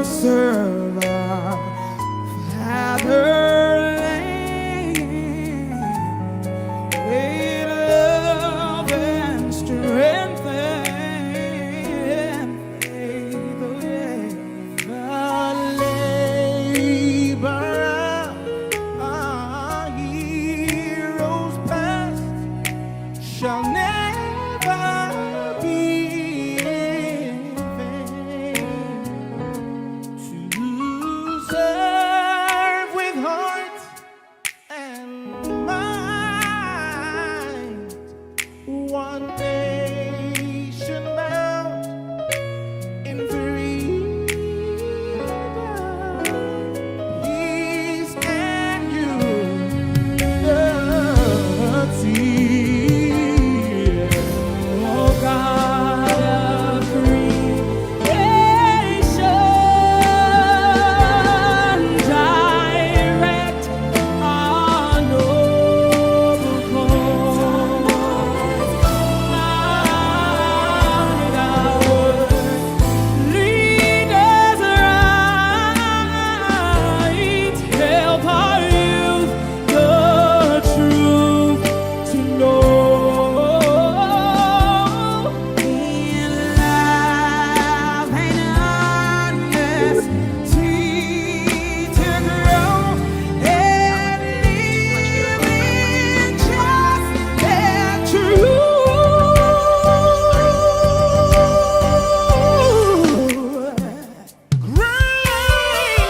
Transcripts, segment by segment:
serve our fatherland with love and strength and faith. The labor of our heroes past shall never be in vain. To serve with heart and mind, one nation bound in freedom, peace and unity. Oh God of creation, direct our noble course. Guide our words, lead us right, help our youth the truth to know. In love and honesty to grow and live in just and true. Great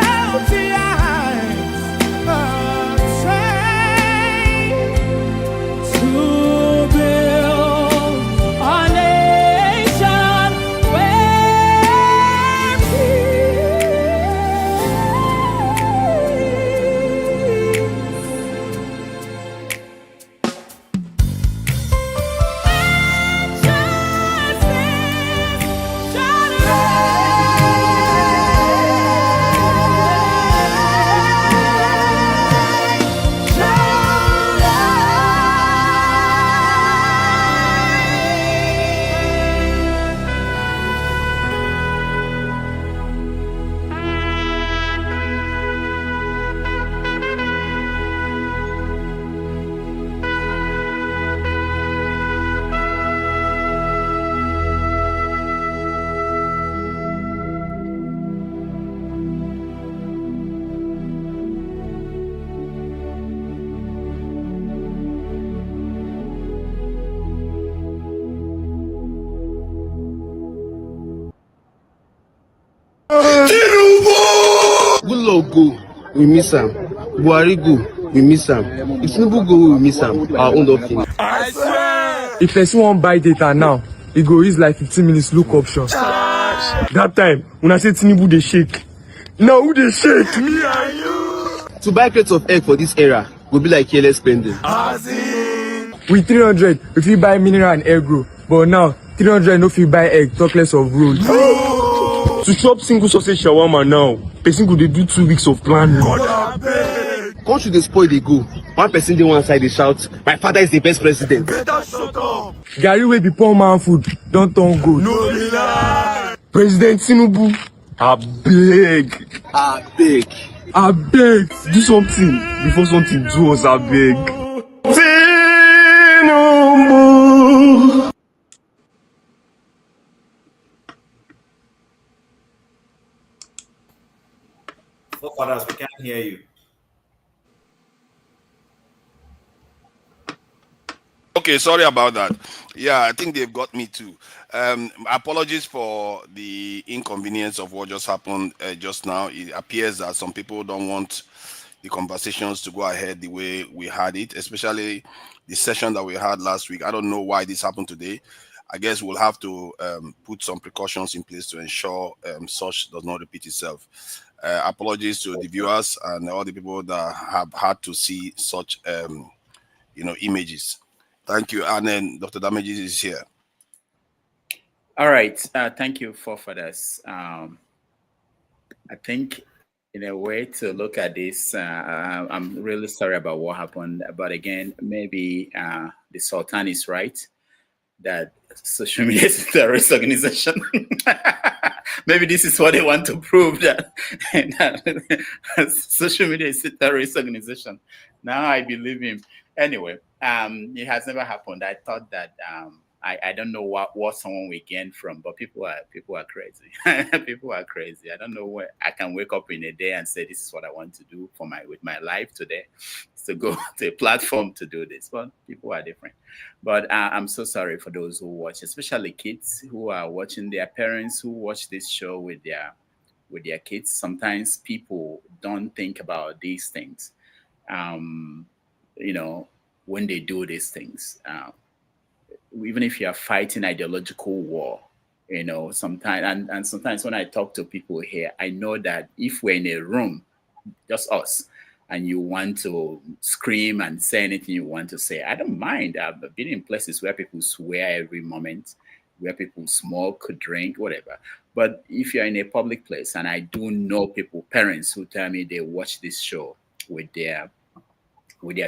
empty eyes unchained to build a nation where Good luck go, we miss him. Buhari go, we miss him. If Tinubu go, we miss him. Our own don't finish. I swear. If person wan buy data now, e go use like 15 minutes look option. That time, when I say Tinubu dey shake, now who dey shake? Me and you. To buy crates of egg for this era will be like careless spending. With 300, we fit buy mineral and egg roll. But now, 300 no fit buy egg, talk less of roll. To chop single sausage shawarma now, person go dey do 2 weeks of planning. Country dey spoil dey go. One person dey one side dey shout, my father is the best president. Better shut up. Garri wey be poor man food don turn gold. No be lie. President Tinubu, abeg, abeg, do something before something do us, abeg. Tinubu. Forefathers, we can't hear you. Okay, sorry about that. Yeah, I think they've got me too. Apologies for the inconvenience of what just happened just now. It appears that some people don't want the conversations to go ahead the way we had it, especially the session that we had last week. I don't know why this happened today. I guess we'll have to put some precautions in place to ensure such does not repeat itself. Apologies to the viewers and all the people that have had to see such images. Thank you. And then Dr. Damages is here. All right. Thank you, forefathers. I think in a way to look at this, I'm really sorry about what happened. But again, maybe the Sultan is right that social media is a terrorist organization. maybe this is what they want to prove, that, that social media is a terrorist organization. Now I believe him. Anyway, it has never happened. I thought that I don't know what someone will gain from, but people are crazy. People are crazy. I don't know where I can wake up in a day and say this is what I want to do with my life today. It's to go to a platform to do this. But people are different. But I'm so sorry for those who watch, especially kids who are watching their parents who watch this show with their kids. Sometimes people don't think about these things. You know, when they do these things. Even if you are fighting ideological war, you know, sometimes, and sometimes when I talk to people here, I know that if we're in a room, just us, and you want to scream and say anything you want to say, I don't mind. I've been in places where people swear every moment, where people smoke, drink, whatever. But if you're in a public place, and I do know people, parents who tell me they watch this show with their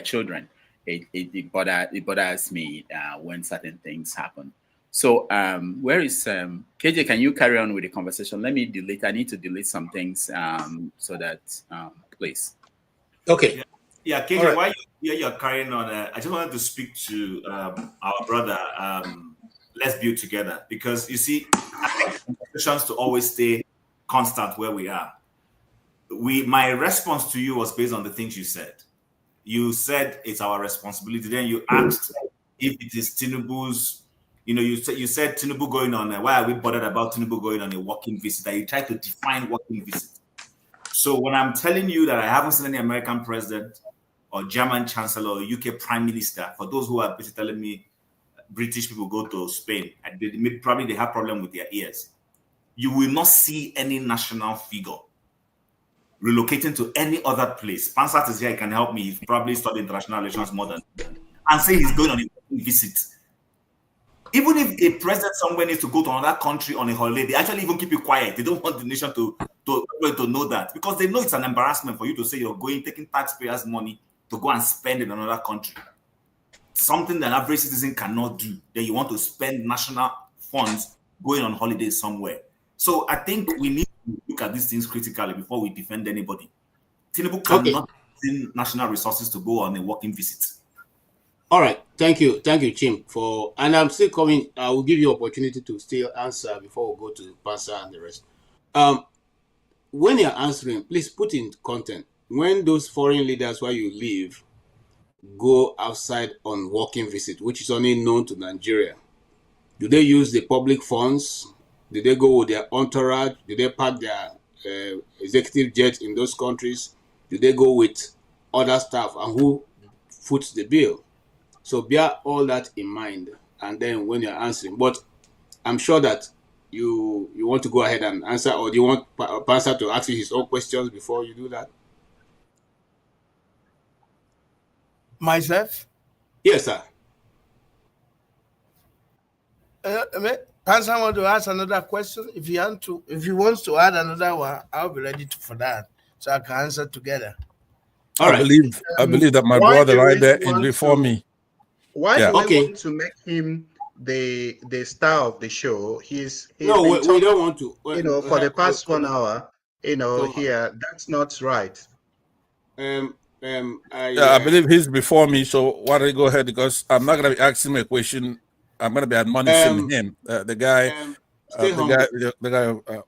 children, it bothers me when certain things happen. So where is KJ? Can you carry on with the conversation? Let me delete. I need to delete some things so that please. Okay. Yeah, KJ, right. While you're carrying on, I just wanted to speak to our brother. Let's build together, because you see, I think conversations to always stay constant where we are. My response to you was based on the things you said. You said it's our responsibility. Then you asked if it is Tinubu's, you know, you said Tinubu going on, why are we bothered about Tinubu going on a working visit? That you try to define working visit. So when I'm telling you that I haven't seen any American president or German chancellor or UK prime minister, for those who are basically telling me British people go to Spain, probably they have problem with their ears. You will not see any national figure relocating to any other place. Pansat is here, he can help me. He's probably studied international relations more than, and say he's going on a visit. Even if a president somewhere needs to go to another country on a holiday, they actually even keep it quiet. They don't want the nation to know that, because they know it's an embarrassment for you to say you're going, taking taxpayers' money to go and spend in another country. Something that an average citizen cannot do. Then you want to spend national funds going on holiday somewhere. So I think we need to look at these things critically before we defend anybody. Tinubu cannot use national resources to go on a working visit. All right, thank you, Chim, and I'm still coming. I will give you opportunity to still answer before we go to Pansa and the rest. When you're answering, please put in content. When those foreign leaders where you live go outside on working visit, which is only known to Nigeria, do they use the public funds? Do they go with their entourage? Do they park their executive jet in those countries? Do they go with other staff? And who foots the bill? So bear all that in mind, and then when you're answering. But I'm sure that you want to go ahead and answer, or do you want Pansa to ask you his own questions before you do that? Myself? Yes, sir. Pansa want to ask another question. If he wants to add another one, I'll be ready for that, so I can answer together. All right. I believe that my brother right there in Reframing. Why do we want to make him the star of the show? He's no, we don't want to. You know, for the past 1 hour, you know, here, that's not right. I believe he's before me, so why don't you go ahead, because I'm not going to be asking him a question. I'm going to be admonishing him. The guy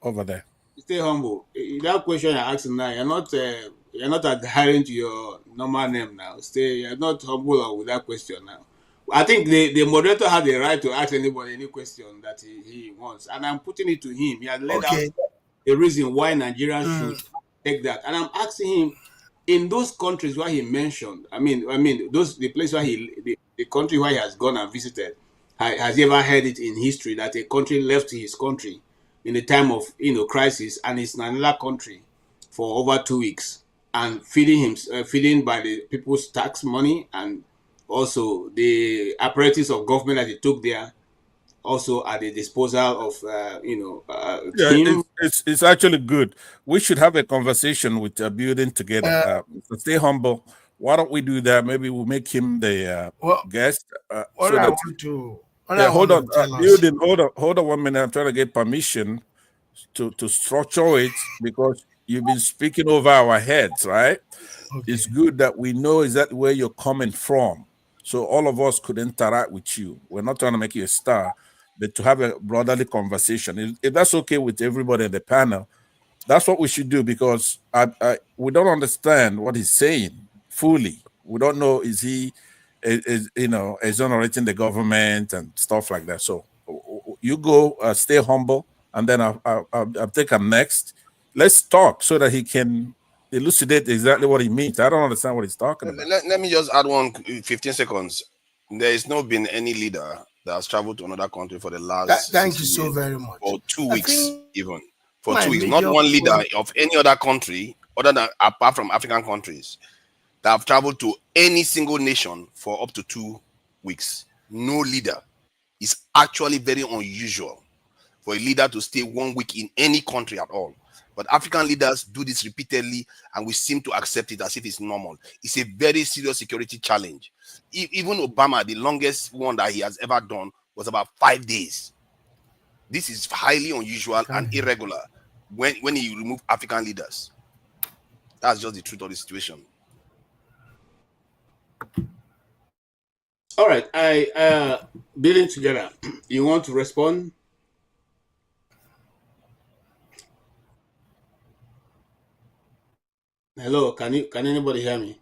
over there. Stay humble. That question I asked him now, you're not adhering to your normal name now. You're not humble with that question now. I think the moderator had the right to ask anybody any question that he wants, and I'm putting it to him. He has laid out the reason why Nigerians should take that, and I'm asking him, in those countries where he mentioned, the place where the country where he has gone and visited, has he ever heard it in history that a country left his country in a time of crisis and is in another country for over 2 weeks and feeding by the people's tax money, and also the apparatus of government that he took there also at the disposal of him? It's actually good. We should have a conversation with building together. Stay humble. Why don't we do that? Maybe we'll make him the guest. Hold on, building. Hold on 1 minute. I'm trying to get permission to structure it, because you've been speaking over our heads, right? Okay. It's good that we know exactly where you're coming from, so all of us could interact with you. We're not trying to make you a star, but to have a brotherly conversation. If that's okay with everybody in the panel, that's what we should do, because we don't understand what he's saying fully. We don't know, is he exonerating the government and stuff like that. So you go, stay humble, and then I'll take him next. Let's talk so that he can elucidate exactly what he means. I don't understand what he's talking about. Let me just add 15 seconds. There has not been any leader that has traveled to another country for the last thank you so very much. For 2 weeks, even. For my 2 weeks. Not major one leader point- of any other country, other than apart from African countries, that have traveled to any single nation for up to 2 weeks. No leader. It's actually very unusual for a leader to stay 1 week in any country at all. But African leaders do this repeatedly, and we seem to accept it as if it's normal. It's a very serious security challenge. Even Obama, the longest one that he has ever done was about 5 days. This is highly unusual and irregular when you remove African leaders. That's just the truth of the situation. All right, building together. You want to respond? Hello, can anybody hear me?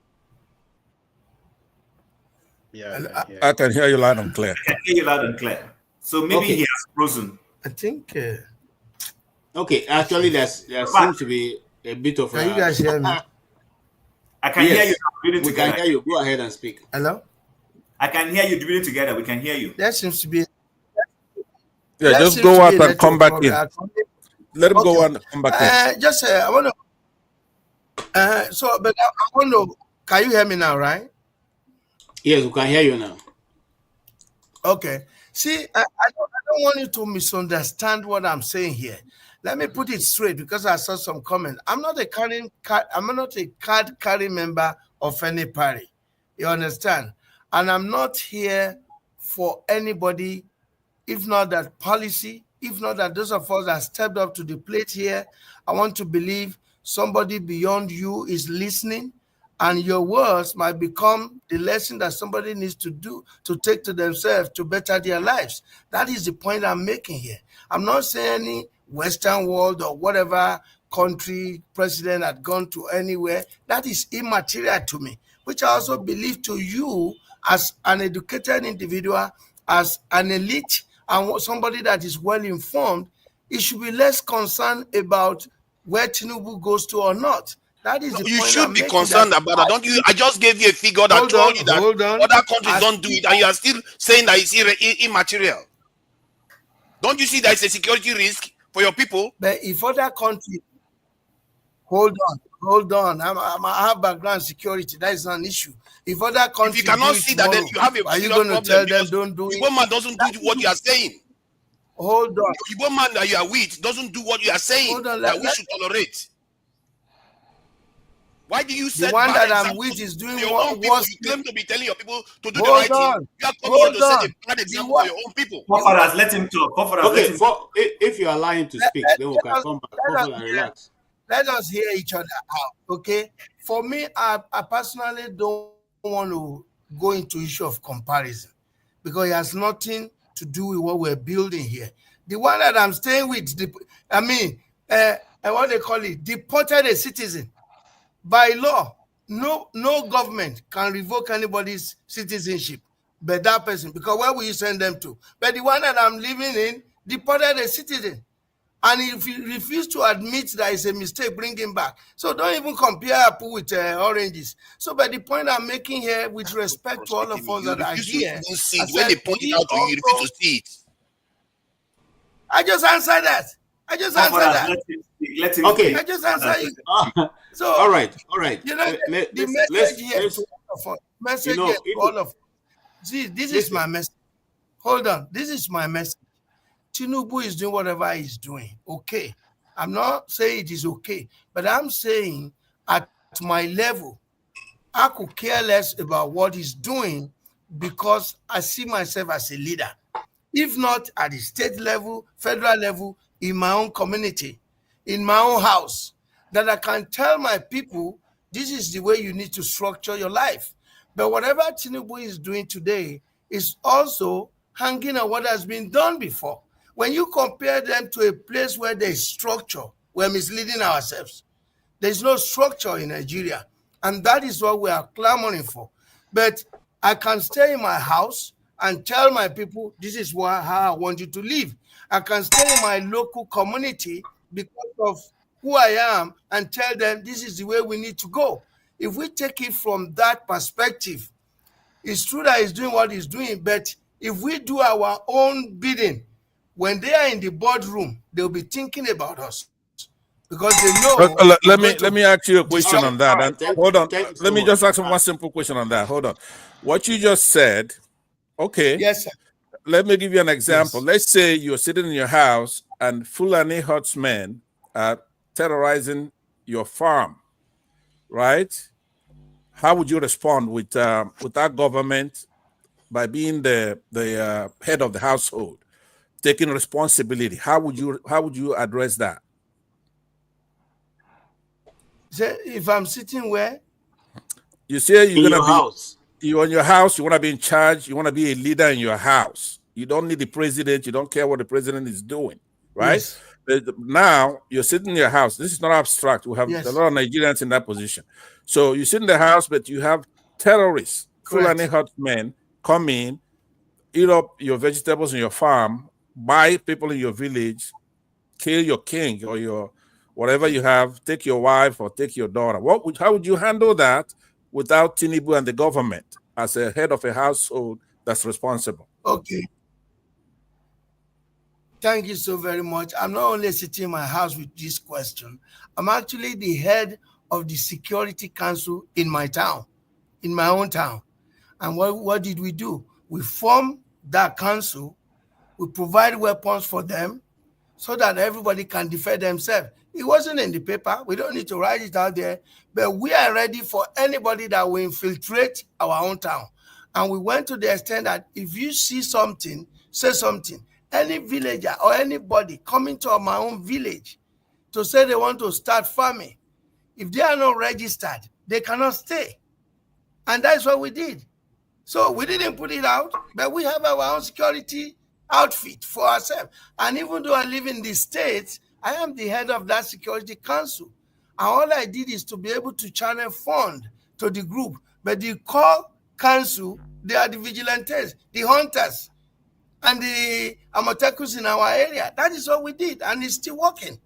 Yeah, I can hear you loud and clear. I can hear you loud and clear. So maybe Okay. he has frozen. I think. Okay, actually, there seems to be a bit of. Can you guys hear me? I can hear you building We together. can hear you. Go ahead and speak. Hello. I can hear you building together. We can hear you. There seems to be. Yeah, there just seems go to out be a and come network back in. problem. Let him go Okay. out and come back in. Just I want to. But I want to. Can you hear me now? Right. Yes, we can hear you now. Okay. See, I don't want you to misunderstand what I'm saying here. Let me put it straight, because I saw some comment. I'm not a card carrying member of any party. You understand? And I'm not here for anybody, if not that policy, if not that those of us that stepped up to the plate here. I want to believe somebody beyond you is listening, and your words might become the lesson that somebody needs to do to take to themselves to better their lives. That is the point I'm making here. I'm not saying any Western world or whatever country president had gone to anywhere. That is immaterial to me, which I also believe to you as an educated individual, as an elite, and somebody that is well informed. It should be less concerned about where Tinubu goes to or not. That is the You point should I'm be making, concerned that about that, don't you? I just gave you a figure that Hold told on, you that hold on. other countries As don't do it, and you are still saying that it's immaterial. Don't you see that it's a security risk for your people? But if other countries, hold on. I have background security. That is not an issue. If other If countries you cannot do it see that, then tomorrow, you have a are you serious going to problem, tell them because don't do Igbo it? man doesn't do what you are saying. Hold on. The Igbo man that you are with doesn't do what you are saying Hold on, that we should tolerate. Why do you The set one bad that I'm examples with is doing for your what own people? was. You claim to be telling your people to do the Hold right thing. on. You are coming here to Hold set a on. bad example for your own people. Forefathers, let him talk. Forefathers, let Okay, him if you allow him to speak, then we can come back. Come and relax. Let us hear each other out, okay? For me, I personally don't want to go into issue of comparison, because it has nothing to do with what we're building here. The one that I'm staying with, what they call it, deported a citizen. By law, no government can revoke anybody's citizenship but that person, because where will you send them to? But the one that I'm living in deported a citizen. And if you refuse to admit that it's a mistake, bring him back. So don't even compare apple with oranges. So, but the point I'm making here, with respect to all of us that are here, When they point it out to you, you refuse to see it. I just answered that. Let him Okay. speak. I just answered you. So, all right. You know, the message here to all of us. Message here to all of us. See, this is my message. Hold on. This is my message. Tinubu is doing whatever he's doing. Okay. I'm not saying it is okay, but I'm saying at my level, I could care less about what he's doing, because I see myself as a leader. If not at the state level, federal level, in my own community, in my own house, that I can tell my people, this is the way you need to structure your life. But whatever Tinubu is doing today is also hanging on what has been done before. When you compare them to a place where there is structure, we're misleading ourselves. There's no structure in Nigeria, and that is what we are clamoring for. But I can stay in my house and tell my people, this is how I want you to live. I can stay in my local community because of who I am and tell them this is the way we need to go. If we take it from that perspective, it's true that he's doing what he's doing, but if we do our own bidding, when they are in the boardroom, they'll be thinking about us because they know. Let me ask you a question on that. Right. And hold on. Thank you Let me so just much. ask one simple question on that. Hold on. What you just said, okay. Yes, sir. Let me give you an example. Yes. Let's say you're sitting in your house and Fulani herdsmen are terrorizing your farm, right? How would you respond with that government by being the head of the household, taking responsibility? How would you address that? So if I'm sitting where? You say you're In gonna your be house. you're in your house, you want to be in charge, you want to be a leader in your house. You don't need the president, you don't care what the president is doing, right? Yes. But now you're sitting in your house. This is not abstract. We have Yes. a lot of Nigerians in that position. So you sit in the house, but you have terrorists, Fulani herdsmen come in, eat up your vegetables in your farm, buy people in your village, kill your king or your whatever you have, take your wife or take your daughter. How would you handle that without Tinubu and the government as a head of a household that's responsible? Okay. Thank you so very much. I'm not only sitting in my house with this question, I'm actually the head of the Security Council in my town, in my own town. And what did we do? We formed that council, we provide weapons for them so that everybody can defend themselves. It wasn't in the paper. We don't need to write it out there, but we are ready for anybody that will infiltrate our own town. And we went to the extent that if you see something, say something. Any villager or anybody coming to my own village to say they want to start farming, if they are not registered, they cannot stay. And that's what we did. So we didn't put it out, but we have our own security outfit for ourselves. And even though I live in the States, I am the head of that Security Council. And all I did is to be able to channel fund to the group. But the core council, they are the vigilantes, the hunters, and the Amotekus in our area. That is what we did, and it's still working.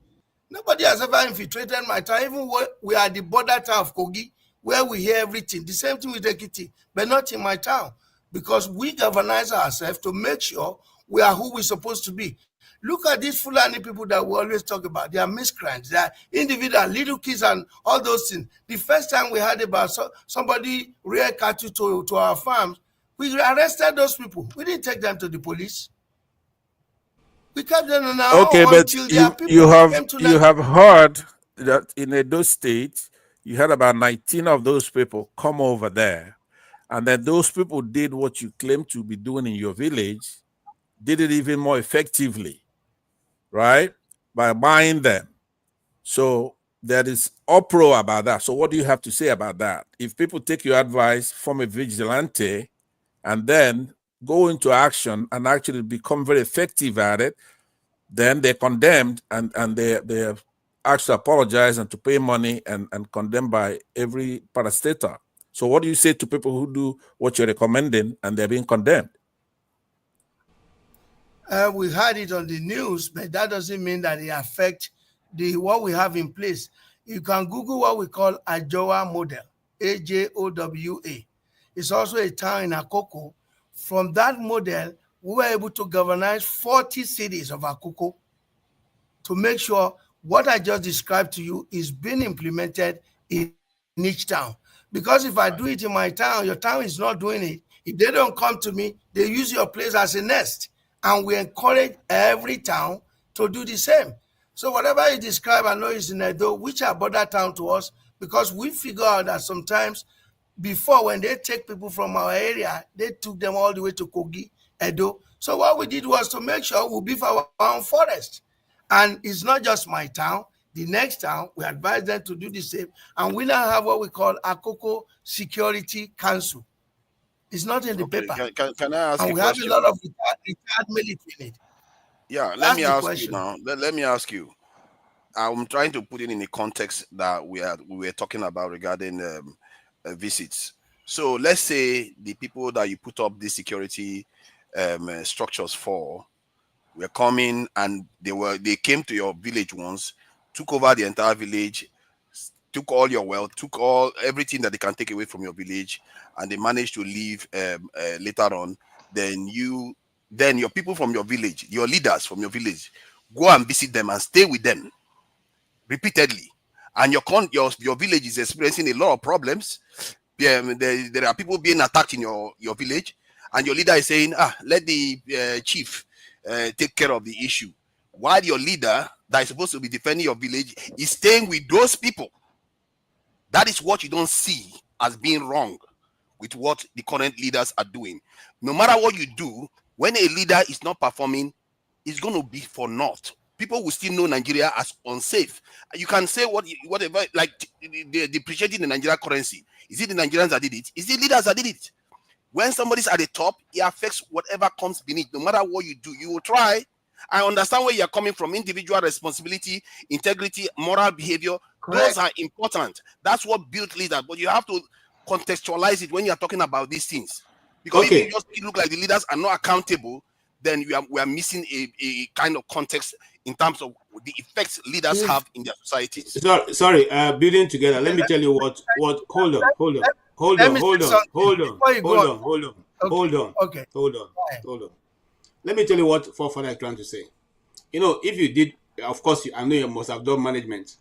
Nobody has ever infiltrated my town, even when we are the border town of Kogi, where we hear everything. The same thing with Ekiti, but not in my town, because we galvanize ourselves to make sure we are who we're supposed to be. Look at these Fulani people that we always talk about. They are miscreants. They are individual, little kids and all those things. The first time we heard about somebody rear cattle to our farms, we arrested those people. We didn't take them to the police. We kept them on our Okay, own but until their people you came to have heard that in Edo State, you had about 19 of those people come over there, and then those people did what you claim to be doing in your village, did it even more effectively, right? By buying them. So there is uproar about that. So what do you have to say about that? If people take your advice from a vigilante and then go into action and actually become very effective at it, then they're condemned and they're asked to apologize and to pay money and condemned by every parastatal. So what do you say to people who do what you're recommending and they're being condemned? We had it on the news, but that doesn't mean that it affects what we have in place. You can Google what we call Ajowa model, AJOWA. It's also a town in Akoko. From that model, we were able to galvanize 40 cities of Akoko to make sure what I just described to you is being implemented in each town. Because if I do it in my town, your town is not doing it. If they don't come to me, they use your place as a nest. And we encourage every town to do the same. So whatever you describe, I know is in Edo, which are border town to us, because we figure out that sometimes before, when they take people from our area, they took them all the way to Kogi, Edo. So what we did was to make sure we beef our own forest. And it's not just my town. The next town, we advise them to do the same. And we now have what we call Akoko Security Council. It's not in the Okay, paper. can I ask And a we have a question? lot of retired military in it. Yeah, let That's me the ask question. you now. Let me ask you. I'm trying to put it in the context that we were talking about regarding visits. So let's say the people that you put up these security structures for were coming, and they came to your village once, took over the entire village, took all your wealth, took all everything that they can take away from your village, and they managed to leave later on. Then your people from your village, your leaders from your village, go and visit them and stay with them repeatedly, and your village is experiencing a lot of problems. There are people being attacked in your village, and your leader is saying, let the chief take care of the issue, while your leader that is supposed to be defending your village is staying with those people. That is what you don't see as being wrong with what the current leaders are doing. No matter what you do, when a leader is not performing, it's going to be for naught. People will still know Nigeria as unsafe. You can say whatever, like depreciating the Nigerian currency. Is it the Nigerians that did it? Is it leaders that did it? When somebody's at the top, it affects whatever comes beneath. No matter what you do, you will try. I understand where you're coming from. Individual responsibility, integrity, moral behavior. Correct. Those are important. That's what built leaders. But you have to contextualize it when you're talking about these things. Because if you just look like the leaders are not accountable, then we are missing a kind of context in terms of the effects leaders have in their societies. Sorry, building together. Let me tell you what. Hold on. Let me tell you what Forefather is trying to say. You know, if you did, of course, I know you must have done management,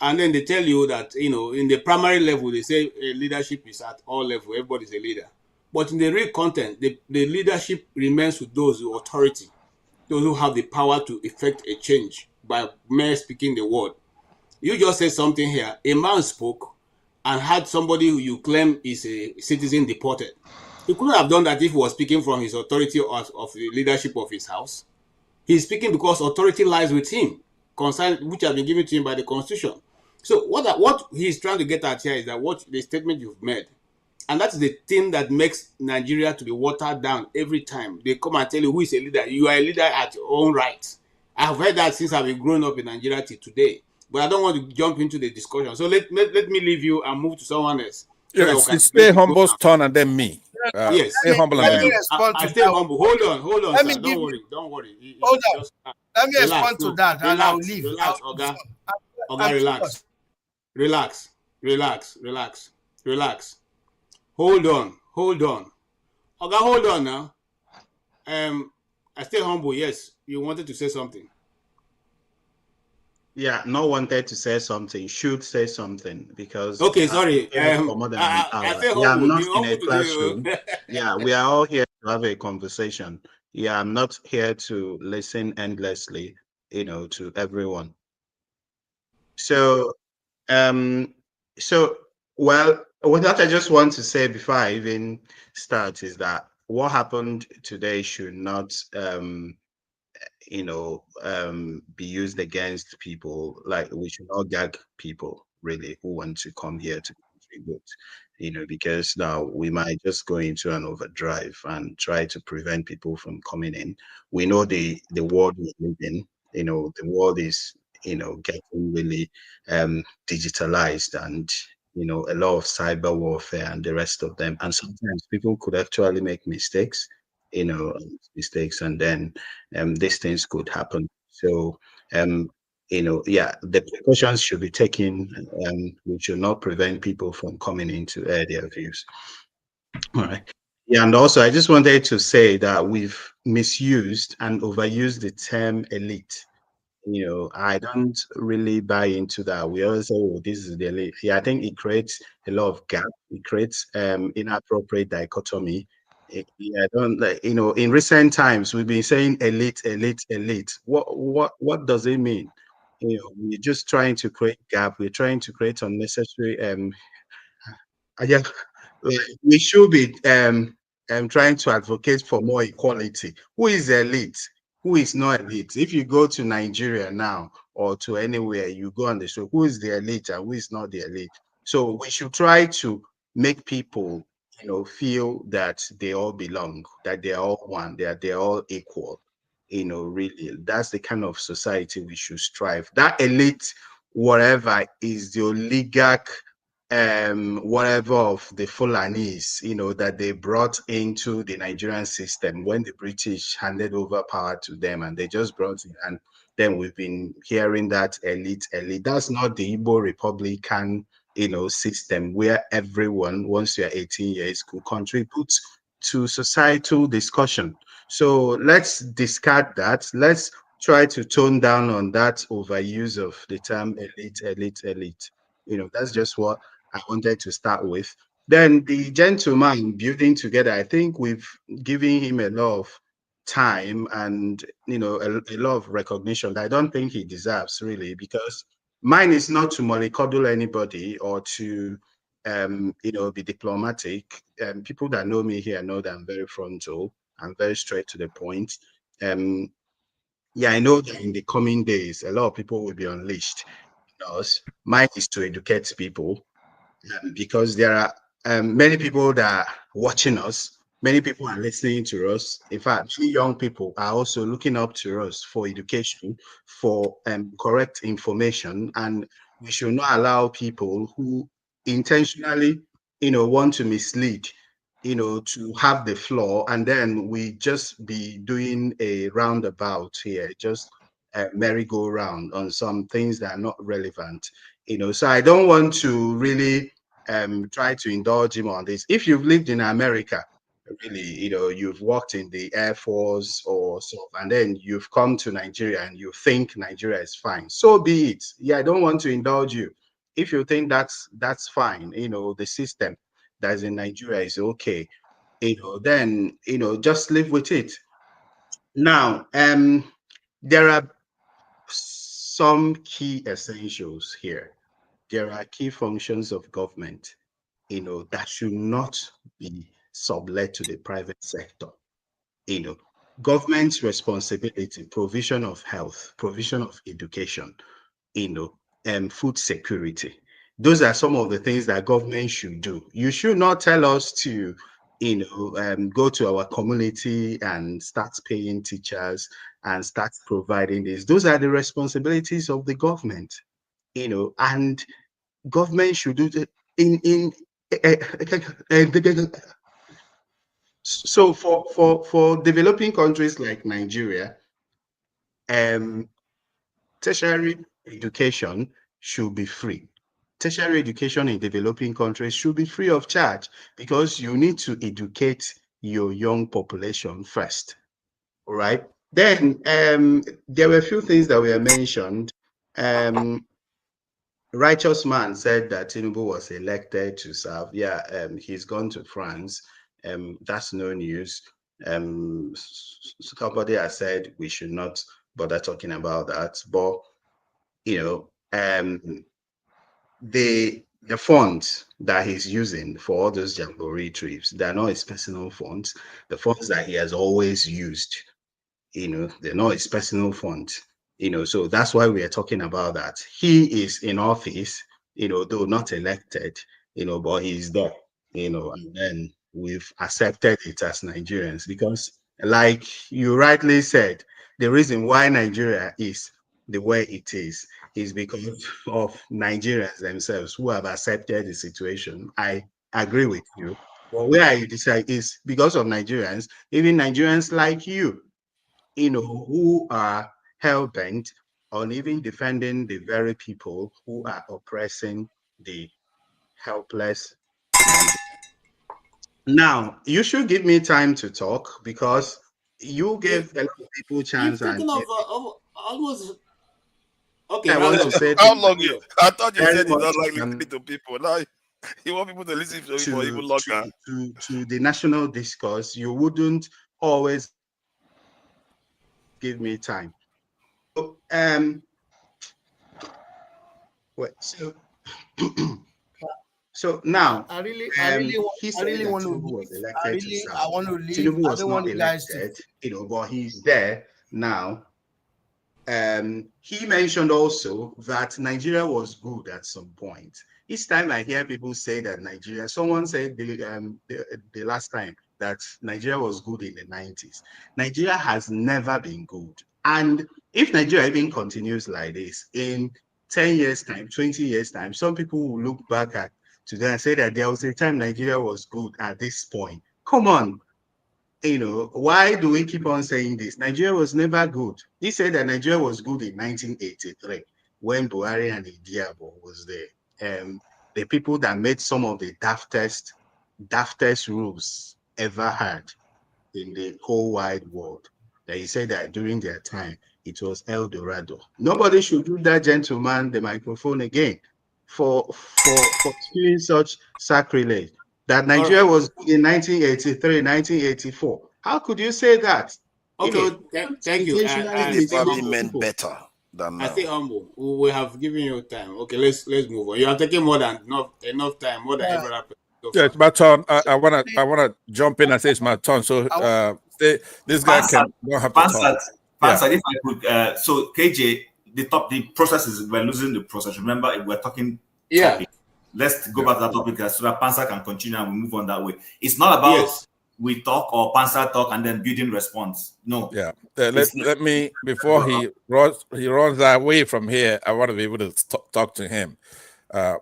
and then they tell you that, you know, in the primary level, they say leadership is at all levels. Everybody's a leader. But in the real content, the leadership remains with those with authority, those who have the power to effect a change by mere speaking the word. You just said something here. A man spoke and had somebody who you claim is a citizen deported. He couldn't have done that if he was speaking from his authority of the leadership of his house. He's speaking because authority lies with him, which has been given to him by the Constitution. So what he's trying to get at here is that what the statement you've made, and that's the thing that makes Nigeria to be watered down every time. They come and tell you who is a leader. You are a leader at your own right. I've heard that since I've been growing up in Nigeria till today. But I don't want to jump into the discussion. So let me leave you and move to someone else. It's stay humble's turn and then me. Yes. Stay humble and then me. I stay humble. Hold on, sir. Don't worry. Hold on. Let me respond to that and I'll leave. Relax, Oga. Oga, relax. Hold on. Oga, hold on now. I stay humble. Yes, you wanted to say something. Yeah, not wanted to say something, should say something, because okay, sorry. For more than an hour. Yeah, I'm not in a classroom. Yeah, we are all here to have a conversation. Yeah, I'm not here to listen endlessly, you know, to everyone. So, well, what I just want to say before I even start is that what happened today should not be used against people. Like, we should not gag people really who want to come here to contribute, because now we might just go into an overdrive and try to prevent people from coming in. We know the world we live in, the world is, getting really digitalized, and a lot of cyber warfare and the rest of them. And sometimes people could actually make mistakes, and then these things could happen. So, the precautions should be taken. We should not prevent people from coming in to air their views. All right. Yeah, and also I just wanted to say that we've misused and overused the term elite. I don't really buy into that. We always say, oh, this is the elite. Yeah, I think it creates a lot of gap. It creates inappropriate dichotomy. I don't like, in recent times we've been saying elite. What does it mean? We're just trying to create gap. We're trying to create unnecessary we should be trying to advocate for more equality. Who is elite? who is not elite? If you go to Nigeria now or to anywhere, you go on the show, who is the elite and who is not the elite? So we should try to make people, feel that they all belong, that they're all one, that they're all equal. Really, that's the kind of society we should strive. That elite, whatever, is the oligarch, whatever of the Fulanis, that they brought into the Nigerian system when the British handed over power to them, and they just brought it. And then we've been hearing that elite. That's not the Igbo Republican, system where everyone, once you're 18 years, could contribute to societal discussion. So let's discard that. Let's try to tone down on that overuse of the term elite, elite, elite. That's just what I wanted to start with. Then the gentleman building together, I think we've given him a lot of time and a lot of recognition that I don't think he deserves, really, because mine is not to mollycoddle anybody or to be diplomatic. People that know me here know that I'm very frontal. I'm very straight to the point. Yeah, I know that in the coming days, a lot of people will be unleashed. Mine is to educate people, because there are many people that are watching us. Many people are listening to us. In fact, young people are also looking up to us for education, for correct information, and we should not allow people who intentionally, want to mislead, to have the floor, and then we just be doing a roundabout here, just a merry-go-round on some things that are not relevant. So I don't want to really try to indulge him on this. If you've lived in America, really, you've worked in the Air Force or so, and then you've come to Nigeria and you think Nigeria is fine, so be it. Yeah, I don't want to indulge you. If you think that's fine, the system that's in Nigeria is okay, then just live with it. Now, there are some key essentials here. There are key functions of government, that should not be sublet to the private sector. Government's responsibility, provision of health, provision of education, food security. Those are some of the things that government should do. You should not tell us to, go to our community and start paying teachers and start providing this. Those are the responsibilities of the government, and government should do the so for developing countries like Nigeria, tertiary education should be free. Tertiary education in developing countries should be free of charge, because you need to educate your young population first. All right. Then there were a few things that were mentioned. Righteous Man said that Tinubu was elected to serve. Yeah, he's gone to France. That's no news. Somebody has said we should not bother talking about that. But the funds that he's using for all those jamboree trips, they're not his personal funds. The funds that he has always used, they're not his personal funds. So that's why we are talking about that. He is in office, though not elected, but he's there, and then we've accepted it as Nigerians, because like you rightly said, the reason why Nigeria is the way it is because of Nigerians themselves who have accepted the situation. I agree with you. But where I decide is because of Nigerians, even Nigerians like you, who are hell-bent on even defending the very people who are oppressing the helpless Nigerians. Now, you should give me time to talk, because you gave a lot of people chance. You've taken And almost. Okay, I want to say How long you? I thought you very said you much don't like listening to people. Now you want people to listen to you for even longer. to the national discourse. You wouldn't always give me time. So, wait, so now, I really he said that want to Tinubu was leave. elected to serve. I want to leave. Tinubu I was don't want not you guys to. elected, but he's there Now, he mentioned also that Nigeria was good at some point. Each time I hear people say that Nigeria, someone said the last time that Nigeria was good in the 90s. Nigeria has never been good. And if Nigeria even continues like this, in 10 years' time, 20 years' time, some people will look back at today and say that there was a time Nigeria was good at this point. Come on, why do we keep on saying this? Nigeria was never good. He said that Nigeria was good in 1983 when Buhari and Idiabo was there. The people that made some of the daftest rules ever had in the whole wide world. That he said that during their time, it was El Dorado. Nobody should give that gentleman the microphone again for doing such sacrilege. That Nigeria was in 1983, 1984. How could you say that? Okay, thank you. They probably meant better than I now. think humble. We have given you time. Okay, let's move on. You are taking more than enough time, more than every other person. Yeah, it's my turn. I wanna jump in and say it's my turn. So this guy don't have to talk. Pansat, if I could, so KJ, the process is we're losing the process. Remember, we're talking topic. Let's go back to that topic so that Pansat can continue and we move on that way. It's not about we talk or Pansat talk and then building response. No. Yeah. Let me before he runs away from here. I want to be able to talk to him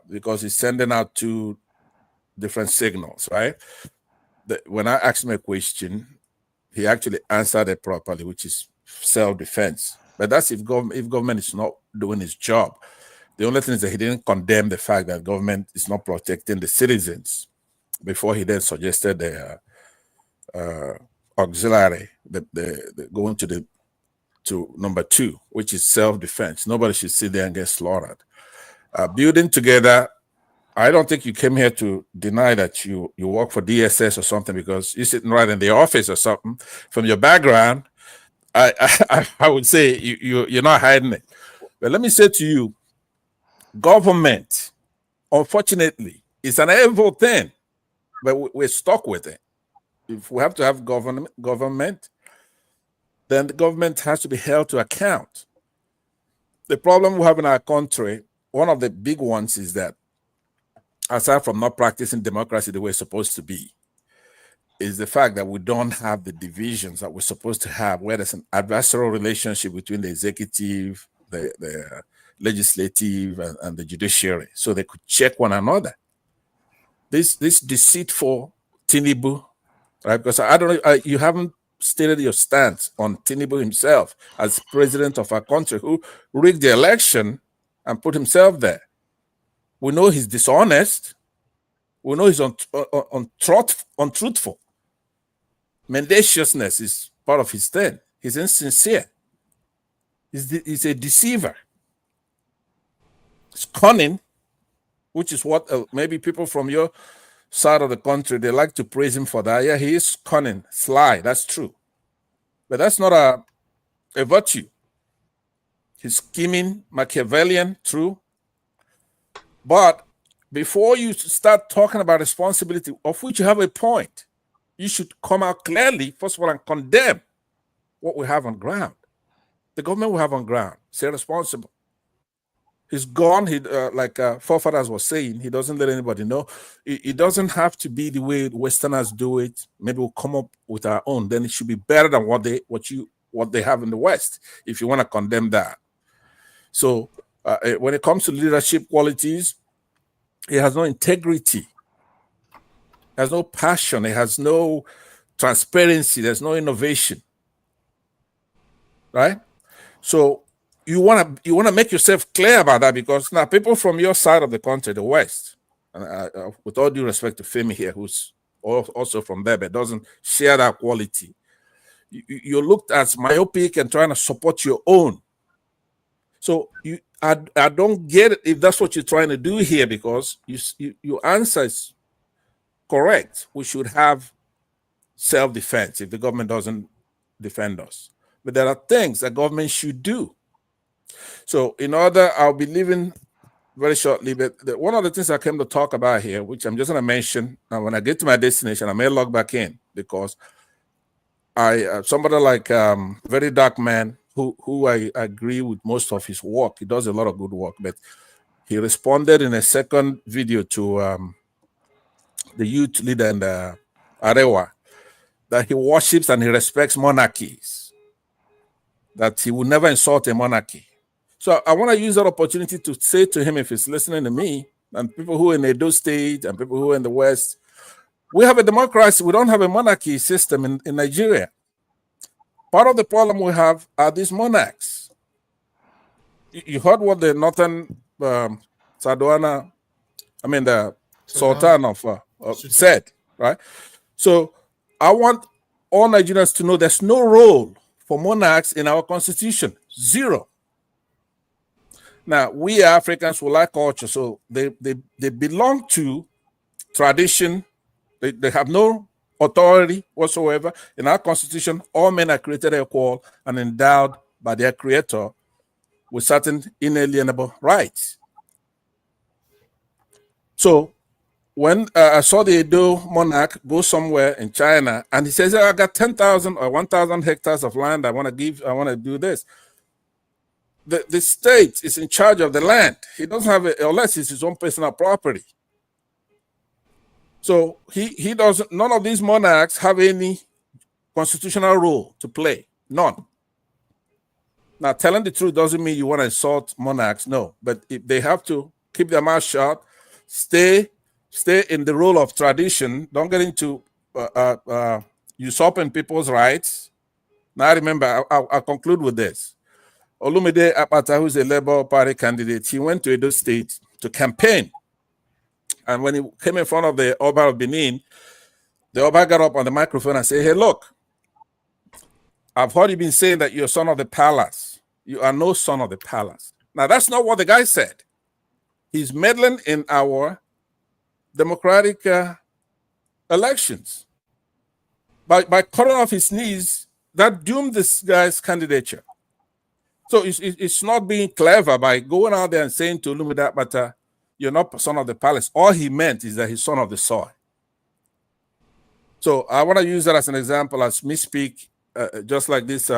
because he's sending out two different signals, right? When I asked him a question, he actually answered it properly, which is self-defense. But that's if government is not doing its job. The only thing is that he didn't condemn the fact that government is not protecting the citizens before he then suggested the auxiliary, the going to number 2, which is self-defense. Nobody should sit there and get slaughtered. Building together, I don't think you came here to deny that you work for DSS or something because you're sitting right in the office or something. From your background, I would say you're not hiding it. But let me say to you, government, unfortunately, is an evil thing, but we're stuck with it. If we have to have government, then the government has to be held to account. The problem we have in our country, one of the big ones is that aside from not practicing democracy the way it's supposed to be, is the fact that we don't have the divisions that we're supposed to have, where there's an adversarial relationship between the executive, the legislative, and the judiciary, so they could check one another. This deceitful Tinubu, right? Because I don't know, you haven't stated your stance on Tinubu himself as president of our country, who rigged the election and put himself there. We know he's dishonest. We know he's untruthful. Mendaciousness is part of his thing. He's insincere. He's a deceiver. He's cunning, which is what maybe people from your side of the country, they like to praise him for that. Yeah, he is cunning, sly, that's true. But that's not a virtue. He's scheming, Machiavellian, true. But before you start talking about responsibility, of which you have a point, you should come out clearly, first of all, and condemn what we have on ground. The government we have on ground, say responsible. He's gone, like forefathers was saying, he doesn't let anybody know. It doesn't have to be the way Westerners do it. Maybe we'll come up with our own. Then it should be better than what they have in the West, if you want to condemn that. So when it comes to leadership qualities, he has no integrity, has no passion, he has no transparency, there's no innovation, right? So you want to make yourself clear about that, because now people from your side of the country, the West, and with all due respect to Femi here, who's also from there but doesn't share that quality, you're looked at myopic and trying to support your own. So I don't get it if that's what you're trying to do here, because your answer is correct. We should have self-defense if the government doesn't defend us. But there are things that government should do. So I'll be leaving very shortly, but one of the things I came to talk about here, which I'm just going to mention, and when I get to my destination, I may log back in, because somebody like Very Dark Man, who I agree with most of his work. He does a lot of good work, but he responded in a second video to the youth leader in the Arewa that he worships and he respects monarchies, that he will never insult a monarchy. So I want to use that opportunity to say to him, if he's listening to me, and people who are in Edo State and people who are in the West, we have a democracy. We don't have a monarchy system in Nigeria. Part of the problem we have are these monarchs. You heard what the Northern Saduana, the Sultan of said, right? So I want all Nigerians to know there's no role for monarchs in our constitution. Zero. Now, we Africans will like culture, so they belong to tradition. They have no authority whatsoever. In our constitution, all men are created equal and endowed by their creator with certain inalienable rights. So when I saw the Edo monarch go somewhere in China and he says, I got 10,000 or 1,000 hectares of land I want to do this. The state is in charge of the land. He doesn't have it unless it's his own personal property. So he doesn't, none of these monarchs have any constitutional role to play. None. Now, telling the truth doesn't mean you want to insult monarchs, no. But if they have to keep their mouth shut, stay in the role of tradition, don't get into usurping people's rights. Now, remember, I'll conclude with this. Olumide Apata, who's a Labour Party candidate, he went to Edo State to campaign. And when he came in front of the Oba of Benin, the Oba got up on the microphone and said, hey, look, I've heard you been saying that you're son of the palace. You are no son of the palace. Now, that's not what the guy said. He's meddling in our democratic elections. By cutting off his knees, that doomed this guy's candidature. So it's not being clever by going out there and saying to Olumide Apata, you're not son of the palace. All he meant is that he's son of the soil. So I want to use that as an example as me speak, just like this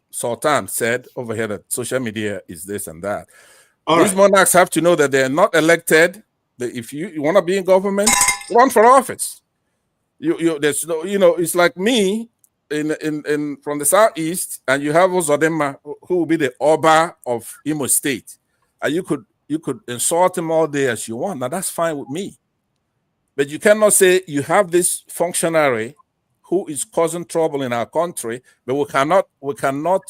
Sultan said over here that social media is this and that. These monarchs have to know that they're not elected. That if you want to be in government, run for office. There's no, it's like me in from the southeast, and you have Uzodinma who will be the Oba of Imo State, and you could insult him all day as you want. Now that's fine with me, but you cannot say you have this functionary who is causing trouble in our country, but we cannot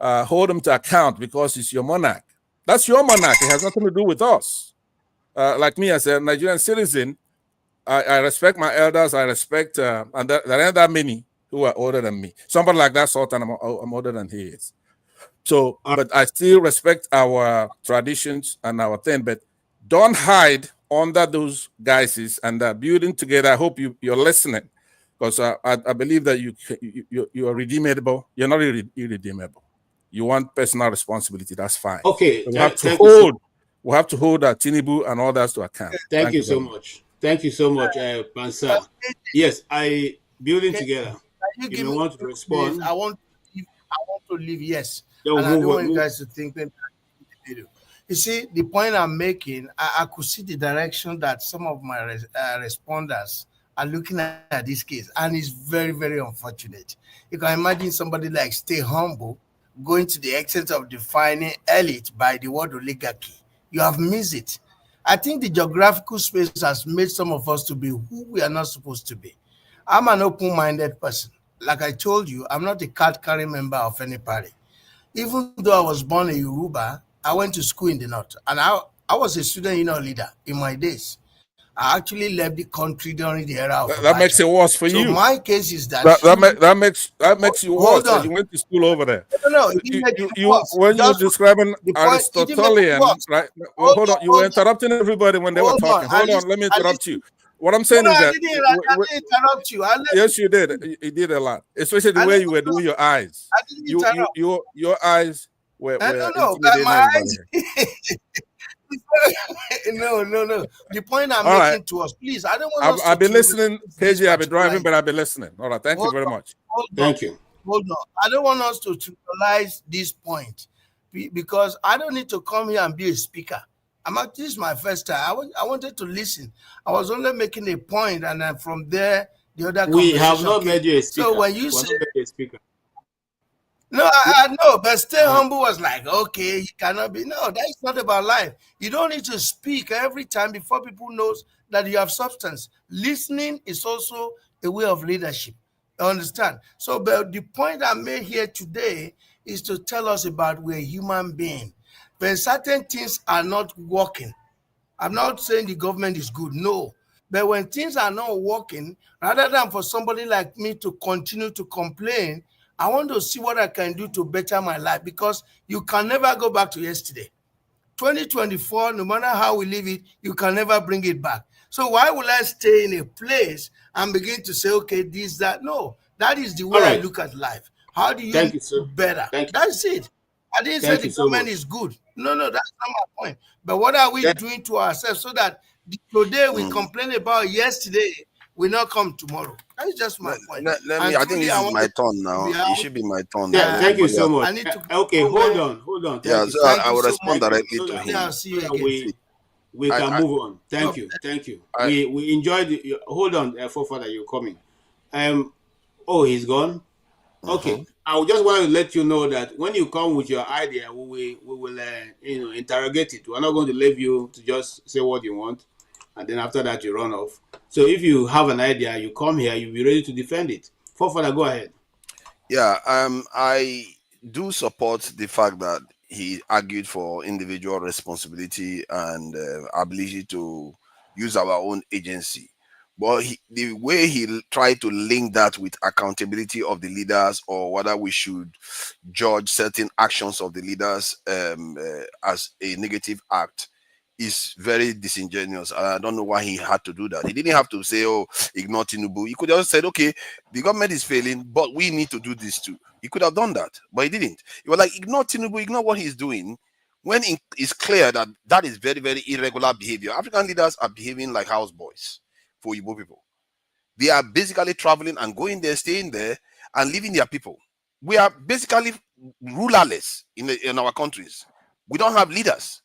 hold him to account because he's your monarch. That's your monarch. It has nothing to do with us. Like me as a Nigerian citizen, I respect my elders. I respect, and there aren't that many who are older than me. Somebody like that Sultan, I'm older than he is. So, but I still respect our traditions and our thing, but don't hide under those guises and building together. I hope you're listening, because I believe that you are redeemable. You're not irredeemable. You want personal responsibility. That's fine. Okay. We have to hold Tinubu and others to account. Thank you so much. Thank you so much, Pansa. Yes, building together. You may want to respond. I want to leave. Yes. And I don't want you guys to think that you see the point I'm making. I could see the direction that some of my responders are looking at this case, and it's very, very unfortunate. You can imagine somebody like Stay Humble going to the extent of defining elite by the word oligarchy. You have missed it. I think the geographical space has made some of us to be who we are not supposed to be. I'm an open-minded person. Like I told you, I'm not a card-carrying member of any party. Even though I was born a Yoruba, I went to school in the north, and I was a student union leader in my days. I actually left the country during the era of that makes it worse for you. So my case is that that makes you worse. That you went to school over there. No, when you were describing Aristotelian, right? Well, hold on, you were interrupting everybody when they were talking. Hold on, let me interrupt you. What I'm saying is that I didn't interrupt you. Yes, you did. You did a lot, especially the way you were doing your eyes. I didn't interrupt. Your eyes were my eyes. No. The point I'm All right. making to us, please, I don't want us I've to been listening, KJ. I've been driving, trivialize. but I've been listening. All right. Thank you very much. Thank you. Hold on. I don't want us to trivialize this point because I don't need to come here and be a speaker. This is my first time. I wanted to listen. I was only making a point, and then from there, the other We have conversation not came. made you a speaker. So when you We have say, not made you a speaker. no, I know, but stay humble was like, okay, you cannot be. No, that is not about life. You don't need to speak every time before people knows that you have substance. Listening is also a way of leadership. You understand? So, but the point I made here today is to tell us about we're human being. When certain things are not working, I'm not saying the government is good, no. But when things are not working, rather than for somebody like me to continue to complain, I want to see what I can do to better my life because you can never go back to yesterday. 2024, no matter how we live it, you can never bring it back. So why will I stay in a place and begin to say, okay, this, that? No, that is the way I look at life. How do you Thank you, sir. better? That's it. I didn't say the so government much. is good. No, that's not my point. But what are we doing to ourselves so that today we complain about yesterday will not come tomorrow? That's just my point. Let me. I think this is my turn now. It should be my turn. Yeah, thank you so much. I need to okay, hold on. Yeah, Thank so you. I will respond directly so to that, him. I'll see you so that again. we can move on. Thank you. We enjoyed hold on, forefather, you're coming. Oh, he's gone. Okay, I just want to let you know that when you come with your idea, we will interrogate it. We're not going to leave you to just say what you want, and then after that you run off. So if you have an idea, you come here, you'll be ready to defend it. Forefather, go ahead. Yeah, I do support the fact that he argued for individual responsibility and ability to use our own agency. But the way he tried to link that with accountability of the leaders, or whether we should judge certain actions of the leaders as a negative act, is very disingenuous. I don't know why he had to do that. He didn't have to say, oh, ignore Tinubu. He could have said, okay, the government is failing, but we need to do this too. He could have done that, but he didn't. He was like, ignore Tinubu, ignore what he's doing, when it's clear that that is very, very irregular behavior. African leaders are behaving like houseboys for Igbo people. They are basically traveling and going there, staying there, and leaving their people. We are basically rulerless in our countries. We don't have leaders.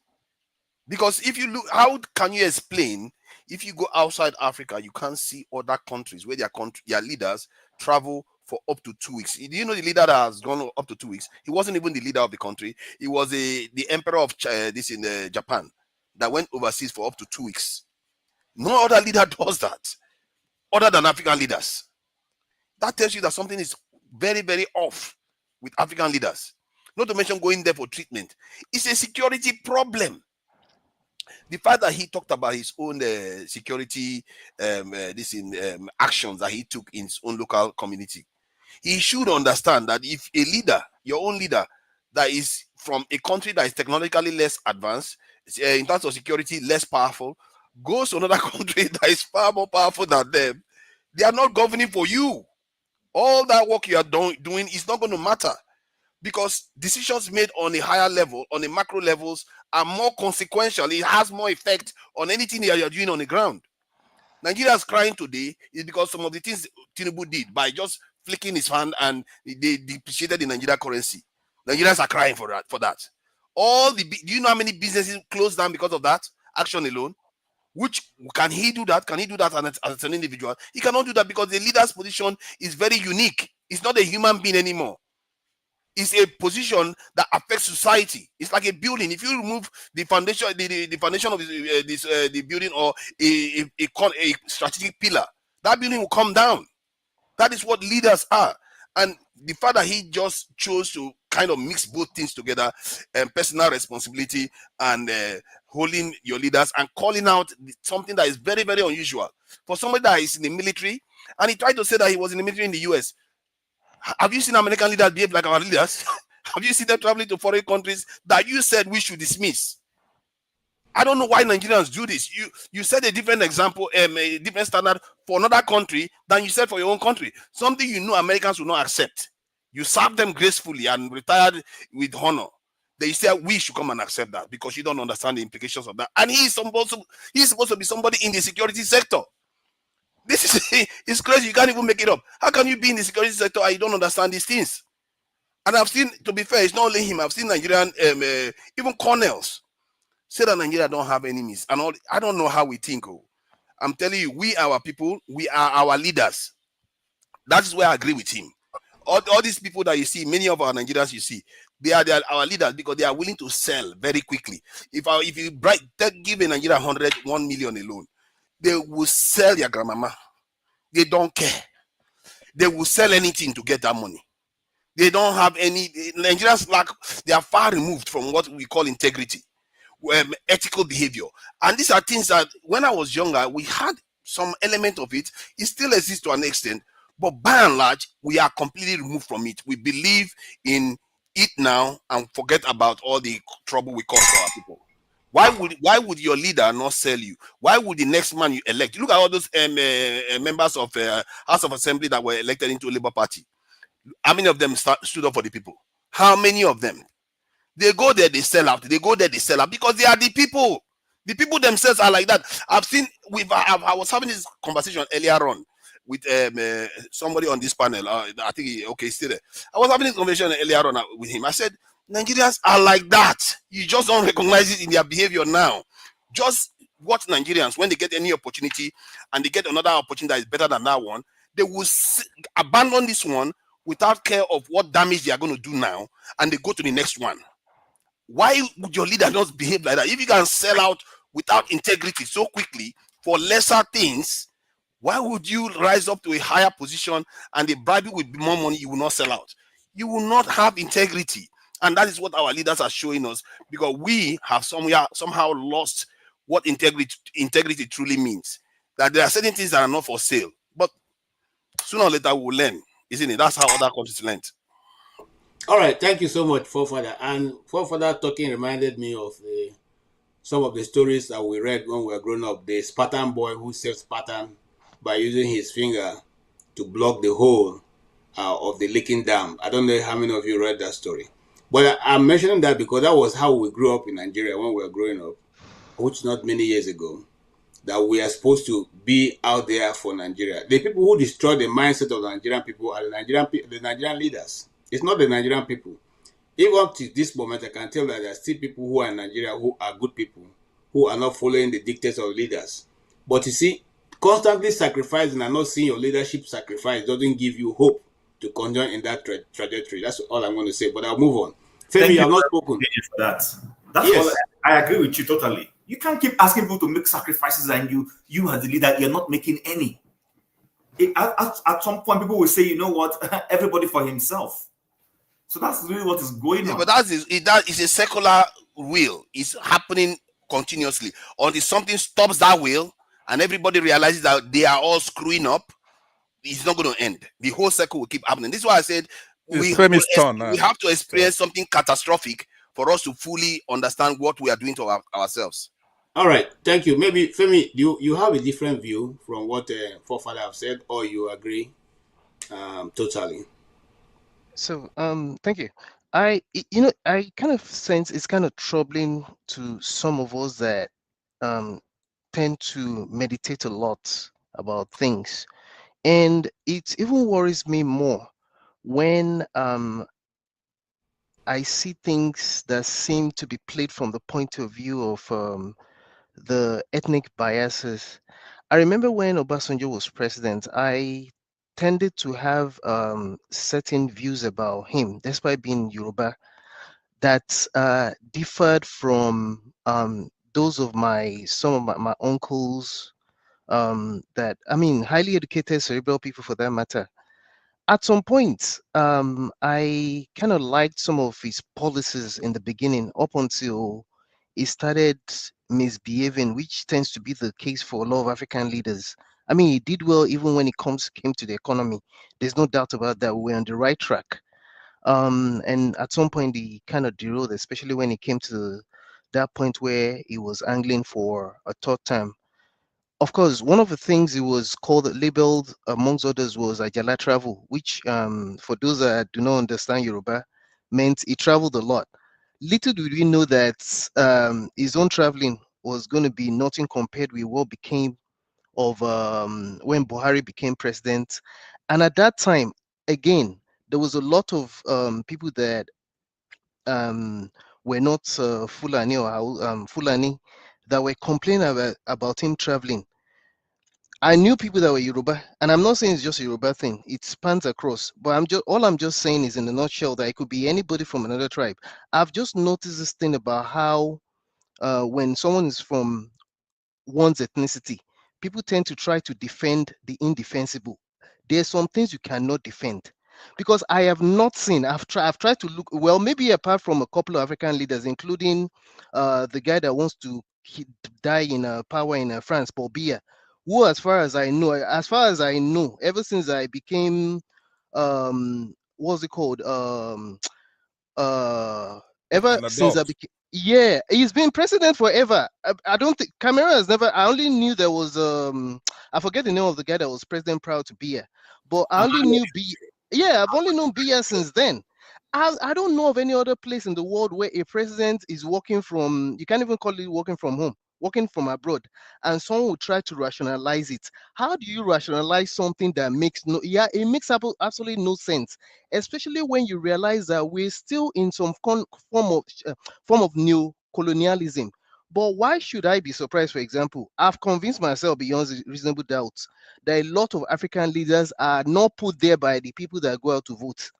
Because if you look, how can you explain if you go outside Africa, you can't see other countries where their leaders travel for up to 2 weeks? Do you know the leader that has gone up to 2 weeks? He wasn't even the leader of the country. He was the emperor of Japan that went overseas for up to 2 weeks. No other leader does that other than African leaders. That tells you that something is very, very off with African leaders. Not to mention going there for treatment. It's a security problem. The fact that he talked about his own security actions that he took in his own local community, he should understand that if a leader, your own leader, that is from a country that is technologically less advanced, in terms of security less powerful, goes to another country that is far more powerful than them, they are not governing for you. All that work you are doing is not going to matter, because decisions made on a higher level, on the macro levels, are more consequential. It has more effect on anything that you're doing on the ground. Nigeria's crying today is because some of the things Tinubu did by just flicking his hand and they depreciated the Nigerian currency. Nigerians are crying for that. Do you know how many businesses closed down because of that action alone? Which can he do that? Can he do that as an individual? He cannot do that because the leader's position is very unique. It's not a human being anymore. It's a position that affects society. It's like a building. If you remove the foundation, the foundation of the building, or a strategic pillar, that building will come down. That is what leaders are. And the fact that he just chose to kind of mix both things together, personal responsibility and holding your leaders and calling out something that is very, very unusual for somebody that is in the military. And he tried to say that he was in the military in the US. Have you seen American leaders behave like our leaders? Have you seen them traveling to foreign countries that you said we should dismiss? I don't know why Nigerians do this. You set a different example, a different standard for another country than you set for your own country. Something you know Americans will not accept. You served them gracefully and retired with honor. They say we should come and accept that because you don't understand the implications of that. And he's supposed to be somebody in the security sector. This is it's crazy. You can't even make it up. How can you be in the security sector and you don't understand these things? And I've seen, to be fair, it's not only him. I've seen Nigerian, even colonels say that Nigeria don't have enemies. And all. I don't know how we think. Oh. I'm telling you, we our people, we are our leaders. That is where I agree with him. All these people that you see, many of our Nigerians you see, they are our leaders because they are willing to sell very quickly. If you give a Nigeria 1 million alone, they will sell their grandmama. They don't care. They will sell anything to get that money. They don't have any. Nigerians they are far removed from what we call integrity, ethical behavior. And these are things that when I was younger, we had some element of it. It still exists to an extent. But by and large, we are completely removed from it. We believe in it now and forget about all the trouble we cause for our people. Why would your leader not sell you? Why would the next man you elect? Look at all those members of House of Assembly that were elected into Labour Party. How many of them stood up for the people? How many of them? They go there, they sell out. They go there, they sell out because they are the people. The people themselves are like that. I've seen. I was having this conversation earlier on with somebody on this panel. I think he's still there. I was having this conversation earlier on with him. I said, Nigerians are like that. You just don't recognize it in their behavior now. Just watch Nigerians when they get any opportunity and they get another opportunity that is better than that one, they will abandon this one without care of what damage they are going to do now, and they go to the next one. Why would your leader not behave like that? If you can sell out without integrity so quickly for lesser things, why would you rise up to a higher position and they bribe you with more money? You will not sell out. You will not have integrity. And that is what our leaders are showing us, because we have somehow lost what integrity truly means. That there are certain things that are not for sale, but sooner or later we will learn, isn't it? That's how other countries learn. All right, thank you so much, Forefather. And Forefather talking reminded me of some of the stories that we read when we were growing up. The Spartan boy who saved Spartan by using his finger to block the hole of the leaking dam. I don't know how many of you read that story. But I'm mentioning that because that was how we grew up in Nigeria when we were growing up, which not many years ago, that we are supposed to be out there for Nigeria. The people who destroy the mindset of the Nigerian people are the Nigerian leaders. It's not the Nigerian people. Even up to this moment, I can tell that there are still people who are in Nigeria who are good people, who are not following the dictates of leaders. But you see, constantly sacrificing and not seeing your leadership sacrifice doesn't give you hope to continue in that trajectory. That's all I'm going to say, but I'll move on. Femi, you have not spoken. For that. That's yes. I agree with you totally. You can't keep asking people to make sacrifices and you as the leader, you're not making any. At some point, people will say, you know what, everybody for himself. So that's really what is going on. But that is a secular will. It's happening continuously. Until something stops that will and everybody realizes that they are all screwing up, it's not going to end. The whole cycle will keep happening. This is why I said we have to experience something catastrophic for us to fully understand what we are doing to ourselves. All right, thank you. Maybe Femi, you have a different view from what Forefather have said, or you agree totally? So, thank you. I kind of sense it's kind of troubling to some of us that tend to meditate a lot about things, and it even worries me more when I see things that seem to be played from the point of view of the ethnic biases. I remember when Obasanjo was president, I tended to have certain views about him, despite being Yoruba, that differed from those of some of my uncles, highly educated cerebral people for that matter. At some point, I kind of liked some of his policies in the beginning, up until he started misbehaving, which tends to be the case for a lot of African leaders. I mean, he did well even when it came to the economy. There's no doubt about that. We're on the right track. And at some point, he kind of derailed, especially when it came to that point where he was angling for a third term. Of course, one of the things he was labeled, amongst others, was Ajala travel, which, for those that do not understand Yoruba, meant he traveled a lot. Little did we know that his own traveling was going to be nothing compared with what became of when Buhari became president. And at that time, again, there was a lot of people that were not Fulani or Fulani that were complaining about him traveling. I knew people that were Yoruba, and I'm not saying it's just a Yoruba thing. It spans across. But I'm just saying is in a nutshell that it could be anybody from another tribe. I've just noticed this thing about how when someone is from one's ethnicity, people tend to try to defend the indefensible. There's some things you cannot defend because I have not seen. I've tried to look well, maybe apart from a couple of African leaders, including the guy that wants to die in power in France, Paul Biya, who, as far as I know, ever since I became what's it called ever An since I adult. became, yeah, he's been president forever. I don't think Cameroon has never. I only knew there was I forget the name of the guy that was president prior to Biya, but I only knew B. Yeah, I've only known Biya since then. I don't know of any other place in the world where a president is working from. You can't even call it working from home, working from abroad, and someone will try to rationalize it. How do you rationalize something that makes no? Yeah, it makes absolutely no sense, especially when you realize that we're still in some form of new colonialism. But why should I be surprised? For example, I've convinced myself beyond reasonable doubt that a lot of African leaders are not put there by the people that go out to vote.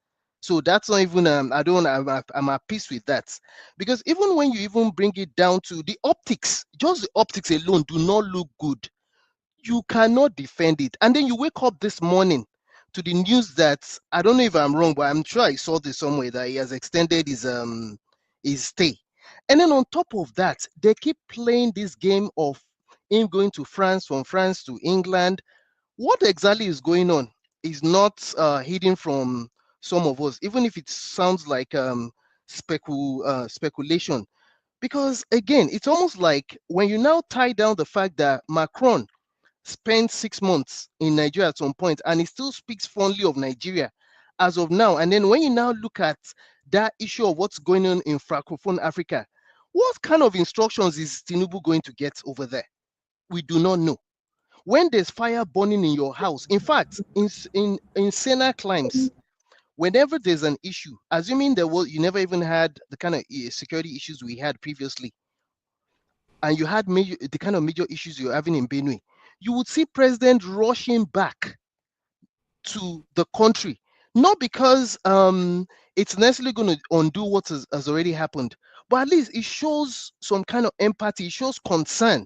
So that's not even I'm at peace with that, because even when you even bring it down to the optics, just the optics alone do not look good. You cannot defend it. And then you wake up this morning to the news that, I don't know if I'm wrong, but I'm sure I saw this somewhere, that he has extended his stay. And then on top of that, they keep playing this game of him going to France, from France to England. What exactly is going on is not hidden from some of us, even if it sounds like speculation. Because again, it's almost like when you now tie down the fact that Macron spent 6 months in Nigeria at some point, and he still speaks fondly of Nigeria as of now. And then when you now look at that issue of what's going on in Francophone Africa, what kind of instructions is Tinubu going to get over there? We do not know. When there's fire burning in your house, in fact, in Sena climes, whenever there's an issue, assuming you never even had the kind of security issues we had previously, and you had the kind of major issues you're having in Benue, you would see president rushing back to the country, not because it's necessarily going to undo what has already happened, but at least it shows some kind of empathy, it shows concern.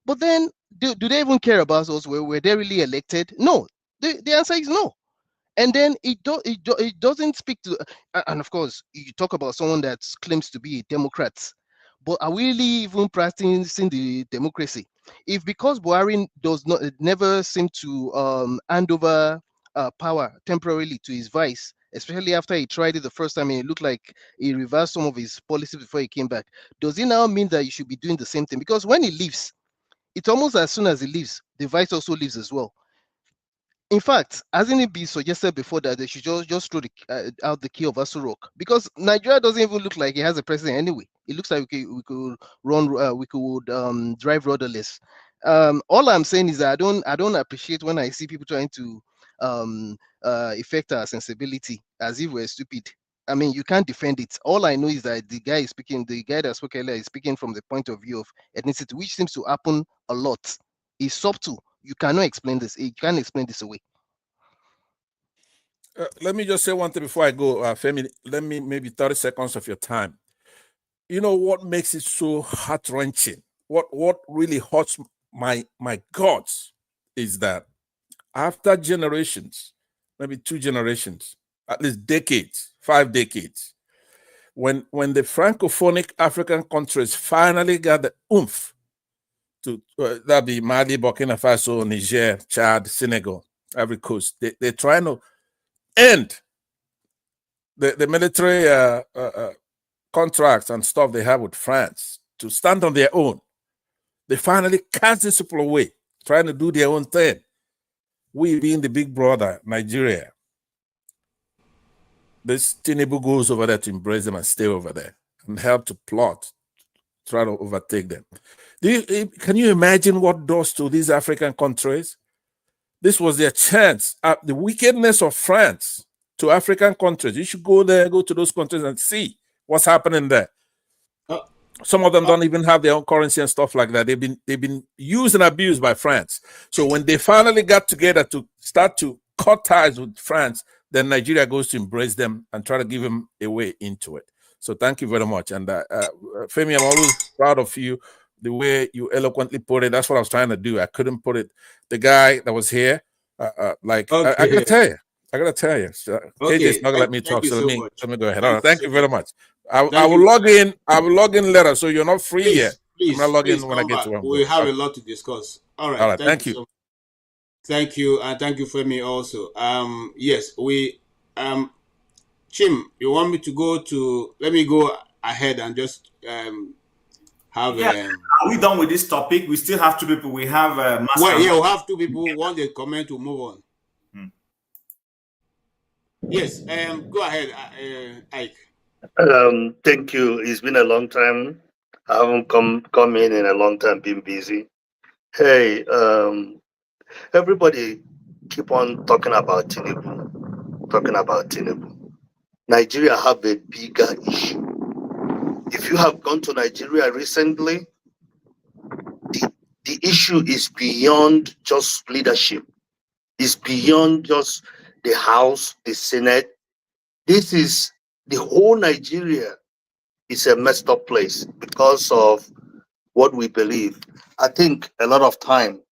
But then, do they even care about us? Were they really elected? No. The answer is no. And then it doesn't speak to, and of course, you talk about someone that claims to be a Democrat, but are we really even practicing the democracy? If because Buhari does not never seem to hand over power temporarily to his vice, especially after he tried it the first time and it looked like he reversed some of his policies before he came back, does it now mean that you should be doing the same thing? Because when he leaves, it's almost as soon as he leaves, the vice also leaves as well. In fact, hasn't it been suggested before that they should just throw out the key of Asurok? Because Nigeria doesn't even look like it has a president anyway. It looks like we could run, we could drive rudderless. All I'm saying is that I don't appreciate when I see people trying to affect our sensibility as if we're stupid. I mean, you can't defend it. All I know is that the guy that spoke earlier is speaking from the point of view of ethnicity, which seems to happen a lot. It's subtle. You cannot explain this. You can't explain this away. Let me just say one thing before I go, Femi. Let me maybe 30 seconds of your time. You know what makes it so heart wrenching? What really hurts my guts is that after generations, maybe 2 generations, at least decades, 5 decades, when the francophonic African countries finally got the oomph to that be Mali, Burkina Faso, Niger, Chad, Senegal, Ivory Coast, they're trying to end the military contracts and stuff they have with France to stand on their own. They finally cast these people away, trying to do their own thing. We being the big brother, Nigeria, this Tinubu goes over there to embrace them and stay over there. and help to plot, try to overtake them. Can you imagine what does to these African countries? This was their chance. The wickedness of France to African countries. You should go there, go to those countries and see what's happening there. Some of them don't even have their own currency and stuff like that. They've been used and abused by France. So when they finally got together to start to cut ties with France, then Nigeria goes to embrace them and try to give them a way into it. So thank you very much. And Femi, I'm always proud of you, the way you eloquently put it. That's what I was trying to do. I couldn't put it. The guy that was here, I gotta tell you. KJ's not gonna let me talk, so let me go ahead. All right, thank you very much. I will log in. I will log in later, so you're not free yet. I'm gonna log in when I get to one. We have a lot to discuss. All right. Thank you. Thank you, and thank you for me also. Yes, we Chim, you want me to go to? Let me go ahead and just have. Yeah, are we done with this topic? We still have two people. We have. we'll have two people. One they comment to move on. Yes. Go ahead, Ike. Thank you. It's been a long time. I haven't come in a long time. Been busy. Hey, everybody keep on talking about Tinubu. Nigeria have a bigger issue. If you have gone to Nigeria recently, the issue is beyond just leadership. It's beyond just the House, the Senate. This is the whole Nigeria is a messed up place because of what we believe. I think a lot of time,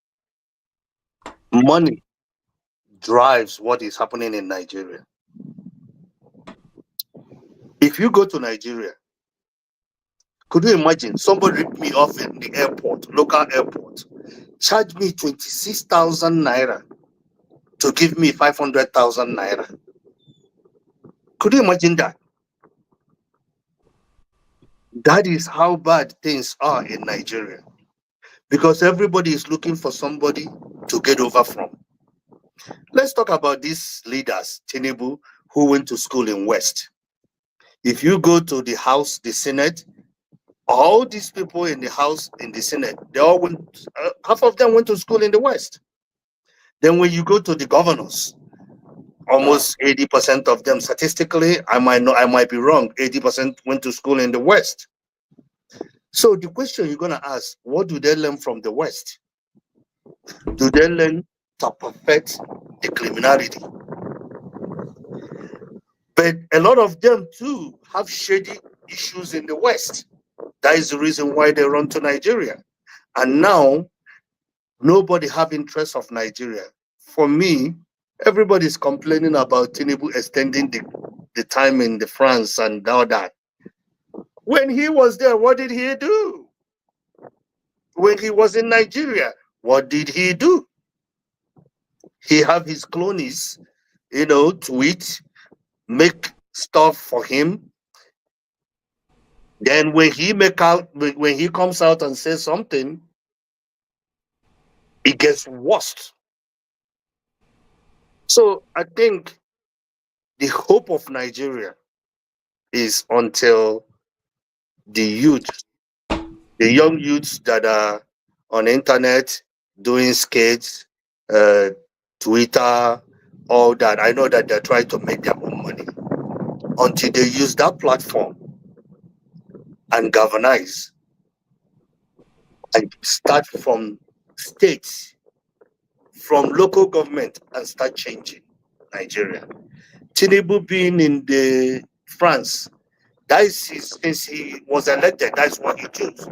money drives what is happening in Nigeria. If you go to Nigeria, could you imagine somebody ripped me off in the airport, local airport, charge me 26,000 naira to give me 500,000 naira? Could you imagine that? That is how bad things are in Nigeria, because everybody is looking for somebody to get over from. Let's talk about these leaders, Tinubu, who went to school in West. If you go to the House, the Senate, all these people in the House, in the Senate, they all went, half of them went to school in the West. Then when you go to the governors, almost 80% of them, statistically, I might be wrong, 80% went to school in the West. So the question you're going to ask, what do they learn from the West? Do they learn to perfect the criminality? But a lot of them too have shady issues in the West. That is the reason why they run to Nigeria. And now, nobody have interest of Nigeria. For me, everybody's complaining about Tinubu extending the time in the France and all that. When he was there, what did he do? When he was in Nigeria, what did he do? He have his cronies, tweet, make stuff for him. Then when he comes out and says something, it gets worse. So I think the hope of Nigeria is until the young youths that are on the internet doing skates, Twitter, all that. I know that they're trying to make their own money. Until they use that platform and galvanize and start from states, from local government, and start changing Nigeria. Tinubu being in the France, since he was elected, that's what he chose.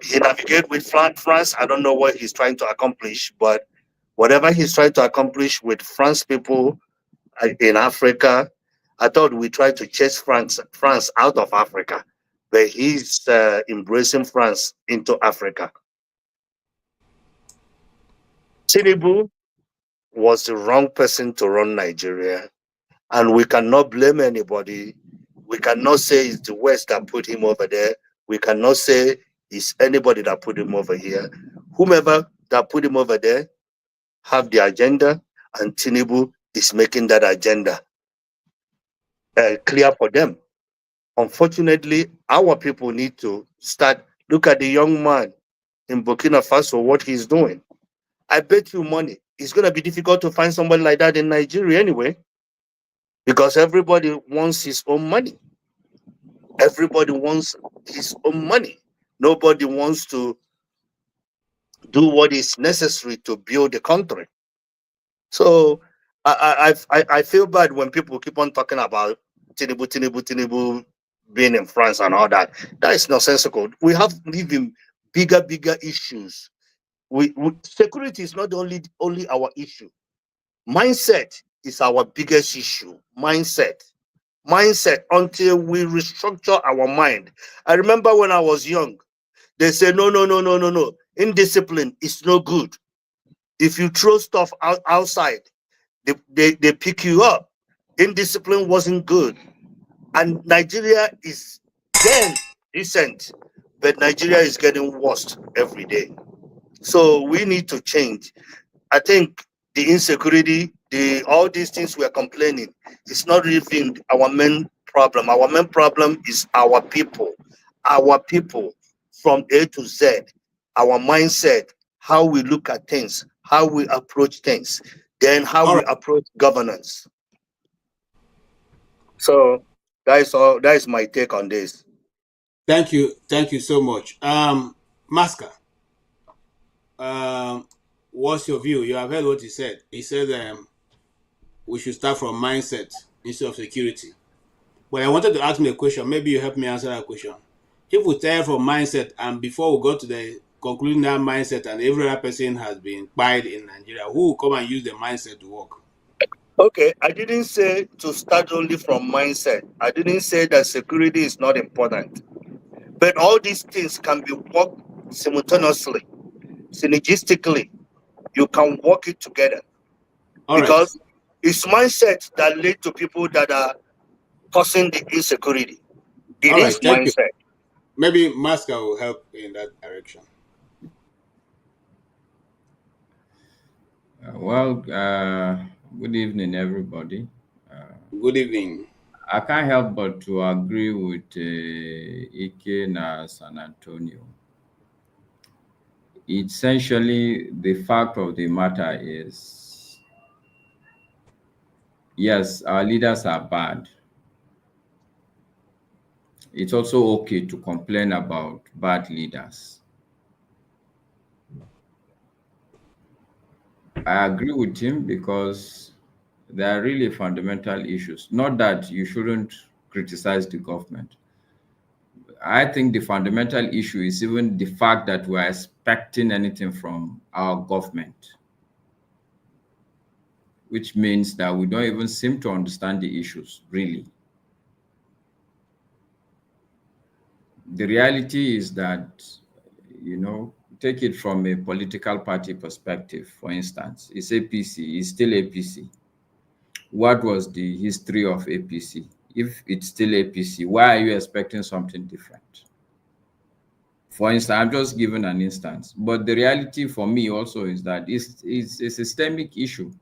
He navigated with France. I don't know what he's trying to accomplish, but whatever he's trying to accomplish with France people in Africa, I thought we tried to chase France out of Africa, but he's embracing France into Africa. Tinubu was the wrong person to run Nigeria, and we cannot blame anybody. We cannot say it's the West that put him over there. We cannot say it's anybody that put him over here. Whomever that put him over there have the agenda, and Tinubu is making that agenda clear for them. Unfortunately, our people need to start. Look at the young man in Burkina Faso, what he's doing. I bet you money. It's going to be difficult to find somebody like that in Nigeria anyway, because everybody wants his own money. Everybody wants his own money. Nobody wants to do what is necessary to build the country. So I feel bad when people keep on talking about Tinubu being in France and all that. That is nonsensical. We have even bigger issues. Security is not only our issue. Mindset is our biggest issue. Mindset until we restructure our mind. I remember when I was young, they say no. Indiscipline is no good. If you throw stuff outside, they pick you up. Indiscipline wasn't good. And Nigeria is then decent, but Nigeria is getting worse every day. So we need to change. I think the insecurity, all these things we are complaining, it's not even our main problem. Our main problem is our people. Our people from A to Z, our mindset, how we look at things, how we approach things, then how we approach governance. So that is all. That is my take on this. Thank you so much. Masker, what's your view? You have heard what he said. He said we should start from mindset instead of security. But I wanted to ask me a question. Maybe you help me answer that question. If we start from mindset, and before we go to the concluding that mindset, and every other person has been quiet in Nigeria, who will come and use the mindset to work? Okay, I didn't say to start only from mindset. I didn't say that security is not important. But all these things can be worked simultaneously, synergistically. You can work it together. All because right. it's mindset that lead to people that are causing the insecurity. It All right, is thank you. mindset. Maybe Masker will help in that direction. Good evening, everybody. Good evening. I can't help but to agree with Ike na San Antonio. Essentially, the fact of the matter is, yes, our leaders are bad. It's also okay to complain about bad leaders. I agree with him because there are really fundamental issues. Not that you shouldn't criticize the government. I think the fundamental issue is even the fact that we are expecting anything from our government, which means that we don't even seem to understand the issues, really. The reality is that, take it from a political party perspective, for instance, it's APC, it's still APC. What was the history of APC? If it's still APC, why are you expecting something different? For instance, I'm just giving an instance, but the reality for me also is that it's a systemic issue.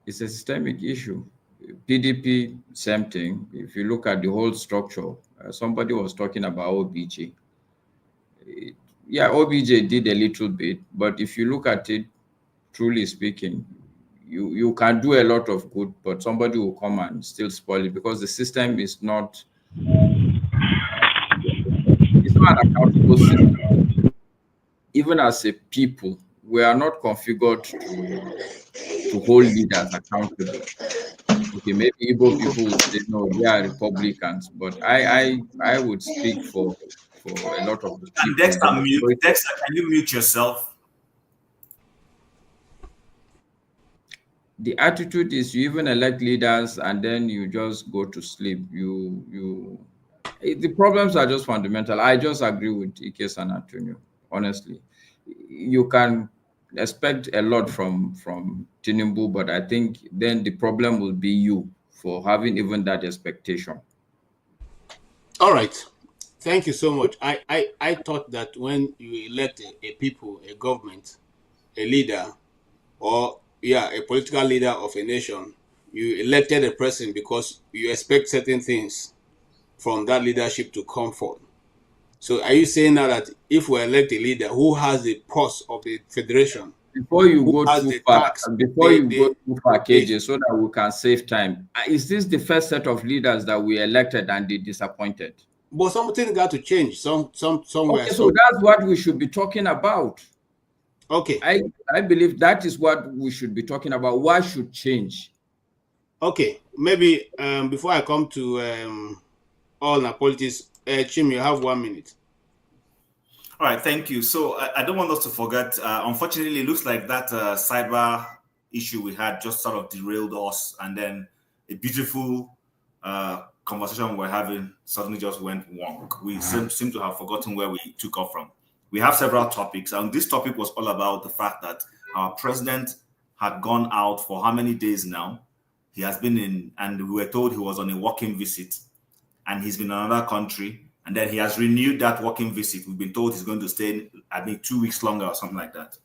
It's a systemic issue. PDP, same thing. If you look at the whole structure, somebody was talking about OBJ. Yeah, OBJ did a little bit, but if you look at it, truly speaking, you can do a lot of good, but somebody will come and still spoil it because the system is not, it's not an accountable system. Even as a people, we are not configured to hold leaders accountable. Okay, maybe Igbo people would say no, they are Republicans, but I would speak for a lot of the people. Dexter, can you mute yourself? The attitude is you even elect leaders and then you just go to sleep. The problems are just fundamental. I just agree with Ike San Antonio, honestly. You can expect a lot from Tinubu, but I think then the problem will be you for having even that expectation. All right. Thank you so much. I thought that when you elect a people, a government, a leader, or a political leader of a nation, you elected a person because you expect certain things from that leadership to come forth. So are you saying now that if we elect a leader who has the pulse of the federation, Before you who go has too the far, tax, KJ, so that we can save time, is this the first set of leaders that we elected and they disappointed? But something got to change somewhere. Okay, so that's what we should be talking about. Okay. I believe that is what we should be talking about. What should change? Okay, maybe before I come to all our politics, Chim, you have 1 minute. All right, thank you. So I don't want us to forget, unfortunately, it looks like that cyber issue we had just sort of derailed us, and then a beautiful conversation we're having suddenly just went wonk. We seem to have forgotten where we took off from. We have several topics, and this topic was all about the fact that our president had gone out for how many days now? He has been in, and we were told he was on a working visit, and he's been in another country. And then he has renewed that working visit. We've been told he's going to stay, 2 weeks longer or something like that.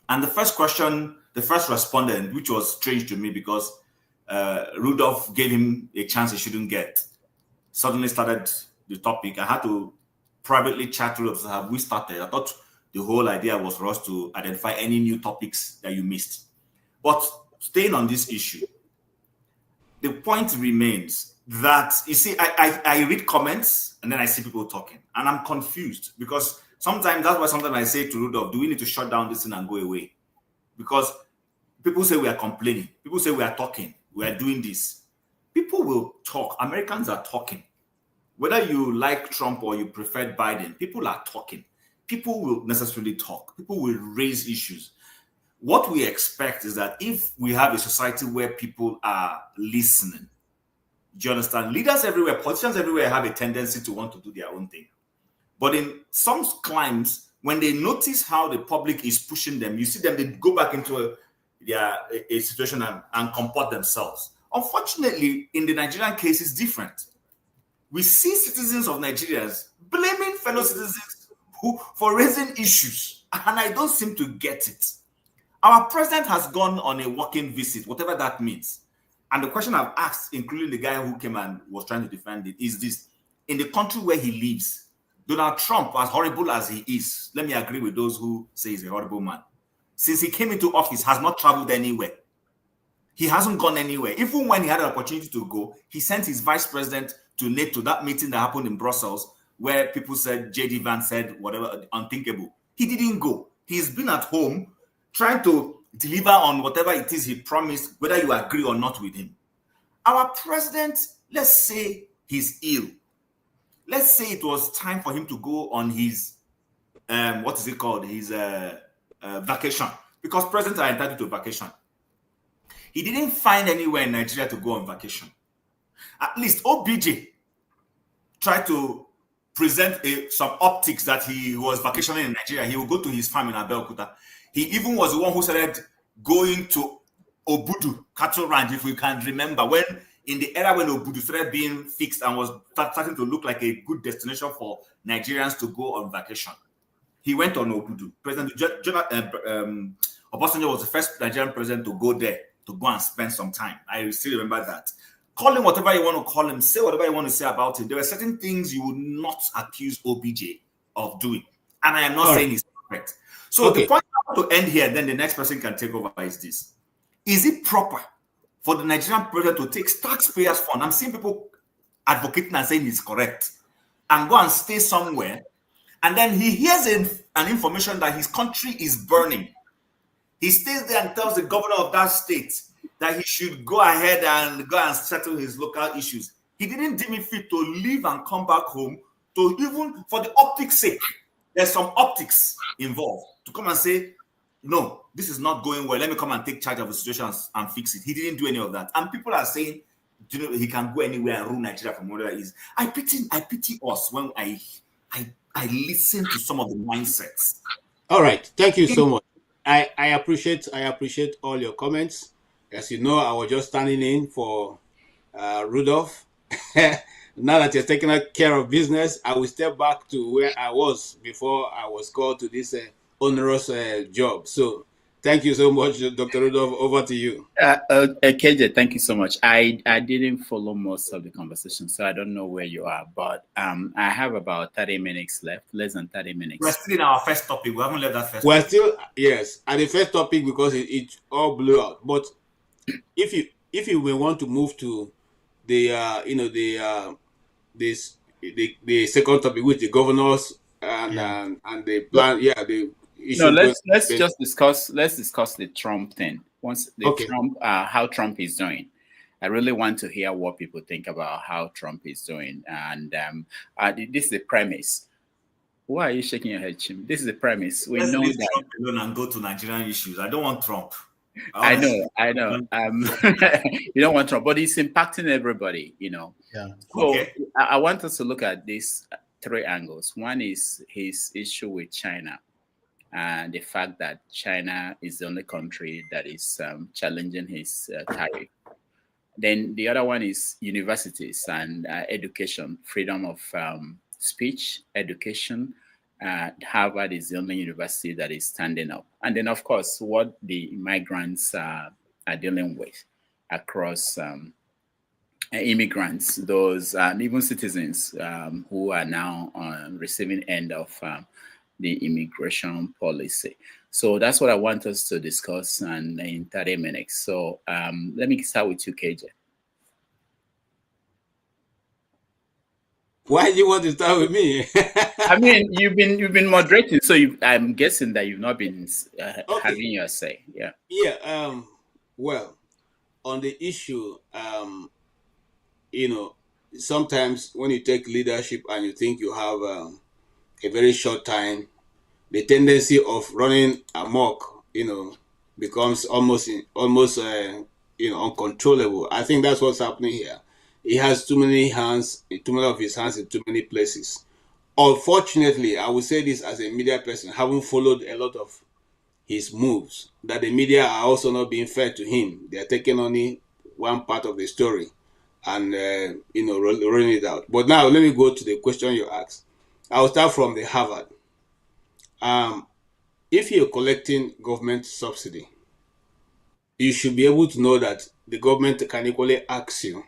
And the first question, the first respondent, which was strange to me because Rudolph gave him a chance he shouldn't get, suddenly started the topic. I had to privately chat to Rudolph, have we started? I thought the whole idea was for us to identify any new topics that you missed. But staying on this issue, the point remains that, you see, I read comments and then I see people talking and I'm confused because sometimes that's why sometimes I say to Rudolph, do we need to shut down this thing and go away? Because people say we are complaining. People say we are talking. We are doing this. People will talk. Americans are talking. Whether you like Trump or you prefer Biden, people are talking. People will necessarily talk. People will raise issues. What we expect is that if we have a society where people are listening, do you understand? Leaders everywhere, politicians everywhere have a tendency to want to do their own thing. But in some climes, when they notice how the public is pushing them, you see them, they go back into a situation and comport themselves. Unfortunately, in the Nigerian case, it's different. We see citizens of Nigerians blaming fellow citizens for raising issues, and I don't seem to get it. Our president has gone on a working visit, whatever that means. And the question I've asked, including the guy who came and was trying to defend it, is this: in the country where he lives, Donald Trump, as horrible as he is, let me agree with those who say he's a horrible man, since he came into office, has not traveled anywhere. He hasn't gone anywhere. Even when he had an opportunity to go, he sent his vice president to NATO, that meeting that happened in Brussels, where people said, J.D. Vance said whatever, unthinkable. He didn't go. He's been at home trying to deliver on whatever it is he promised, whether you agree or not with him. Our president, let's say he's ill. Let's say it was time for him to go on his, what is it called? His vacation. Because presidents are entitled to vacation. He didn't find anywhere in Nigeria to go on vacation. At least OBJ tried to present some optics that he was vacationing in Nigeria. He would go to his farm in Abeokuta. He even was the one who started going to Obudu cattle ranch, if we can remember, when in the era when Obudu started being fixed and was starting to look like a good destination for Nigerians to go on vacation. He went on Obudu. President Obasanjo was the first Nigerian president to go there, to go and spend some time. I still remember that. Call him whatever you want to call him, say whatever you want to say about him. There were certain things you would not accuse OBJ of doing. And I am not saying he's correct. So the point I want to end here, then the next person can take over, is this. Is it proper for the Nigerian president to take taxpayers' fund? I'm seeing people advocating and saying it's correct, and go and stay somewhere, and then he hears an information that his country is burning. He stays there and tells the governor of that state that he should go ahead and go and settle his local issues. He didn't deem it fit to leave and come back home to, even for the optics sake, there's some optics involved, to come and say, no, this is not going well. Let me come and take charge of the situation and fix it. He didn't do any of that. And people are saying, you know, he can go anywhere and rule Nigeria from where it is. I pity us when I listen to some of the mindsets. All right. Thank you so much. I appreciate all your comments. As you know, I was just standing in for Rudolph. Now that you're taking care of business, I will step back to where I was before I was called to this onerous job. So Thank you so much, Dr. Rudolph. Over to you. KJ, thank you so much. I didn't follow most of the conversation, so I don't know where you are, but I have about 30 minutes left, less than 30 minutes. We're still in our first topic. We haven't left that first We're topic. still, yes, at the first topic because it all blew out. But if you will want to move to the the second topic with the governors and the plan, the issue. No, let's just discuss. Let's discuss the Trump thing. Once the Okay. Trump, how Trump is doing. I really want to hear what people think about how Trump is doing, and this is the premise. Why are you shaking your head, Chim? This is the premise. We Let's know leave that. Trump alone and go to Nigerian issues. I don't want Trump. I know. You don't want Trump, but it's impacting everybody, you know. Yeah. So Okay. I want us to look at these three angles. One is his issue with China and the fact that China is the only country that is challenging his tariff. Then the other one is universities and education, freedom of speech, education. Harvard is the only university that is standing up. And then, of course, what the migrants are dealing with across immigrants, those and even citizens who are now on receiving end of the immigration policy. So that's what I want us to discuss in 30 minutes. So let me start with you, KJ. Why do you want to start with me? I mean, you've been moderating, so I'm guessing that you've not been having your say. Yeah. Yeah. Well, on the issue, sometimes when you take leadership and you think you have a very short time, the tendency of running amok, becomes almost uncontrollable. I think that's what's happening here. He has too many of his hands in too many places. Unfortunately, I would say this as a media person, having followed a lot of his moves, that the media are also not being fair to him. They are taking only one part of the story and rolling it out. But now let me go to the question you asked. I'll start from the Harvard. If you're collecting government subsidy, you should be able to know that the government can equally ask you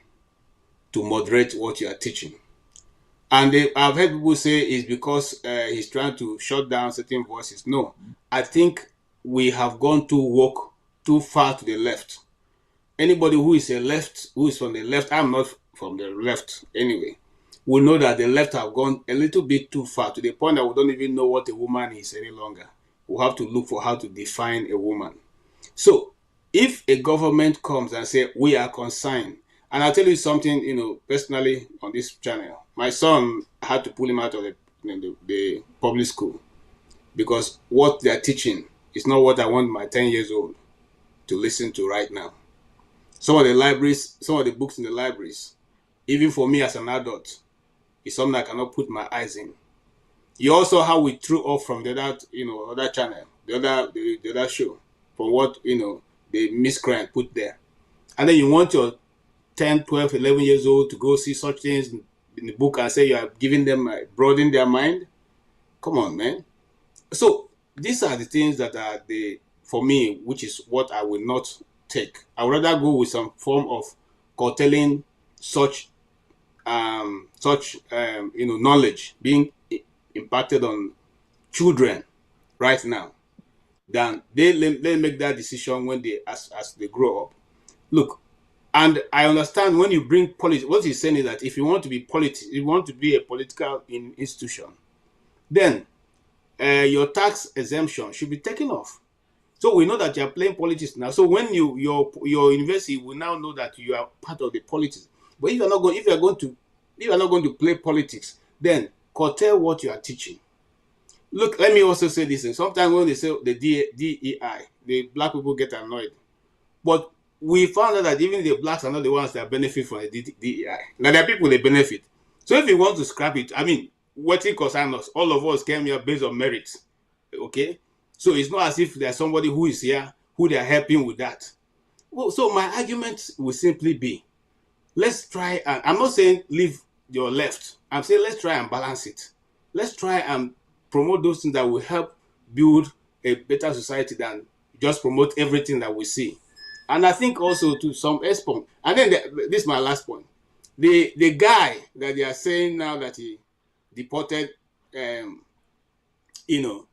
to moderate what you are teaching. And I've heard people say it's because he's trying to shut down certain voices. No, I think we have gone to walk too far to the left. Anybody who is from the left, I'm not from the left anyway, will know that the left have gone a little bit too far to the point that we don't even know what a woman is any longer. We'll have to look for how to define a woman. So if a government comes and say, we are consigned, and I'll tell you something, personally on this channel, my son had to pull him out of the public school because what they're teaching is not what I want my 10 years old to listen to right now. Some of the books in the libraries, even for me as an adult, is something I cannot put my eyes in. You also how we threw off from the other channel, the other show, from what the miscreant put there. And then you want your 10, 12, 11 years old to go see such things in the book and say you are giving them, broadening their mind. Come on, man. So these are the things that are for me, which is what I will not take. I would rather go with some form of curtailing such knowledge being impacted on children right now than they make that decision when as they grow up. Look, and I understand when you bring politics, what he's saying is that if you want to be a political institution, then your tax exemption should be taken off. So we know that you are playing politics now. So when your university will now know that you are part of the politics. But if you are not going to play politics, then curtail what you are teaching. Look, let me also say this thing. Sometimes when they say the DEI, the black people get annoyed. But we found out that even the blacks are not the ones that benefit from the DEI. Now there are people they benefit. So if you want to scrap it, I mean, what it concerns us, all of us came here based on merit. Okay? So it's not as if there's somebody who is here who they are helping with that. Well, so my argument will simply be, let's try, and I'm not saying leave your left. I'm saying let's try and balance it. Let's try and promote those things that will help build a better society than just promote everything that we see. And I think also to some extent, and then this is my last point. The guy that they are saying now that he deported, you know,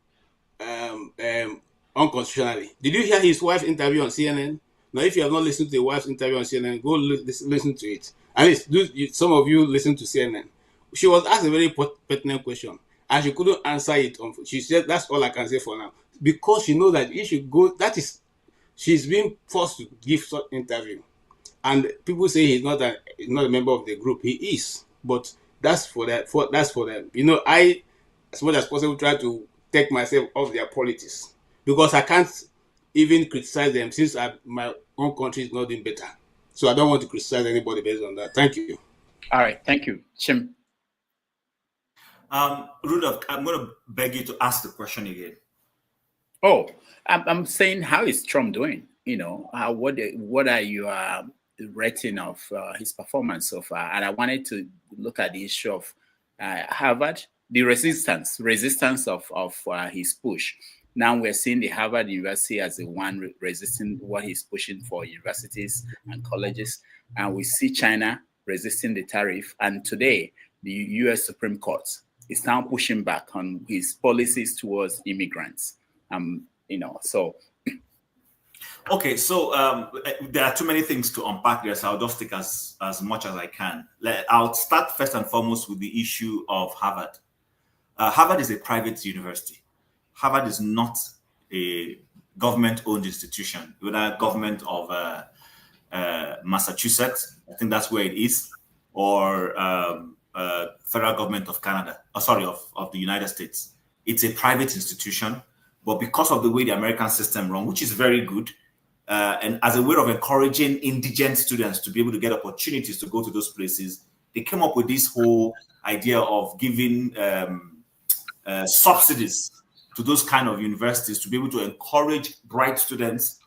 unconstitutionally. Did you hear his wife's interview on CNN? Now, if you have not listened to the wife's interview on CNN, go listen to it. At least some of you listen to CNN. She was asked a very pertinent question, and she couldn't answer it. She said, "That's all I can say for now," because she knows that if she go, that is, she's being forced to give such interview. And people say he's not a member of the group. He is, but that's for that. That's for them. You know, I, as much as possible, try to take myself off their politics because I can't even criticize them since my own country is not doing better. So I don't want to criticize anybody based on that. Thank you. All right, thank you, Chim. Rudolph, I'm going to beg you to ask the question again. Oh, I'm saying, how is Trump doing? You know, what are your rating of his performance so far? And I wanted to look at the issue of Harvard, the resistance of his push. Now we're seeing the Harvard University as the one resisting what he's pushing for universities and colleges. And we see China resisting the tariff. And today, the US Supreme Court is now pushing back on his policies towards immigrants. You know, so. Okay, so there are too many things to unpack there, so I'll just take as much as I can. I'll start first and foremost with the issue of Harvard. Harvard is a private university. Harvard is not a government-owned institution. Whether government of Massachusetts, I think that's where it is, or federal government of Canada, of the United States. It's a private institution, but because of the way the American system runs, which is very good, and as a way of encouraging indigent students to be able to get opportunities to go to those places, they came up with this whole idea of giving subsidies to those kind of universities to be able to encourage bright students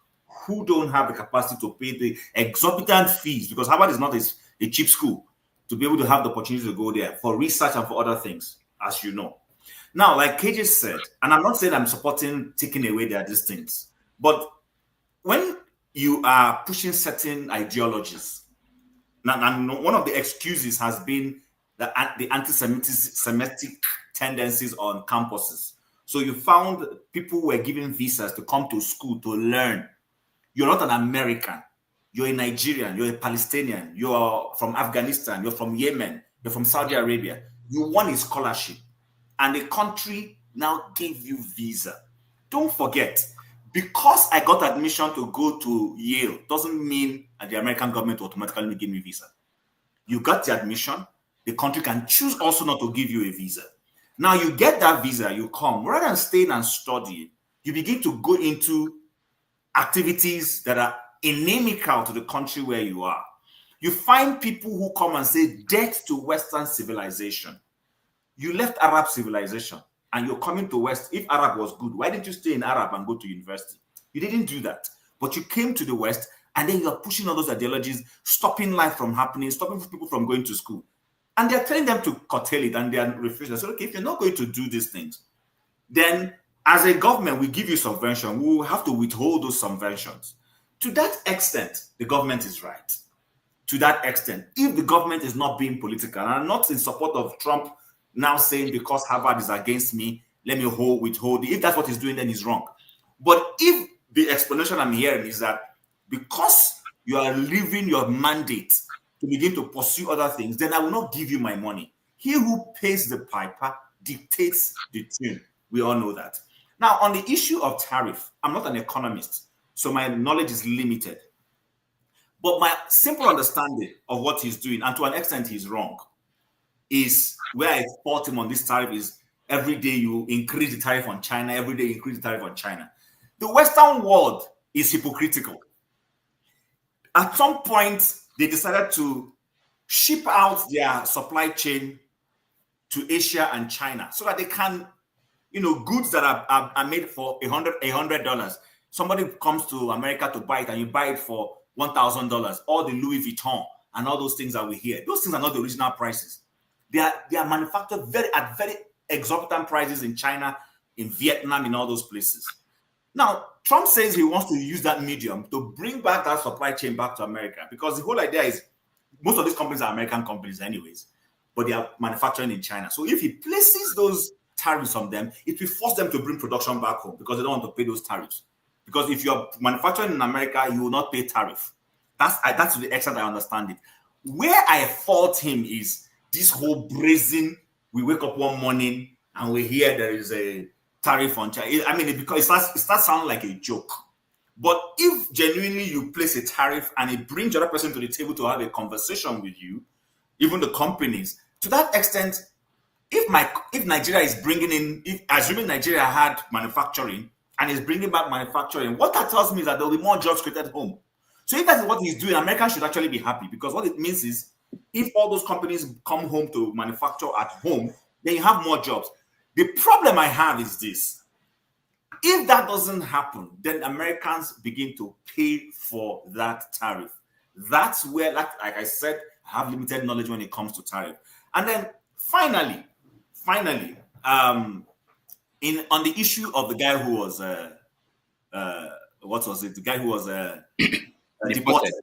who don't have the capacity to pay the exorbitant fees, because Harvard is not a cheap school, to be able to have the opportunity to go there for research and for other things, as you know. Now, like KJ said, and I'm not saying I'm supporting taking away their things, but when you are pushing certain ideologies, and one of the excuses has been the anti-Semitic tendencies on campuses. So you found people were given visas to come to school to learn. You're not an American. You're a Nigerian. You're a Palestinian. You're from Afghanistan. You're from Yemen. You're from Saudi Arabia. You won a scholarship, and the country now gave you visa. Don't forget, because I got admission to go to Yale doesn't mean that the American government automatically give me visa. You got the admission. The country can choose also not to give you a visa. Now you get that visa, you come. Rather than staying and studying, you begin to go into activities that are inimical to the country where you are. You find people who come and say, death to Western civilization. You left Arab civilization and you're coming to West. If Arab was good, why didn't you stay in Arab and go to university? You didn't do that. But you came to the West and then you're pushing all those ideologies, stopping life from happening, stopping people from going to school. And they're telling them to curtail it, and they are refusing. They say, okay, if you're not going to do these things, then as a government, we give you subvention. We will have to withhold those subventions. To that extent, the government is right. To that extent, if the government is not being political, and I'm not in support of Trump now saying because Harvard is against me, let me withhold it. If that's what he's doing, then he's wrong. But if the explanation I'm hearing is that because you are leaving your mandate to begin to pursue other things, then I will not give you my money. He who pays the piper dictates the tune. We all know that. Now, on the issue of tariff, I'm not an economist, so my knowledge is limited. But my simple understanding of what he's doing, and to an extent he's wrong, is where I fault him on this tariff is every day you increase the tariff on China, every day you increase the tariff on China. The Western world is hypocritical. At some point, they decided to ship out their supply chain to Asia and China so that they can, goods that are made for $100. Somebody comes to America to buy it and you buy it for $1,000, all the Louis Vuitton and all those things that we hear. Those things are not the original prices. They are manufactured at very exorbitant prices in China, in Vietnam, in all those places. Now, Trump says he wants to use that medium to bring back that supply chain back to America, because the whole idea is most of these companies are American companies anyways, but they are manufacturing in China. So if he places those tariffs on them, it will force them to bring production back home because they don't want to pay those tariffs. Because if you're manufacturing in America, you will not pay tariff. That's to the extent I understand it. Where I fault him is this whole brazen, we wake up one morning and we hear there is a tariff on China. I mean, because it starts sounding like a joke. But if genuinely you place a tariff and it brings the other person to the table to have a conversation with you, even the companies, to that extent, if Nigeria is bringing in, assuming Nigeria had manufacturing and is bringing back manufacturing, what that tells me is that there will be more jobs created at home. So if that's what he's doing, America should actually be happy, because what it means is if all those companies come home to manufacture at home, then you have more jobs. The problem I have is this. If that doesn't happen, then Americans begin to pay for that tariff. That's where, like I said, I have limited knowledge when it comes to tariff. And then finally, on the issue of the guy who was what was it? The guy who was deported.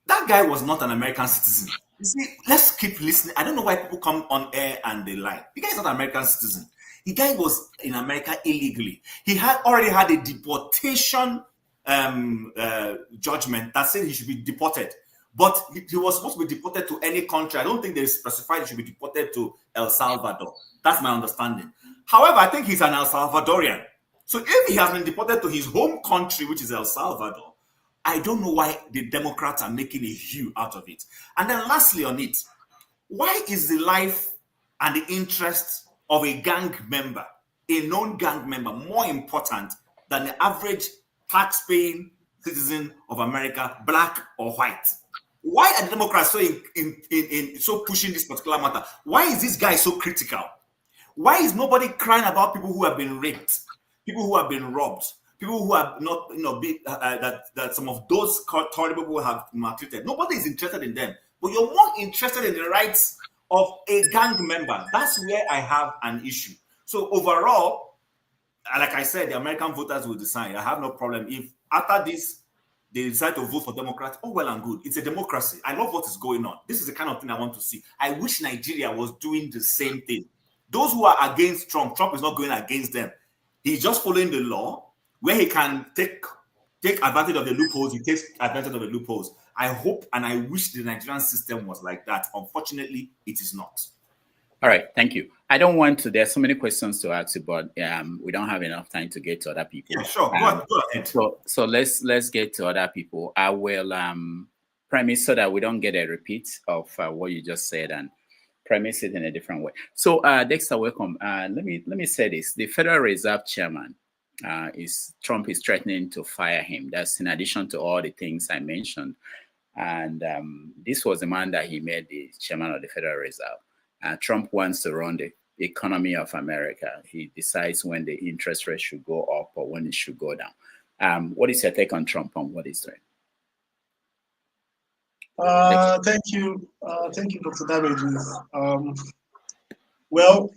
That guy was not an American citizen. You see, let's keep listening. I don't know why people come on air and they lie. The guy is not an American citizen. The guy was in America illegally. He had already had a deportation judgment that said he should be deported. But he was supposed to be deported to any country. I don't think they specified he should be deported to El Salvador. That's my understanding. However, I think he's an El Salvadorian. So if he has been deported to his home country, which is El Salvador, I don't know why the Democrats are making a hue out of it. And then lastly on it, why is the life and the interest of a gang member, a known gang member, more important than the average tax-paying citizen of America, black or white? Why are the Democrats so pushing this particular matter? Why is this guy so critical? Why is nobody crying about people who have been raped, people who have been robbed, people who have not, that some of those horrible people have maltreated? Nobody is interested in them, but you're more interested in the rights of a gang member. That's where I have an issue. So overall, like I said, the American voters will decide. I have no problem if after this they decide to vote for Democrats. Oh, well and good. It's a democracy. I love what is going on. This is the kind of thing I want to see. I wish Nigeria was doing the same thing. Those who are against Trump is not going against them. He's just following the law. Where he can take advantage of the loopholes, he takes advantage of the loopholes. I hope and I wish the Nigerian system was like that. Unfortunately, it is not. All right, thank you. I don't want to, there's so many questions to ask you, but we don't have enough time to get to other people. Yeah, sure, go ahead. So let's get to other people. I will premise so that we don't get a repeat of what you just said and premise it in a different way. So Dexter, welcome. Let me say this. The Federal Reserve Chairman, Trump is threatening to fire him. That's in addition to all the things I mentioned. And this was the man that he made the chairman of the Federal Reserve. Trump wants to run the economy of America. He decides when the interest rate should go up or when it should go down. What is your take on Trump on what he's doing? Thank you, Dr. Damages. Well,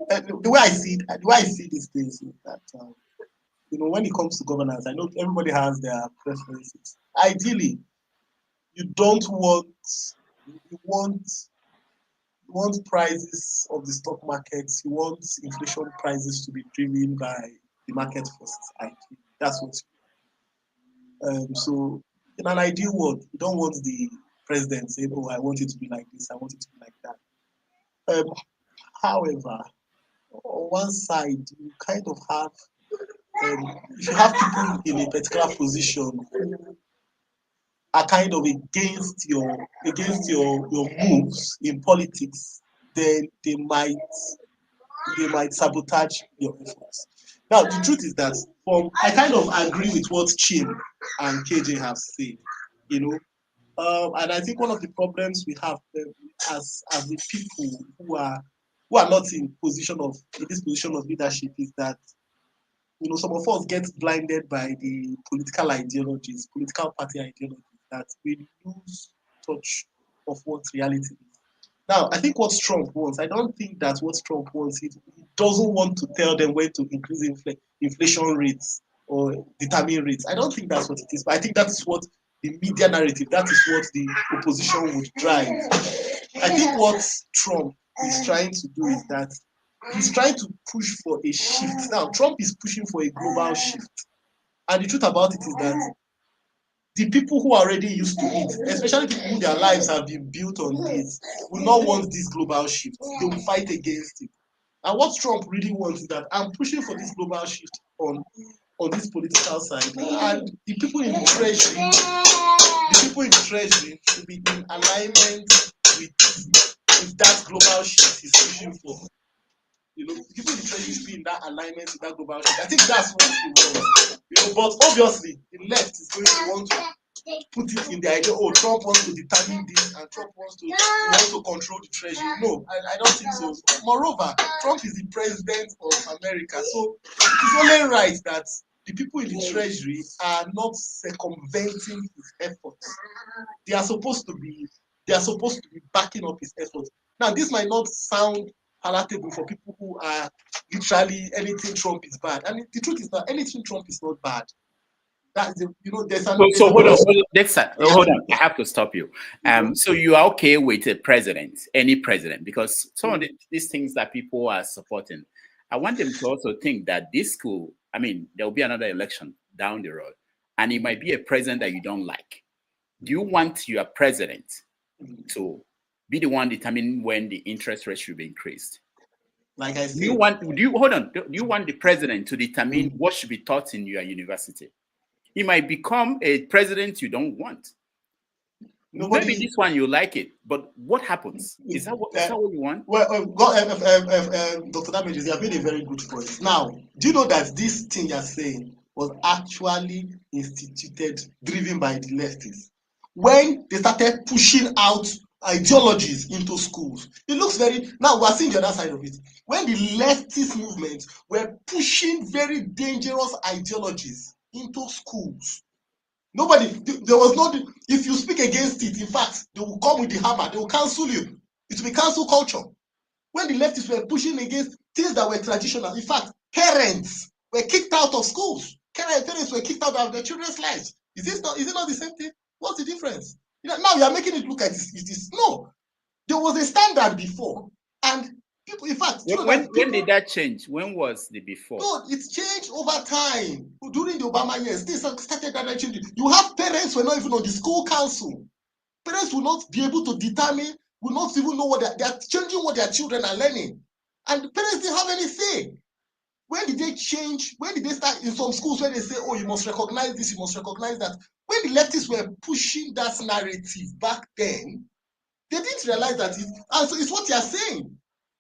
the way I see these things is that when it comes to governance, I know everybody has their preferences. Ideally, you want prices of the stock markets, you want inflation prices to be driven by the market forces. That's what so in an ideal world, you don't want the president saying, "Oh, I want it to be like this, I want it to be like that." However, on one side, you kind of have, if you have people in a particular position who are kind of against your moves in politics, then they might sabotage your efforts. Now, the truth is that I kind of agree with what Chim and KJ have said, and I think one of the problems we have as the people who are not in this position of leadership is that some of us get blinded by the political ideologies, political party ideologies, that we lose touch of what reality is. Now, I think what Trump wants, I don't think that what Trump wants, he doesn't want to tell them when to increase inflation rates or determine rates. I don't think that's what it is, but I think that's what the media narrative, that is what the opposition would drive. I think what Trump is trying to do is that he's trying to push for a shift. Now, Trump is pushing for a global shift. And the truth about it is that the people who are already used to it, especially people who their lives have been built on this, will not want this global shift. They will fight against it. And what Trump really wants is that I'm pushing for this global shift on this political side. And the people in the treasury should be in alignment with that global shift he's pushing for. You know, people in the treasury should be in that alignment with that global shift. I think that's what he wants. You know, but obviously the left is going to want to put it in the idea, oh, Trump wants to determine this and Trump wants to control the treasury. No, I don't think so. Moreover, Trump is the president of America, so it's only right that the people in the treasury are not circumventing his efforts. They are supposed to be backing up his efforts. Now, this might not sound palatable for people who are literally anything Trump is bad. And the truth is that anything Trump is not bad. That is, you know, there's an. So hold on. I have to stop you. So you are okay with a president, any president, because some of these things that people are supporting, I want them to also think that this could, I mean, there will be another election down the road, and it might be a president that you don't like. Do you want your president to be the one determining when the interest rate should be increased? Like I said, do you want the president to determine what should be taught in your university? He might become a president you don't want. Maybe this one you like it, but what happens? Is that what you want? Well, Dr. Damages, you have made a very good point. Now, do you know that this thing you're saying was actually driven by the leftists? When they started pushing out ideologies into schools, it looks very, now we're seeing the other side of it. When the leftist movements were pushing very dangerous ideologies into schools, there was no, if you speak against it, in fact, they will come with the hammer, they will cancel you. It will be cancel culture. When the leftists were pushing against things that were traditional, in fact, parents were kicked out of schools. Parents were kicked out of their children's lives. Is it not the same thing? What's the difference? Now you are making it look like this. No, there was a standard before, and people, in fact, when did that change? When was the before? No, it's changed over time. During the Obama years, things started gradually changing. You have parents who are not even on the school council. Parents will not be able to determine, will not even know what they are changing, what their children are learning, and the parents didn't have any say. When did they change? When did they start in some schools where they say, oh, you must recognize this, you must recognize that? When the leftists were pushing that narrative back then, they didn't realize that it's what you are saying.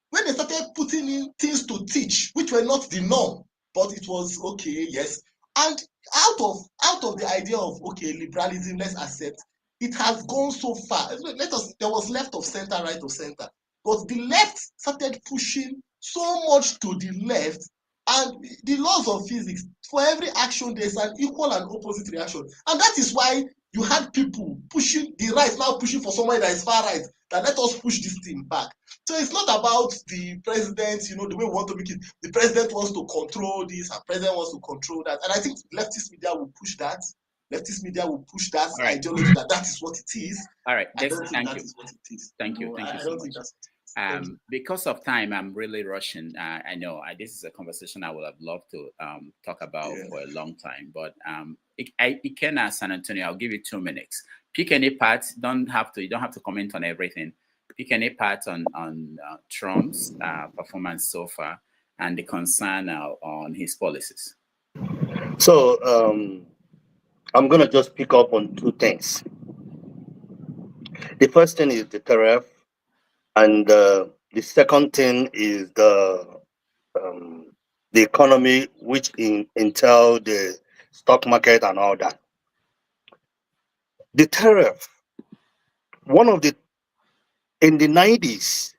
When they started putting in things to teach, which were not the norm, but it was okay, yes. And out of the idea of okay, liberalism, let's accept, it has gone so far. There was left of center, right of center. But the left started pushing so much to the left, and the laws of physics, for every action, there's an equal and opposite reaction. And that is why you had people pushing, the right now pushing for somebody that is far right, that let us push this thing back. So it's not about the president, you know, the way we want to make it. The president wants to control this, and president wants to control that. And I think leftist media will push that. Leftist media will push that ideology that is what it is. All right, thank you. Thank you so much. Because of time, I'm really rushing. I know this is a conversation I would have loved to talk about for a long time, but it can San Antonio. I'll give you 2 minutes. Pick any part. You don't have to comment on everything. Pick any part on Trump's performance so far and the concern on his policies. So I'm going to just pick up on 2 things. The first thing is the tariff, and the second thing is the economy, which entail the stock market and all that. The tariff, in the 90s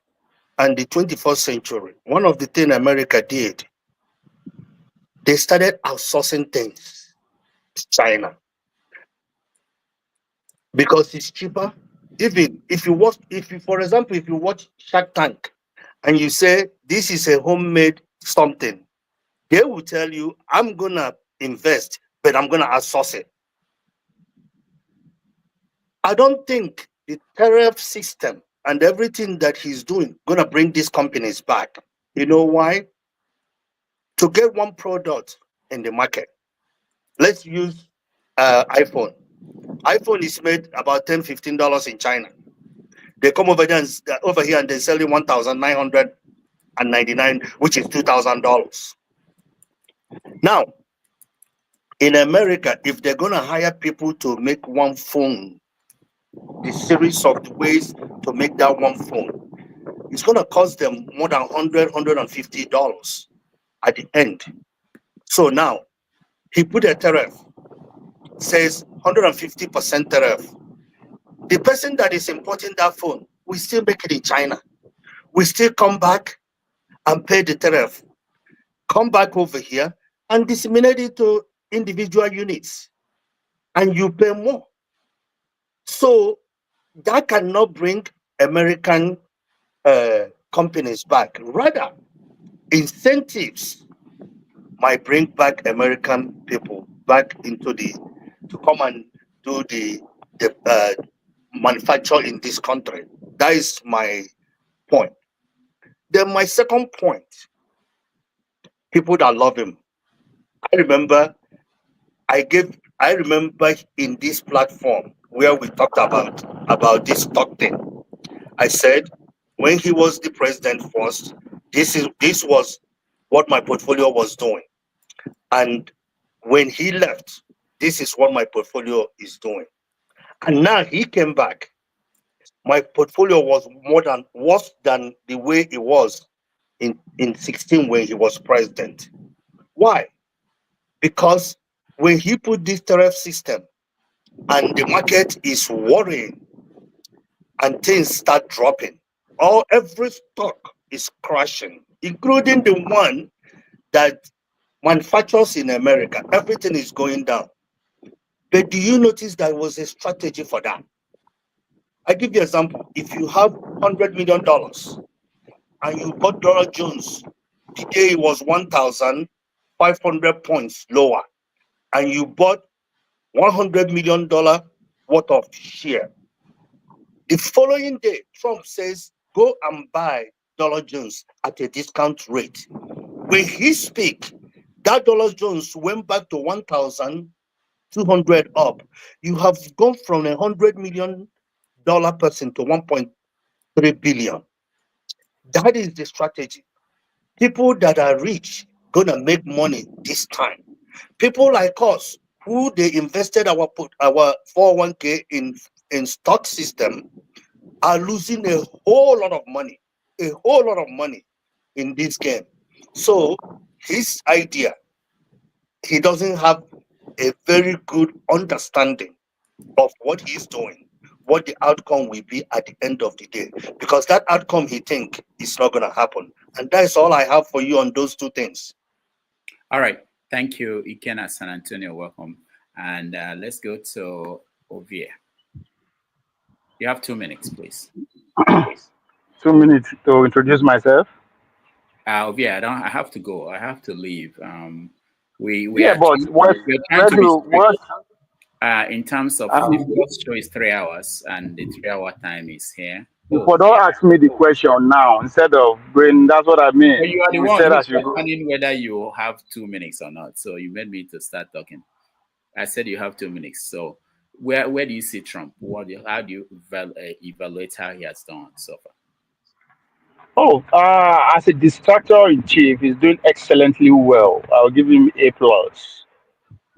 and the 21st century, one of the things America did, they started outsourcing things to China because it's cheaper. Even if you, for example, if you watch Shark Tank and you say this is a homemade something, they will tell you, I'm going to invest, but I'm going to outsource it. I don't think the tariff system and everything that he's doing going to bring these companies back. You know why? To get one product in the market, let's use iPhone. iPhone is made about $10-15 in China. They come over there over here and they sell it $1,999, which is $2,000. Now, in America, if they're going to hire people to make one phone, the series of the ways to make that one phone, it's going to cost them more than $150 at the end. So now, he put a tariff, says 150% tariff. The person that is importing that phone, we still make it in China. We still come back and pay the tariff, come back over here and disseminate it to individual units, and you pay more. So that cannot bring American companies back. Rather, incentives might bring back American people back into to come and do the manufacture in this country. That is my point. Then my second point, people that love him. I remember in this platform where we talked about this stock thing. I said when he was the president first, this was what my portfolio was doing. And when he left, this is what my portfolio is doing. And now he came back. My portfolio was worse than the way it was in 16 when he was president. Why? Because when he put this tariff system and the market is worrying and things start dropping, every stock is crashing, including the one that manufactures in America. Everything is going down. But do you notice there was a strategy for that? I give you an example. If you have $100 million and you bought Dow Jones, the day it was 1,500 points lower, and you bought $100 million worth of share. The following day, Trump says, go and buy Dow Jones at a discount rate. When he speaks, that Dow Jones went back to 1,200 up. You have gone from $100 million person to 1.3 billion. That is the strategy. People that are rich gonna make money this time. People like us who they invested our 401k in stock system are losing a whole lot of money in this game. So his idea, he doesn't have a very good understanding of what he's doing, what the outcome will be at the end of the day, because that outcome he think is not going to happen. And that is all I have for you on those two things. All right. Thank you, Ikena San Antonio. Welcome. And let's go to Ovie. You have 2 minutes, please. 2 minutes to introduce myself. Ovie, I have to go. I have to leave. But in terms of the first show is 3 hours, and the 3-hour time is here. But don't ask me the question now instead of going. That's what I mean. Well, you are the one who's determining whether you have 2 minutes or not. So you made me to start talking. I said you have 2 minutes. So where do you see Trump? How do you evaluate how he has done so far? As a distractor in chief, he's doing excellently well. I'll give him A+.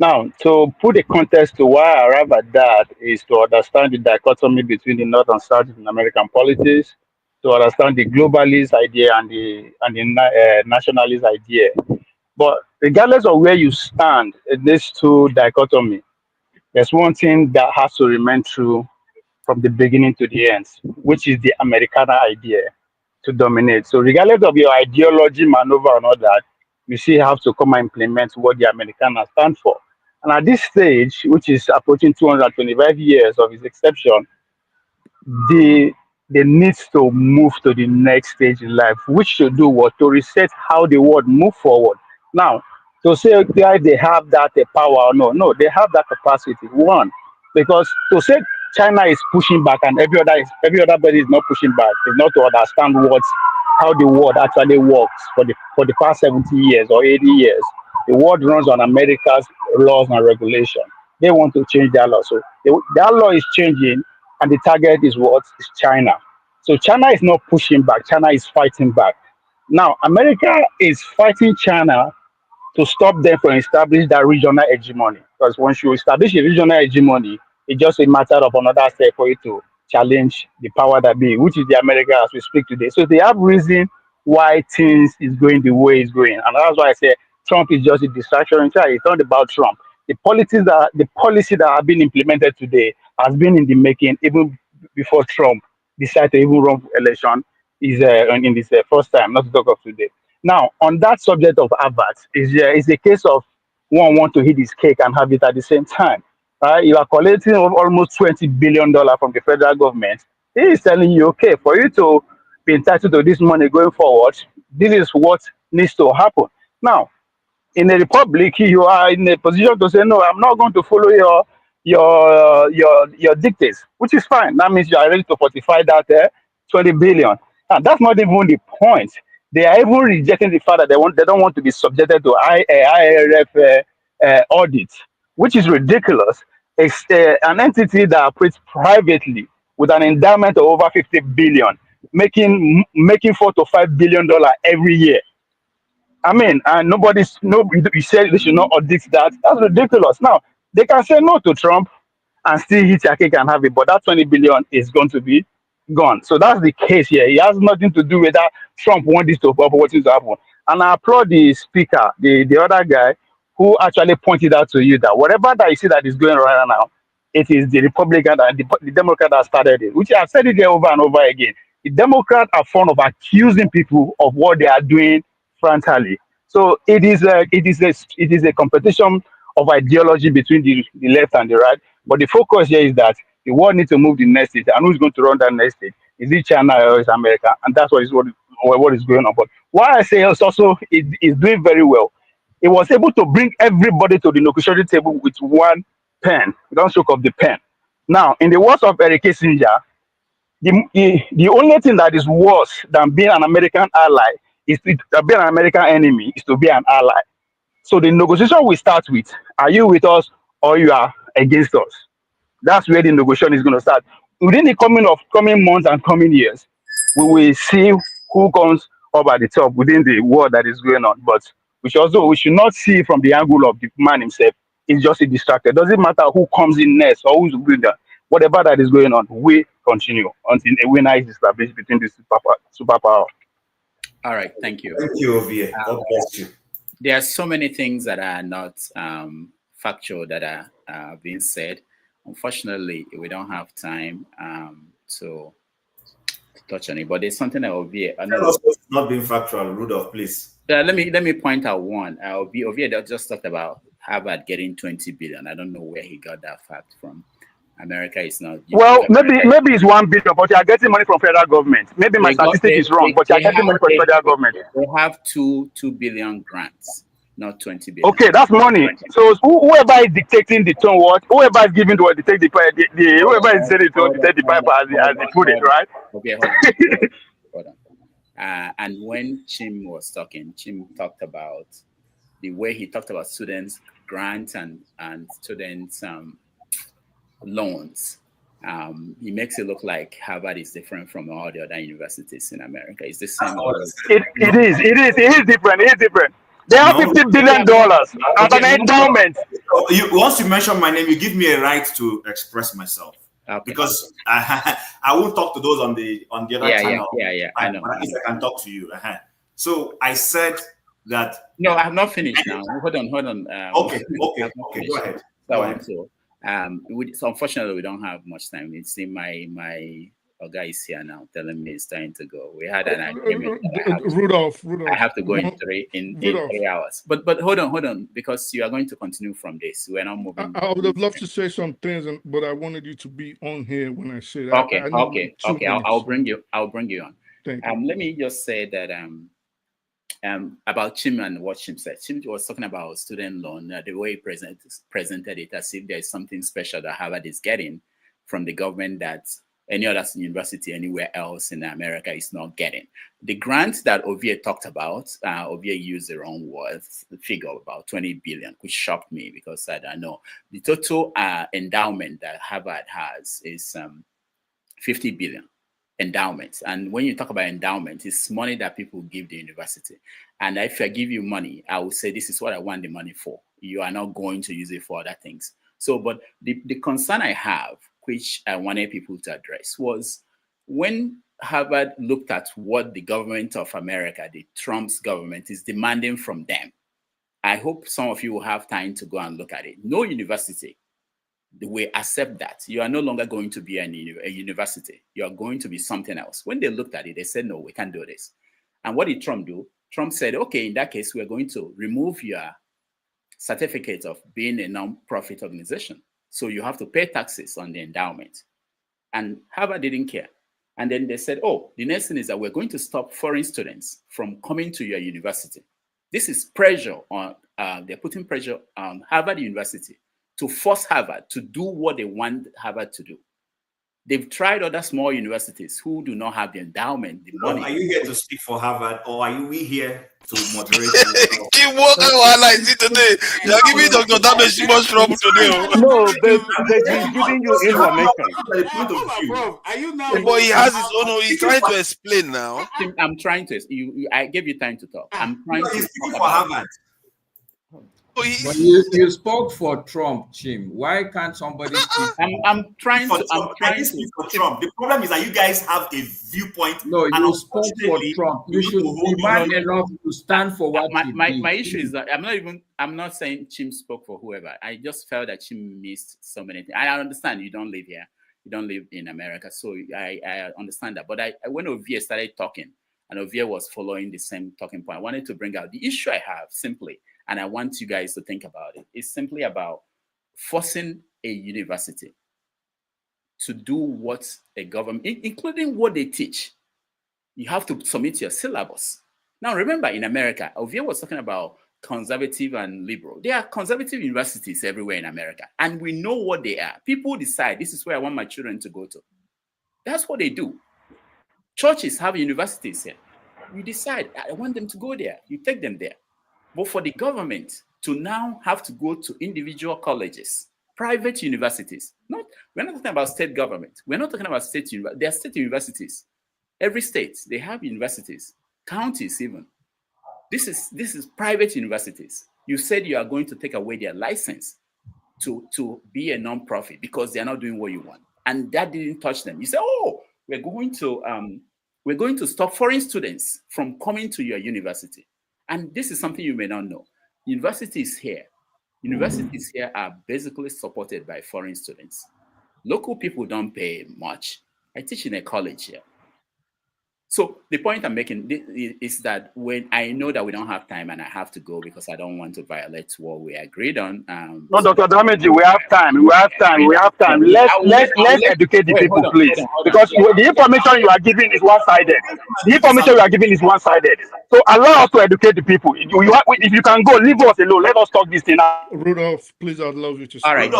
Now, to put a context to why I arrive at that is to understand the dichotomy between the North and South in American politics, to understand the globalist idea and the nationalist idea. But regardless of where you stand in these two dichotomy, there's one thing that has to remain true from the beginning to the end, which is the Americana idea to dominate. So regardless of your ideology, maneuver, and all that, you still have to come and implement what the Americana stand for. And at this stage, which is approaching 225 years of its exception, the they need to move to the next stage in life, which to do what? To reset how the world move forward. Now, to say they have that power or no, they have that capacity. One, because to say China is pushing back and every other body is not pushing back is not to understand how the world actually works for the past 70 years or 80 years. The world runs on America's laws and regulation. They want to change that law. So that law is changing, and the target is what? Is China. So China is not pushing back. China is fighting back. Now, America is fighting China to stop them from establishing that regional hegemony. Because once you establish a regional hegemony, it's just a matter of another step for you to challenge the power that be, which is the America as we speak today. So they have reason why things is going the way it's going. And that's why I say Trump is just a distraction in China. It's not about Trump. The policy that have been implemented today has been in the making even before Trump decided to even run for election is in this first time, not to talk of today. Now, on that subject of Harvard, is a case of one want to eat his cake and have it at the same time. You are collecting almost $20 billion from the federal government. He is telling you, okay, for you to be entitled to this money going forward, this is what needs to happen. Now, in a republic, you are in a position to say, no, I'm not going to follow your dictates, which is fine. That means you are ready to fortify that 20 billion. And that's not even the point. They are even rejecting the fact that they don't want to be subjected to IRF audit, which is ridiculous. It's an entity that operates privately with an endowment of over 50 billion, making $4 to $5 billion every year. I mean, and you said they should not audit that. That's ridiculous. Now, they can say no to Trump and still hit your cake and have it, but that 20 billion is going to be gone. So that's the case here. It has nothing to do with that Trump wants this to happen, what is to happen. And I applaud the speaker, the other guy, who actually pointed out to you that whatever that you see that is going on right now, it is the Republican and the Democrat that started it, which I've said it there over and over again. The Democrats are fond of accusing people of what they are doing frontally. So it is a competition of ideology between the left and the right. But the focus here is that the world needs to move the next stage. And who's going to run that next stage? Is it China or is it America? And that's what is going on. But why I say it's also is doing very well. It was able to bring everybody to the negotiating table with one pen, one stroke of the pen. Now, in the words of Eric Kissinger, the only thing that is worse than being an American ally is to be an American enemy is to be an ally. So the negotiation will start with, are you with us or you are against us? That's where the negotiation is going to start. Within the coming months and coming years, we will see who comes up at the top within the war that is going on. But we should not see from the angle of the man himself. He's just a distractor. It doesn't matter who comes in next or who's doing that. Whatever that is going on, we continue until a winner is established between the superpower. All right, thank you. Thank you, Ovie. God bless you. There are so many things that are not factual that are being said. Unfortunately, we don't have time to touch on it. But there's something that Ovie. Not being factual, Rudolph, please. Let me point out one. Ovie just talked about Harvard getting 20 billion. I don't know where he got that fact from. America is not. Well, maybe it's 1 billion, but you are getting money from federal government. Maybe my statistic is wrong, but you are getting money from federal government. They have 2 billion grants, not 20 billion. Okay, that's money. So whoever is dictating the tone, whoever is giving to dictate whoever is saying to dictate the pipe as they put it, right? Okay, hold on. And when Chim was talking, Chim talked about the way he talked about students' grants and students' loans. He makes it look like Harvard is different from all the other universities in America. It's the same. It is different. They have $50 billion as an endowment. Once you mention my name, you give me a right to express myself. Okay. Because I won't talk to those on the other channel. Yeah. I know. At least I can talk to you. So I said that. No, I have not finished now. Hold on. Okay. Go ahead. So unfortunately, we don't have much time. It's in my Oga is here now, telling me it's time to go. We had an agreement. Rudolph, I have to go in 3 hours. But hold on, because you are going to continue from this. We're not moving. I would have loved to say some things, but I wanted you to be on here when I say that. Okay. I'll bring you on. Thank you. Let me just say that about Chim and what Chim said. Chim was talking about student loan. The way he presented it as if there's something special that Harvard is getting from the government that any other university anywhere else in America is not getting. The grant that Ovie talked about, Ovie used the wrong words, the figure of about 20 billion, which shocked me because I don't know. The total endowment that Harvard has is 50 billion endowments. And when you talk about endowment, it's money that people give the university. And if I give you money, I will say, this is what I want the money for. You are not going to use it for other things. So, but the concern I have, which I wanted people to address, was when Harvard looked at what the government of America, the Trump's government, is demanding from them. I hope some of you will have time to go and look at it. No university will accept that. You are no longer going to be a university. You are going to be something else. When they looked at it, they said, no, we can't do this. And what did Trump do? Trump said, okay, in that case, we're going to remove your certificate of being a non-profit organization. So you have to pay taxes on the endowment. And Harvard didn't care. And then they said, oh, the next thing is that we're going to stop foreign students from coming to your university. This is pressure on, they're putting pressure on Harvard University to force Harvard to do what they want Harvard to do. They've tried other small universities who do not have the endowment, the money. Are you here to speak for Harvard, or are we here to moderate? Keep walking while I see today. They are giving Dr. Damage too much trouble today. No, they're giving you information. Are you now? But he has his own. He's trying to explain now. I'm trying to. I gave you time to talk. I'm trying to speak for Harvard. But you spoke for Trump, Chim. Why can't somebody speak? I'm trying to speak for Trump. The problem is that you guys have a viewpoint. No, you spoke for Trump. You should be man enough to stand for what my issue is that I'm not saying Chim spoke for whoever. I just felt that Chim missed so many things. I understand you don't live here. You don't live in America. So I understand that. But when Ovie started talking and Ovie was following the same talking point, I wanted to bring out the issue I have simply, and I want you guys to think about it. It's simply about forcing a university to do what a government, including what they teach. You have to submit your syllabus. Now, remember, in America, Ovie was talking about conservative and liberal. There are conservative universities everywhere in America, and we know what they are. People decide, this is where I want my children to go to. That's what they do. Churches have universities here. You decide, I want them to go there. You take them there. But for the government to now have to go to individual colleges, private universities, we're not talking about state government. We're not talking about state universities. There are state universities. Every state, they have universities, counties even. This is private universities. You said you are going to take away their license to be a non-profit because they are not doing what you want. And that didn't touch them. You say, oh, we're going to stop foreign students from coming to your university. And this is something you may not know. Universities here are basically supported by foreign students. Local people don't pay much. I teach in a college here. So the point I'm making is that when I know that we don't have time and I have to go because I don't want to violate what we agreed on. No, Dr. Damage, we have time. Let's educate the people, please. Because the information you are giving is one-sided. So allow us to educate the people. If you can go, leave us alone. Let us talk this thing out. Rudolph, please, I'd love you to speak. All right.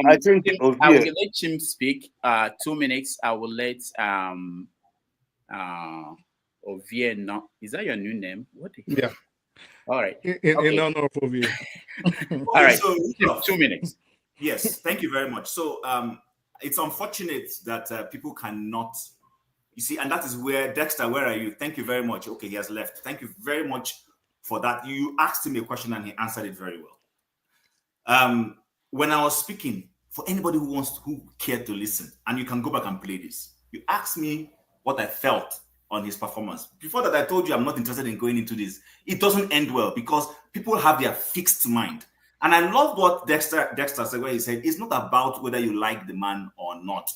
I think I will let Chim speak. 2 minutes. I will let Ovie. No, is that your new name? What? Yeah. All right. In honor of Ovie. All right. So, 2 minutes. Yes. Thank you very much. So it's unfortunate that people cannot. You see, and that is where Dexter. Where are you? Thank you very much. Okay, he has left. Thank you very much for that. You asked him a question and he answered it very well. When I was speaking, for anybody who cared to listen, and you can go back and play this, you asked me what I felt on his performance. Before that, I told you I'm not interested in going into this. It doesn't end well because people have their fixed mind. And I love what Dexter said, where he said, it's not about whether you like the man or not.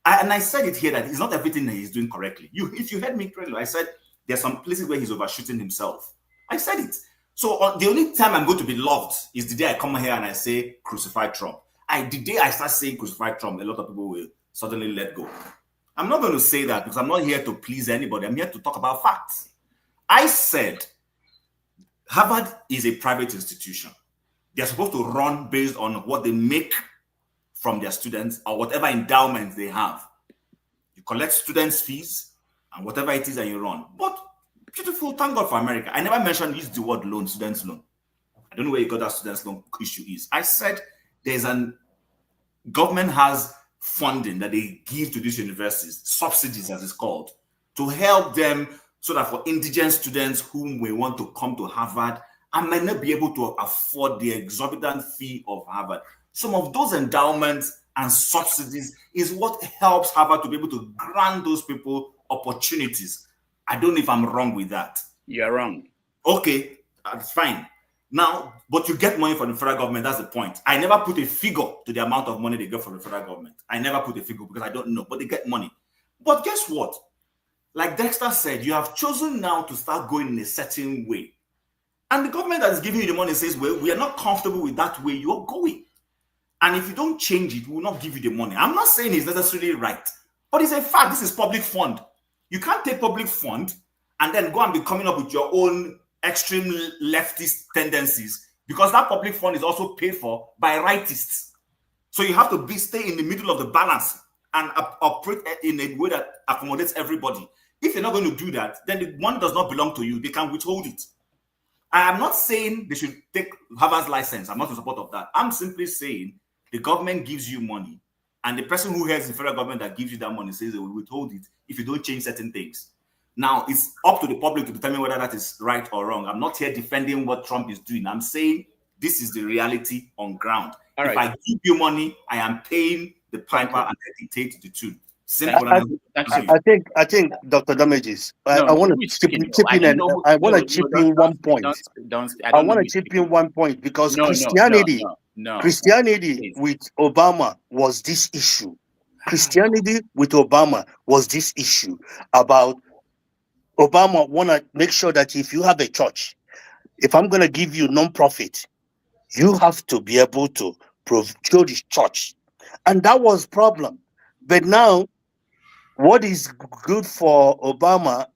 And I said it here that it's not everything that he's doing correctly. If you heard me correctly, I said there's some places where he's overshooting himself. I said it. So the only time I'm going to be loved is the day I come here and I say crucify Trump. The day I start saying crucify Trump, a lot of people will suddenly let go. I'm not going to say that because I'm not here to please anybody. I'm here to talk about facts. I said Harvard is a private institution. They're supposed to run based on what they make from their students or whatever endowments they have. You collect students' fees and whatever it is that you run. But beautiful, thank God for America. I never mentioned use the word loan, students' loan. I don't know where you got that students' loan issue is. I said government has funding that they give to these universities, subsidies as it's called, to help them so that for indigent students who may want to come to Harvard and may not be able to afford the exorbitant fee of Harvard. Some of those endowments and subsidies is what helps Harvard to be able to grant those people opportunities. I don't know if I'm wrong with that. You're wrong. Okay, that's fine. Now, but you get money from the federal government, that's the point. I never put a figure to the amount of money they get from the federal government. I never put a figure because I don't know, but they get money. But guess what? Like Dexter said, you have chosen now to start going in a certain way. And the government that is giving you the money says, well, we are not comfortable with that way you're going. And if you don't change it, we will not give you the money. I'm not saying it's necessarily right, but it's a fact. This is public fund. You can't take public fund and then go and be coming up with your own extreme leftist tendencies because that public fund is also paid for by rightists. So you have to stay in the middle of the balance and operate in a way that accommodates everybody. If you're not going to do that, then the money does not belong to you. They can withhold it. I am not saying they should take Harvard's license. I'm not in support of that. I'm simply saying the government gives you money, and the person who heads the federal government that gives you that money says they will withhold it if you don't change certain things. Now, it's up to the public to determine whether that is right or wrong. I'm not here defending what Trump is doing. I'm saying this is the reality on ground. All if right. I give you money, I am paying the piper and I dictate the tune. Simple. I think Dr. Damages. I want to chip in and I want to chip in one point. I want to chip in one point because Christianity with Obama was this issue. Christianity with Obama was this issue about Obama want to make sure that if you have a church, if I'm going to give you non-profit, you have to be able to show this church. And that was problem. But now, what is good for Obama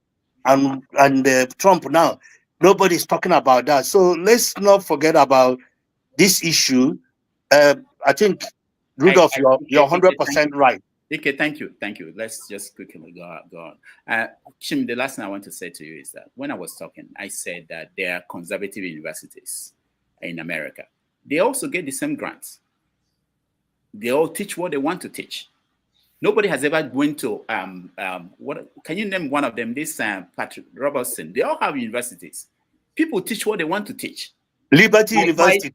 and Trump now, nobody's talking about that. So let's not forget about this issue. I think, Rudolph, you're 100% right. Okay, thank you. Let's just quickly go on. Chim, the last thing I want to say to you is that when I was talking, I said that there are conservative universities in America. They also get the same grants. They all teach what they want to teach. Nobody has ever went to what? Can you name one of them? This Patrick Robertson. They all have universities. People teach what they want to teach. Liberty University.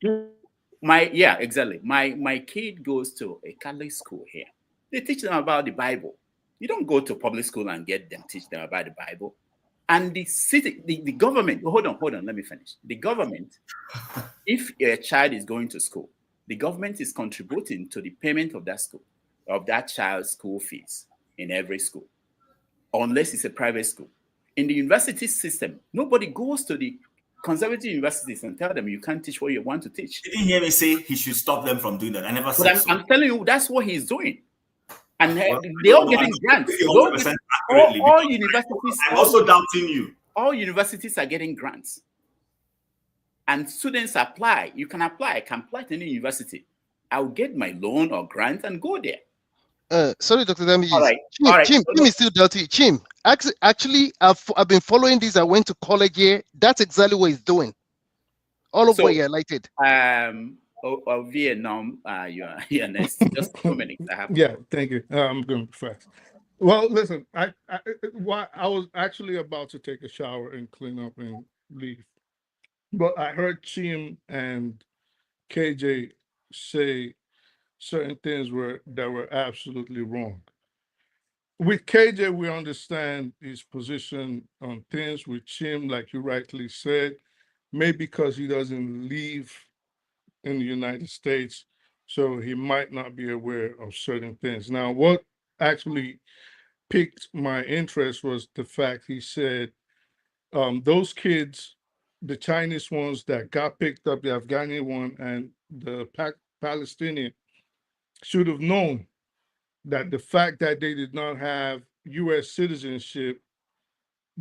Exactly. My kid goes to a Catholic school here. They teach them about the Bible. You don't go to public school and get them teach them about the Bible. And the city, the government. Hold on. Let me finish. The government, if a child is going to school, the government is contributing to the payment of that school, of that child's school fees in every school, unless it's a private school. In the university system, nobody goes to the conservative universities and tell them you can't teach what you want to teach. You didn't hear me say he should stop them from doing that. I never said so. I'm telling you, that's what he's doing. And they're all getting grants. All universities. I'm also doubting you. All universities are getting grants. And students apply. You can apply. I can apply to any university. I'll get my loan or grant and go there. Sorry, Dr. Damages. All right. Chim is still dirty. Chim, actually, I've been following this. I went to college here. That's exactly what he's doing. All of what you highlighted. Vietnam, you're next. Just 2 minutes. Yeah, thank you. I'm going fast. Well, listen, I was actually about to take a shower and clean up and leave, but I heard Chim and KJ say certain things that were absolutely wrong. With KJ, we understand his position on things. With Chim, like you rightly said, maybe because he doesn't live in the United States, so he might not be aware of certain things. Now, what actually piqued my interest was the fact he said those kids, the Chinese ones that got picked up, the Afghani one and the Palestinian, should have known that the fact that they did not have U.S. citizenship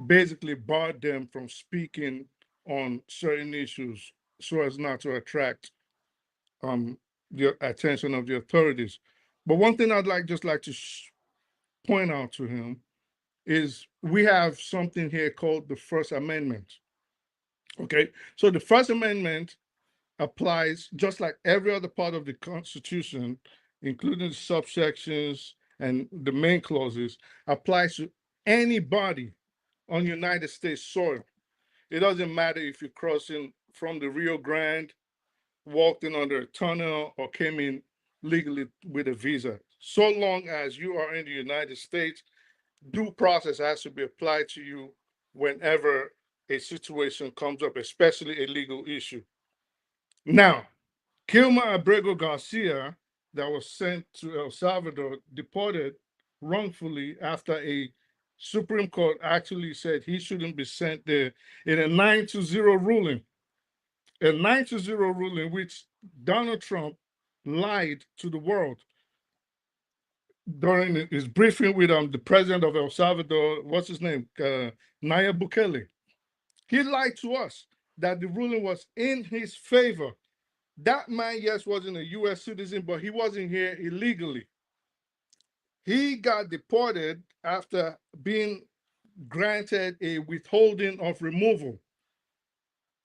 basically barred them from speaking on certain issues so as not to attract the attention of the authorities. But one thing I'd like to point out to him is we have something here called the First Amendment. Okay, so the First Amendment applies just like every other part of the Constitution, including the subsections and the main clauses, applies to anybody on United States soil. It doesn't matter if you're crossing from the Rio Grande, walked in under a tunnel, or came in legally with a visa. So long as you are in the United States, due process has to be applied to you whenever a situation comes up, especially a legal issue. Now, Kilma Abrego Garcia, that was sent to El Salvador, deported wrongfully after a Supreme Court actually said he shouldn't be sent there in a 9-0 ruling. A 9-0 ruling which Donald Trump lied to the world during his briefing with the president of El Salvador, what's his name, Nayib Bukele. He lied to us that the ruling was in his favor. That man, yes, wasn't a U.S. citizen, but he wasn't here illegally. He got deported after being granted a withholding of removal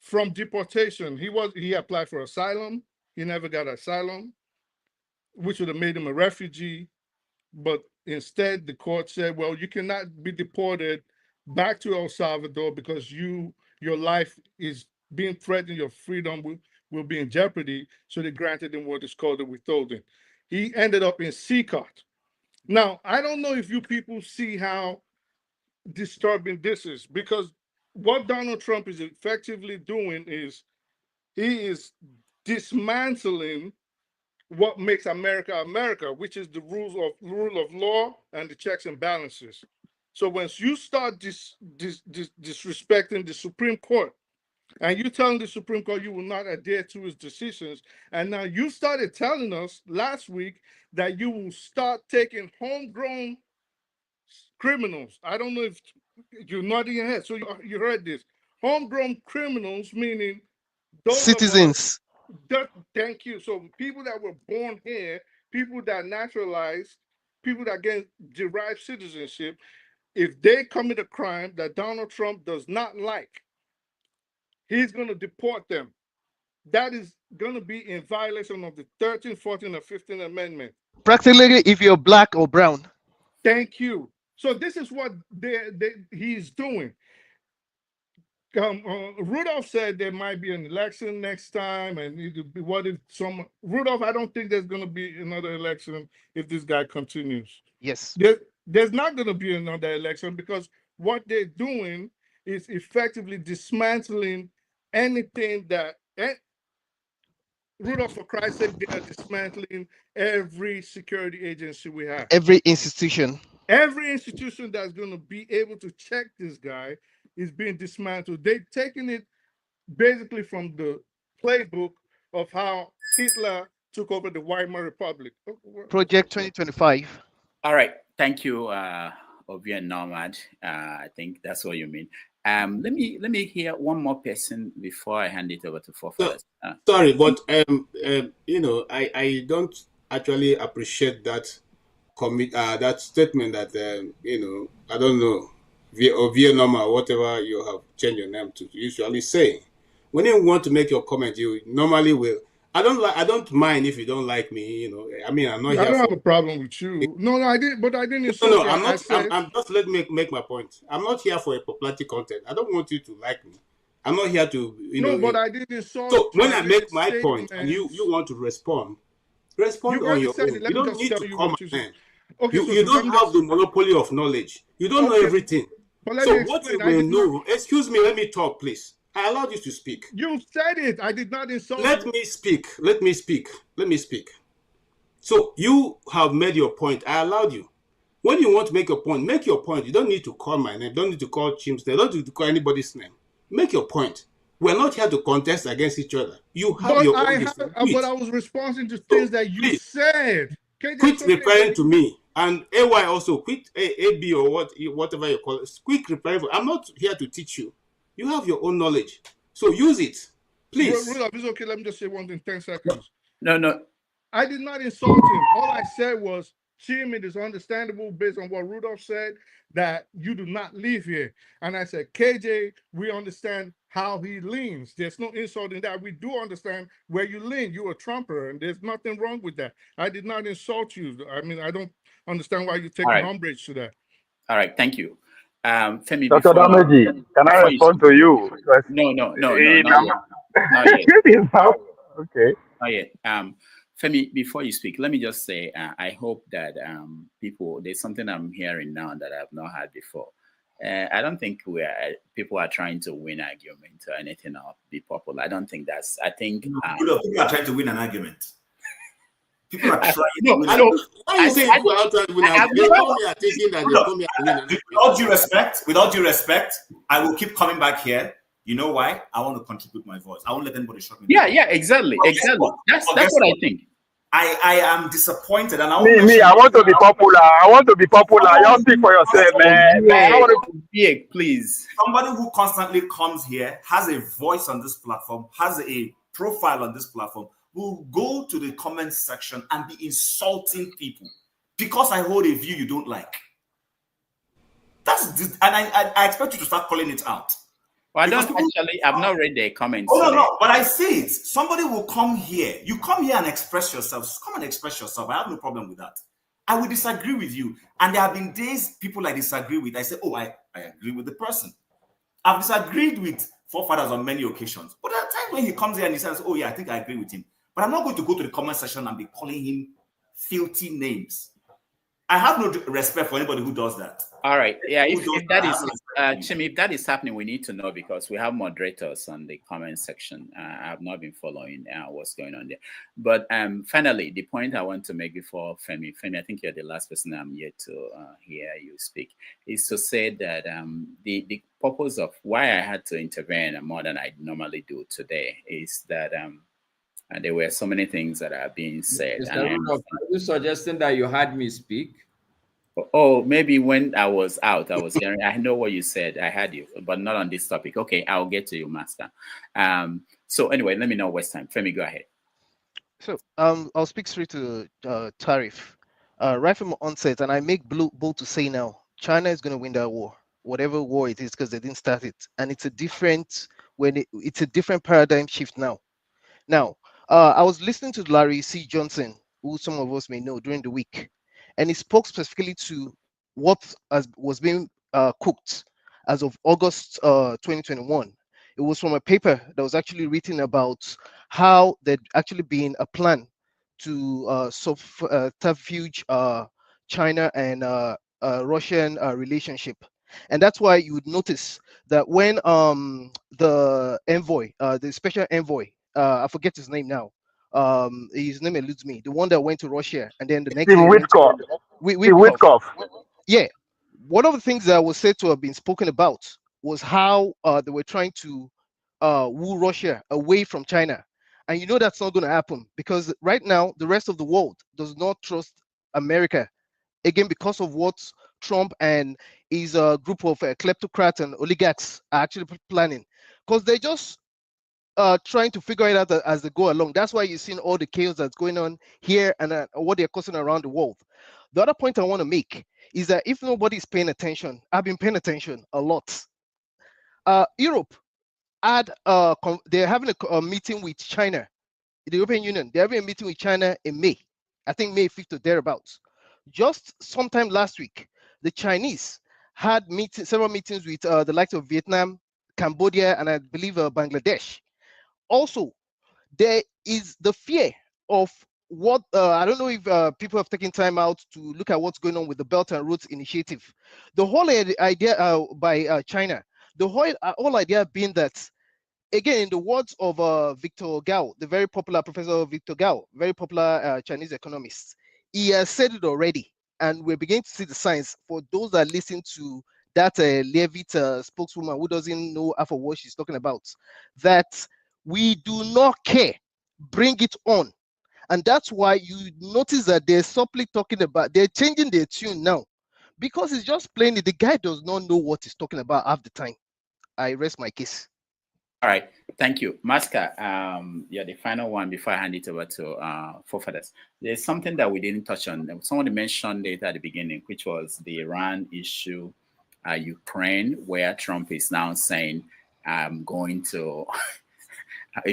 from deportation. He applied for asylum. He never got asylum, which would have made him a refugee. But instead, the court said, well, you cannot be deported back to El Salvador because your life is being threatened, your freedom will be in jeopardy. So they granted him what is called a withholding. He ended up in CCOT. Now, I don't know if you people see how disturbing this is, because what Donald Trump is effectively doing is he is dismantling what makes America America, which is the rule of law and the checks and balances. So once you start disrespecting the Supreme Court, and you telling the Supreme Court you will not adhere to his decisions, and now you started telling us last week that you will start taking homegrown criminals. I don't know if you're nodding your head, so you heard this. Homegrown criminals, meaning those citizens. Thank you. So people that were born here, people that naturalized, people that get derived citizenship, if they commit a crime that Donald Trump does not like, he's going to deport them. That is going to be in violation of the 13th, 14th, and 15th Amendment. Practically, if you're black or brown. Thank you. So this is what he's doing. Rudolph said there might be an election next time, and what if Rudolph? I don't think there's going to be another election if this guy continues. Yes, there's not going to be another election because what they're doing is effectively dismantling anything that Rudolph, for Christ's sake, they are dismantling every security agency we have, every institution that's going to be able to check this guy is being dismantled. They've taken it basically from the playbook of how Hitler took over the Weimar Republic. Project 2025. All right, thank you, Ovia Nomad. I think that's what you mean. Let me hear one more person before I hand it over to Forefathers. Sorry, but I don't actually appreciate that that statement that I don't know, Ovia Norma, whatever you have changed your name to usually say. When you want to make your comment, you normally will. I don't mind if you don't like me. I mean, I'm not here. I don't have a problem with you. No, I didn't. But I didn't. No, I'm not. I'm just let me make my point. I'm not here for a popularity content. I don't want you to like me. I'm not here to. No, but I didn't. So when I make my point and you want to respond on your own. You don't need to comment. Okay, you don't have the monopoly of knowledge. You don't know everything. So what you may know. Excuse me. Let me talk, please. I allowed you to speak. You said it. I did not insult you. Let me speak. Let me speak. So you have made your point. I allowed you. When you want to make your point, make your point. You don't need to call my name. Don't need to call Chim's name. Don't need to call anybody's name. Make your point. We're not here to contest against each other. You have But your I own have, dispute. but I was responding to things that you said. Quit referring to me. And AY also, quit AB or whatever you call it. Quit referring. I'm not here to teach you. You have your own knowledge. So use it. Please. Rudolph, it's okay. Let me just say one thing, 10 seconds. No. I did not insult him. All I said was, Chim, it is understandable based on what Rudolph said that you do not live here. And I said, KJ, we understand how he leans. There's no insult in that. We do understand where you lean. You're a Trumper, and there's nothing wrong with that. I did not insult you. I mean, I don't understand why you take umbrage to that. All right, thank you. Femi, Dr. Dameji, can I respond to you? No, not yet. Okay. Not yet. Femi, before you speak, let me just say, I hope that there's something I'm hearing now that I've not heard before. I don't think people are trying to win argument or anything or be popular. I don't think that's, I think. People are trying to win an argument. People are trying to win an argument. Why you say people are trying to win an argument? They come here thinking that they come here to win an argument. With all due respect, I will keep coming back here. You know why? I want to contribute my voice. I won't let anybody shut me down. Yeah, exactly. That's what I think. I am disappointed, and I want to be popular. I want to be popular. You speak for yourself, man. I want to be please. Somebody who constantly comes here, has a voice on this platform, has a profile on this platform, will go to the comment section and be insulting people because I hold a view you don't like. And I expect you to start calling it out. Well, I've not read the comments. Oh, no, but I see it. Somebody will come here. You come here and express yourself. Come and express yourself. I have no problem with that. I will disagree with you. And there have been days people I disagree with. I say, oh, I agree with the person. I've disagreed with forefathers on many occasions. But there are times when he comes here and he says, oh, yeah, I think I agree with him. But I'm not going to go to the comment section and be calling him filthy names. I have no respect for anybody who does that. All right. Yeah, if that is, Chim, if that is happening, we need to know because we have moderators on the comment section. I have not been following what's going on there. But finally, the point I want to make before Femi, I think you're the last person I'm yet to hear you speak, is to say that the purpose of why I had to intervene more than I normally do today is that and there were so many things that are being said. Are you suggesting that you had me speak? Oh, maybe when I was out, I was hearing. I know what you said. I had you, but not on this topic. Okay, I'll get to you, Master. So anyway, let me know what's time. Femi, go ahead. So I'll speak straight to tariff. Right from onset, and I make bold to say now, China is going to win that war, whatever war it is, because they didn't start it, and it's a different paradigm shift now. Now, I was listening to Larry C. Johnson, who some of us may know, during the week, and he spoke specifically to what was being cooked as of August 2021. It was from a paper that was actually written about how there'd actually been a plan to subterfuge China and Russian relationship. And that's why you would notice that when the envoy, the special envoy, I forget his name now. His name eludes me. The one that went to Russia and then the next day Witkoff. Yeah. One of the things that was said to have been spoken about was how they were trying to woo Russia away from China. And you know that's not going to happen because right now the rest of the world does not trust America. Again, because of what Trump and his group of kleptocrats and oligarchs are actually planning. Because they're just trying to figure it out as they go along. That's why you're seeing all the chaos that's going on here and what they're causing around the world. The other point I want to make is that if nobody's paying attention, I've been paying attention a lot. Europe they're having a meeting with China, the European Union. They're having a meeting with China in May. I think May 5th or thereabouts. Just sometime last week, the Chinese had several meetings with the likes of Vietnam, Cambodia, and I believe Bangladesh. Also, there is the fear of what I don't know if people have taken time out to look at what's going on with the Belt and Roads Initiative. The whole idea by China, the whole idea being that, again, in the words of Victor Gao, the very popular Professor Victor Gao, very popular Chinese economist, he has said it already. and we're beginning to see the signs. For those that listen to that Levitt spokeswoman who doesn't know half of what she's talking about, that we do not care, bring it on. And that's why you notice that they're subtly talking about, they're changing their tune now, because it's just plainly the guy does not know what he's talking about half the time. I rest my case. All right, thank you. Maska, you're the final one before I hand it over to forefathers. There's something that we didn't touch on. Someone mentioned it at the beginning, which was the Iran issue, Ukraine, where Trump is now saying, I'm going to... I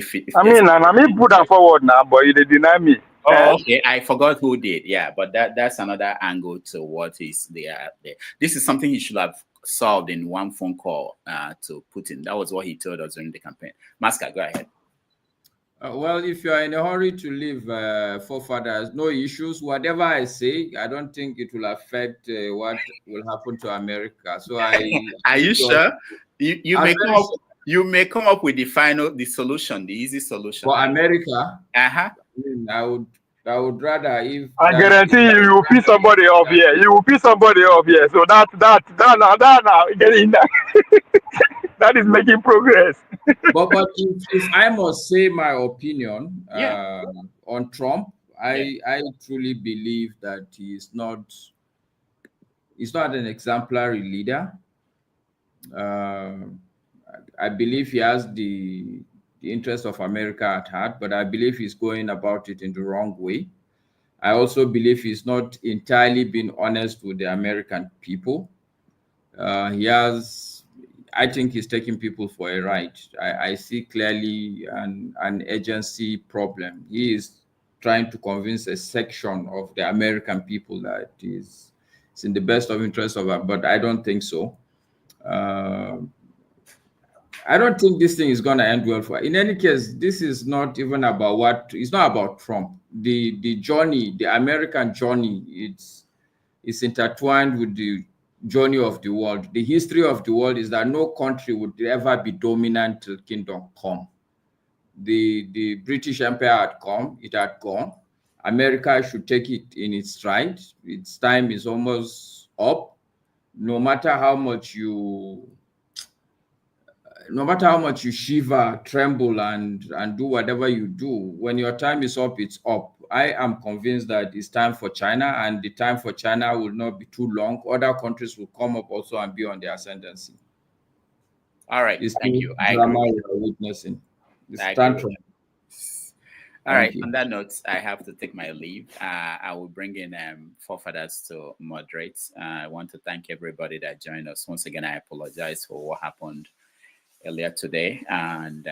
mean, put that forward now, but you deny me. Oh, okay. I forgot who did. Yeah, but that's another angle to what is there. This is something he should have solved in one phone call to Putin. That was what he told us during the campaign. Maska, go ahead. Well, if you are in a hurry to leave forefathers, no issues. Whatever I say, I don't think it will affect what will happen to America. So Are you sure? You may come up with the solution, the easy solution for America. Uh-huh. I would rather if I guarantee you will piss somebody off here. You will piss somebody off here. So that now getting that that is making progress. but if I must say my opinion on Trump, I truly believe that he's not an exemplary leader. I believe he has the interest of America at heart, but I believe he's going about it in the wrong way. I also believe he's not entirely been honest with the American people. I think he's taking people for a ride. I see clearly an agency problem. He is trying to convince a section of the American people that it's in the best of interest of them, but I don't think so. I don't think this thing is going to end well for. In any case, this is not even about it's not about Trump. The journey, the American journey, it's intertwined with the journey of the world. The history of the world is that no country would ever be dominant till kingdom come. The British Empire had come, it had gone. America should take it in its stride. Its time is almost up. No matter how much you shiver, tremble, and do whatever you do, when your time is up, it's up. I am convinced that it's time for China, and the time for China will not be too long. Other countries will come up also and be on the ascendancy. All right, thank you. I agree. agree. We are witnessing. All right, on that note, I have to take my leave. I will bring in forefathers to moderate. I want to thank everybody that joined us. Once again, I apologize for what happened earlier today, and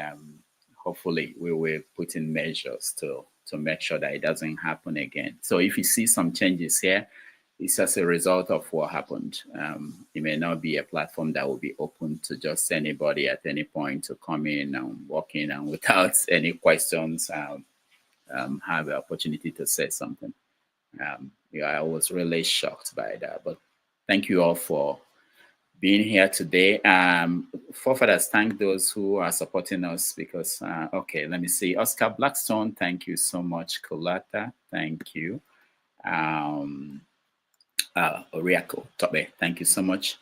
hopefully we will put in measures to make sure that it doesn't happen again. So if you see some changes here, it's as a result of what happened. It may not be a platform that will be open to just anybody at any point to come in and walk in and without any questions have the opportunity to say something. I was really shocked by that, but thank you all for being here today. Forefathers, thank those who are supporting us because, okay, let me see. Oscar Blackstone, thank you so much. Kolata, thank you. Oriako Tobe, thank you so much.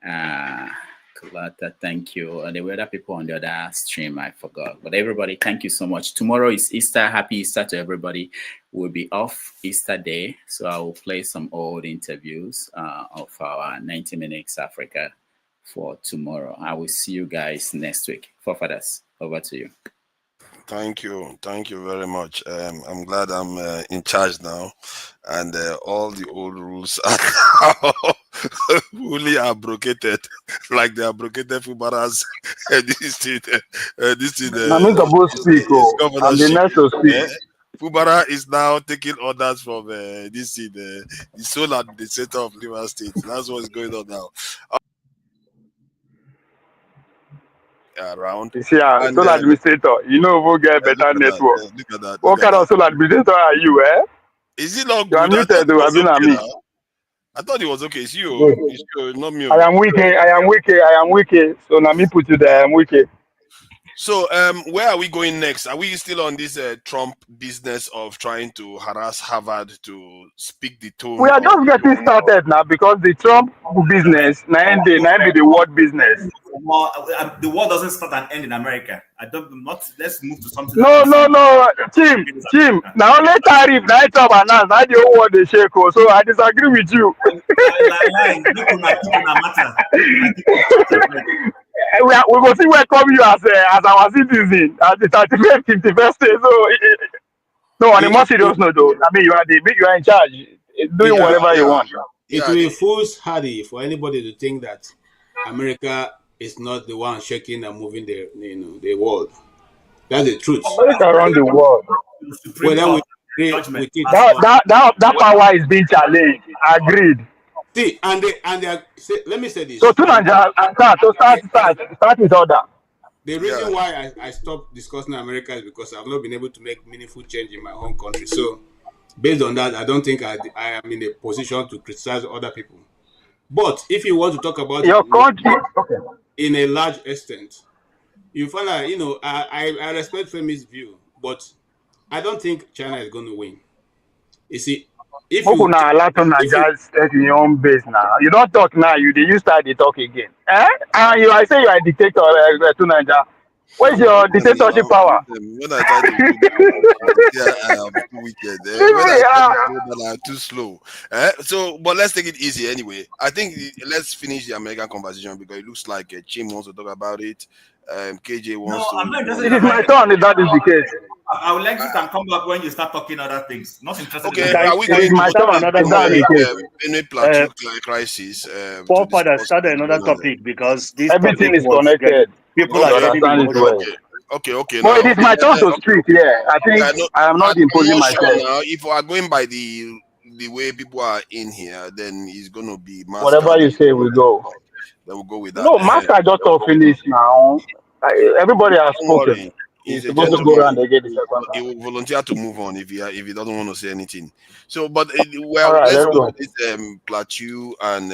Kolata, thank you. There were other people on the other stream, I forgot. But everybody, thank you so much. Tomorrow is Easter. Happy Easter to everybody. We'll be off Easter Day, so I will play some old interviews of our 90 Minutes Africa for tomorrow. I will see you guys next week. Forefathers, over to you. Thank you very much. I'm glad I'm in charge now, and all the old rules are now fully abrogated, like they abrogated Fubara's this is I'm supposed to speak. I'm the next to speak. Fubara is now taking orders from the sole administrator of Rivers State. That's what's going on now. Around. You see, sole administrator, we'll get better network. Look at that. What kind of sole administrator are you, eh? Is it not good? You are muted, I thought it was okay. It's you, not me. I am wicked. So now me put you there. I'm wicked. So, where are we going next? Are we still on this Trump business of trying to harass Harvard to speak the tone? We are just getting started now because the Trump business, now be the world business. The war doesn't start and end in America. I don't. Not. Let's move to something. No, Tim. Now only tariff, now Trump announced, now the whole world they shake. So I disagree with you. We will see welcome you as our citizen at the 31st, 51st day. So no, on a more serious note, though, I mean you are in charge, doing whatever you want. It will be foolhardy for anybody to think that America is not the one shaking and moving the world. That's the truth. America around the world. Whether that power is being challenged. Agreed. See, let me say this. So to start with order. The reason why I stopped discussing America is because I've not been able to make meaningful change in my home country. So based on that, I don't think I am in a position to criticize other people. But if you want to talk about your country in a large extent, you find that, I respect Femi's view, but I don't think China is going to win. You see, if you just take your own base now, you don't talk now, you start to talk again. I say you are a dictator to Nigeria. Where's your dictatorship power? When I try to do too wicked. When I too slow. So, but let's take it easy anyway. I think let's finish the American conversation because it looks like Chim wants to talk about it. KJ wants to. I'm not interested. It is my turn if that is the case. I would like you to come back when you start talking other things. Not interested. Okay, are we going to Benue-Plateau crisis? Father, start another topic because this everything is connected. People are getting Okay. But it is my turn to speak. Yeah, I think I am not imposing myself. Now, if we are going by the way people are in here, then it's going to be whatever you say, we go. Then we'll go with that. No, Master just finish now. Everybody has spoken. He's supposed to go around again. He will volunteer to move on if he doesn't want to say anything. So, but let's go to this Plateau and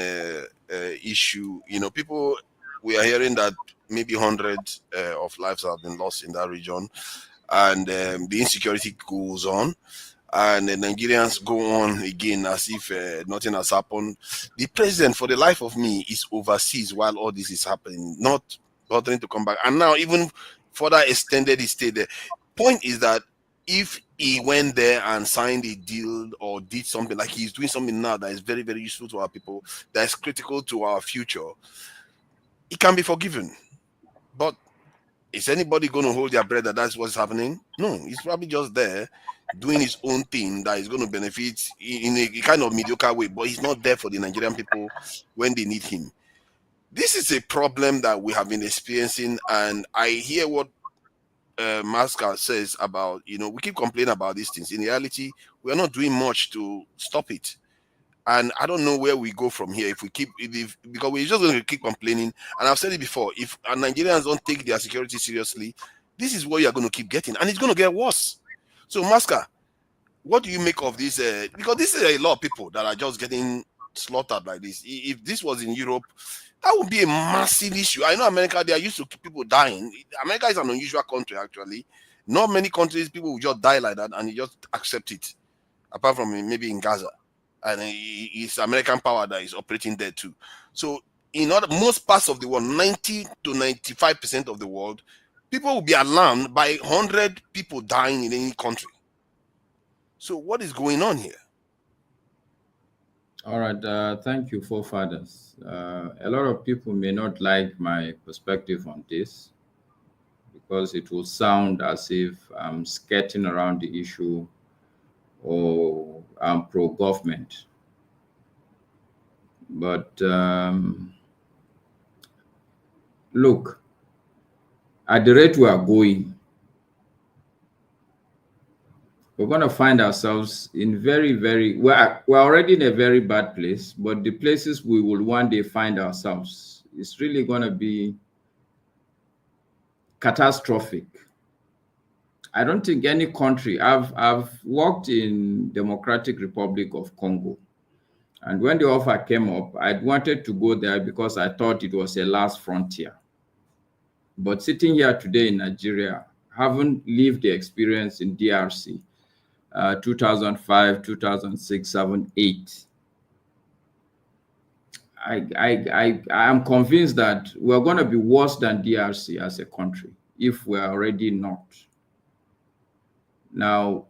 issue. People, we are hearing that maybe hundreds of lives have been lost in that region, and the insecurity goes on, and the Nigerians go on again as if nothing has happened. The president, for the life of me, is overseas while all this is happening, not bothering to come back, and now even further extended his stay there. Point is that if he went there and signed a deal or did something like he's doing something now that is very, very useful to our people, that is critical to our future, it can be forgiven. But is anybody going to hold their breath that that's what's happening? No, he's probably just there doing his own thing that is going to benefit in a kind of mediocre way, but he's not there for the Nigerian people when they need him. This is a problem that we have been experiencing, and I hear what Masca says about, we keep complaining about these things. In reality, we are not doing much to stop it. And I don't know where we go from here if we because we're just going to keep complaining. And I've said it before, if Nigerians don't take their security seriously, this is what you're going to keep getting, and it's going to get worse. So, Masca, what do you make of this? Because this is a lot of people that are just getting slaughtered like this. If this was in Europe, that would be a massive issue. I know America, they are used to people dying. America is an unusual country, actually. Not many countries, people will just die like that and you just accept it, apart from maybe in Gaza. And it's American power that is operating there too. So in most parts of the world, 90 to 95% of the world, people will be alarmed by 100 people dying in any country. So what is going on here? All right, thank you, forefathers. A lot of people may not like my perspective on this because it will sound as if I'm skirting around the issue or I'm pro-government. But look, at the rate we are going, we're going to find ourselves in we're already in a very bad place, but the places we will one day find ourselves is really going to be catastrophic. I don't think any country, I've worked in Democratic Republic of Congo, and when the offer came up, I wanted to go there because I thought it was a last frontier. But sitting here today in Nigeria, having lived the experience in DRC, 2005, 2006, 7, 8, I am convinced that we're going to be worse than DRC as a country if we're already not. Now,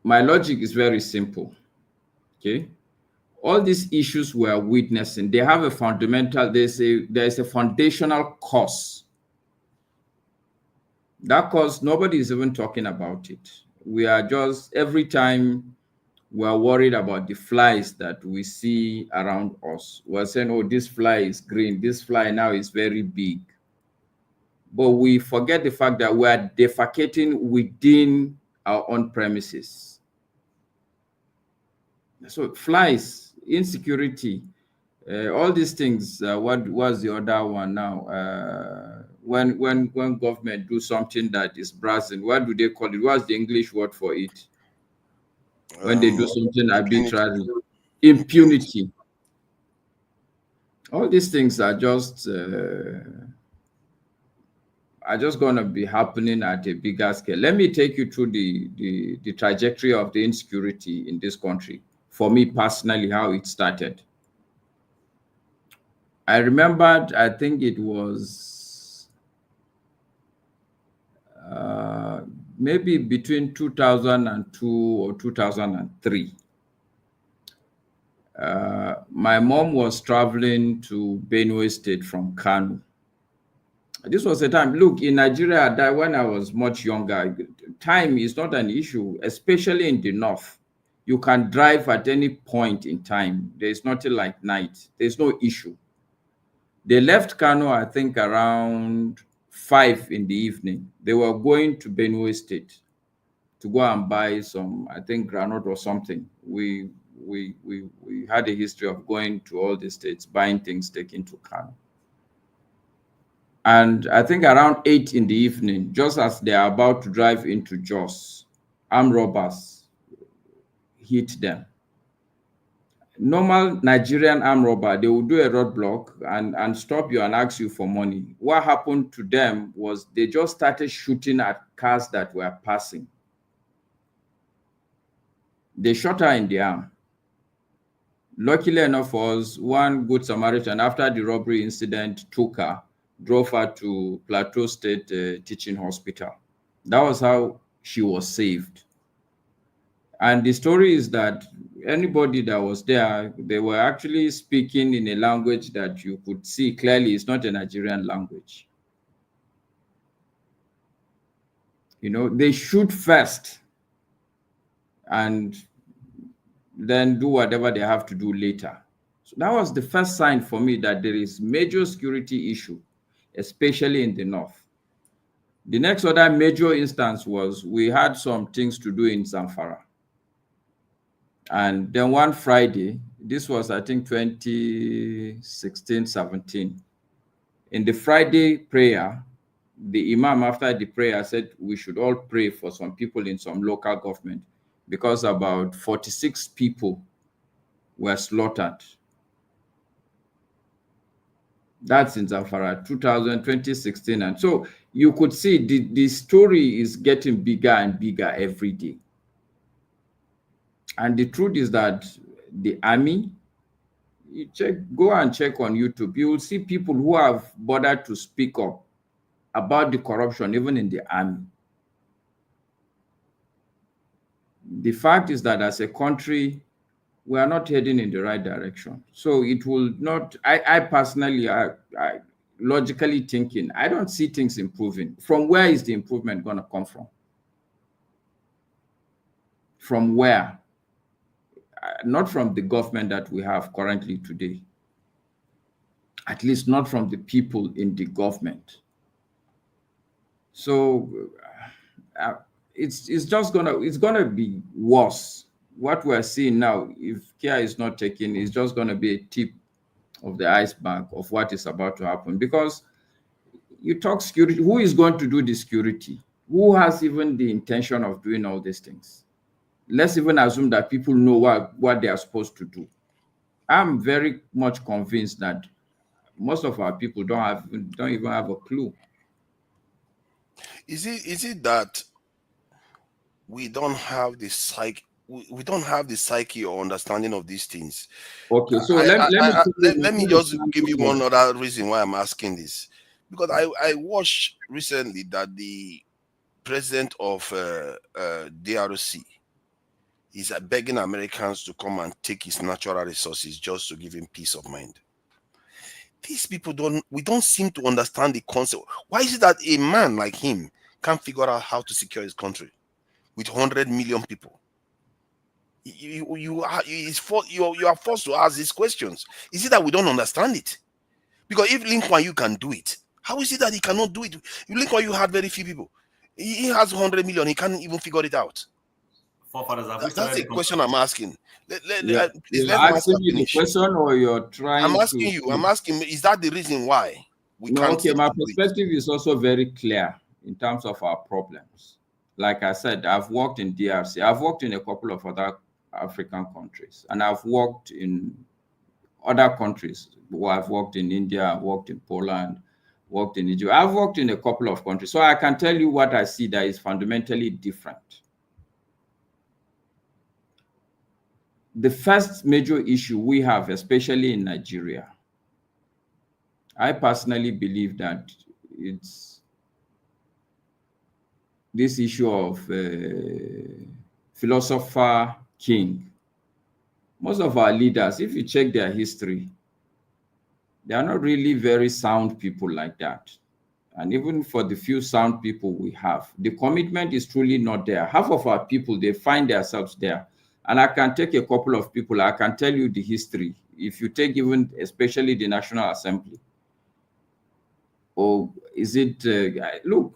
my logic is very simple, okay? All these issues we're witnessing, they have a fundamental, there's a foundational cause. That cause, nobody is even talking about it. We are just, every time we're worried about the flies that we see around us, we're saying, oh, this fly is green, this fly now is very big. But we forget the fact that we are defecating within our own premises. So flies, insecurity, all these things. What was the other one now? When government do something that is brazen, what do they call it? What's the English word for it? When they do something arbitrary, impunity. All these things are just going to be happening at a bigger scale. Let me take you through the trajectory of the insecurity in this country. For me personally, how it started. I remembered, I think it was maybe between 2002 or 2003. My mom was traveling to Benue State from Kano. This was a time, look, in Nigeria, that when I was much younger, time is not an issue, especially in the north. You can drive at any point in time. There's nothing like night. There's no issue. They left Kano, I think, around 5 in the evening. They were going to Benue State to go and buy some, I think, granite or something. We had a history of going to all the states, buying things, taken to Kano. And I think around 8 in the evening, just as they are about to drive into Jos, armed robbers hit them. Normal Nigerian armed robber, they will do a roadblock and stop you and ask you for money. What happened to them was they just started shooting at cars that were passing. They shot her in the arm. Luckily enough for us, one good Samaritan, after the robbery incident, took her, drove her to Plateau State Teaching Hospital. That was how she was saved. And the story is that anybody that was there, they were actually speaking in a language that you could see clearly is not a Nigerian language. You know, they shoot first and then do whatever they have to do later. So that was the first sign for me that there is major security issue, especially in the north. The next other major instance was we had some things to do in Zamfara. And then one Friday, this was, I think, 2016, 17. In the Friday prayer, the Imam, after the prayer, said we should all pray for some people in some local government because about 46 people were slaughtered. That's in Zamfara, 2016. And so you could see the story is getting bigger and bigger every day. And the truth is that the army, go and check on YouTube, you will see people who have bothered to speak up about the corruption, even in the army. The fact is that as a country, we are not heading in the right direction. So it will not, I personally, I logically thinking, I don't see things improving. From where is the improvement going to come from? From where? Not from the government that we have currently today. At least not from the people in the government. So it's just gonna be worse. What we're seeing now, if care is not taken, is just gonna be a tip of the iceberg of what is about to happen. Because you talk security, who is going to do the security? Who has even the intention of doing all these things? Let's even assume that people know what they are supposed to do. I'm very much convinced that most of our people don't even have a clue. Is it that we don't have the psyche? We don't have the psyche or understanding of these things. Okay, so let Let me just give you one other reason why I'm asking this, because I watched recently that the president of DRC is begging Americans to come and take his natural resources just to give him peace of mind. These people we don't seem to understand the concept. Why is it that a man like him can't figure out how to secure his country with 100 million people? You are forced to ask these questions. Is it that we don't understand it? Because if Lin Kuan Yew can do it, how is it that he cannot do it? Lin Kuan Yew had very few people. He has 100 million. He can't even figure it out. That's the question I'm asking. You're asking me the question, or you're trying I'm asking you. I'm asking, is that the reason why we can't? Okay, my perspective is also very clear in terms of our problems. Like I said, I've worked in DRC. I've worked in a couple of other African countries, and I've worked in other countries. I've worked in India, I've worked in Poland, worked in Egypt. I've worked in a couple of countries. So I can tell you what I see that is fundamentally different. The first major issue we have, especially in Nigeria, I personally believe that it's this issue of philosopher king. Most of our leaders, if you check their history, they are not really very sound people like that. And even for the few sound people we have, the commitment is truly not there. Half of our people, they find themselves there. And I can take a couple of people, I can tell you the history. If you take even, especially the National Assembly, or is it, look,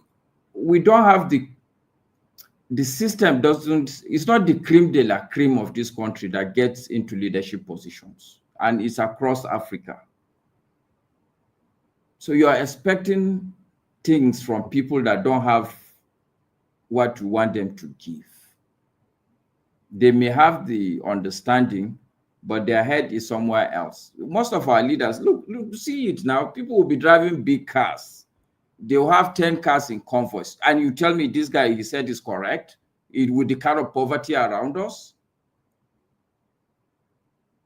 we don't have the system doesn't, it's not the creme de la creme of this country that gets into leadership positions. And it's across Africa. So you are expecting things from people that don't have what you want them to give. They may have the understanding, but their head is somewhere else. Most of our leaders, look, see it now. People will be driving big cars. They'll have 10 cars in convoys. And you tell me this guy, he said is correct. With the kind of poverty around us,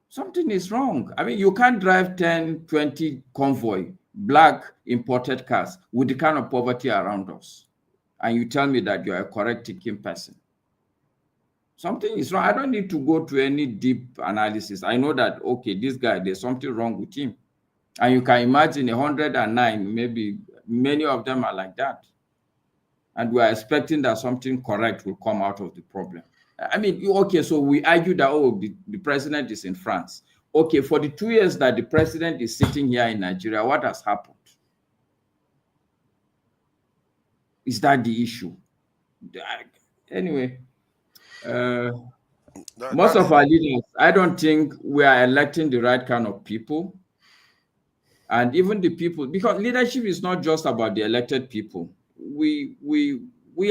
something is wrong. I mean, you can't drive 10, 20 convoy, black imported cars with the kind of poverty around us. And you tell me that you're a correct thinking person. Something is wrong. I don't need to go to any deep analysis. I know that, okay, this guy, there's something wrong with him. And you can imagine 109, maybe many of them are like that. And we are expecting that something correct will come out of the problem. I mean, okay, so we argue that, oh, the president is in France. Okay, for the 2 years that the president is sitting here in Nigeria, what has happened? Is that the issue? Anyway, most of our leaders, I don't think we are electing the right kind of people. And even the people, because leadership is not just about the elected people. We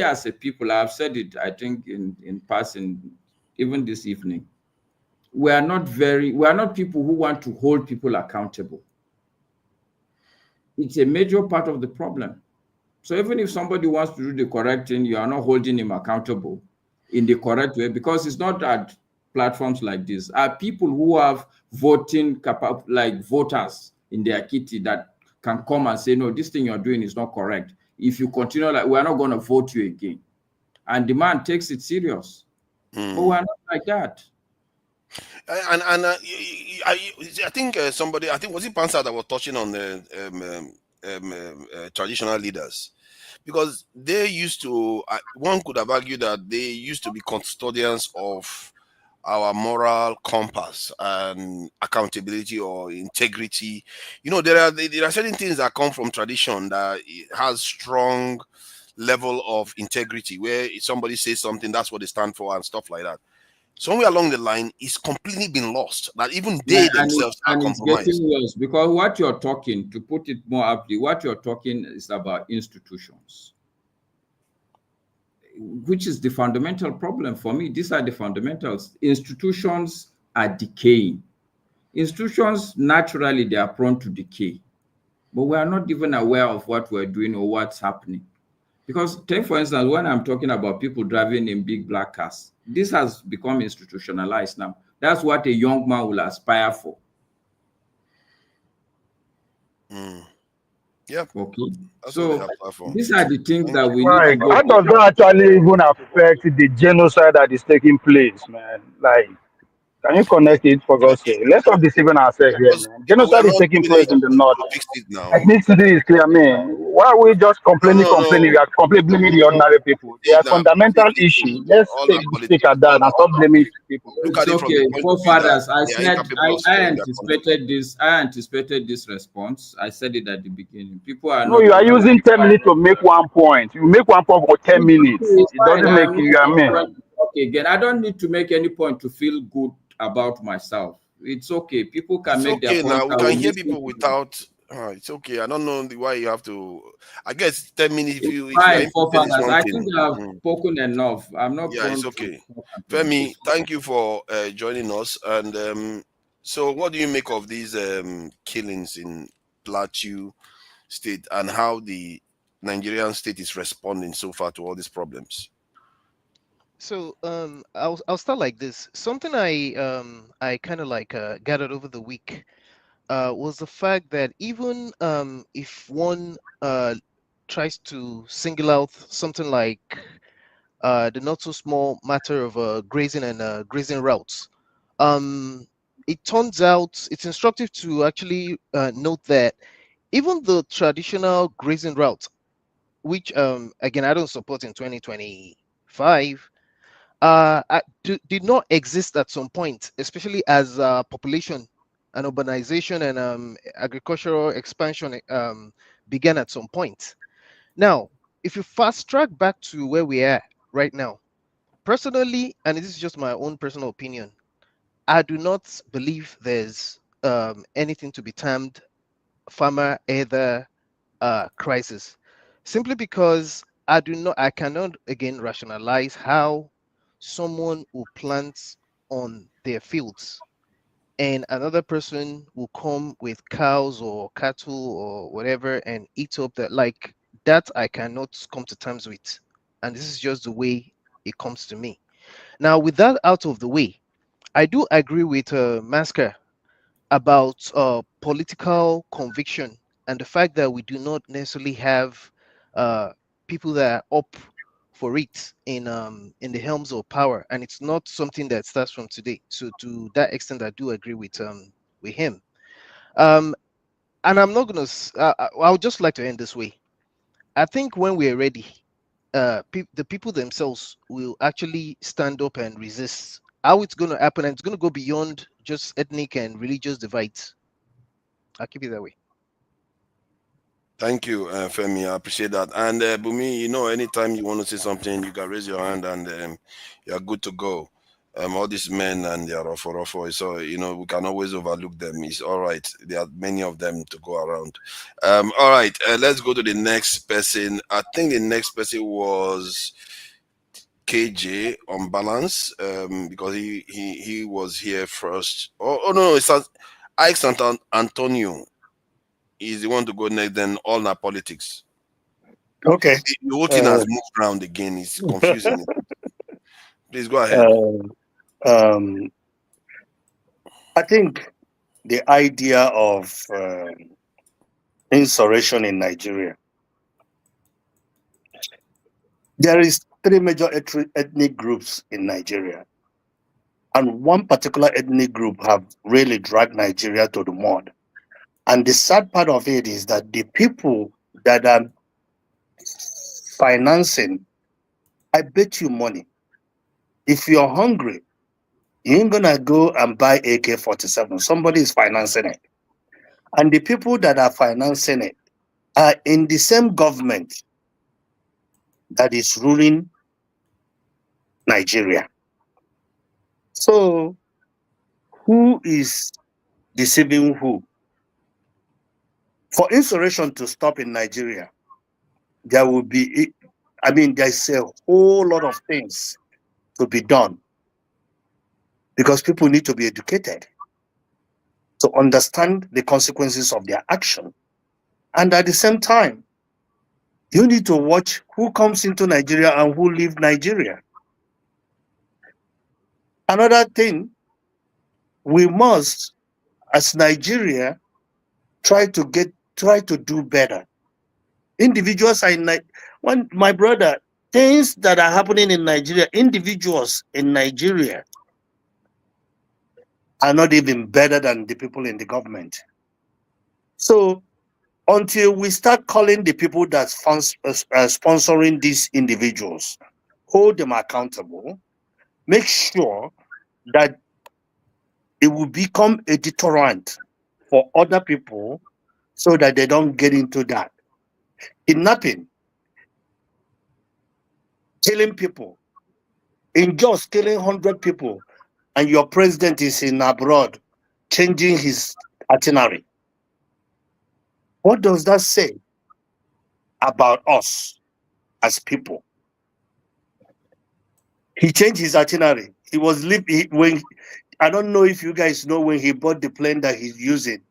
as a people, I've said it, I think in passing, even this evening, we are not people who want to hold people accountable. It's a major part of the problem. So even if somebody wants to do the correct thing, you are not holding him accountable in the correct way, because it's not at platforms like this. Are people who have voting like voters in their kitty that can come and say, no, this thing you're doing is not correct. If you continue like, we're not going to vote you again. And the man takes it serious. But we're not like that. And I think somebody, I think was it Pansa that was touching on the traditional leaders, because they used to, one could have argued that they used to be custodians of our moral compass and accountability or integrity. You know, there are certain things that come from tradition that has strong level of integrity, where if somebody says something, that's what they stand for and stuff like that. Somewhere along the line, it's completely been lost. That even they themselves are compromised. It's getting worse, because what you're talking, to put it more aptly, what you're talking is about institutions, which is the fundamental problem for me. These are the fundamentals. Institutions are decaying. Institutions, naturally, they are prone to decay. but we are not even aware of what we're doing or what's happening. Because take, for instance, when I'm talking about people driving in big black cars, this has become institutionalized now. That's what a young man will aspire for. Yep. Okay. That's So what they apply for. these are the things that we need to Like, go how does over. that actually even affect the genocide that is taking place, man? Like, can you connect it for God's sake? Let's not deceive ourselves here, Because man. we are Genocide is not taking doing place in anything the to north. fix it now. Ethnicity is clear, I mean. Why are we just No, complaining? We are completely blaming the ordinary people. There See, are now, fundamental see, issues. Let's all take our this take politics. at that and stop blaming people. Look It's at it from the okay, point of view that forefathers. I they are said incapable of I securing their country. anticipated this. I anticipated this response. I said it at the beginning. People are No, not you are gonna. using 10 minutes to make one point. You make one point for 10 minutes. It's It fine. doesn't make I'm you, I mean. not okay again. I don't need to make any point to feel good about myself. It's okay. People can It's make their okay now. points. We I can will hear listen people to them. without. It's okay. I don't know why you have to. I guess 10 minutes. If you are Fine, interested in forefathers. I think something. I've spoken enough. I'm not Yeah, it's prone to okay. talk and Femi, politics. thank you for joining us. And so, what do you make of these killings in Plateau State and how the Nigerian state is responding so far to all these problems? So I'll start like this. Something I kind of like gathered over the week was the fact that even if one tries to single out something like the not so small matter of grazing and grazing routes, um, it turns out it's instructive to actually note that even the traditional grazing routes, which again I don't support in 2025, did not exist at some point, especially as population and urbanization and agricultural expansion began at some point. Now, if you fast track back to where we are right now, personally, and this is just my own personal opinion, I do not believe there's anything to be termed farmer either crisis, simply because I cannot again rationalize how someone will plant on their fields and another person will come with cows or cattle or whatever and eat up that. Like that I cannot come to terms with, and this is just the way it comes to me. Now, with that out of the way, I do agree with Masker about political conviction and the fact that we do not necessarily have uh, people that are up for it in the helms of power, and it's not something that starts from today. So to that extent, I do agree with him. Um, and I'm not gonna. I would just like to end this way. I think when we're ready, the people themselves will actually stand up and resist. How it's going to happen, and it's going to go beyond just ethnic and religious divides. I'll keep it that way. Thank you, Femi. I appreciate that. And Bumi, anytime you want to say something, you can raise your hand and you're good to go. All these men and their rofo, so we can always overlook them. It's all right. There are many of them to go around. All right, let's go to the next person. I think the next person was KJ on balance, because he was here first. Oh no, it's Ike Antonio is the one to go next. Then all na politics. Okay. The whole thing has moved around again. It's confusing. Please go ahead. Um, I think the idea of insurrection in Nigeria, there is three major ethnic groups in Nigeria, and one particular ethnic group have really dragged Nigeria to the mud. And the sad part of it is that the people that are financing, I bet you money, if you're hungry, you ain't gonna go and buy AK-47. Somebody is financing it. And the people that are financing it are in the same government that is ruling Nigeria. So who is deceiving who? For insurrection to stop in Nigeria, there will be, there's a whole lot of things to be done because people need to be educated to understand the consequences of their action And at the same time, you need to watch who comes into Nigeria and who leave Nigeria. Another thing, we must, as Nigeria, try to do better. Individuals are when my brother, things that are happening in Nigeria, individuals in Nigeria are not even better than the people in the government. So until we start calling the people that's sponsoring these individuals, hold them accountable, make sure that it will become a deterrent for other people so that they don't get into that. Kidnapping, killing people, in just killing 100 people, and your president is in abroad changing his itinerary. What does that say about us as people? He changed his itinerary. He was when I don't know if you guys know when he bought the plane that he's using,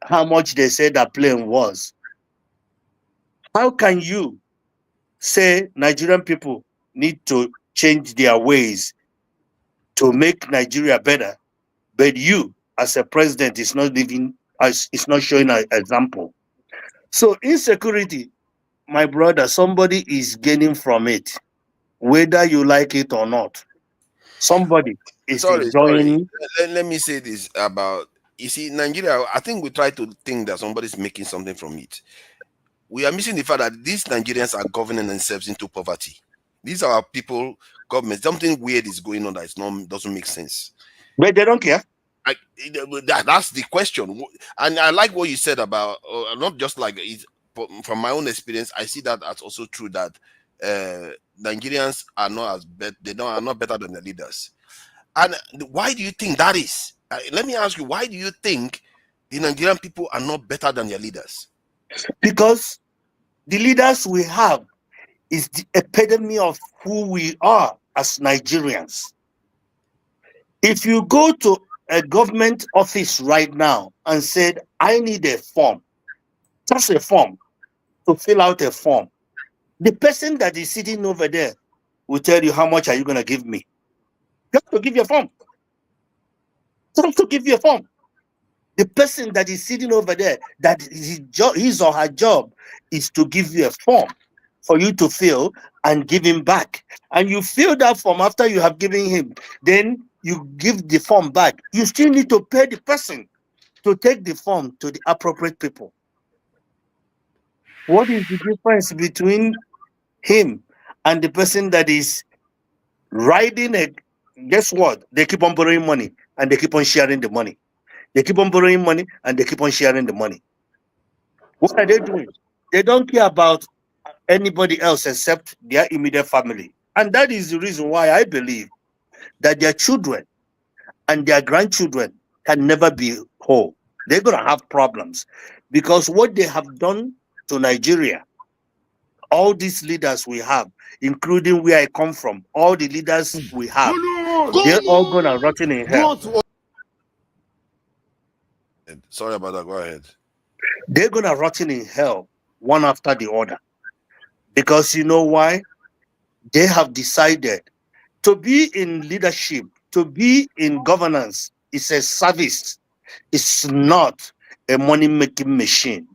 how much they said that plane was. How can you say Nigerian people need to change their ways to make Nigeria better, but you as a president is not showing an example? So insecurity, my brother, somebody is gaining from it, whether you like it or not. Somebody is Sorry. enjoying. Let me say this about, you see, Nigeria, I think we try to think that somebody's making something from it. We are missing the fact that these Nigerians are governing themselves into poverty. These are our people, government. Something weird is going on that doesn't make sense. But they don't care. That's the question. And I like what you said about, not just like it, from my own experience, I see that as also true that Nigerians are not are not better than the leaders. And why do you think that is? Let me ask you, why do you think the Nigerian people are not better than their leaders? Because the leaders we have is the epitome of who we are as Nigerians. If you go to a government office right now and said, I need a form, just a form, to fill out a form, the person that is sitting over there will tell you, how much are you going to give me? You have to give your form. You have to give you a form. The person that is sitting over there, that his or her job is to give you a form for you to fill and give him back. And you fill that form after you have given him. Then you give the form back. You still need to pay the person to take the form to the appropriate people. What is the difference between him and the person that is riding a, guess what? They keep on borrowing money and they keep on sharing the money. They keep on borrowing money and they keep on sharing the money. What are they doing? They don't care about anybody else except their immediate family. And that is the reason why I believe that their children and their grandchildren can never be whole. They're going to have problems because what they have done to Nigeria, all these leaders we have, including where I come from, all the leaders we have, they're all going to rot in hell. Sorry about that. Go ahead. They're going to rot in hell one after the other. Because you know why? They have decided to be in leadership, to be in governance is a service. It's not a money-making machine.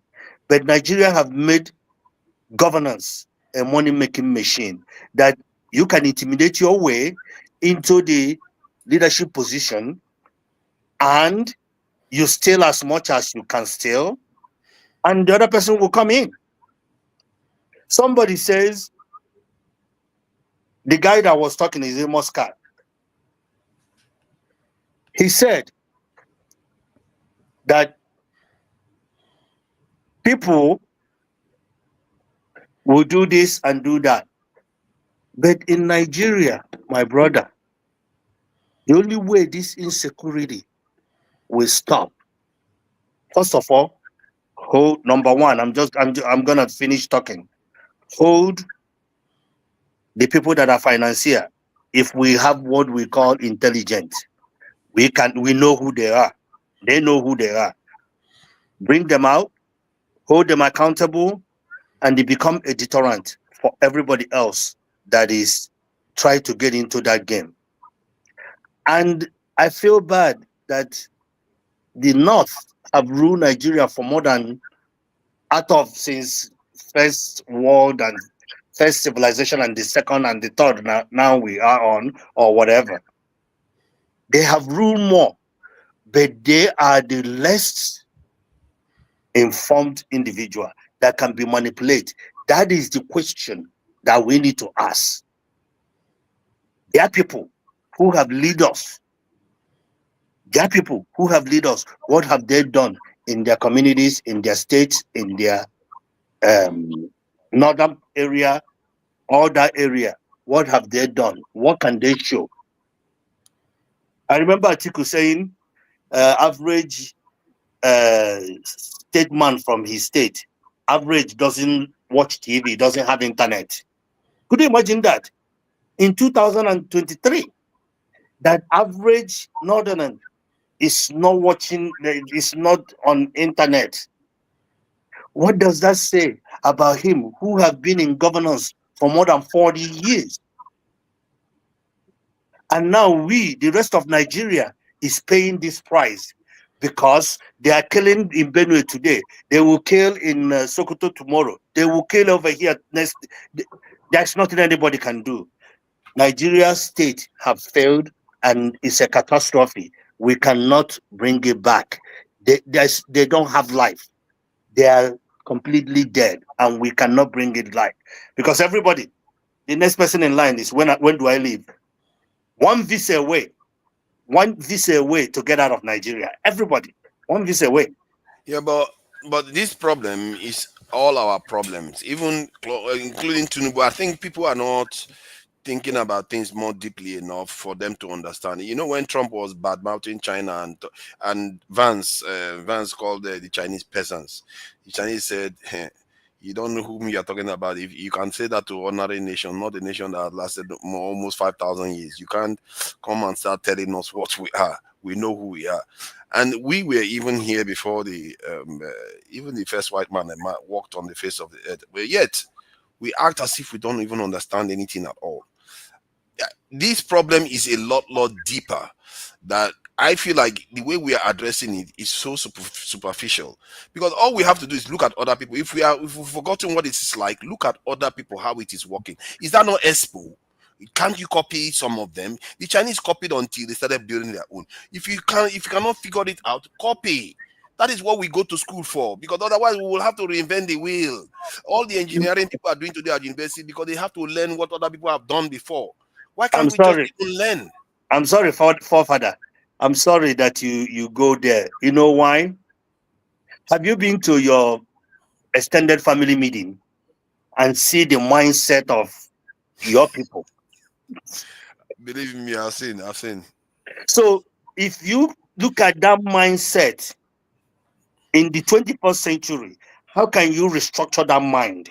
But Nigeria have made governance a money-making machine that you can intimidate your way into the leadership position and you steal as much as you can steal and the other person will come in. Somebody says, the guy that was talking is in Muscat. He said that people will do this and do that. But in Nigeria, my brother, the only way this insecurity will stop, first of all, hold number one. I'm gonna finish talking. Hold the people that are financier. If we have what we call intelligent, we know who they are. They know who they are. Bring them out hold them accountable, and they become a deterrent for everybody else that is trying to get into that game. And I feel bad that the North have ruled Nigeria for more than since first world and first civilization and the second and the third now we are on, or whatever. They have ruled more, but they are the less informed individual that can be manipulated. That is the question that we need to ask. There are people who have lead us. There are people who have lead us. What have they done in their communities, in their states, in their northern area, all that area? What have they done? What can they show? I remember Atiku saying, average statesman from his state, average doesn't watch TV, doesn't have internet. Could you imagine that? In 2023, that average northerner is not watching, is not on internet. What does that say about him who have been in governance for more than 40 years? And now we, the rest of Nigeria, is paying this price because they are killing in Benue today. They will kill in Sokoto tomorrow. They will kill over here next. There's nothing anybody can do. Nigeria's state have failed and it's a catastrophe. We cannot bring it back. They don't have life. They are completely dead and we cannot bring it back. Because everybody, the next person in line is when do I leave? One visa away to get out of Nigeria. Everybody, one visa away. Yeah, but this problem is all our problems, even including Tinubu. I think people are not thinking about things more deeply enough for them to understand. You know, when Trump was bad-mouthing China and Vance called the Chinese peasants, the Chinese said, hey, you don't know whom you are talking about. If you can say that to ordinary nation, not a nation that lasted almost 5,000 years, you can't come and start telling us what we are. We know who we are. And we were even here before even the first white man that walked on the face of the earth. But yet, we act as if we don't even understand anything at all. This problem is a lot deeper. That I feel like the way we are addressing it is so superficial, because all we have to do is look at other people. If we've forgotten what it is like, look at other people, how it is working. Is that not Expo? Can't you copy some of them? The Chinese copied until they started building their own. If you cannot figure it out, copy. That is what we go to school for, because otherwise we will have to reinvent the wheel. All the engineering people are doing today at university because they have to learn what other people have done before. Why can't we just even learn? I'm sorry, forefather. I'm sorry that you go there. You know why? Have you been to your extended family meeting and see the mindset of your people? Believe me, I've seen. So if you look at that mindset in the 21st century, how can you restructure that mind?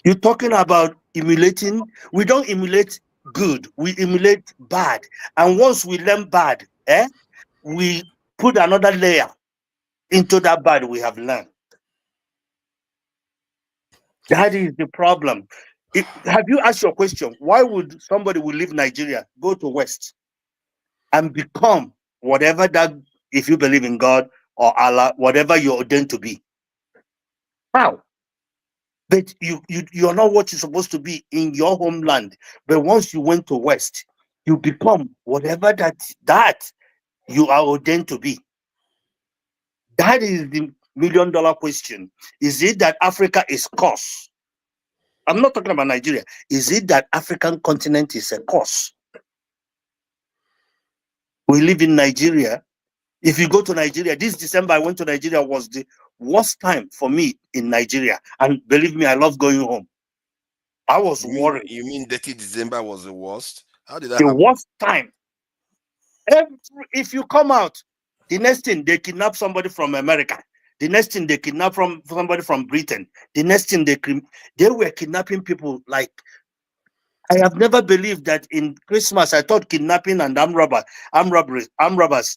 You're talking about emulating. We don't emulate good, we emulate bad. And once we learn bad, we put another layer into that bad we have learned. That is the problem. Have you asked your question? Why would somebody who leave Nigeria go to West and become whatever that, if you believe in God or Allah, whatever you're ordained to be? How? But you're not what you're supposed to be in your homeland. But once you went to West, you become whatever that you are ordained to be. That is the million-dollar question. Is it that Africa is cursed? I'm not talking about Nigeria. Is it that African continent is a curse? We live in Nigeria. If you go to Nigeria, this December I went to Nigeria, was the worst time for me in Nigeria. And believe me, I love going home. I was worried. You mean Dirty December was the worst? How did that happen? happen? The worst time. If you come out, the next thing they kidnap somebody from America. The next thing they kidnap somebody from Britain. The next thing they were kidnapping people like I have never believed that in Christmas I thought kidnapping and armed robbers,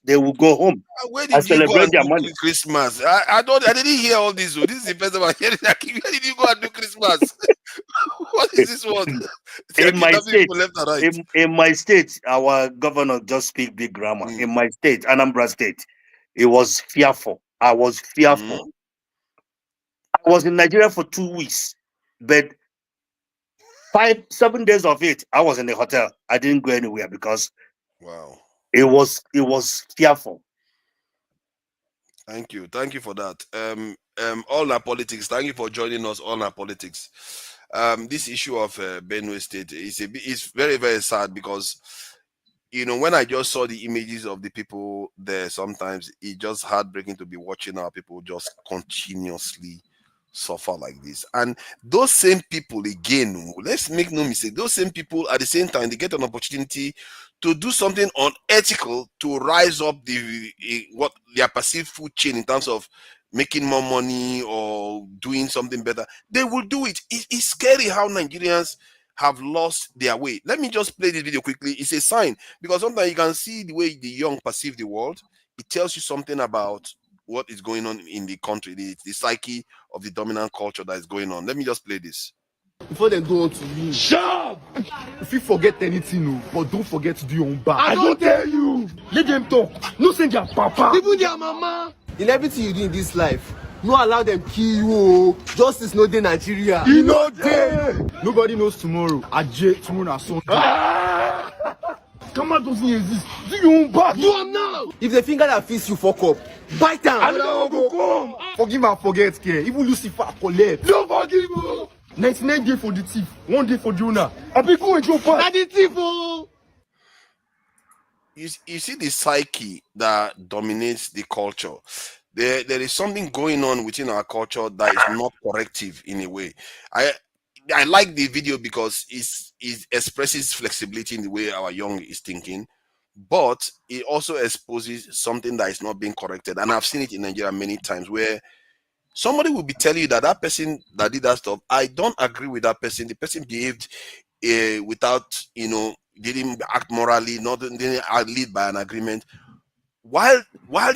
they will go home Where and did you go celebrate and their do money. Christmas? I didn't hear all this. This is the first time I'm hearing that. Where did you go and do Christmas? What is this one? They are In my kidnapping state, people left and right. in my state, our governor just speak big grammar. In my state, Anambra State, it was fearful. I was fearful. I was in Nigeria for 2 weeks, but 7 days of it, I was in the hotel. I didn't go anywhere because Wow. it was fearful. Thank you for that. All our politics. Thank you for joining us. All our politics. This issue of Benue State is very, very sad because when I just saw the images of the people there, sometimes it's just heartbreaking to be watching our people just continuously suffer like this. And those same people, again, let's make no mistake, those same people at the same time, they get an opportunity to do something unethical to rise up what their perceived food chain in terms of making more money or doing something better. They will do it. It's scary how Nigerians have lost their way. Let me just play this video quickly. It's a sign, because sometimes you can see the way the young perceive the world. It tells you something about what is going on in the country, the psyche of the dominant culture that is going on. Let me just play this. Before they go on to me, shut! If you forget anything, no, but don't forget to do your own back. I don't tell you. Let them talk. No send their papa, even their mama. In everything you do in this life, no allow them kill you. Justice no dey Nigeria. You know dey. Nobody knows tomorrow. Ajay, tomorrow na Sunday. Come on, doesn't exist. Do your own back. Do am now. If the finger that fits you fuck up, bite am. Another one go come. Forgive and forget, care. Even Lucifer collect. Don't forgive you. 99 days for the thief, 1 day for the owner. I be go and your part. That the thief, oh. You see the psyche that dominates the culture. There is something going on within our culture that is not corrective in a way. I like the video because it expresses flexibility in the way our young is thinking, but it also exposes something that is not being corrected. And I've seen it in Nigeria many times where somebody will be telling you that person that did that stuff, I don't agree with that person. The person behaved without, didn't act morally, didn't lead by an agreement. While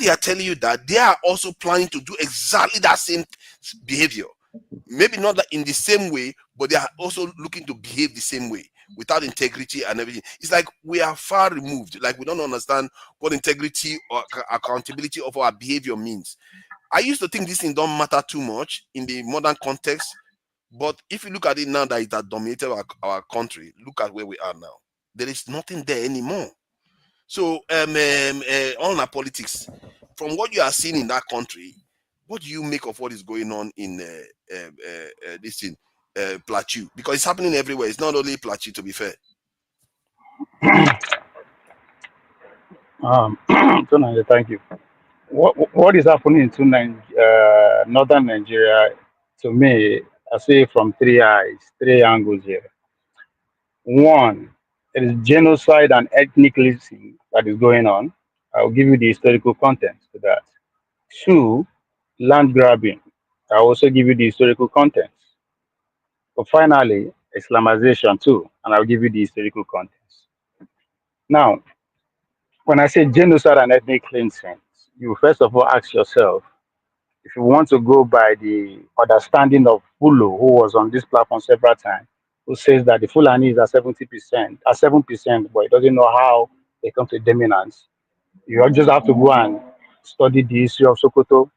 they are telling you that, they are also planning to do exactly that same behavior. Maybe not in the same way, but they are also looking to behave the same way without integrity and everything. It's like we are far removed. Like we don't understand what integrity or accountability of our behavior means. I used to think this thing don't matter too much in the modern context, but if you look at it now that it has dominated our country, look at where we are now. There is nothing there anymore. So, on our politics, from what you are seeing in that country, what do you make of what is going on in this thing, Plateau? Because it's happening everywhere. It's not only Plateau, to be fair. Thank you. What is happening to northern Nigeria? To me, I see it from three angles here. One, it is genocide and ethnic cleansing that is going on. I'll give you the historical context to that. Two, land grabbing. I'll also give you the historical context. But finally, Islamization too, and I'll give you the historical context. Now, when I say genocide and ethnic cleansing, you first of all ask yourself, if you want to go by the understanding of Hulu, who was on this platform several times, who says that the Fulani is at 70%, at 7%, but he doesn't know how they come to dominance. You just have to go and study the history of Sokoto,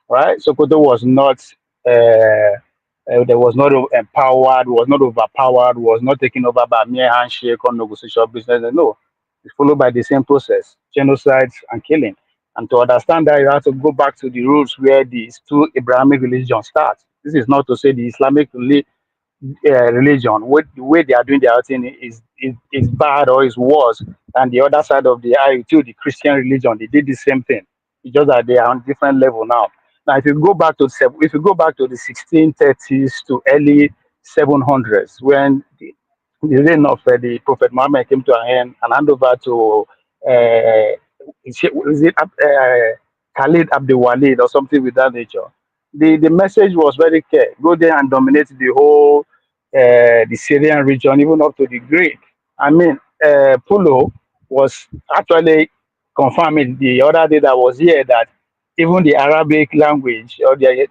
right? Sokoto was not, there was not empowered, was not overpowered, was not taken over by mere handshake or negotiation business. No, it's followed by the same process, genocides and killing. And to understand that, you have to go back to the roots where these two Abrahamic religions start. This is not to say the Islamic religion, the way they are doing their thing is bad or is worse than the other side of the aisle too, the Christian religion. They did the same thing. It's just that they are on different level now. Now, if you go back to the 1630s to early 700s, when the reign of the Prophet Muhammad came to an end and hand over to Khalid Abdul Walid or something with that nature. The message was very clear: go there and dominate the whole the Syrian region, even up to the Greek. I mean, Pulo was actually confirming the other day that I was here that even the Arabic language or the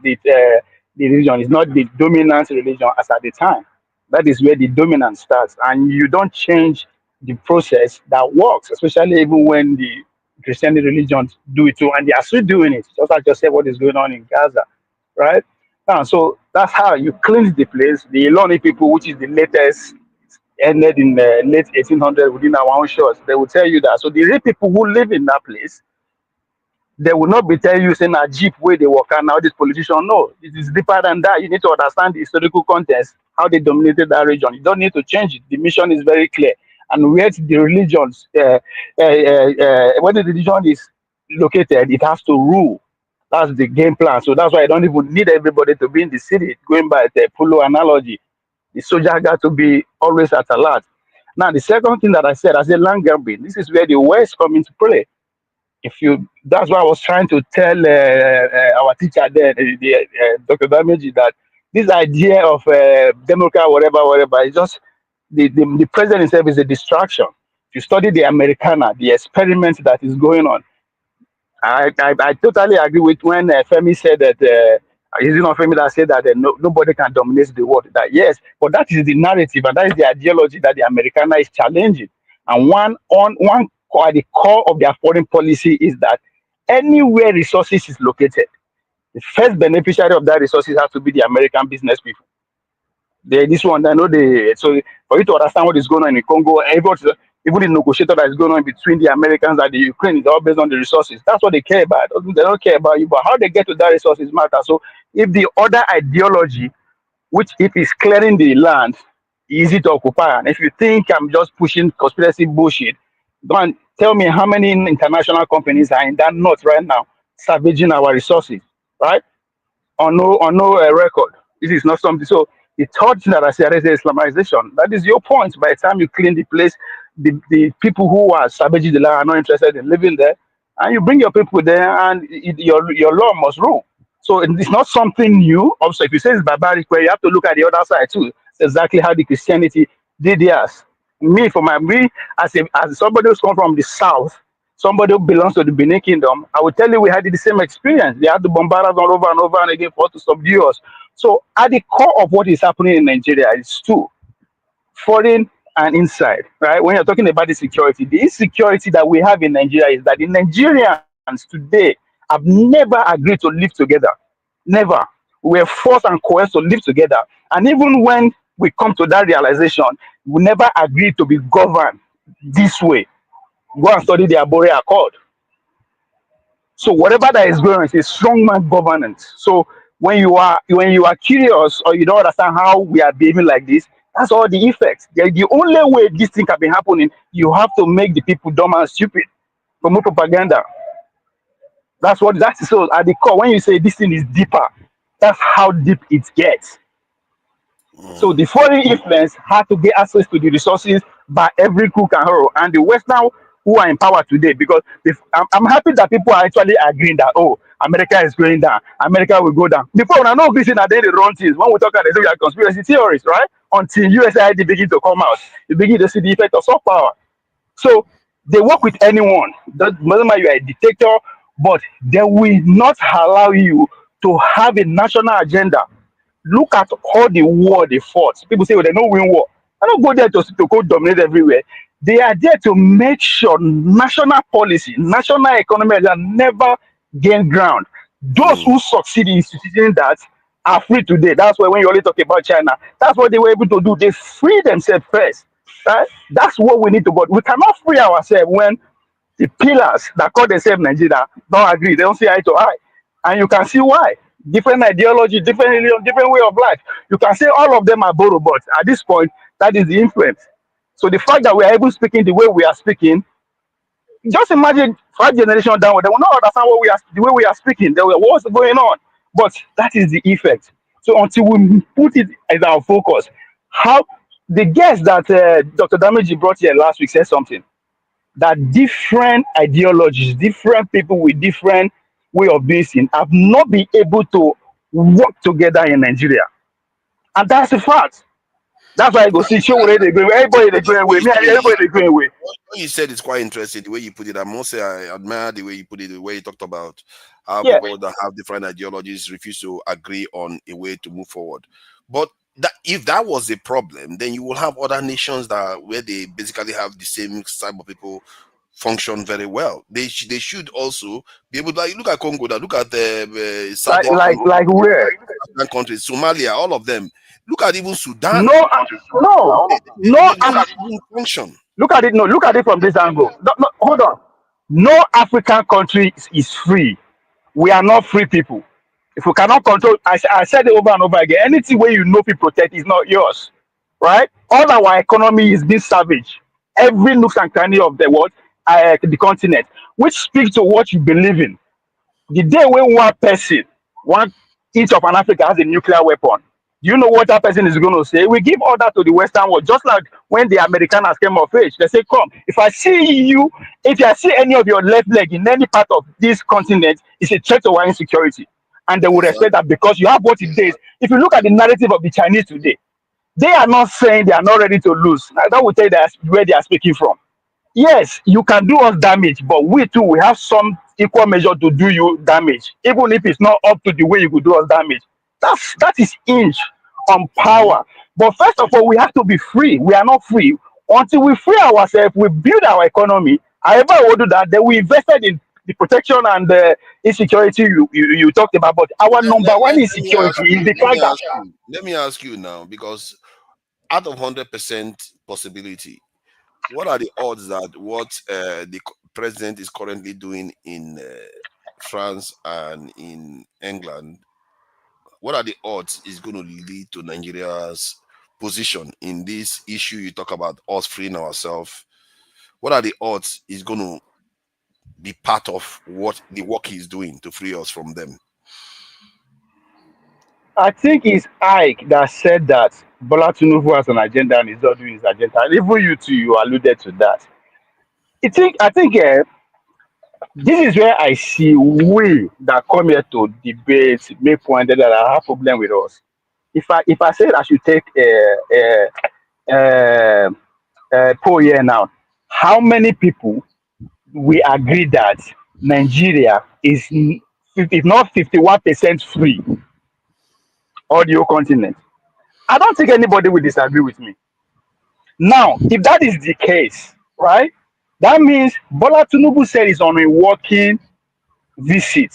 religion is not the dominant religion as at the time. That is where the dominance starts, and you don't change the process that works, especially even when the Christianity religions do it too, and they are still doing it. Just like just said, what is going on in Gaza, right? Now, so that's how you cleanse the place. The Iloni people, which is the latest, ended in the late 1800s within our own shores. They will tell you that. So the real people who live in that place, they will not be telling you saying a jeep where they work and now this politician. No, it is deeper than that. You need to understand the historical context, how they dominated that region. You don't need to change it. The mission is very clear. And where the religions, where the religion is located, it has to rule. That's the game plan. So that's why I don't even need everybody to be in the city. Going by the Polo analogy, the soldier got to be always at alert. Now, the second thing that I said land grabbing. This is where the West come into play. If you, that's why I was trying to tell our teacher then, Dr. Dameji, that this idea of Democrat, whatever, is just the president himself is a distraction. If you study the Americana, the experiment that is going on, I totally agree with when Femi said that. Is it not Femi that said that nobody can dominate the world? That yes, but that is the narrative and that is the ideology that the Americana is challenging. And one at the core of their foreign policy is that anywhere resources is located, the first beneficiary of that resources has to be the American business people. This one, I know so for you to understand what is going on in Congo, even the negotiator that is going on between the Americans and the Ukraine is all based on the resources. That's what they care about. They don't care about you, but how they get to that resources matter. So if the other ideology, which if it's clearing the land, easy to occupy, and if you think I'm just pushing conspiracy bullshit, go and tell me how many international companies are in that north right now, savaging our resources, right? On no record. This is not something. So the third thing that I said is Islamization. That is your point. By the time you clean the place, the people who are savaging the land are not interested in living there, and you bring your people there, and your law must rule. So it's not something new. Also, if you say it's barbaric, where you have to look at the other side too. It's exactly how the Christianity did theirs. Me as somebody who's come from the south, somebody who belongs to the Benin Kingdom, I will tell you we had the same experience. They had to bombard us all over and over and again for us to subdue us. So at the core of what is happening in Nigeria is two: foreign and inside. Right? When you're talking about the insecurity that we have in Nigeria is that the Nigerians today have never agreed to live together. Never. We're forced and coerced to live together. And even when we come to that realization, we never agreed to be governed this way. Go and study the Abore Accord. So whatever that is going on is a strongman governance. So when you are curious or you don't understand how we are behaving like this, that's all the effects. The only way this thing can be happening, you have to make the people dumb and stupid. Promote propaganda. That's so at the core. When you say this thing is deeper, that's how deep it gets. So the foreign influence had to get access to the resources by every crook and horror, and the Western who are in power today. Because I'm happy that people are actually agreeing that America is going down, America will go down. Before when I know this thing are they the wrong things. When we talk about the conspiracy theories, right? Until USAID begin to come out, you begin to see the effect of soft power. So they work with anyone. Doesn't matter you are a dictator, but they will not allow you to have a national agenda. Look at all the war they fought. People say, well, they don't win war. I don't go there to go dominate everywhere. They are there to make sure national policy, national economy never gain ground. Those who succeed in instituting that are free today. That's why when you only talk about China, that's what they were able to do. They free themselves first. Right? That's what we need to go. We cannot free ourselves when the pillars that call themselves Nigeria don't agree. They don't see eye to eye. And you can see why. Different ideology, different religion, different way of life. You can say all of them are borrowed, but at this point, that is the influence. So the fact that we are able to speaking the way we are speaking, just imagine 5 generations down, they will not understand the way we are speaking. They will what's going on. But that is the effect. So until we put it as our focus, how the guest that Dr. Dameji brought here last week said something, that different ideologies, different people with different way of being have not been able to work together in Nigeria. And that's a fact. That's why I go see show where they go. Everybody they go away. You Me and say, everybody they go away. what you said is quite interesting. The way you put it, I must say I admire the way you put it. The way you talked about how Yeah. people that have different ideologies refuse to agree on a way to move forward. But that if that was a problem, then you will have other nations that where they basically have the same type of people function very well. They should also be able to, like, look at Congo, that look at the southern Like where? African countries, Somalia, all of them. Look at even Sudan. No, no, no. They function. Look at it. No, look at it from this angle. No, no, hold on. No African country is free. We are not free people. If we cannot control, I said it over and over again. Anything where you know people protect is not yours, right? All our economy is being savage. Every nook and cranny of the world, the continent, which speaks to what you believe in. The day when one person, one each of an Africa has a nuclear weapon, do you know what that person is going to say? We give order to the Western world, just like when the Americans came of age. They say, "Come, if I see you, if I see any of your left leg in any part of this continent, it's a threat to our insecurity." And they will respect that because you have what it is. If you look at the narrative of the Chinese today, they are not saying they are not ready to lose. That will tell you that's where they are speaking from. Yes, you can do us damage, but we too we have some equal measure to do you damage, even if it's not up to the way you could do us damage. That is inch on power. But first of all, we have to be free. We are not free until we free ourselves. We build our economy. However, we will do that. Then we invested in the protection and the insecurity you talked about. But our number one insecurity is the fact that Let me ask you now, because out of 100% possibility, what are the odds that what the president is currently doing in France and in England, what are the odds is going to lead to Nigeria's position in this issue you talk about, us freeing ourselves? What are the odds is going to be part of what the work he's doing to free us from them? I think it's Ike that said that Bola Tinubu has an agenda and he's not doing his agenda. And even you too, you alluded to that. I think this is where I see we that come here to debate, make point that I have problem with us. If I said I should take a poll here now, how many people we agree that Nigeria is, if not 51% free, or the whole continent? I don't think anybody will disagree with me. Now, if that is the case, right, that means Bola Tinubu said he's on a working visit.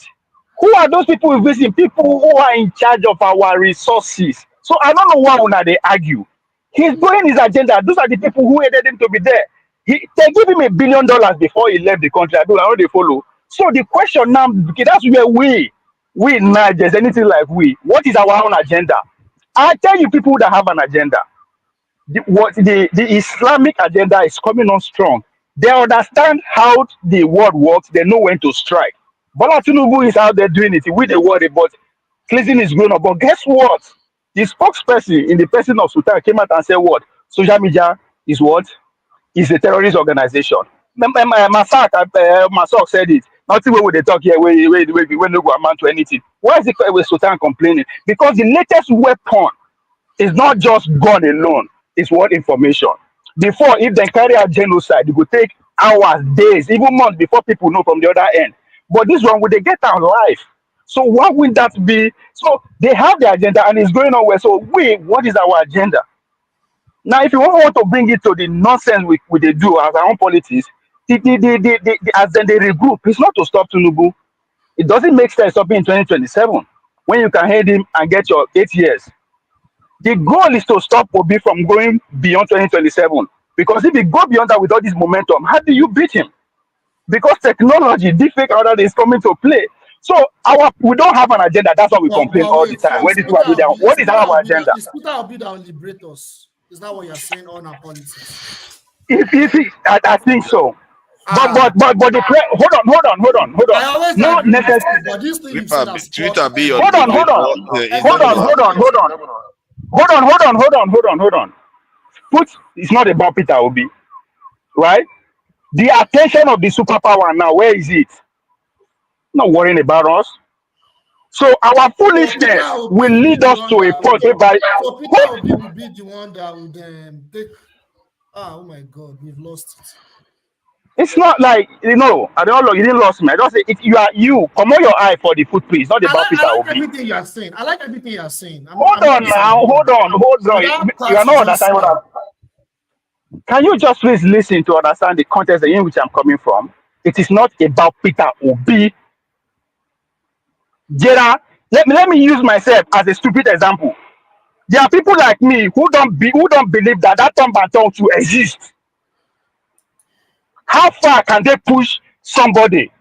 Who are those people who visit? People who are in charge of our resources. So I don't know why when they argue. He's doing his agenda. Those are the people who aided him to be there. They give him $1 billion before he left the country. I know they follow. So the question now, okay, that's where we now, there's anything like what is our own agenda? I tell you, people that have an agenda, the Islamic agenda is coming on strong. They understand how the world works. They know when to strike. Bola Tinubu is out there doing it with the worry, but cleansing is going on. But guess what? The spokesperson in the person of Sultan came out and said, "What? Social media is what? Is a terrorist organization." Masak said it. Nothing where they talk here, when no go amount to anything. Why is it with Sultan complaining? Because the latest weapon is not just gun alone, it's what information. Before, if they carry out genocide, it would take hours, days, even months before people know from the other end. But this one, would they get our life? So why would that be? So they have the agenda and it's going on well. So what is our agenda? Now, if you want to bring it to the nonsense we they do as our own politics, as then they regroup, it's not to stop Tinubu. It doesn't make sense stopping in 2027 when you can head him and get your 8 years. The goal is to stop Obi from going beyond 2027. Because if you go beyond that with all this momentum, how do you beat him? Because technology, deepfake, all that is coming to play. So we don't have an agenda. That's why we complain all the time. When this one do that, what is our agenda? Is Peter Obi that will liberate us? Is that what you're saying on our politics? I think so. But the hold on. I always Not agree with necessarily. you, but this thing you Twitter, said as Twitter be your Hold on. It's not about Peter Obi, right? The attention of the superpower now, where is it? Not worrying about us. So our So Peter foolishness Obi will will be lead the us one to a that point will. whereby So Peter Obi will be the one that would take. Oh my God, we've lost it. it's not like, I don't know, you didn't lose me. I just say, if you come on your eye for the footprint. It's not I about like Peter I like Obi. everything you are saying. I like everything you are saying. Hold I'm not on now, disagreeing. hold But on. that You part are you not just understanding said. can you just please listen to understand the context in which I'm coming from? It is not about Peter Obi. Jera, let me use myself as a stupid example. There are people like me who don't believe that turn by turn to exist. How far can they push somebody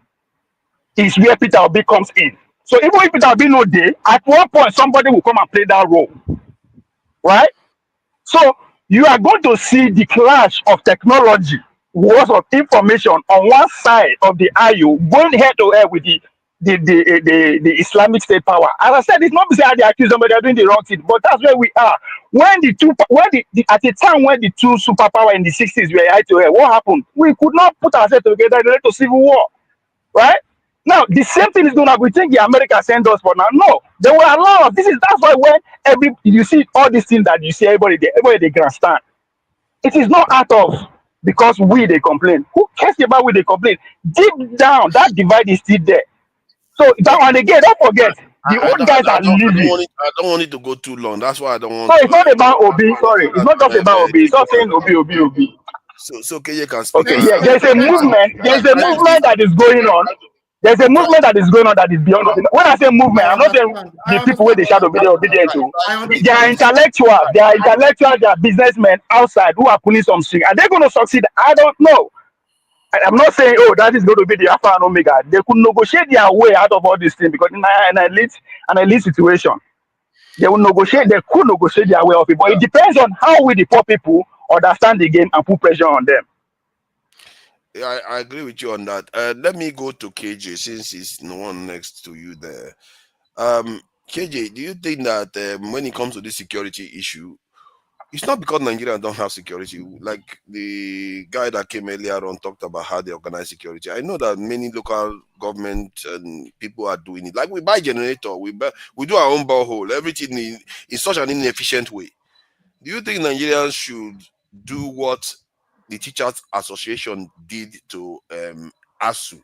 is where Peter Obi comes in. So even if Peter Obi no dey, at one point somebody will come and play that role, right? So you are going to see the clash of technology, wars of information on one side of the IO going head to head with the Islamic State power. As I said, it's not to say they accuse somebody of doing the wrong thing, but that's where we are. At the time when the two superpower in the 60s were head to head, what happened? We could not put ourselves together in to civil war, right? Now the same thing is going to happen. We think the America send us for now. No, there were a lot of that's why when you see all these things that you see everybody they grandstand. It is not out of because they complain. Who cares about they complain? Deep down, that divide is still there. So that one again, don't forget the old guys are leaving. I don't want it to go too long. That's why I don't So want. it's not about Obi. Sorry, it's not just about Obi. It's not saying Obi. So okay, you can speak. Okay, Next yeah, there's a question. Next movement. question. There's a Try to movement see. that is going on. There's a movement that is going on that is beyond. When I say movement, I I'm not saying understand. I the people where understand. they shout obedient to. I They are understand. intellectuals. They are businessmen outside who are pulling some string. Are they going to succeed? I don't know. I'm not saying, oh, that is going to be the Alpha and Omega. They could negotiate their way out of all these things because in an elite situation, they will negotiate. They could negotiate their way of it, but it depends on how we the poor people understand the game and put pressure on them. Yeah, I agree with you on that. Let me go to KJ since he's no one next to you there. KJ, do you think that when it comes to this security issue, it's not because Nigerians don't have security? Like the guy that came earlier on talked about how they organize security. I know that many local government and people are doing it. Like we buy generator, we do our own borehole, everything in such an inefficient way. Do you think Nigerians should do what the Teachers Association did to ASU,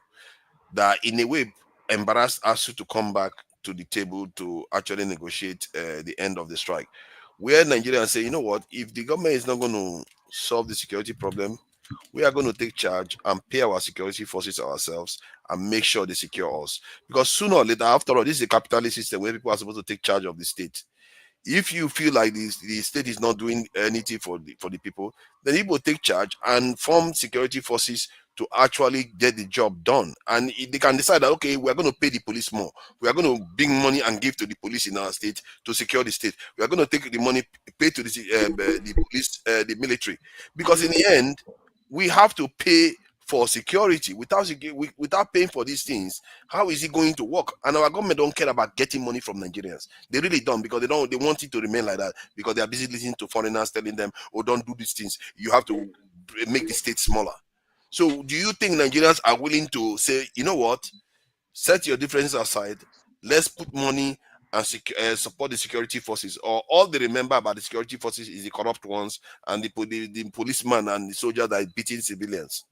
that in a way embarrassed ASU to come back to the table to actually negotiate the end of the strike? Where Nigerians say, you know what, if the government is not going to solve the security problem, we are going to take charge and pay our security forces ourselves and make sure they secure us. Because sooner or later, after all, this is a capitalist system where people are supposed to take charge of the state. If you feel like the state is not doing anything for the people, then people take charge and form security forces to actually get the job done. And they can decide that, okay, we are going to pay the police more. We are going to bring money and give to the police in our state to secure the state. We are going to take the money, pay to the police, the military. Because in the end, we have to pay for security. Without paying for these things, how is it going to work? And our government don't care about getting money from Nigerians. They really don't, because they want it to remain like that, because they are busy listening to foreigners telling them, oh, don't do these things. You have to make the state smaller. So do you think Nigerians are willing to say, you know what, set your differences aside, let's put money and support the security forces? Or all they remember about the security forces is the corrupt ones and the policeman and the soldier that are beating civilians?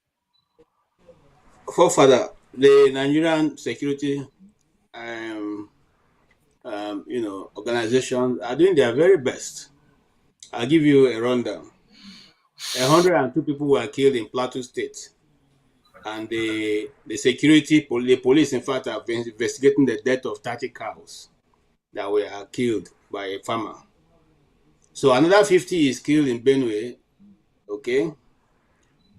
Forefather, the Nigerian security organizations are doing their very best. I'll give you a rundown. 102 people were killed in Plateau State, and the police, in fact, have been investigating the death of 30 cows that were killed by a farmer. So another 50 is killed in Benue, okay?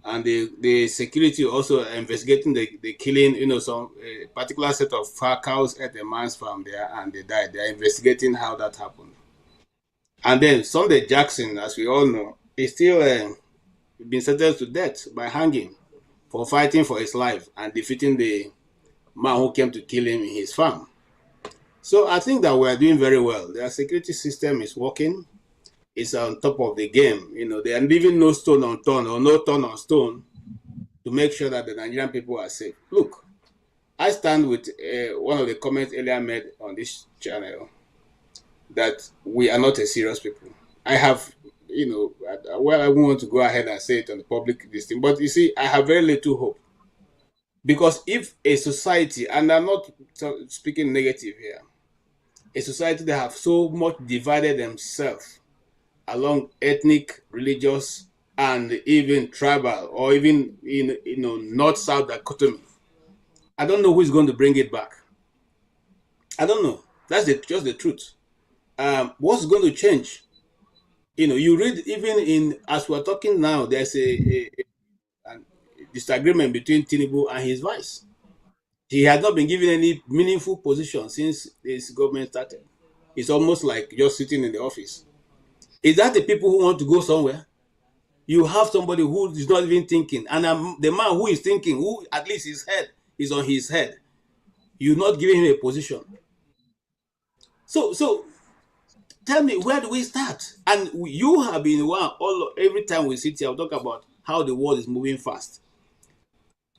And the security also investigating the killing, some particular set of cows at a man's farm there, and they died. They are investigating how that happened. And then Sunday Jackson, as we all know, is still been sentenced to death by hanging for fighting for his life and defeating the man who came to kill him in his farm. So I think that we are doing very well. Their security system is working. It's on top of the game. They are leaving no stone unturned or no turn on stone to make sure that the Nigerian people are safe. Look, I stand with one of the comments earlier made on this channel that we are not a serious people. I have, well, I won't want to go ahead and say it on the public listing, but you see, I have very little hope. Because if a society, and I'm not speaking negative here, a society that have so much divided themselves along ethnic, religious, and even tribal, or even in north-south dichotomy, I don't know who is going to bring it back. I don't know. That's just the truth. What's going to change? You read even in as we're talking now, there's a disagreement between Tinubu and his vice. He has not been given any meaningful position since this government started. It's almost like just sitting in the office. Is that the people who want to go somewhere? You have somebody who is not even thinking, and the man who is thinking, who at least his head is on his head, you're not giving him a position. So tell me, where do we start? And you have been one every time we sit here, I'll talk about how the world is moving fast.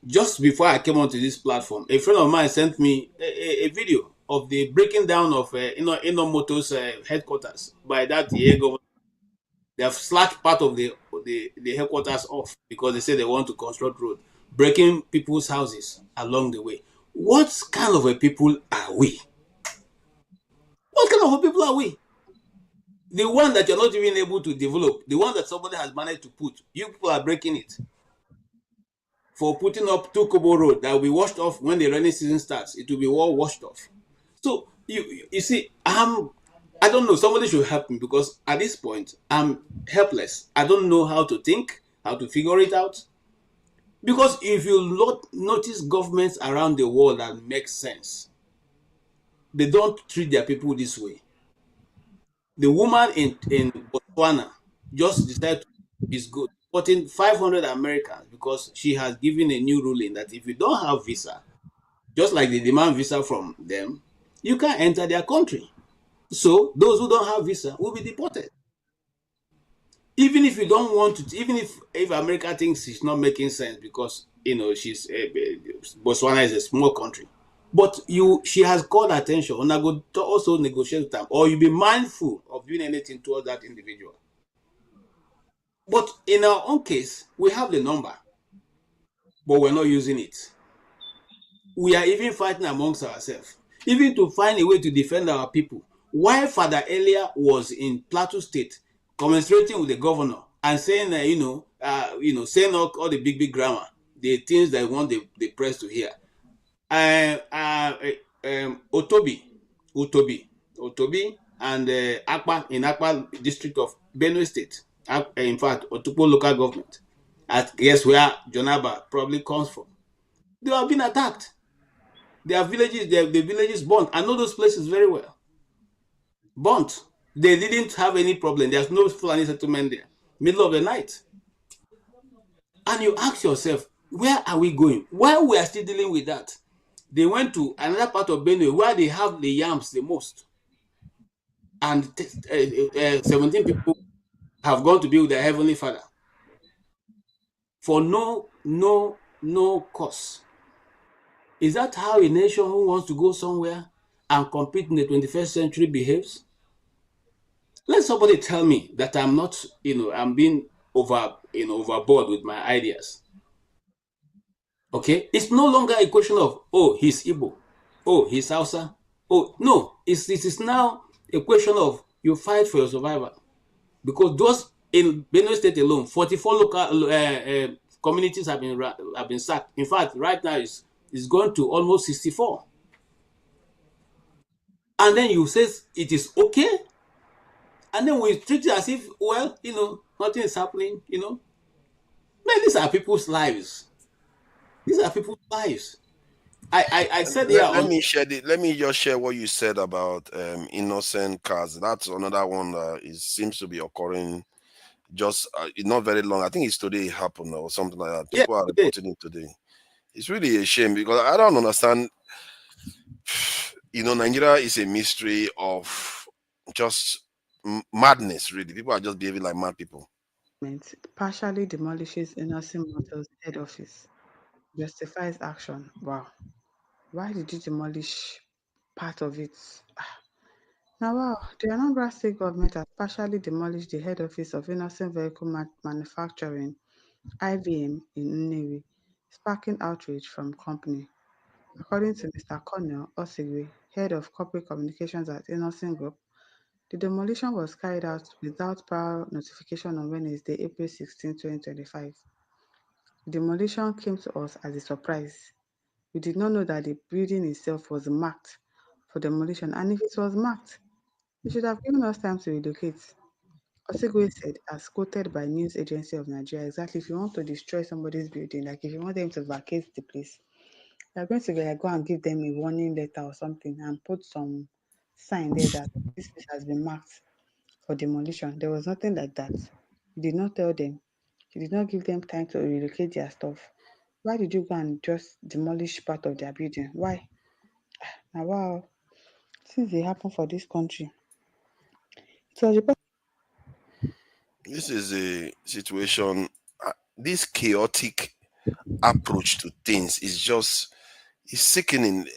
Just before I came onto this platform, a friend of mine sent me a video of the breaking down of Inomoto's headquarters by that year government. They have slashed part of the headquarters off because they say they want to construct road, breaking people's houses along the way. What kind of a people are we? What kind of a people are we? The one that you're not even able to develop, the one that somebody has managed to put, you people are breaking it. For putting up 2 Kobo Road that will be washed off when the rainy season starts, it will be all washed off. So you see, I don't know. Somebody should help me because at this point I'm helpless. I don't know how to think, how to figure it out. Because if you notice governments around the world that make sense, they don't treat their people this way. The woman in Botswana just decided is good, putting 500 Americans because she has given a new ruling that if you don't have visa, just like they demand visa from them, you can't enter their country. So those who don't have visa will be deported. Even if you don't want to, even if America thinks it's not making sense because she's Botswana is a small country, but she has called attention and I go to also negotiate with them, or you be mindful of doing anything towards that individual. But in our own case, we have the number, but we're not using it. We are even fighting amongst ourselves, even to find a way to defend our people. While Father Elia was in Plateau State, commiserating with the governor and saying, saying all the big grammar, the things that want the press to hear. Otobi, and Akpa in Akpa district of Benue State. In fact, Otupo local government. Guess where Jonaba probably comes from. They have been attacked. Their villages, the villages burnt. I know those places very well. Burnt. They didn't have any problem. There's no Fulani settlement there. Middle of the night. And you ask yourself, where are we going? While we are still dealing with that, they went to another part of Benue where they have the yams the most. And 17 people have gone to be with their Heavenly Father. For no cause. Is that how a nation who wants to go somewhere and compete in the 21st century behaves? Let somebody tell me that I'm not, I'm being overboard with my ideas. Okay? It's no longer a question of, oh, he's Igbo. Oh, he's Hausa. Oh, no. It is now a question of you fight for your survival. Because those in Benue State alone, 44 local communities have been sacked. In fact, right now it's going to almost 64. And then you say it is okay, and then we treat it as if, well, nothing is happening. Man, these are people's lives. These are people's lives. I said here let me just share what you said about innocent cars. That's another one that seems to be occurring just not very long. I think it's today it happened or something like that. People are reporting it today. It's really a shame because I don't understand. Nigeria is a mystery of just madness, really. People are just behaving like mad people. Partially demolishes Innocent Motors head office, justifies action. Wow. Why did you demolish part of it? Now, wow, the Anambra State government has partially demolished the head office of Innocent Vehicle Manufacturing (IVM) in Nnewi, sparking outrage from company. According to Mr. Cornell Osigwe, head of corporate communications at Innocent Group, the demolition was carried out without prior notification on Wednesday, April 16, 2025. The demolition came to us as a surprise. We did not know that the building itself was marked for demolition, and if it was marked, you should have given us time to relocate. Osigwe said, as quoted by News Agency of Nigeria, exactly if you want to destroy somebody's building, like if you want them to vacate the place, you're going to like, go and give them a warning letter or something and put some sign there that this place has been marked for demolition. There was nothing like that. You did not tell them. You did not give them time to relocate their stuff. Why did you go and just demolish part of their building? Why? Now, wow, since it happened for this country, it was reported. This is a situation. This chaotic approach to things is just it's sickening.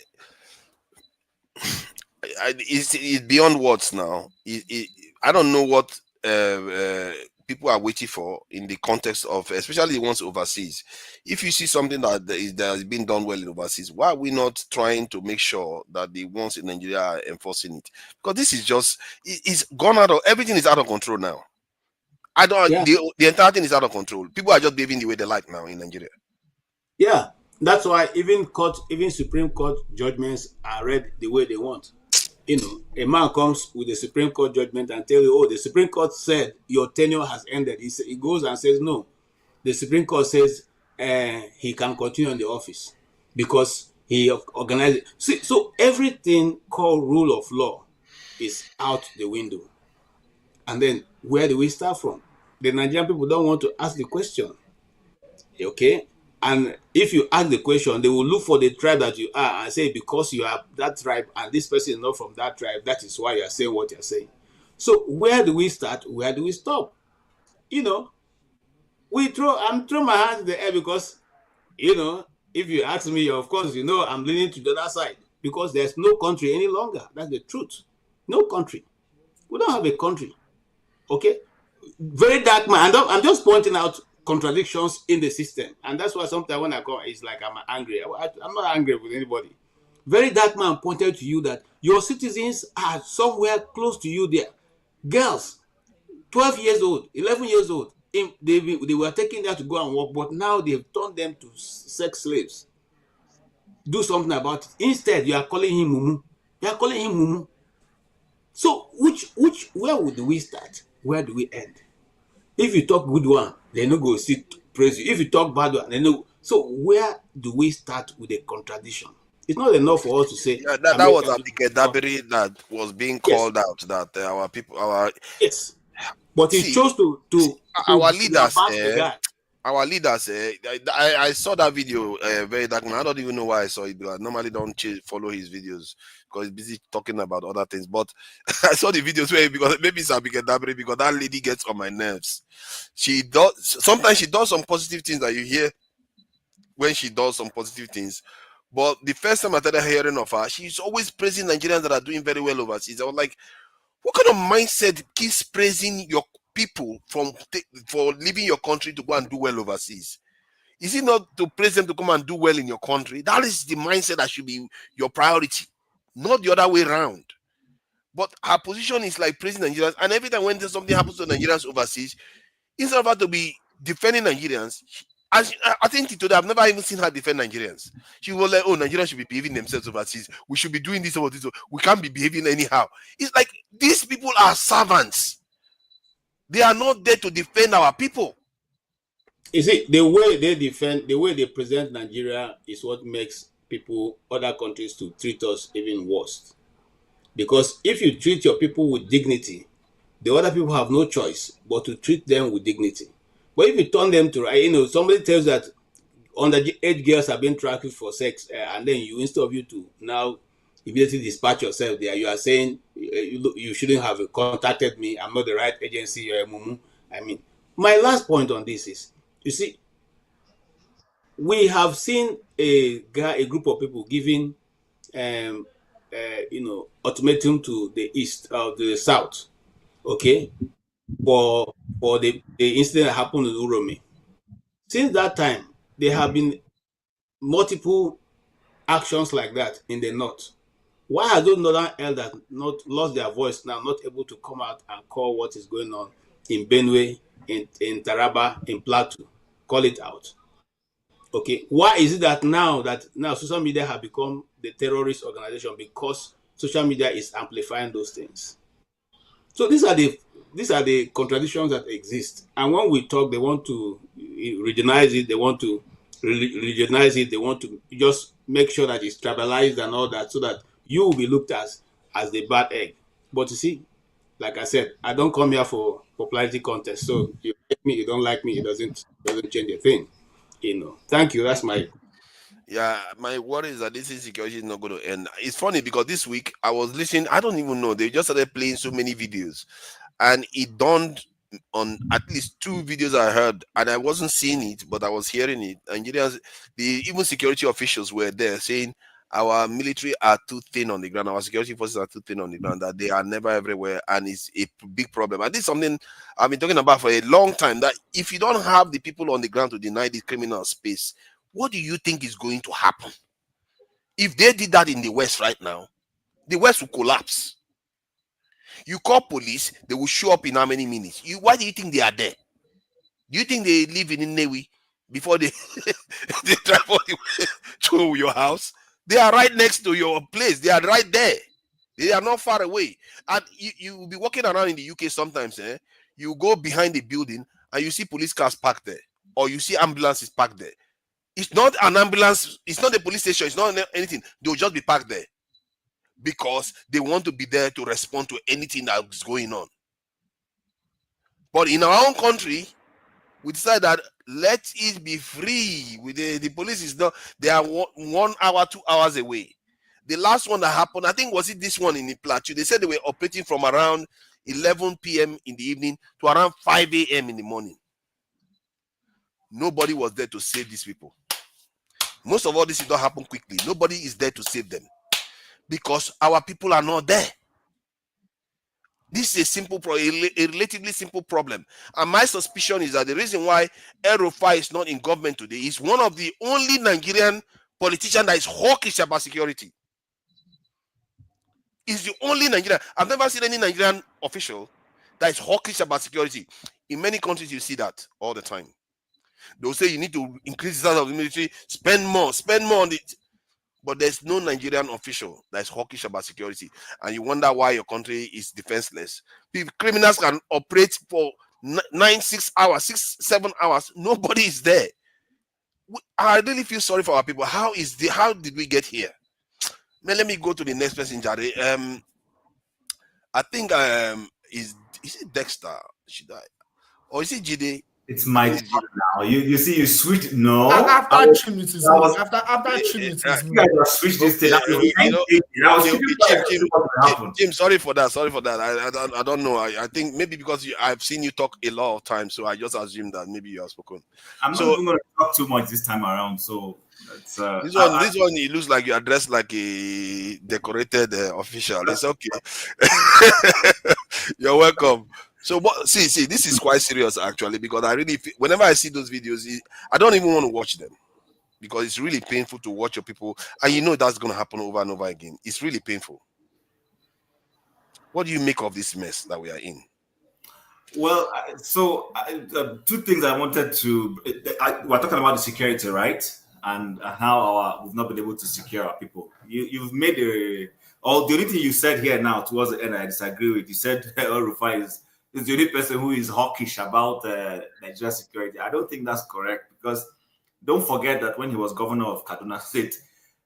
It's beyond words now. I don't know what people are waiting for in the context of, especially the ones overseas. If you see something that has been done well in overseas, why are we not trying to make sure that the ones in Nigeria are enforcing it? Because this is just it's gone out of everything is out of control now. I don't. Yeah. The entire thing is out of control. People are just behaving the way they like now in Nigeria. Yeah, that's why even Supreme Court judgments are read the way they want. You know, a man comes with a Supreme Court judgment and tell you, "Oh, the Supreme Court said your tenure has ended." He goes and says, "No, the Supreme Court says he can continue in the office because he organized." See, so everything called rule of law is out the window. And then where do we start from? The Nigerian people don't want to ask the question. Okay? And if you ask the question, they will look for the tribe that you are and say, because you are that tribe and this person is not from that tribe, that is why you are saying what you're saying. So where do we start? Where do we stop? You know, I'm throwing my hands in the air because, you know, if you ask me, of course, you know, I'm leaning to the other side because there's no country any longer. That's the truth. No country. We don't have a country. Okay? Very dark man. I'm just pointing out contradictions in the system, and that's why sometimes when I come, it's like I'm angry. I'm not angry with anybody. Very dark man pointed to you that your citizens are somewhere close to you. There, girls, 12 years old, 11 years old, they were taken there to go and work, but now they've turned them to sex slaves. Do something about it. Instead, you are calling him mumu. You are calling him mumu. So, where would we start? Where do we end? If you talk good one, they no go sit praise you. If you talk bad one, they no. So where do we start with a contradiction? It's not enough for us to say. Yeah, that was Abike Dabiri that was being called out. That yes, but he chose to our leaders. the guy. Our leaders. I saw that video very dark. I don't even know why I saw it because I normally don't follow his videos because he's busy talking about other things. But I saw the videos where because maybe it's Abike Dabiri because that lady gets on my nerves. Sometimes she does some positive things that you hear when she does some positive things. But the first time I started hearing of her, she's always praising Nigerians that are doing very well overseas. I was like, what kind of mindset keeps praising your people for leaving your country to go and do well overseas? Is it not to praise them to come and do well in your country? That is the mindset that should be your priority, not the other way around. But her position is like praising Nigerians, and every time when something happens to Nigerians overseas, instead of her to be defending Nigerians, I think today I've never even seen her defend Nigerians. She was like, "Oh, Nigerians should be behaving themselves overseas. We should be doing this or this. We can't be behaving anyhow." It's like these people are servants. They are not there to defend our people. You see, the way they present Nigeria is what makes other countries to treat us even worse. Because if you treat your people with dignity, the other people have no choice but to treat them with dignity. But if you turn them to, somebody tells that underage girls have been trafficked for sex, and then instead of you to now immediately dispatch yourself there, you are saying you shouldn't have contacted me. I'm not the right agency. You're a mumu. I mean, my last point on this is, you see, we have seen a group of people giving ultimatum to the east, to the south, okay, for the incident that happened in Uromi. Since that time, there have been multiple actions like that in the north. Why are those northern elders not lost their voice now, not able to come out and call what is going on in Benue, in Taraba, in Plateau, call it out? Okay, why is it that now social media have become the terrorist organization because social media is amplifying those things? So these are the contradictions that exist. And when we talk, they want to regionalize it, they want to regionalize it, they want to just make sure that it's tribalized and all that, so that you will be looked at as the bad egg. But you see, like I said, I don't come here for popularity contest. So you like me, you don't like me, it doesn't change a thing. Thank you. That's my. Yeah, my worry is that this insecurity is not going to end. It's funny because this week I was listening. I don't even know. They just started playing so many videos, and it dawned on at least 2 videos I heard, and I wasn't seeing it, but I was hearing it. Nigerians, even security officials were there saying our military are too thin on the ground. Our security forces are too thin on the ground. That they are never everywhere, and it's a big problem. And this is something I've been talking about for a long time. That if you don't have the people on the ground to deny the criminal space, what do you think is going to happen? If they did that in the West right now, the West will collapse. You call police, they will show up in how many minutes? Why do you think they are there? Do you think they live in Nnewi before they they travel to your house? They are right next to your place. They are right there. They are not far away. And you will be walking around in the UK sometimes. You go behind the building and you see police cars parked there, or you see ambulances parked there. It's not an ambulance. It's not a police station. It's not anything. They'll just be parked there because they want to be there to respond to anything that's going on. But in our own country, we decide that let it be free. With the police is not. They are 1 hour, 2 hours away. The last one that happened, I think, was it this one in the Plateau? They said they were operating from around 11 p.m. in the evening to around 5 a.m. in the morning. Nobody was there to save these people. Most of all this did not happen quickly. Nobody is there to save them because our people are not there. This is a relatively simple problem. And my suspicion is that the reason why El-Rufai is not in government today is one of the only Nigerian politicians that is hawkish about security. He's the only Nigerian. I've never seen any Nigerian official that is hawkish about security. In many countries, you see that all the time. They'll say you need to increase the size of the military, spend more on it. But there's no Nigerian official that is hawkish about security. And you wonder why your country is defenseless. Criminals can operate for 6 hours, 6, 7 hours. Nobody is there. I really feel sorry for our people. How did we get here? Man, let me go to the next person, Jare. I think is it Dexter? Should I? Or is it Jide? It's my now. You see, you switched. No, after Chim, you guys are switched this thing. Jim, sorry for that. I don't know. I think maybe because I've seen you talk a lot of times, so I just assumed that maybe you have spoken. I'm not even going to talk too much this time around. So that's this one. It looks like you are dressed like a decorated official. It's okay. You're welcome. So see, this is quite serious actually, because I really feel, whenever I see those videos, I don't even want to watch them because it's really painful to watch your people, and you know that's going to happen over and over again. It's really painful. What do you make of this mess that we are in? Well, so 2 things I wanted to. We're talking about the security, right? And how we've not been able to secure our people. You've made the only thing you said here now towards the end I disagree with. You said El-Rufai is the only person who is hawkish about Nigerian security. I don't think that's correct, because don't forget that when he was governor of Kaduna State,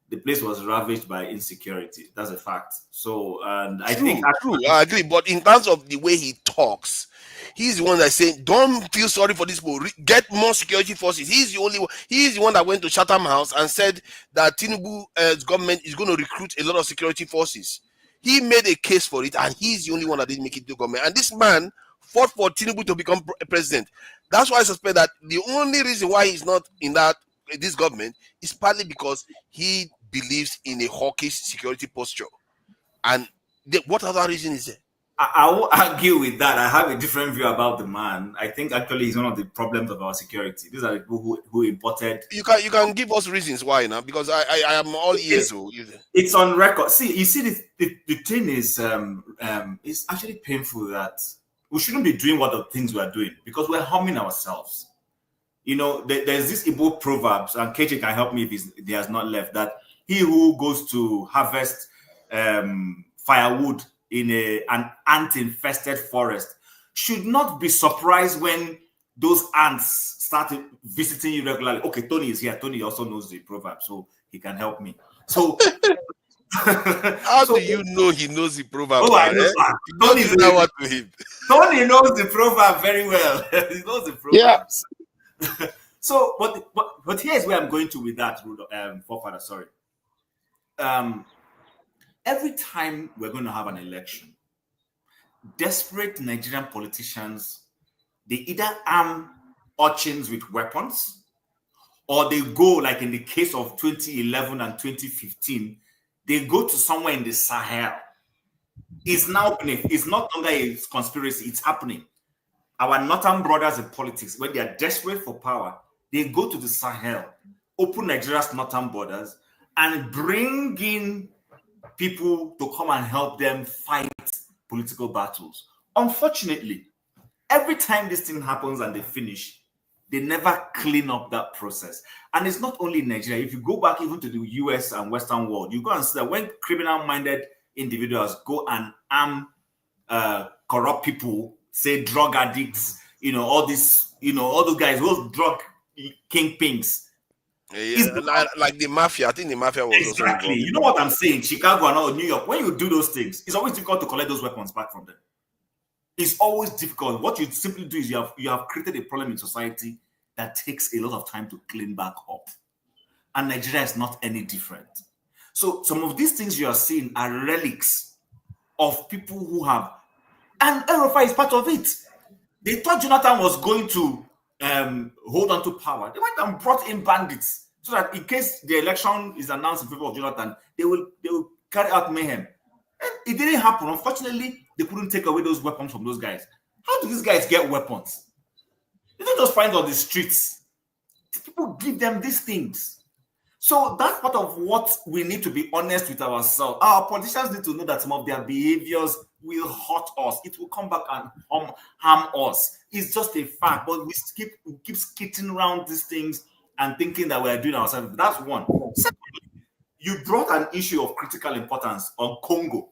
the place was ravaged by insecurity. That's a fact. So, and I think I agree. But in terms of the way he talks, he's the one that's saying, "Don't feel sorry for this people. Get more security forces." He's the only one. He's the one that went to Chatham House and said that Tinubu's government is going to recruit a lot of security forces. He made a case for it, and he's the only one that didn't make it to government. And this man fought for Tinubu to become president. That's why I suspect that the only reason why he's not in this government is partly because he believes in a hawkish security posture. And what other reason is there? I will argue with that. I have a different view about the man. I think actually he's one of the problems of our security. These are the people who imported. You can give us reasons why now, because I am all ears. It's on record. See, you see, the thing is, it's actually painful that we shouldn't be doing what the things we are doing because we're harming ourselves. You know, there's this Igbo proverbs, and KJ can help me if he has not left, that he who goes to harvest firewood in an ant-infested forest should not be surprised when those ants start visiting you regularly. Okay, Tony is here. Tony also knows the proverb, so he can help me. So, how do you know he knows the proverb? Oh, I know. Tony what to him. Tony knows the proverb very well. He knows the proverbs. Yeah. So, but here's where I'm going to with that, forefather. Sorry. Every time we're going to have an election, desperate Nigerian politicians, they either arm urchins with weapons, or they go, like in the case of 2011 and 2015, they go to somewhere in the Sahel. It's now happening. It's not longer a conspiracy. It's happening. Our northern brothers in politics, when they are desperate for power, they go to the Sahel, open Nigeria's northern borders, and bring in people to come and help them fight political battles. Unfortunately, every time this thing happens and they finish, they never clean up that process. And it's not only in Nigeria. If you go back even to the US and Western world, you go and see that when criminal-minded individuals go and arm corrupt people, say drug addicts, all these, all those guys, those drug kingpins. Yeah, like the mafia. I think the mafia was exactly. Also involved. You know what I'm saying? Chicago and all New York. When you do those things, it's always difficult to collect those weapons back from them. It's always difficult. What you simply do is you have created a problem in society that takes a lot of time to clean back up. And Nigeria is not any different. So some of these things you are seeing are relics of people who have, and Erufai is part of it. They thought Jonathan was going to hold on to power. They went and brought in bandits so that in case the election is announced in favor of Jonathan, they will carry out mayhem. And it didn't happen. Unfortunately, they couldn't take away those weapons from those guys. How do these guys get weapons? They don't just find on the streets. People give them these things. So that's part of what we need to be honest with ourselves. Our politicians need to know that some of their behaviors will hurt us. It will come back and harm us. It's just a fact. But we keep skittering around these things and thinking that we are doing ourselves. That's one. Secondly, you brought an issue of critical importance on Congo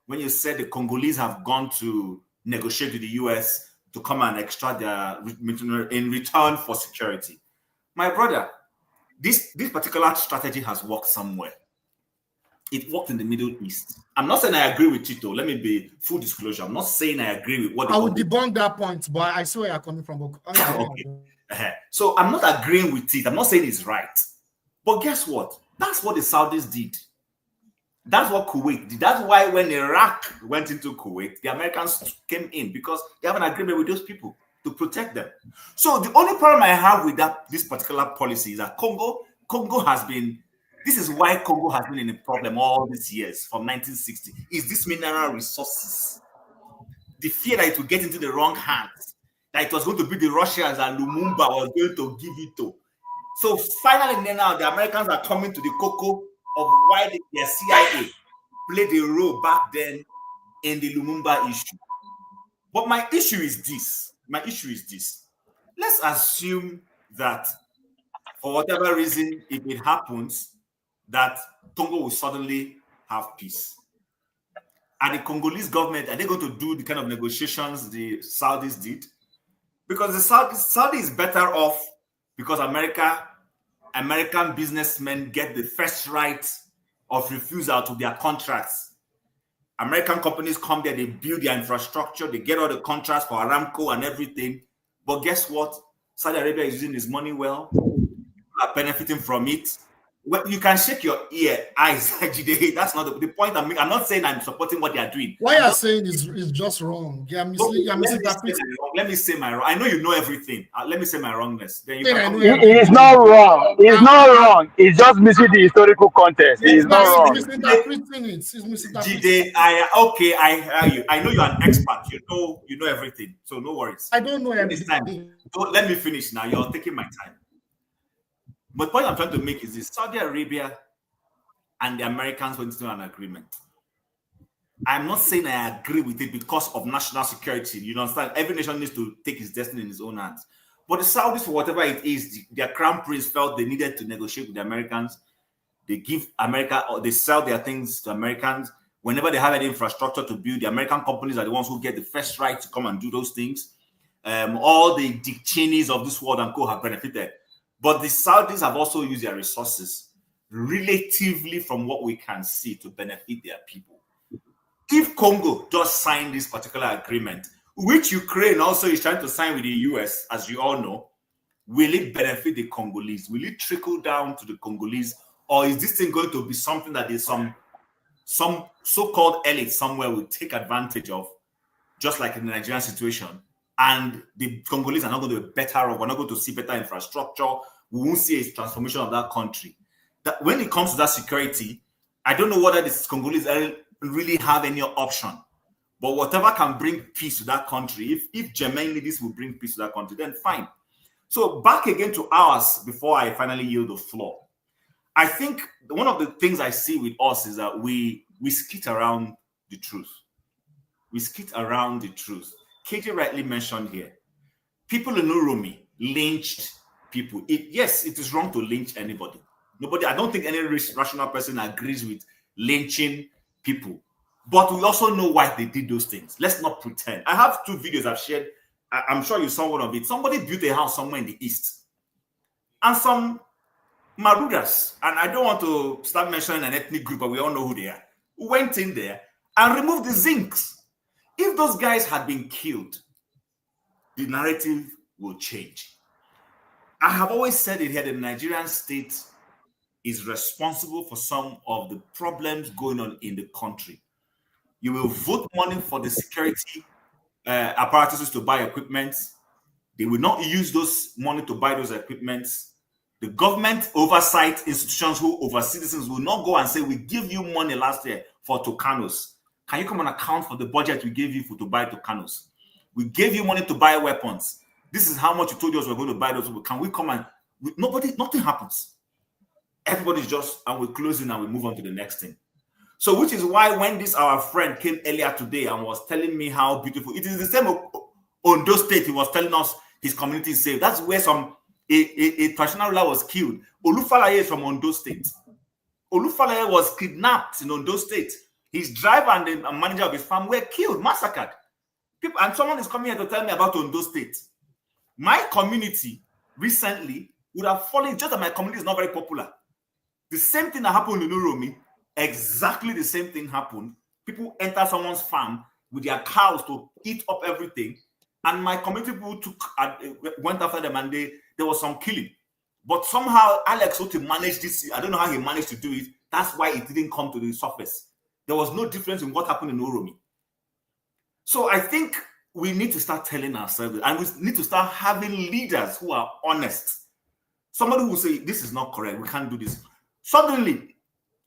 when you said the Congolese have gone to negotiate with the US to come and extract their in return for security. My brother, this particular strategy has worked somewhere. It worked in the Middle East. I'm not saying I agree with Tito. Let me be full disclosure. I'm not saying I agree with what I would debunk that point, but I see where you're coming from. Okay. So I'm not agreeing with it. I'm not saying it's right. But guess what? That's what the Saudis did. That's what Kuwait did. That's why when Iraq went into Kuwait, the Americans came in because they have an agreement with those people to protect them. So the only problem I have with this particular policy is that Congo has been, this is why Congo has been in a problem all these years from 1960, is this mineral resources. The fear that it would get into the wrong hands, that it was going to be the Russians and Lumumba was going to give it to. So finally now the Americans are coming to the cocoa of why the CIA played a role back then in the Lumumba issue. But my issue is this. Let's assume that for whatever reason, if it happens, that Congo will suddenly have peace. And the Congolese government, are they going to do the kind of negotiations the Saudis did? Because the Saudi is better off because American businessmen get the first right of refusal to their contracts. American companies come there, they build their infrastructure, they get all the contracts for Aramco and everything. But guess what? Saudi Arabia is using this money well, are benefiting from it. Well, you can shake your eyes. That's not the point I'm making. I'm not saying I'm supporting what they are doing. What you're saying is just wrong. You're misinterpreting. Let me say my wrong. I know you know everything. Let me say my wrongness. Then you can It's not wrong. It's not wrong. It's just missing the historical context. It's not wrong. Misinterpreting it. It's misinterpreting. I hear you. I know you're an expert. You know everything. So no worries. I don't know everything. Let me finish now. You're taking my time. But the point I'm trying to make is this: Saudi Arabia and the Americans went into an agreement. I'm not saying I agree with it because of national security. You understand? Every nation needs to take its destiny in its own hands. But the Saudis, for whatever it is, their crown prince felt they needed to negotiate with the Americans. They give America, or they sell their things to Americans. Whenever they have any infrastructure to build, the American companies are the ones who get the first right to come and do those things. All the Dick Cheneys of this world and co have benefited. But the Saudis have also used their resources relatively from what we can see to benefit their people. If Congo does sign this particular agreement, which Ukraine also is trying to sign with the US, as you all know, will it benefit the Congolese? Will it trickle down to the Congolese? Or is this thing going to be something that is some so-called elite somewhere will take advantage of, just like in the Nigerian situation? And the Congolese are not going to be better off. We're not going to see better infrastructure. We won't see a transformation of that country. That when it comes to that security, I don't know whether the Congolese really have any option. But whatever can bring peace to that country, if genuinely this will bring peace to that country, then fine. So back again to ours before I finally yield the floor. I think one of the things I see with us is that we skit around the truth. We skit around the truth. KJ rightly mentioned here, people in Uromi lynched people. Yes, it is wrong to lynch anybody. I don't think any rational person agrees with lynching people. But we also know why they did those things. Let's not pretend. I have 2 videos I've shared. I'm sure you saw one of it. Somebody built a house somewhere in the east. And some Marudas, and I don't want to start mentioning an ethnic group, but we all know who they are, went in there and removed the zincs. If those guys had been killed, the narrative will change. I have always said it here, the Nigerian state is responsible for some of the problems going on in the country. You will vote money for the security apparatuses to buy equipment. They will not use those money to buy those equipments. The government oversight institutions who oversee citizens will not go and say, we give you money last year for Tucanos. Can you come and account for the budget we gave you to buy Tucanos? We gave you money to buy weapons. This is how much you told us we're going to buy those. Can we come and... Nothing happens. Everybody's just, and we're closing and we move on to the next thing. So which is why when our friend came earlier today and was telling me how beautiful, it is the same Ondo State, he was telling us his community is safe. That's where a traditional ruler was killed. Olufalaye is from Ondo State. Olufalaye was kidnapped in Ondo State. His driver and the manager of his farm were killed, massacred. People, and someone is coming here to tell me about Ondo State. My community recently would have fallen, just that my community is not very popular. The same thing that happened in Uromi, exactly the same thing happened. People enter someone's farm with their cows to eat up everything. And my community people went after them and there was some killing. But somehow Alex Otti managed this. I don't know how he managed to do it. That's why it didn't come to the surface. There was no difference in what happened in Uromi. So I think we need to start telling ourselves, and we need to start having leaders who are honest. Somebody who will say, this is not correct, we can't do this. Suddenly,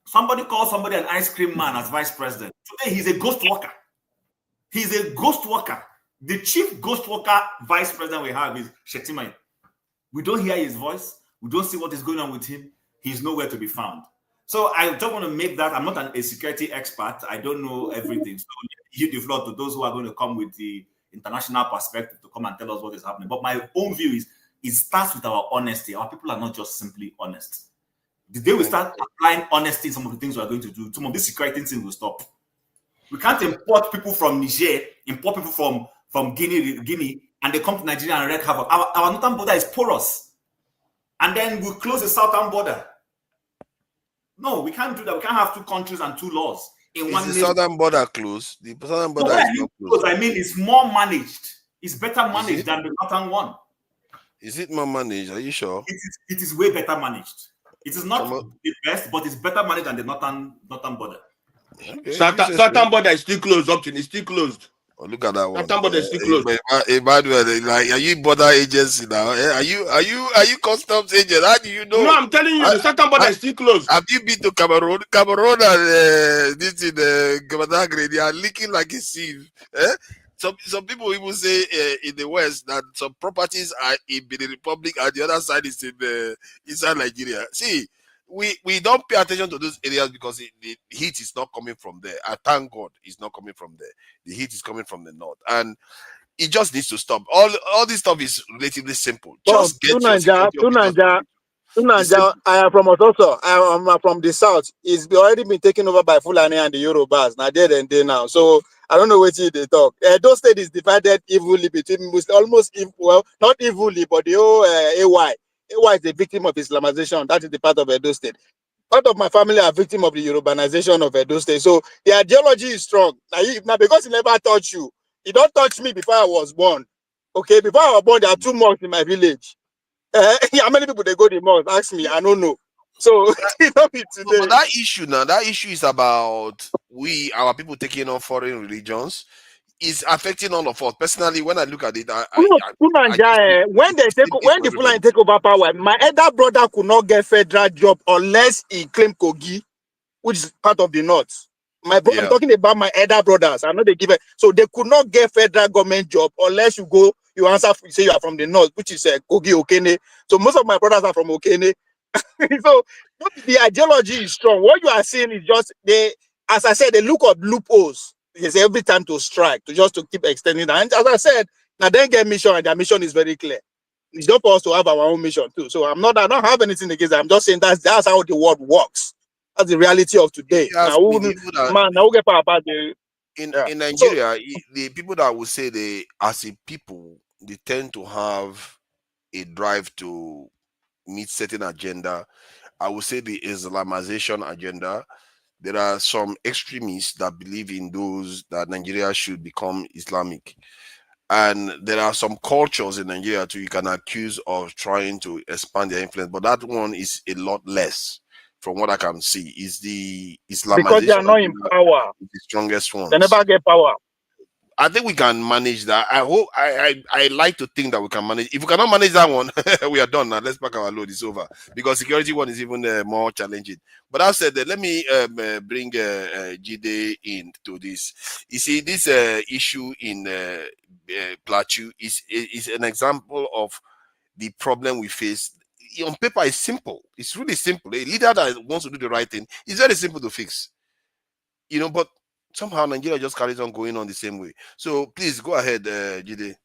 somebody calls somebody an ice cream man as vice president. Today, he's a ghost worker. He's a ghost worker. The chief ghost worker vice president we have is Shetima. We don't hear his voice. We don't see what is going on with him. He's nowhere to be found. So I don't want to make that. I'm not a security expert. I don't know everything. So give the floor to those who are going to come with the international perspective to come and tell us what is happening. But my own view is it starts with our honesty. Our people are not just simply honest. The day we start applying honesty in some of the things we are going to do, some of these security things will stop. We can't import people from Niger, import people from Guinea, and they come to Nigeria and wreak havoc. Our northern border is porous. And then we close the southern border. No, we can't do that. We can't have 2 countries and 2 laws in one nation. The southern border closed. The southern border is not closed. I mean, it's more managed. It's better managed than the northern one. Is it more managed? Are you sure? It is way better managed. It is not the best, but it's better managed than the northern border. Okay, Southern border is still closed up to it's still closed. Oh, look at that one. Southern border is still closed. Emmanuel, like, are you border agency now? Are you customs agent? How do you know? No, I'm telling you, the Southern border is still closed. Have you been to Cameroon? Cameroon and this in Gamadagre, they are leaking like a sieve. Some people even say in the West that some properties are in the Republic and the other side is in inside Nigeria. See, we don't pay attention to those areas because the heat is not coming from there. I thank God it's not coming from there. The heat is coming from the north, and it just needs to stop. All this stuff is relatively simple. Just get your security officers. I am from Ososo. I am from the south. It's already been taken over by Fulani and the Yorubas. Now there and there now. So I don't know what they talk. Those state is divided evenly between almost well, not evenly, but the whole AY. AY is the victim of Islamization. That is the part of Edo State. Part of my family are victim of the urbanization of Edo State. So the ideology is strong. Now because it never touched you, it don't touch me before I was born. Okay, before I was born, there are 2 mosques in my village. How many people they go to the mosque? Ask me, I don't know. So but that issue is about our people taking on foreign religions. Is affecting all of us. Personally, when I look at it, when the Fulani take over power, my elder brother could not get federal job unless he claimed Kogi, which is part of the north. I'm talking about my elder brothers. I know they give it, so they could not get federal government job unless you answer, say you are from the north, which is Kogi Okene. So most of my brothers are from Okene. So the ideology is strong. What you are seeing is just as I said, they look at loopholes. It's every time to strike, to keep extending that. And as I said, now they get mission, and their mission is very clear. It's not for us to have our own mission too. So I don't have anything against that. I'm just saying that's how the world works. That's the reality of today. In Nigeria, the people that will say they, as a people, they tend to have a drive to meet certain agenda. I would say the Islamization agenda. There are some extremists that believe in those that Nigeria should become Islamic. And there are some cultures in Nigeria too you can accuse of trying to expand their influence, but that one is a lot less from what I can see. Is the Islamization because they are not in power. The strongest one. They never get power. I think we can manage that. I like to think that we can manage. If we cannot manage that one, we are done now. Let's pack our load. It's over because security one is even more challenging. But I said, let me bring Jide into this. You see, this issue in Plateau is an example of the problem we face. On paper, it's simple. It's really simple. A leader that wants to do the right thing is very simple to fix. But somehow Nigeria just carries on going on the same way. So please go ahead, Jide.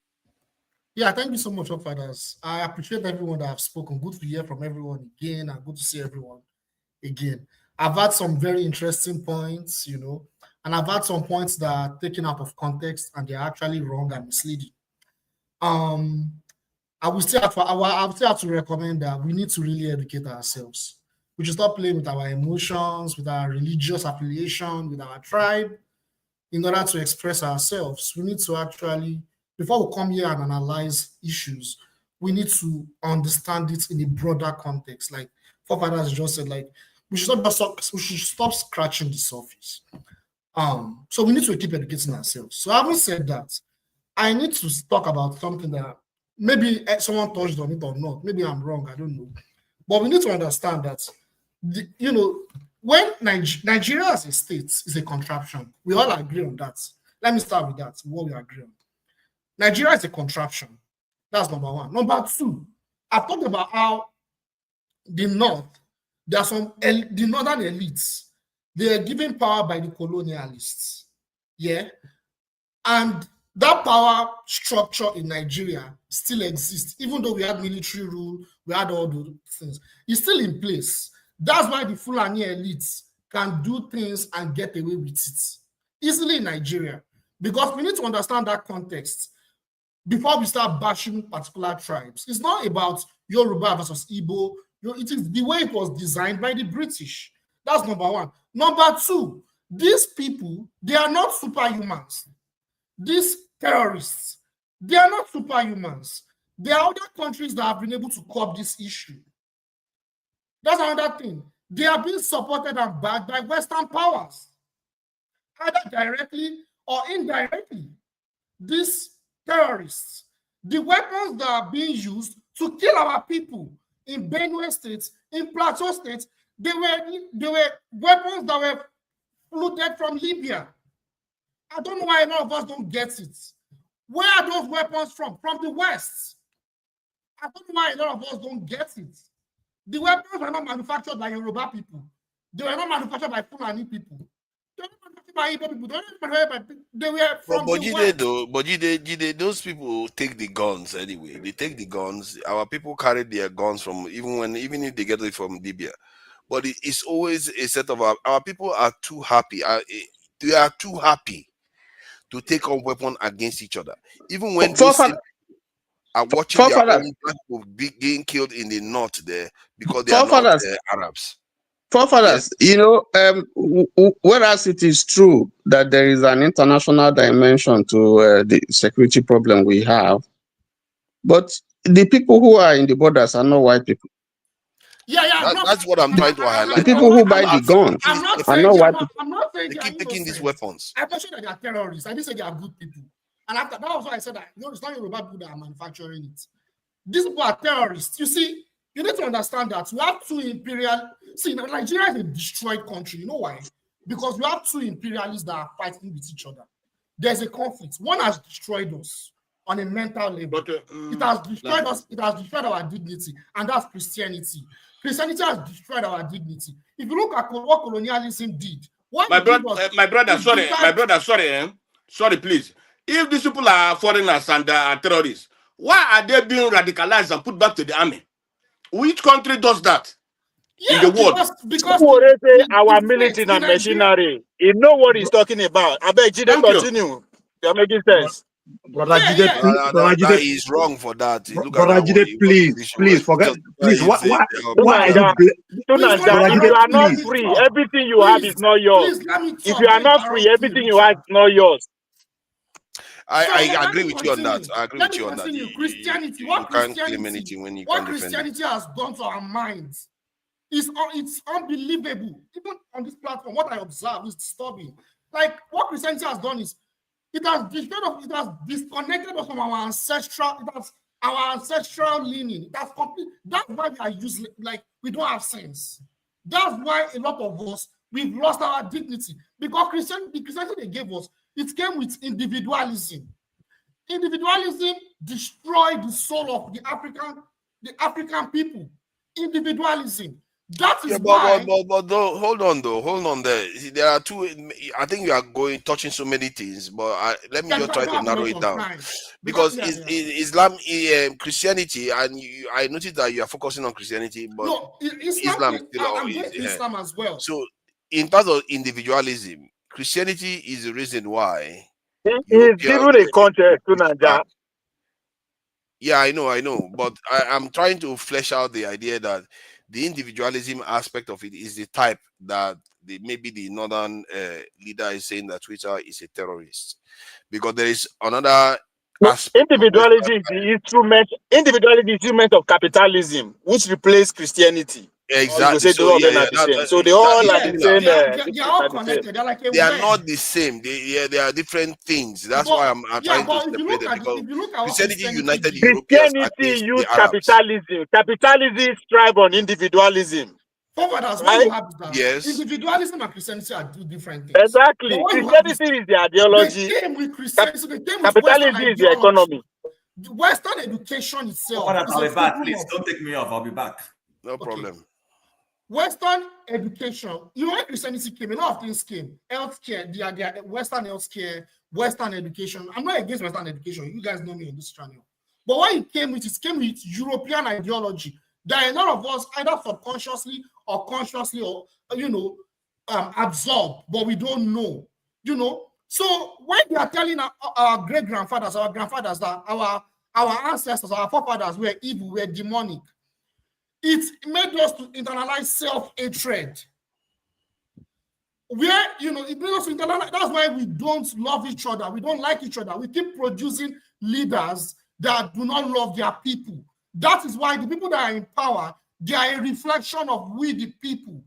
Yeah, thank you so much, fathers. I appreciate everyone that have spoken. Good to hear from everyone again, and good to see everyone again. I've had some very interesting points, and I've had some points that are taken out of context and they're actually wrong and misleading. I will still have to recommend that we need to really educate ourselves. We should stop playing with our emotions, with our religious affiliation, with our tribe, in order to express ourselves. We need to actually, before we come here and analyze issues, we need to understand it in a broader context. Like forefathers just said, like we should stop scratching the surface. So we need to keep educating ourselves. So having said that, I need to talk about something that maybe someone touched on it or not. Maybe I'm wrong, I don't know. But we need to understand that when Nigeria as a state is a contraption, we all agree on that. Let me start with that, what we agree on. Nigeria is a contraption. That's number one. Number two, I've talked about how the North, there are the northern elites, they are given power by the colonialists. Yeah. And that power structure in Nigeria still exists, even though we had military rule, we had all those things. It's still in place. That's why the Fulani elites can do things and get away with it easily in Nigeria, because we need to understand that context before we start bashing particular tribes. It's not about Yoruba versus Igbo. It is the way it was designed by the British. That's number one. Number two, these people, they are not superhumans. These terrorists, they are not superhumans. There are other countries that have been able to curb this issue. That's another thing. They are being supported and backed by Western powers, either directly or indirectly. These terrorists, the weapons that are being used to kill our people in Benue State, in Plateau State, they were weapons that were floated from Libya. I don't know why a lot of us don't get it. Where are those weapons from? From the West. I don't know why a lot of us don't get it. The weapons were not manufactured by Yoruba people. They were not manufactured by Fulani people. They were not manufactured by Igbo people. They were not manufactured by people. They were from the West. But Jide, those people take the guns anyway. They take the guns. Our people carry their guns from even if they get it from Libya. But it's always a set of our people are too happy. They are too happy to take on weapons against each other. Even when those are watching their own people being killed in the north there because they are not Arabs. Forefathers, whereas it is true that there is an international dimension to the security problem we have, but the people who are in the borders are not white people. That's what I'm trying to highlight. The people who buy the guns are not white people. I'm not saying they keep taking these weapons. I mentioned that they are terrorists. I didn't say they are good people. And after that was why I said that it's not Yoruba people that are manufacturing it. These people are terrorists. You see, you need to understand that we have two imperial. See, Nigeria is a destroyed country. You know why? Because we have two imperialists that are fighting with each other. There's a conflict. One has destroyed us on a mental level. It has destroyed us. It has destroyed our dignity, and that's Christianity. Christianity has destroyed our dignity. If you look at what colonialism did, my brother, sorry, please. If these people are foreigners and terrorists, why are they being radicalized and put back to the army? Which country does that in the world? Because our military and machinery. You know what he's talking about. I beg you to continue. You're making sense. Brother Jide, he's wrong for that. Brother Jide, please forget. Please, why are you? If you are not free, everything you have is not yours. If you are not free, everything you have is not yours. I agree with you on that. I agree with you on that. Christianity, you can't claim anything when you can't defend it. What Christianity has done to our minds is it's unbelievable. Even on this platform, what I observe is disturbing. Like what Christianity has done is it has disconnected us from our ancestral leaning. That's why we are useless. Like we don't have sense. That's why a lot of us we've lost our dignity because the Christianity they gave us. It came with individualism. Individualism destroyed the soul of the African people. Individualism. That is why. But hold on there. There are two. I think you are touching so many things, but let me just try to narrow it down. Because Islam, Christianity, and I noticed that you are focusing on Christianity, but no, Islam Islam as well. So, in terms of individualism, Christianity is the reason why. It's given a context to Nigeria. Yeah, I know. But I'm trying to flesh out the idea that the individualism aspect of it is the type that maybe the northern leader is saying that Twitter is a terrorist. Because there is another aspect. Individualism is the instrument of capitalism, which replaced Christianity. Exactly. So they all are the same. They are all connected. They're like they are not the same. They are different things. That's why I'm trying to separate them. Because Christianity united Christianity used capitalism. Capitalism strive on individualism. Yes. Individualism and Christianity are two different things. Exactly. Christianity is the ideology. They came with Christianity. They came with capitalism is the economy. The Western education itself. I'll be back. Please don't take me off. I'll be back. No problem. Western education, when Christianity came, a lot of things came. Healthcare, the Western healthcare, Western education. I'm not against Western education. You guys know me on this channel. But what it came with European ideology that a lot of us either subconsciously or consciously or absorb, but we don't know. So when they are telling our great grandfathers, our grandfathers that our ancestors, our forefathers were evil, were demonic, it made us to internalize self-hatred. Where, it made us to internalize. That's why we don't love each other. We don't like each other. We keep producing leaders that do not love their people. That is why the people that are in power, They are a reflection of we the people,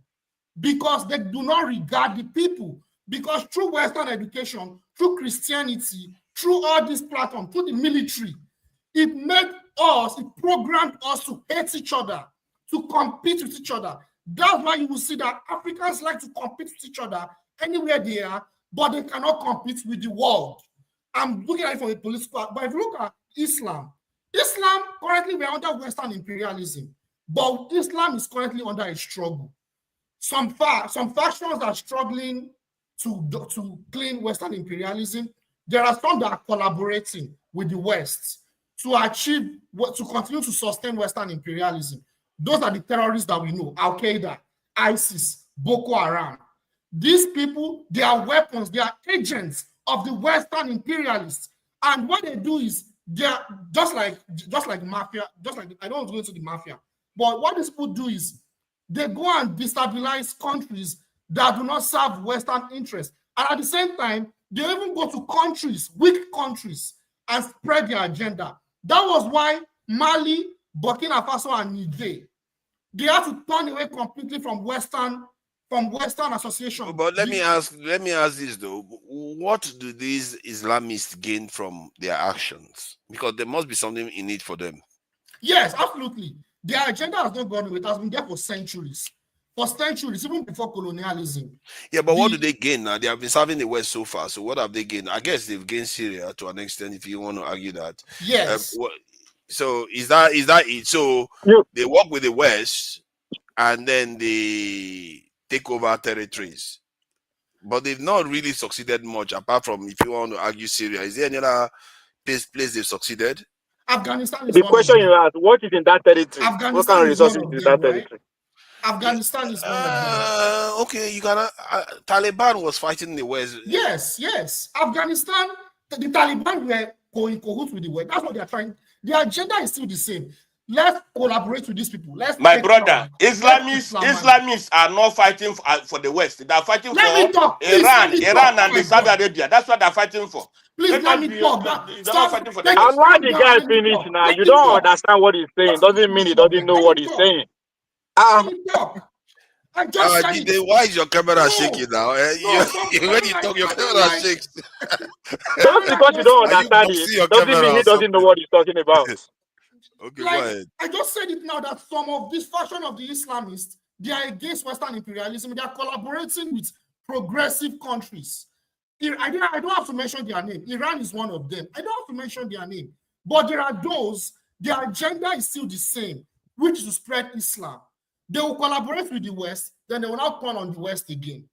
because they do not regard the people. Because through Western education, through Christianity, through all these platforms, through the military, it made us, it programmed us to hate each other, to compete with each other. That's why you will see that Africans like to compete with each other anywhere they are, but they cannot compete with the world. I'm looking at it from a political, but if you look at Islam currently we're under Western imperialism, but Islam is currently under a struggle. Some factions are struggling to clean Western imperialism. There are some that are collaborating with the West to continue to sustain Western imperialism. Those are the terrorists that we know: Al Qaeda, ISIS, Boko Haram. These people, they are weapons, they are agents of the Western imperialists. And what they do is they are just like mafia, I don't want to go into the mafia, but what these people do is they go and destabilize countries that do not serve Western interests. And at the same time, they even go to countries, weak countries, and spread their agenda. That was why Mali, Burkina Faso, and Niger, they had to turn away completely from Western association. But let me ask this though: what do these Islamists gain from their actions? Because there must be something in it for them. Yes, absolutely. Their agenda has not gone away. It has been there for centuries. For centuries, even before colonialism. Yeah, but what do they gain now? They have been serving the West so far. So what have they gained? I guess they've gained Syria to an extent, if you want to argue that. Yes. So is that it? So they work with the West and then they take over territories. But they've not really succeeded much, apart from, if you want to argue Syria. Is there any other place they've succeeded? Afghanistan is the one question of them. you asked: what is in that territory? What kind Afghanistan of is resources one of is them, that right? territory? Afghanistan is one of them. Okay, you gotta. Taliban was fighting the West. Yes. Afghanistan, the Taliban were in cahoots with the West. That's what they are trying. Their agenda is still the same. Let's collaborate with these people. My brother, Islamists are not fighting for the West. They are fighting for Iran and the Saudi Arabia. That's what they're fighting for. Please let me talk. They're not fighting for the I'm West. not the guy finish now. You don't understand what he's saying. Doesn't mean he doesn't know what he's saying. Why is your camera shaking now? When you talk, your camera shakes. Just because you don't understand it doesn't mean he doesn't know what he's talking about. Okay, go ahead. I just said it now that some of this faction of the Islamists, they are against Western imperialism. They are collaborating with progressive countries. I don't have to mention their name. Iran is one of them. I don't have to mention their name. But there are those, their agenda is still the same, which is to spread Islam. They will collaborate with the West, then they will not turn on the West again.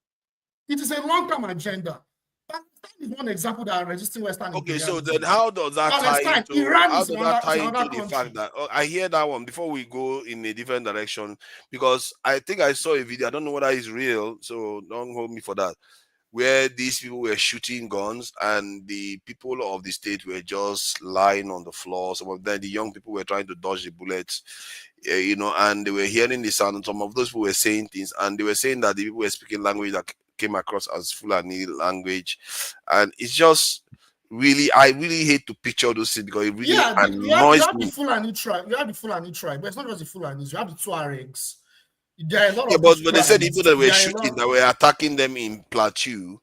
It is a long-term agenda. Pakistan is one example that are resisting Western imperialism. So then how does that tie into the fact that I hear that one before we go in a different direction? Because I think I saw a video, I don't know whether it's real, so don't hold me for that, where these people were shooting guns and the people of the state were just lying on the floor. Some of them, the young people were trying to dodge the bullets, and they were hearing the sound, and some of those people were saying things, and they were saying that the people were speaking language that came across as Fulani language. And it's just really, I really hate to picture those things because it really annoys me. You have the Fulani tribe, but it's not just the Fulanis, you have the Tuaregs. There are a lot of but they said people that were shooting, that were attacking them in Plateau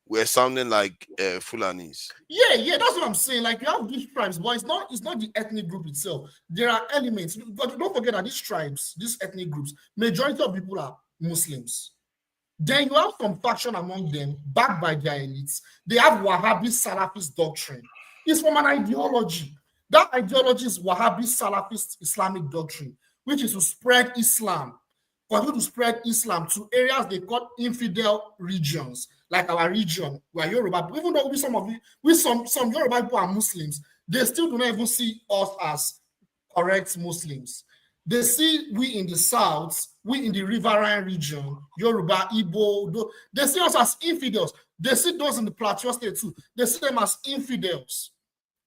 were sounding like Fulanis. Yeah, that's what I'm saying. Like, you have these tribes, but it's not the ethnic group itself. There are elements, but don't forget that these tribes, these ethnic groups, majority of people are Muslims. Then you have some faction among them, backed by their elites. They have Wahhabi Salafist doctrine. It's from an ideology. That ideology is Wahhabi Salafist Islamic doctrine, which is to spread Islam. Continue to spread Islam to areas they call infidel regions, like our region, where Yoruba, even though some Yoruba people are Muslims, they still do not even see us as correct Muslims. They see we in the south, we in the riverine region, Yoruba, Igbo, they see us as infidels. They see those in the Plateau state too. They see them as infidels.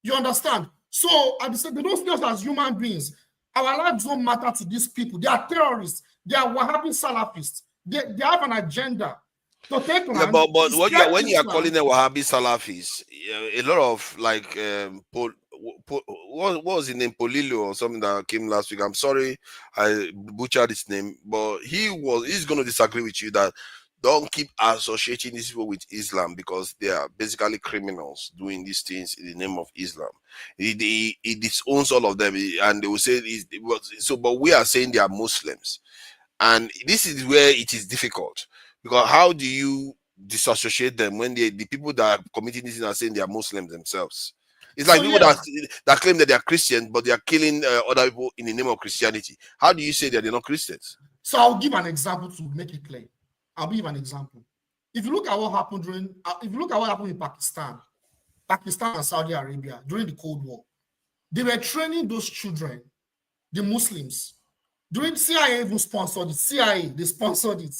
You understand? So they don't see us as human beings. Our lives don't matter to these people. They are terrorists. They are Wahhabi Salafists. They have an agenda to take land. But when you are calling them Wahhabi Salafis, a lot of what was his name, Polillo or something that came last week. I'm sorry I butchered his name, but he's going to disagree with you that don't keep associating these people with Islam because they are basically criminals doing these things in the name of Islam. He disowns all of them, and they will say so. But we are saying they are Muslims, and this is where it is difficult because how do you disassociate them when the people that are committing this are saying they are Muslims themselves? It's like people that claim that they are Christians, but they are killing other people in the name of Christianity. How do you say that they're not Christians? So I'll give an example to make it clear. I'll give an example. If you look at what happened in Pakistan and Saudi Arabia during the Cold War, they were training those children, the Muslims. During CIA even sponsored it. CIA, they sponsored it.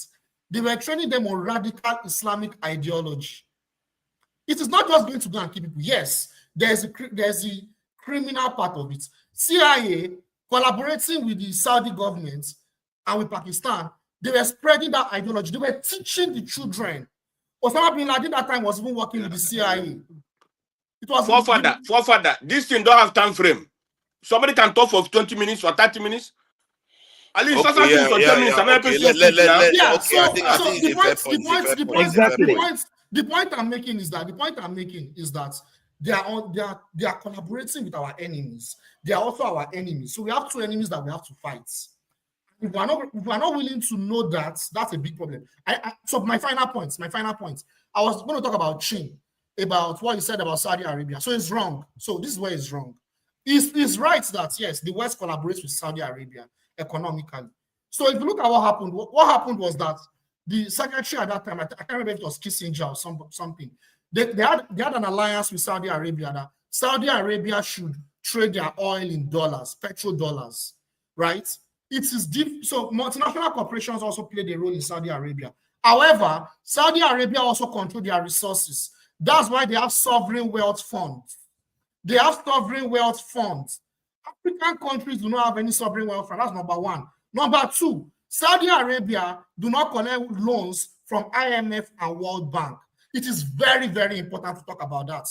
They were training them on radical Islamic ideology. It is not just going to go and kill people. Yes, there's a criminal part of it. CIA collaborating with the Saudi government and with Pakistan, they were spreading that ideology. They were teaching the children. Osama bin Laden at that time was even working with the CIA. It was forefather. This thing don't have time frame. Somebody can talk for 20 minutes or 30 minutes. At least the point I'm making is that they are collaborating with our enemies. They are also our enemies. So we have two enemies that we have to fight. If we are not willing to know that, that's a big problem. So my final point. I was going to talk about Chin, about what you said about Saudi Arabia. So it's wrong. So this is where it's wrong. It's right that yes, the West collaborates with Saudi Arabia economically. So if you look at what happened was that the secretary at that time, I can't remember if it was Kissinger or something. They had an alliance with Saudi Arabia that Saudi Arabia should trade their oil in dollars, petrodollars, right? It is deep. So multinational corporations also played a role in Saudi Arabia. However, Saudi Arabia also control their resources. That's why they have sovereign wealth funds. African countries do not have any sovereign wealth fund. That's number one. Number two, Saudi Arabia do not collect loans from IMF and World Bank. It is very, very important to talk about that.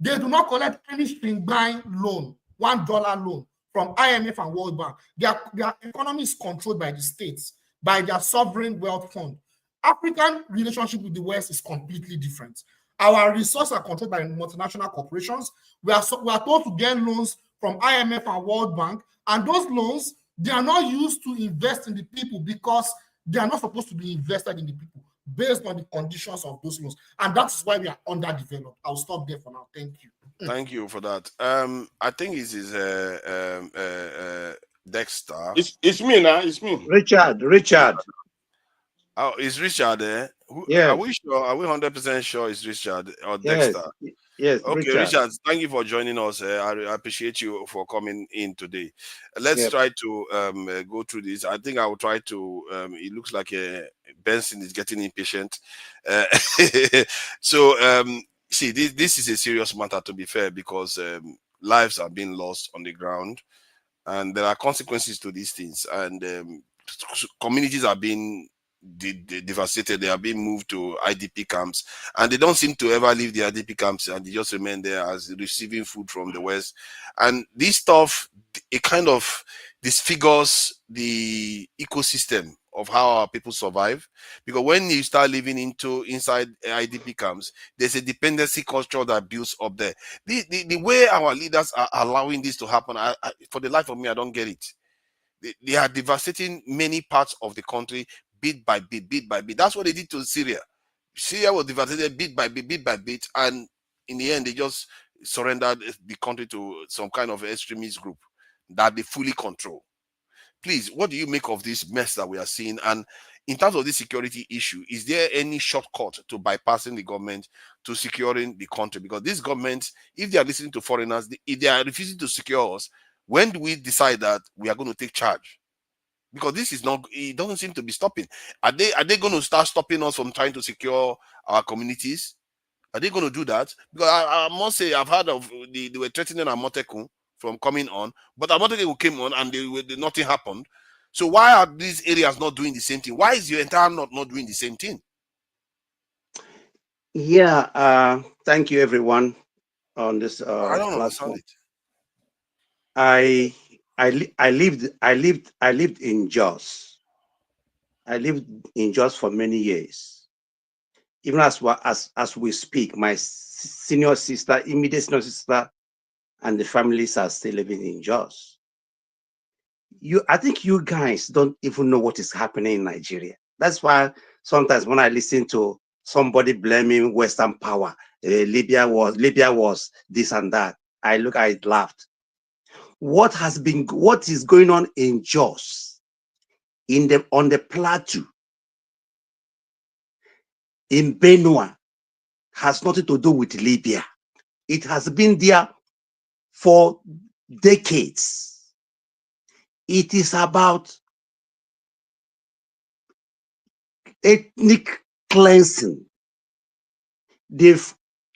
They do not collect any string-buying loan, $1 loan from IMF and World Bank. Their economy is controlled by the states, by their sovereign wealth fund. African relationship with the West is completely different. Our resources are controlled by multinational corporations. We are told to get loans from IMF and World Bank, and those loans, they are not used to invest in the people because they are not supposed to be invested in the people based on the conditions of those loans. And that's why we are underdeveloped. I'll stop there for now. Thank you. Thank you for that. I think it is Dexter. It's me now. It's me. Richard. Oh, is Richard there? Yeah. Are we sure? Are we 100% sure it's Richard or Dexter? Yes. Okay, Richard, thank you for joining us. I appreciate you for coming in today. Let's try to go through this. I think I will try to. It looks like Benson is getting impatient. See, this is a serious matter, to be fair, because lives are being lost on the ground, and there are consequences to these things, and communities are being devastated. They are being moved to IDP camps, and they don't seem to ever leave the IDP camps, and they just remain there as receiving food from the West. And this stuff, it kind of disfigures the ecosystem of how our people survive, because when you start living inside IDP camps, there's a dependency culture that builds up there. The way our leaders are allowing this to happen, for the life of me, I don't get it. They are devastating many parts of the country bit by bit. That's what they did to Syria. Syria was devastated bit by bit, and in the end, they just surrendered the country to some kind of extremist group that they fully control. Please, what do you make of this mess that we are seeing? And in terms of this security issue, is there any shortcut to bypassing the government to securing the country? Because this government, if they are listening to foreigners, if they are refusing to secure us, when do we decide that we are going to take charge? Because this is not, it doesn't seem to be stopping. Are they going to start stopping us from trying to secure our communities? Are they going to do that? Because I must say, I've heard of they were threatening Amotekun from coming on, but Amotekun came on and nothing happened. So why are these areas not doing the same thing? Why is your entire north not doing the same thing? Yeah, thank you everyone on this I don't understand it. I lived in Jos. I lived in Jos for many years. Even as we speak, my senior sister, immediate senior sister, and the families are still living in Jos. I think you guys don't even know what is happening in Nigeria. That's why sometimes when I listen to somebody blaming Western power, Libya was this and that, I laughed. What is going on in Jos, on the plateau, in Benue, has nothing to do with Libya. It has been there for decades. It is about ethnic cleansing. The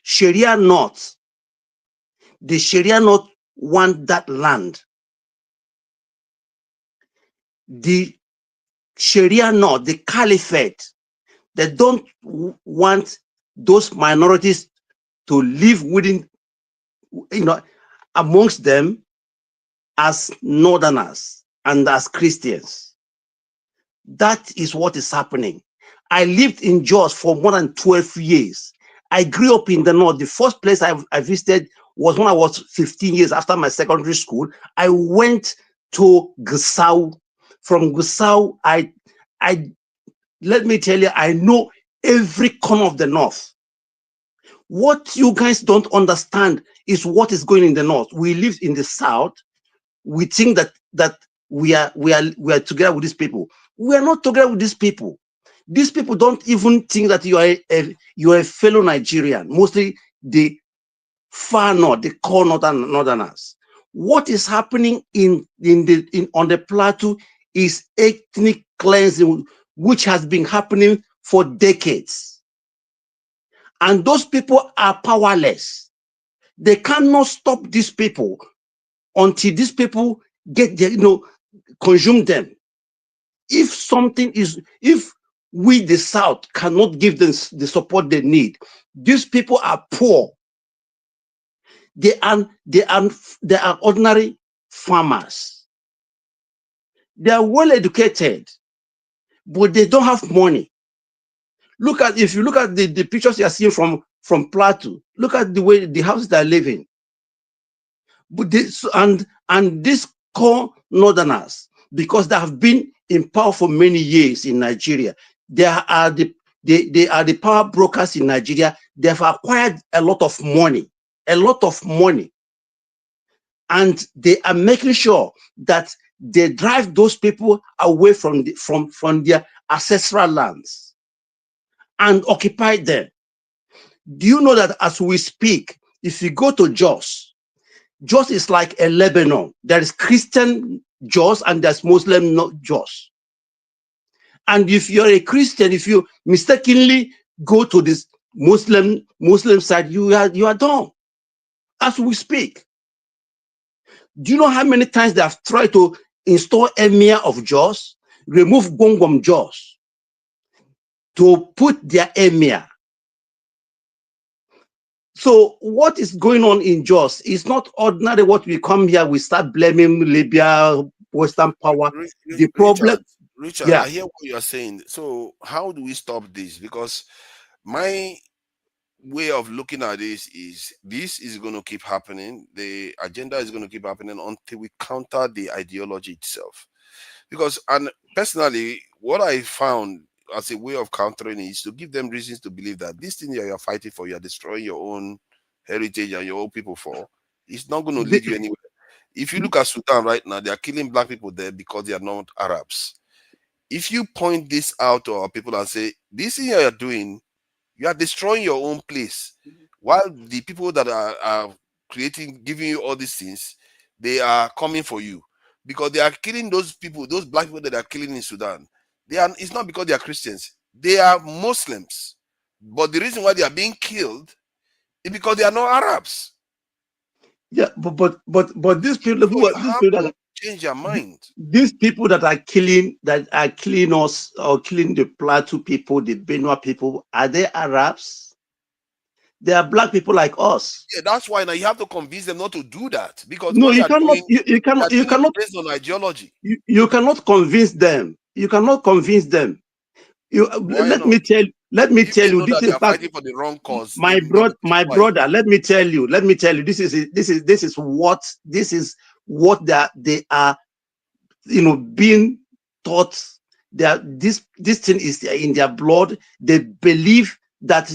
Sharia not want that land. The Sharia not, the caliphate, they don't want those minorities to live within, amongst them as northerners and as Christians. That is what is happening. I lived in Jos for more than 12 years. I grew up in the north. The first place I visited was when I was 15 years after my secondary school. I went to Gusau. From Gusau, let me tell you, I know every corner of the north. What you guys don't understand is what is going in the north. We live in the south. We think that we are together with these people. We are not together with these people. These people don't even think that you are a fellow Nigerian. Mostly the far north, the core northerners. What is happening on the plateau is ethnic cleansing, which has been happening for decades. And those people are powerless. They cannot stop these people until these people get there, consume them. If we, the South, cannot give them the support they need, these people are poor. They are ordinary farmers. They are well educated, but they don't have money. If you look at the pictures you are seeing from Plateau, look at the way the houses they are living. But these core northerners, because they have been in power for many years in Nigeria, they are the power brokers in Nigeria. They have acquired a lot of money, and they are making sure that they drive those people away from their ancestral lands and occupy them. Do you know that as we speak, if you go to Jos is like a Lebanon. There is Christian Jos and there's Muslim Jos. And if you're a Christian, if you mistakenly go to this Muslim side, you are done. As we speak. Do you know how many times they have tried to install Emir of Jos, remove Gongom Jos, to put their Emir? So what is going on in Jos is not ordinary. What we come here, we start blaming Libya, Western power. The problem, Richard, yeah. I hear what you are saying. So how do we stop this? Because my way of looking at this is going to keep happening. The agenda is going to keep happening until we counter the ideology itself. Because, and personally, what I found as a way of countering is to give them reasons to believe that this thing you're fighting for, you're destroying your own heritage and your own people for, it's not going to lead you anywhere. If you look at Sudan right now, they are killing black people there because they are not Arabs. If you point this out to our people and say, this thing you're doing, you are destroying your own place, while the people that are giving you all these things, they are coming for you because they are killing those people, those black people that are killing in Sudan. It's not because they are Christians, they are Muslims, but the reason why they are being killed is because they are not Arabs. Yeah, but these people change their mind. These people that are killing us or killing the Plateau people, the Benue people, are they Arabs? They are black people like us. Yeah, that's why now you have to convince them not to do that, because No, what they you are cannot. doing, You they are cannot. You doing it cannot. based on ideology. You cannot convince them. You cannot convince them. You Why let me not? tell. Let me If tell they you. know This that they is are not fighting for the wrong cause, they my will keep quiet. brother. Let me tell you. Let me tell you. This is what they are. You know, being taught that this thing is in their blood. They believe that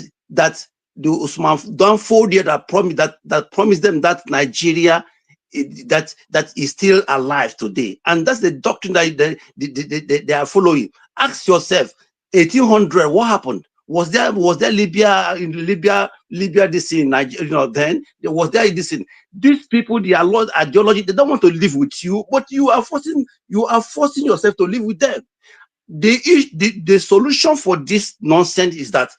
the Usman don't fold that promised them that Nigeria that is still alive today, and that's the doctrine that they are following. Ask yourself, 1800, what happened? Was there Libya this in Nigeria? You know, then there was there this in these people. Their Lord ideology. They don't want to live with you, but you are forcing yourself to live with them. The solution for this nonsense is that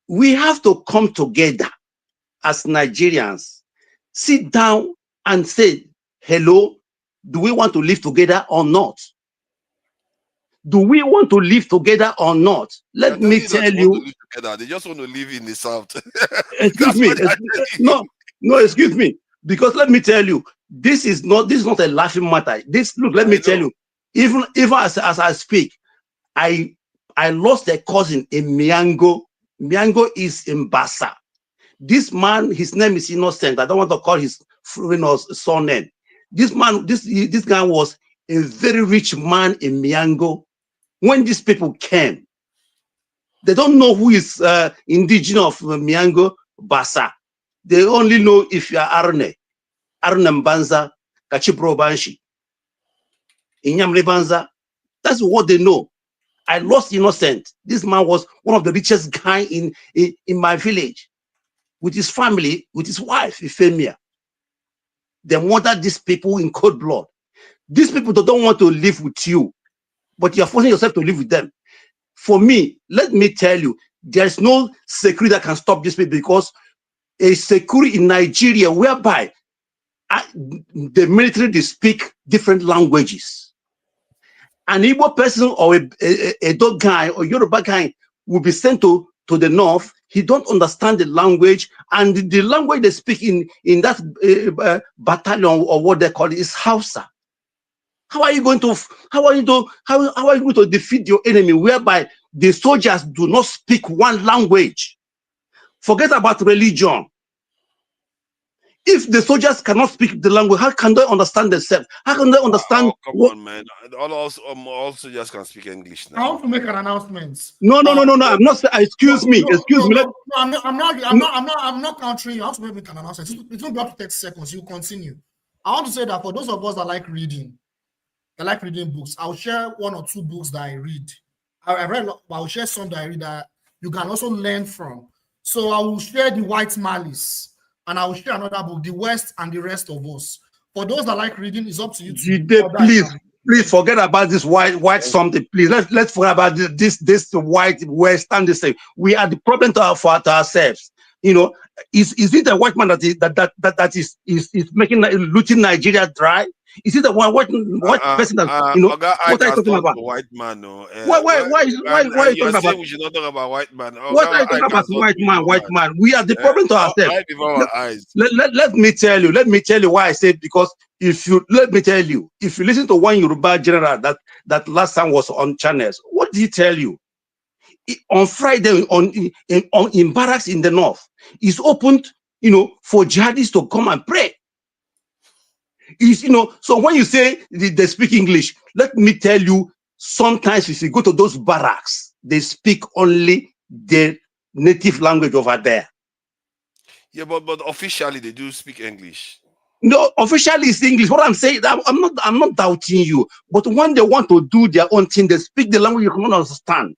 we have to come together as Nigerians, sit down and say, hello, do we want to live together or not? Do we want to live together or not? Let me That tell they want to you. live together. They just want to live in the south. Excuse That's me. what they are telling you. No, excuse me. Because let me tell you, this is not a laughing matter. Let me tell you, even as I speak, I lost a cousin in Miango. Miango is in Bassa. This man, his name is Innocent. I don't want to call his surname. This man, this guy was a very rich man in Miango. When these people came, they don't know who is indigenous of Miango, Bassa. They only know if you are Arne Mbanza, Kachibro Banshi, Inyamre Banza. That's what they know. I lost Innocent. This man was one of the richest guy in my village, with his family, with his wife, Euphemia. They murdered these people in cold blood. These people don't want to live with you, but you're forcing yourself to live with them. For me, let me tell you, there's no security that can stop these people, because a security in Nigeria whereby the military, they speak different languages. An Igbo person or a dog guy or Yoruba guy will be sent to the north. He don't understand the language, and the language they speak in that battalion, or what they call it, is Hausa. How are you going to defeat your enemy whereby the soldiers do not speak one language? Forget about religion. If the soldiers cannot speak the language, how can they understand themselves? How can they understand? Come on, man. All soldiers can speak English now. I want to make an announcement. No. I'm not saying. Excuse me. No, I'm not countering you. I want to make an announcement. It won't be up to 30 seconds. You continue. I want to say that for those of us that like reading books, I'll share one or two books that I read. I'll share some that I read that you can also learn from. So I will share The White Malice, and I will share another book, The West and the Rest of Us. For those that like reading, it's up to you. Please forget about this white something. Please let's forget about this white West and this thing. We are the problem to ourselves. You know, is it the white man that is making looting Nigeria dry? Is it the white person that what are you talking about? White man, no. Why are you talking about? We should not talk about white man. What are you talking about? White man. We are the problem to ourselves. Right before our eyes. Let me tell you why I said, because if you listen to one Yoruba general that last time was on channels, what did he tell you? On Friday in barracks in the north, is opened, for jihadists to come and pray. So when you say they speak English, let me tell you, sometimes if you go to those barracks, they speak only their native language over there. Yeah, but officially they do speak English. No, officially it's English. What I'm saying, I'm not doubting you, but when they want to do their own thing, they speak the language you cannot understand.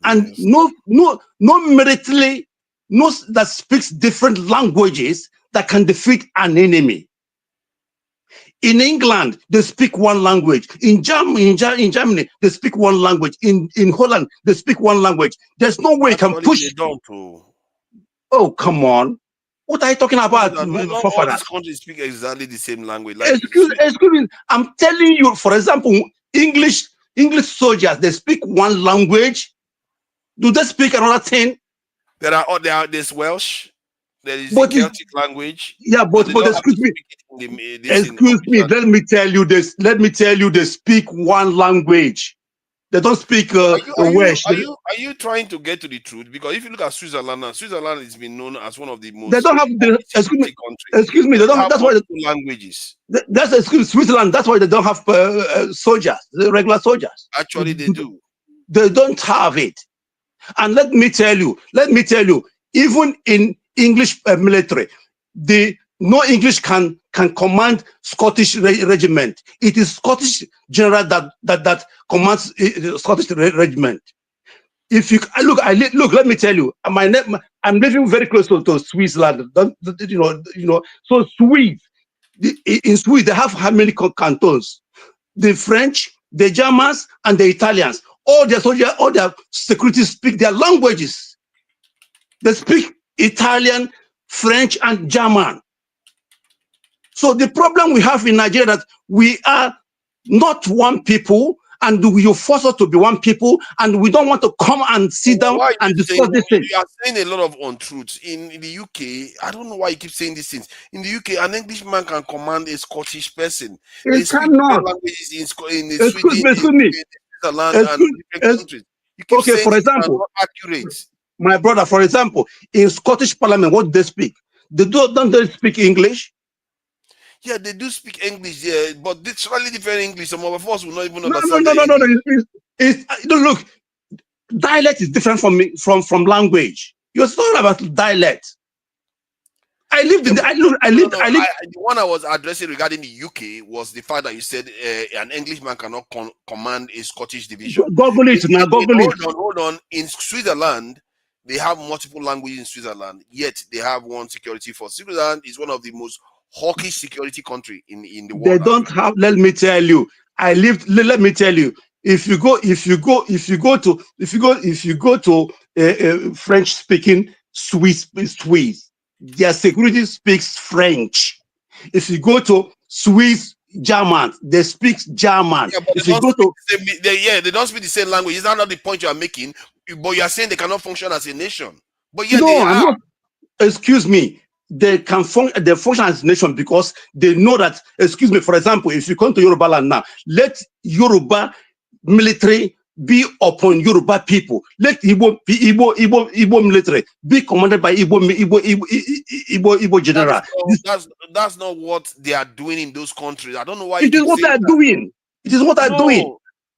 And no military, that speaks different languages that can defeat an enemy. In England, they speak one language. In Germany, they speak one language. In Holland, they speak one language. There's no way you can push. Oh, come on. What are you talking about? Not all these countries speak exactly the same language. Like, excuse me. I'm telling you, for example, English soldiers, they speak one language. Do they speak another thing? There's Welsh, there is the But Celtic language. yeah, but excuse me. Excuse me. Let me tell you this. Let me tell you, they speak one language. They don't speak Welsh. Are you trying to get to the truth? Because if you look at Switzerland, now Switzerland has been known as one of the most They don't have the excuse me. They don't. That's why languages. That's excuse Switzerland. That's why they don't have soldiers, the regular soldiers. Actually, they do. They don't have it. And let me tell you, even in English military, no English can command Scottish regiment. It is Scottish general that commands Scottish regiment. If you look, let me tell you, I'm living very close to Switzerland. So Swiss, in Swiss they have how many cantons? The French, the Germans, and the Italians. All their soldiers, all their security speak their languages. They speak Italian, French, and German. So the problem we have in Nigeria that we are not one people, and you force us to be one people, and we don't want to come and sit down and discuss this thing. You are saying a lot of untruths. In the UK, I don't know why you keep saying these things. In the UK, an Englishman can command a Scottish person. They speak languages in Sweden, Switzerland, and different countries. You keep okay, saying for example, not accurate. My brother, for example, in Scottish Parliament, what do they speak? Don't they speak English? Yeah, they do speak English, yeah, but it's slightly different English. Some of us will not even No. Look, dialect is different from language. You're talking about dialect. The one I was addressing regarding the UK was the fact that you said an Englishman cannot command a Scottish division. Google it now. Google it. Hold on. In Switzerland, they have multiple languages in Switzerland, yet they have one security force. Switzerland is one of the most hawkish security country in the world. They don't have. Let me tell you. Let me tell you. If you go to French speaking Swiss, their security speaks French. If you go to Swiss German, they speak German. Yeah, but they don't speak the same language. Is that not the point you are making? But you are saying they cannot function as a nation. But yeah, they are. Not, excuse me. They can function as a nation because they know that. Excuse me. For example, if you come to Yoruba land now, let Yoruba military be upon Yoruba people. Let Igbo military be commanded by Igbo general. That's not what they are doing in those countries. I don't know why. It is what they are doing. It is what they are doing.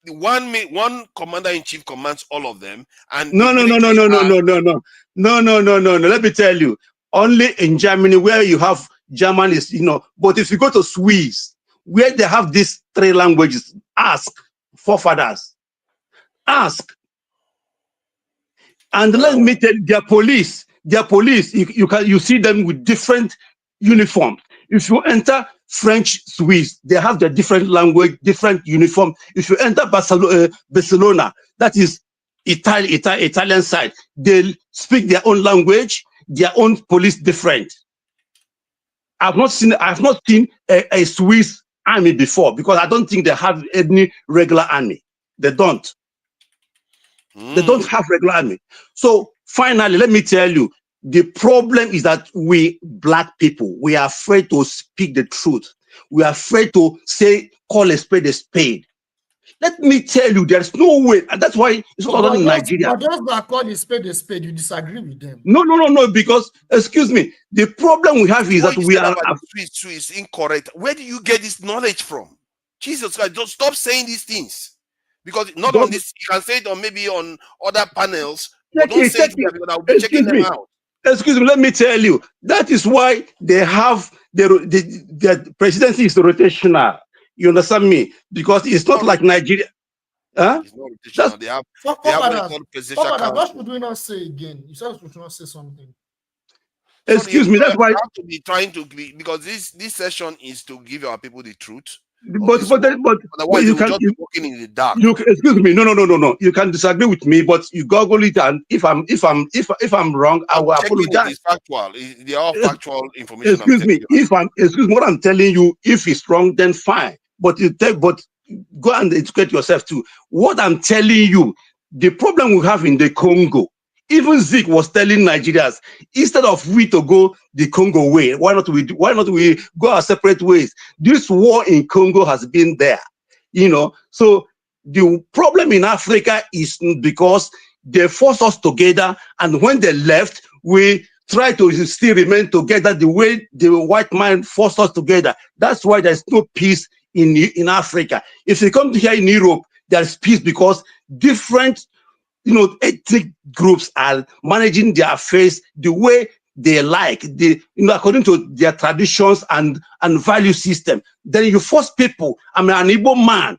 One commander in chief commands all of them. And no. Let me tell you. Only in Germany where you have German is, but if you go to Swiss, where they have these three languages, ask forefathers. Ask. And let me tell you, their police, you see them with different uniforms. If you enter French Swiss, they have their different language, different uniform. If you enter Barcelona, that is Italian side, they speak their own language, their own police different. I've not seen a Swiss army before because I don't think they have any regular army. They don't. They don't have regular army. So finally, let me tell you, the problem is that we black people, we are afraid to speak the truth. We are afraid to call a spade a spade. Let me tell you, there's no way, and that's why it's not in Nigeria. But those that call a spade, you disagree with them. No, because, excuse me, the problem we have is that we are... Swiss incorrect. Where do you get this knowledge from? Jesus Christ, don't stop saying these things. Because not on this, you can say it on maybe on other panels, but don't say it here because I'll be checking them out. Excuse me, let me tell you, that is why they have, the presidency is rotational. You understand me? Because it's not like Nigeria. Huh? It's not they have presidential council. What should we not say again? You said we should not say something. Excuse me, that's why. You have to be trying to, because this session is to give our people the truth. But you can just be walking in the dark. Excuse me, no. You can disagree with me, but you Google it, and if I'm wrong, I will apologize. It's factual. They are factual information. Excuse me, what I'm telling you, if it's wrong, then fine. But go and educate yourself too. What I'm telling you, the problem we have in the Congo Even Zeke was telling Nigerians, instead of we to go the Congo way, why not we go our separate ways? This war in Congo has been there, you know. So the problem in Africa is because they forced us together, and when they left, we try to still remain together the way the white man forced us together. That's why there's no peace in Africa. If you come to here in Europe, there's peace because different, you know, ethnic groups are managing their affairs the way they like, according to their traditions and value system. Then you force people. I'm an Igbo man,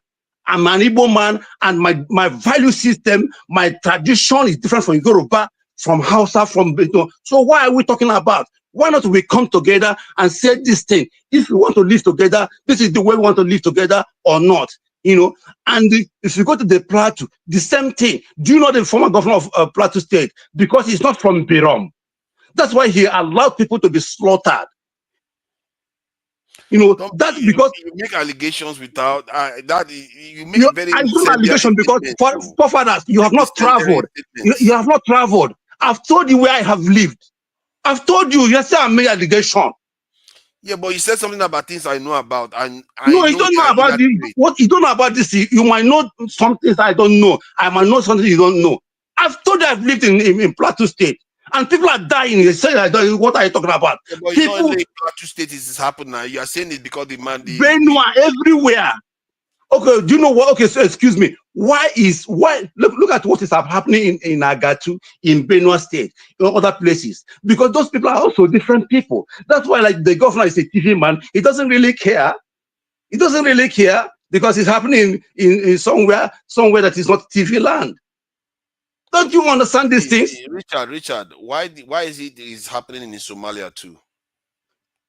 and my value system, my tradition is different from Yoruba, from Hausa, from Beto. So why are we talking about? Why not we come together and say this thing? If we want to live together, this is the way we want to live together or not. You know, and if you go to the Plateau, the same thing. Do you know the former governor of Plateau State? Because he's not from Birom. That's why he allowed people to be slaughtered. You know, that's because you make allegations without that. You make very. I do allegation because for fathers, you have not traveled. You have not traveled. I've told you where I have lived. I've told you. You say I made allegation. Yeah, but you said something about things I know about, and no, you don't know about what you don't know about this. You might know some things I don't know. I might know something you don't know. I've told you I've lived in Plateau State, and people are dying. They say, "What are you talking about?" Yeah, but people, it's not only Plateau State is happening now. You are saying it because the man, Benue everywhere. Okay, do you know what? Okay, so excuse me. Why look at what is happening in Agatu, in Benue State, in other places? Because those people are also different people. That's why, like, the governor is a TV man. He doesn't really care. He doesn't really care because it's happening in somewhere that is not TV land. Don't you understand these things? Richard, why is it happening in Somalia too?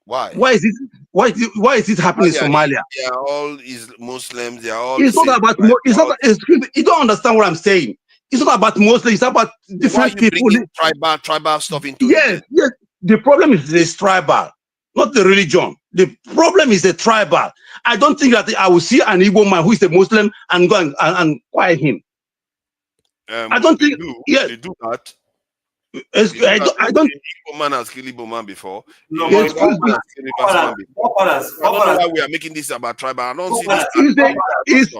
Why? Why is it happening in Somalia? They are all Muslims. They are all. It's not about. It's not. Excuse me. You don't understand what I'm saying. It's not about Muslims. It's about different people. Tribal stuff into yes. The problem is this tribal, not the religion. The problem is the tribal. I don't think that I will see an Igbo man who is a Muslim and go and quiet him. I don't think. They do that. I don't. Igbo man has killed Igbo man before. No, I don't know why we are making this about tribal. I don't see this.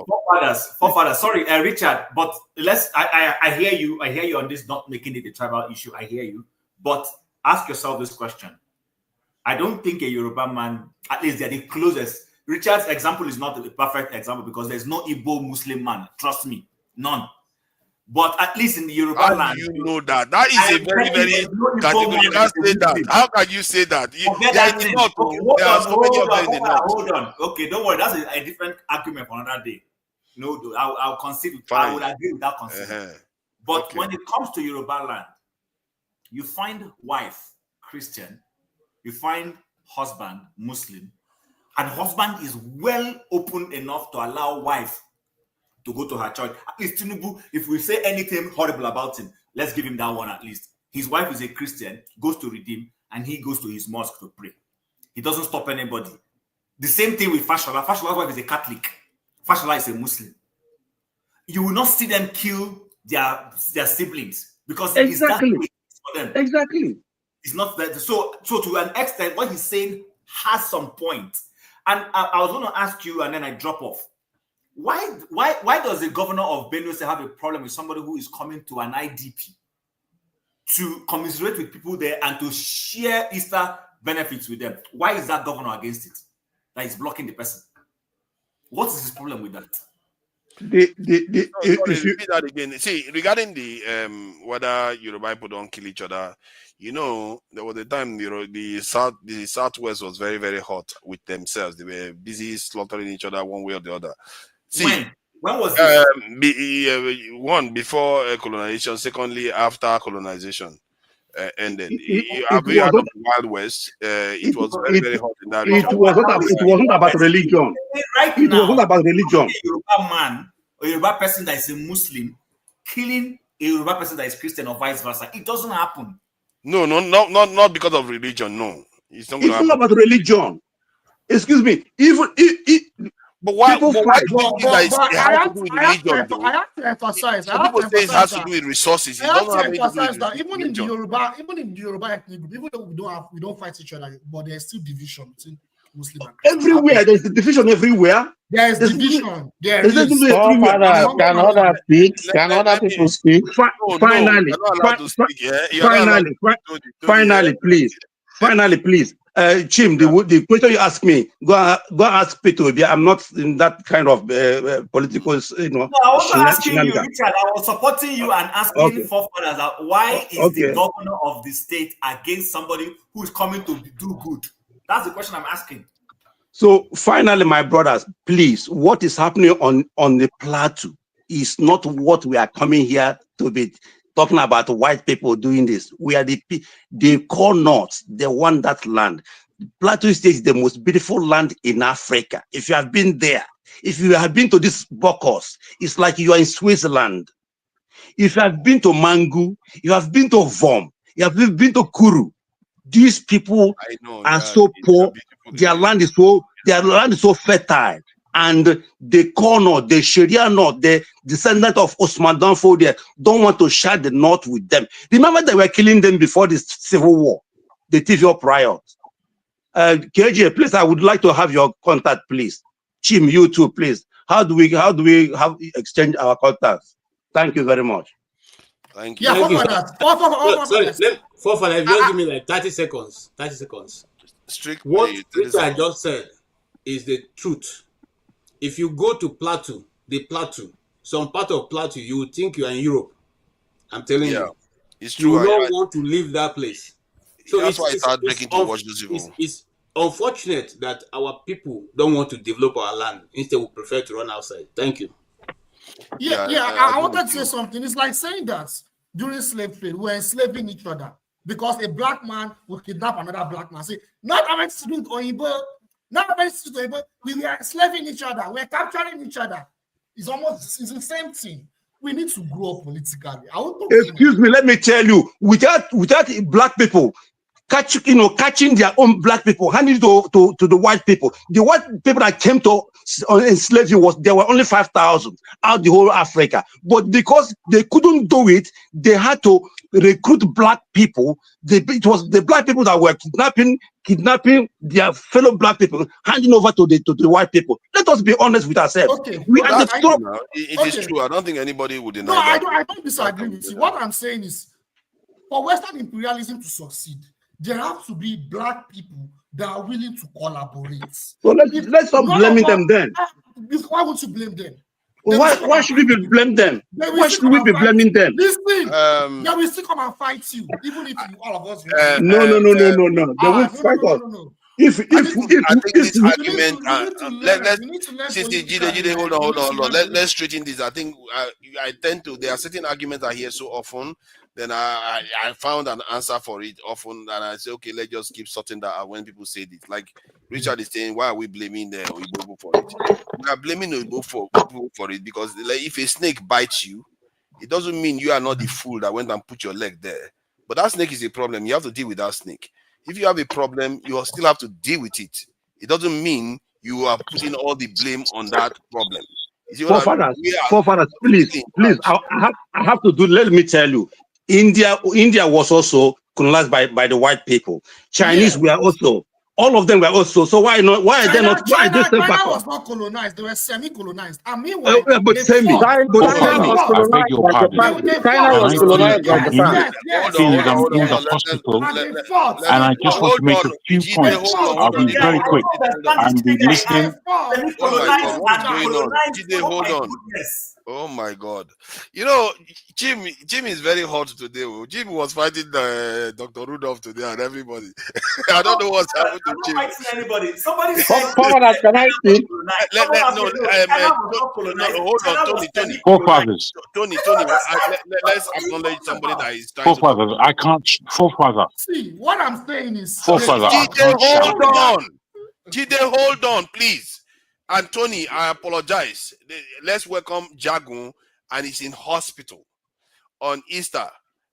Forefathers. Sorry, Richard, but I hear you. I hear you on this not making it a tribal issue. I hear you, but ask yourself this question. I don't think a Yoruba man, at least they're the closest. Richard's example is not the perfect example because there's no Igbo Muslim man. Trust me, none. But at least in the Yoruba land, how do you know that? That is a very, very category. You can't say that. How can you say that? Hold on. Okay, don't worry. That's a different argument for another day. No, I'll concede. I would agree with that concession. But when it comes to Yoruba land, you find wife Christian, you find husband Muslim, and husband is well open enough to allow wife to go to her church. At least Tinubu, if we say anything horrible about him, let's give him that one at least. His wife is a Christian, goes to redeem, and he goes to his mosque to pray. He doesn't stop anybody. The same thing with Fashola. Fashola's wife is a Catholic. Fashola is a Muslim. You will not see them kill their siblings because it's that way for them. Exactly. It's not that. So to an extent, what he's saying has some point. And I was going to ask you, and then I drop off. Why does the governor of Benue have a problem with somebody who is coming to an IDP to commiserate with people there and to share Easter benefits with them? Why is that governor against it? That is blocking the person. What is his problem with that? Repeat that again. See, regarding the whether Yoruba people don't kill each other, you know, there was a time the Southwest was very, very hot with themselves. They were busy slaughtering each other one way or the other. See, when was this? One, before colonization, secondly, after colonization ended. It heard of the Wild West? It was very, very hot in that region. It wasn't about religion. Right it now, wasn't about religion. A Yoruba man or a Yoruba person that is a Muslim killing a Yoruba person that is Christian or vice versa. It doesn't happen. No, not because of religion. No, it's not about religion. Excuse me. But why? People But why fight. do you think that it I has to have do with I have religion, to though? I have to emphasize Some people say it has to do with resources. I It have doesn't to have anything to do emphasize with that even in the religion. Yoruba ethnic group, even though we don't fight each other, but there's still division between Muslim and Christian. Everywhere there's a division everywhere. There is There's division. There there's is. division everywhere. Can others speak? Can other people speak? No, Finally, you're not allowed to speak. Yeah, you're not allowed finally, to finally, please. Finally, please. Chim, the question you asked me, go ask Peter. I'm not in that kind of political, No, I wasn't asking you, shenanigans. Richard. I was supporting you and asking Okay. forefathers that why is Okay. the governor of the state against somebody who is coming to do good? That's the question I'm asking. So finally, my brothers, please, what is happening on the plateau is not what we are coming here to be talking about white people doing this. We are the core north, they want that land. Plateau State is the most beautiful land in Africa. If you have been there, if you have been to this Bokos, it's like you are in Switzerland. If you have been to Mangu, you have been to Vom, you have been to Kuru. These people are so poor. Their land is so fertile, and the corner, the Sharia North, the descendant of Osman Danfo there don't want to share the North with them. Remember they were killing them before this civil war, the TV riot. KJ, please, I would like to have your contact, please. Chim, you too, please. How do we have exchange our contacts? Thank you very much. Thank you. Yeah, sorry, if you just give me like 30 seconds. 30 seconds. Strictly, what Richard just said is the truth. If you go to Plateau, some part of Plateau, you would think you are in Europe. I'm telling you. It's true. You don't want to leave that place. So that's why it's heartbreaking to watch those people. It's unfortunate that our people don't want to develop our land. Instead, we prefer to run outside. Thank you. I wanted to say something. It's like saying that during slave trade, we're enslaving each other because a black man will kidnap another black man. Say, not having student Oyibo, not having student Oyibo, we are enslaving each other, we're capturing each other. It's the same thing. We need to grow up politically. Excuse me, let me tell you, without black people catching their own black people, handing it to the white people. The white people that came to enslave you there were only 5,000 out the whole Africa. But because they couldn't do it, they had to recruit black people. It was the black people that were kidnapping their fellow black people, handing over to the white people. Let us be honest with ourselves. Okay, we are the top. It is true. I don't think anybody would deny that. No, I don't disagree with you. What I'm saying is, for Western imperialism to succeed, there have to be black people that are willing to collaborate. So let's stop blaming them then. Why would you blame them? Why should we blame them? Why should we be blaming them? Listen, they will still come and fight you, even if all of us. No. They won't fight us. If this argument, hold on. Let's straighten this. I think I tend to. There are certain arguments I hear so often. Then I found an answer for it often, and I say, okay, let's just keep sorting that out when people say this. Like Richard is saying, why are we blaming the Oyibo for it? We are blaming Oyibo for it because, like, if a snake bites you, it doesn't mean you are not the fool that went and put your leg there. But that snake is a problem. You have to deal with that snake. If you have a problem, you still have to deal with it. It doesn't mean you are putting all the blame on that problem. Forefathers, please, I have to do. Let me tell you, India was also colonized by the white people. Chinese were also. All of them were also. So why not? Why are they not? Why are they still back? China was not colonized; they were semi-colonized. And meanwhile, but tell me, China was colonized by Japan. I'm in the hospital, and I just want to make a few points. I'll be very quick. I've been listening. Hold on. Oh my God! You know, Jim is very hot today. Jim was fighting Dr. Rudolph today and everybody. I don't know what's happened to Jim. Anybody? Somebody said. Can I speak? Hold on, Tony. Forefathers. Tony. Let's acknowledge somebody that is trying Forefathers. I can't. Forefather. See, what I'm saying is. Forefather. Jide, hold on, please. And Tony, I apologize. Let's welcome Jagun, and he's in hospital on Easter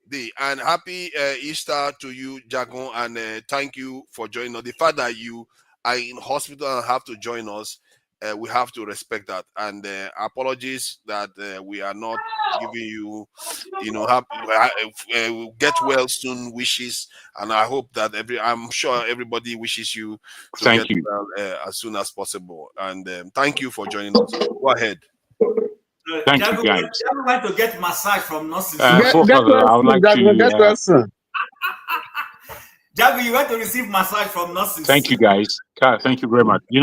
Day. And happy Easter to you, Jagun, and thank you for joining us. The fact that you are in hospital and have to join us we have to respect that. And apologies that we are not giving you, get well soon wishes. And I hope that I'm sure everybody wishes you to Thank get you. well as soon as possible. And thank you for joining us. Go ahead. Thank you, Jago guys. went to get massage from nurses. Forefather, I would like to. Jago, you went to receive massage from nurses. Thank you, guys. Thank you very much. The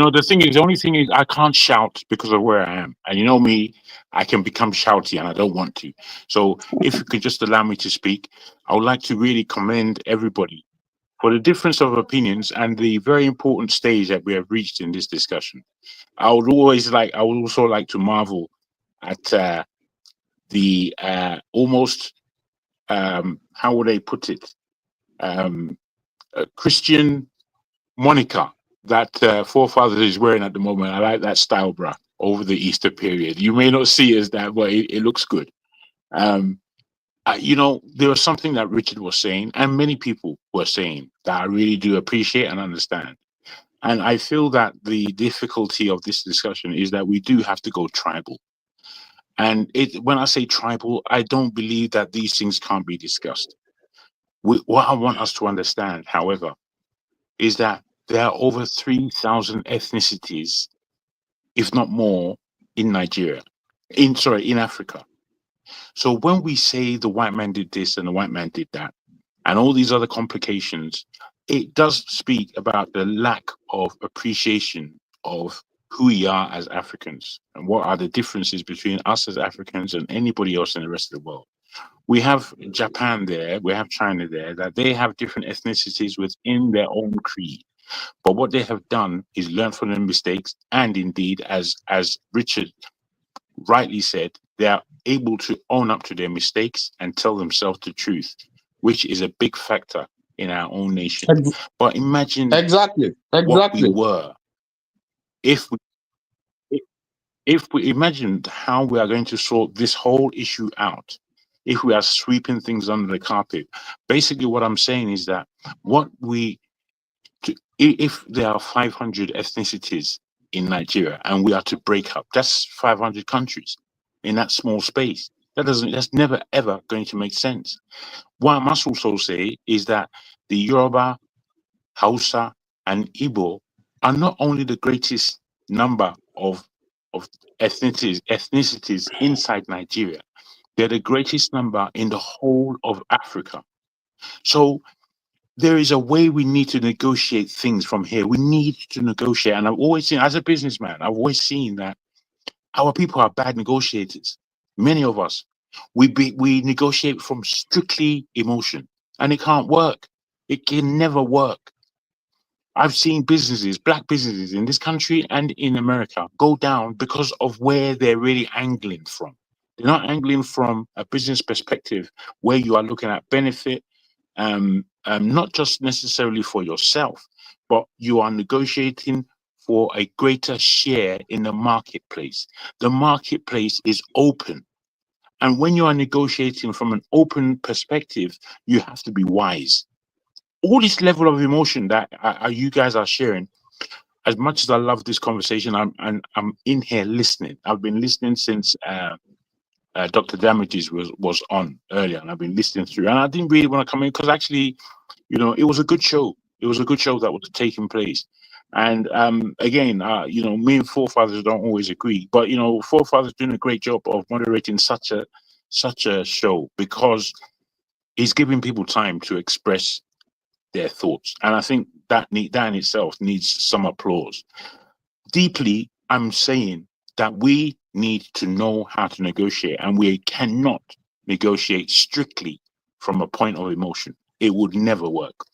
only thing is I can't shout because of where I am. And you know me, I can become shouty and I don't want to. So if you could just allow me to speak, I would like to really commend everybody for the difference of opinions and the very important stage that we have reached in this discussion. I would also like to marvel at the almost, how would I put it? Christian Monica that forefathers is wearing at the moment. I like that style, bruh, over the Easter period. You may not see it as that, but it looks good. There was something that Richard was saying, and many people were saying that I really do appreciate and understand. And I feel that the difficulty of this discussion is that we do have to go tribal. And when I say tribal, I don't believe that these things can't be discussed. What I want us to understand, however, is that there are over 3,000 ethnicities, if not more, in Nigeria, in Africa. So when we say the white man did this and the white man did that, and all these other complications, it does speak about the lack of appreciation of who we are as Africans and what are the differences between us as Africans and anybody else in the rest of the world. We have Japan there, we have China there, that they have different ethnicities within their own creed. But what they have done is learn from their mistakes, and indeed, as Richard rightly said, they are able to own up to their mistakes and tell themselves the truth, which is a big factor in our own nation. But imagine what we were if we imagined how we are going to sort this whole issue out, if we are sweeping things under the carpet. Basically, what I'm saying is that if there are 500 ethnicities in Nigeria and we are to break up, that's 500 countries in that small space. That's never ever going to make sense. What I must also say is that the Yoruba, Hausa, and Igbo are not only the greatest number of ethnicities inside Nigeria, they're the greatest number in the whole of Africa. So there is a way we need to negotiate things from here. We need to negotiate. And I've always seen, as a businessman, I've always seen that our people are bad negotiators. Many of us, we negotiate from strictly emotion, and it can't work. It can never work. I've seen businesses, black businesses in this country and in America, go down because of where they're really angling from. They're not angling from a business perspective where you are looking at benefit, not just necessarily for yourself, but you are negotiating for a greater share in the marketplace. The marketplace is open. And when you are negotiating from an open perspective, you have to be wise. All this level of emotion that you guys are sharing, as much as I love this conversation, I'm in here listening. I've been listening since Dr. Damages was on earlier, and I've been listening through. And I didn't really want to come in because actually, it was a good show. It was a good show that was taking place. And again, me and forefathers don't always agree, but forefathers doing a great job of moderating such a show, because he's giving people time to express their thoughts, and I think that in itself needs some applause. Deeply, I'm saying that we need to know how to negotiate, and we cannot negotiate strictly from a point of emotion. It would never work.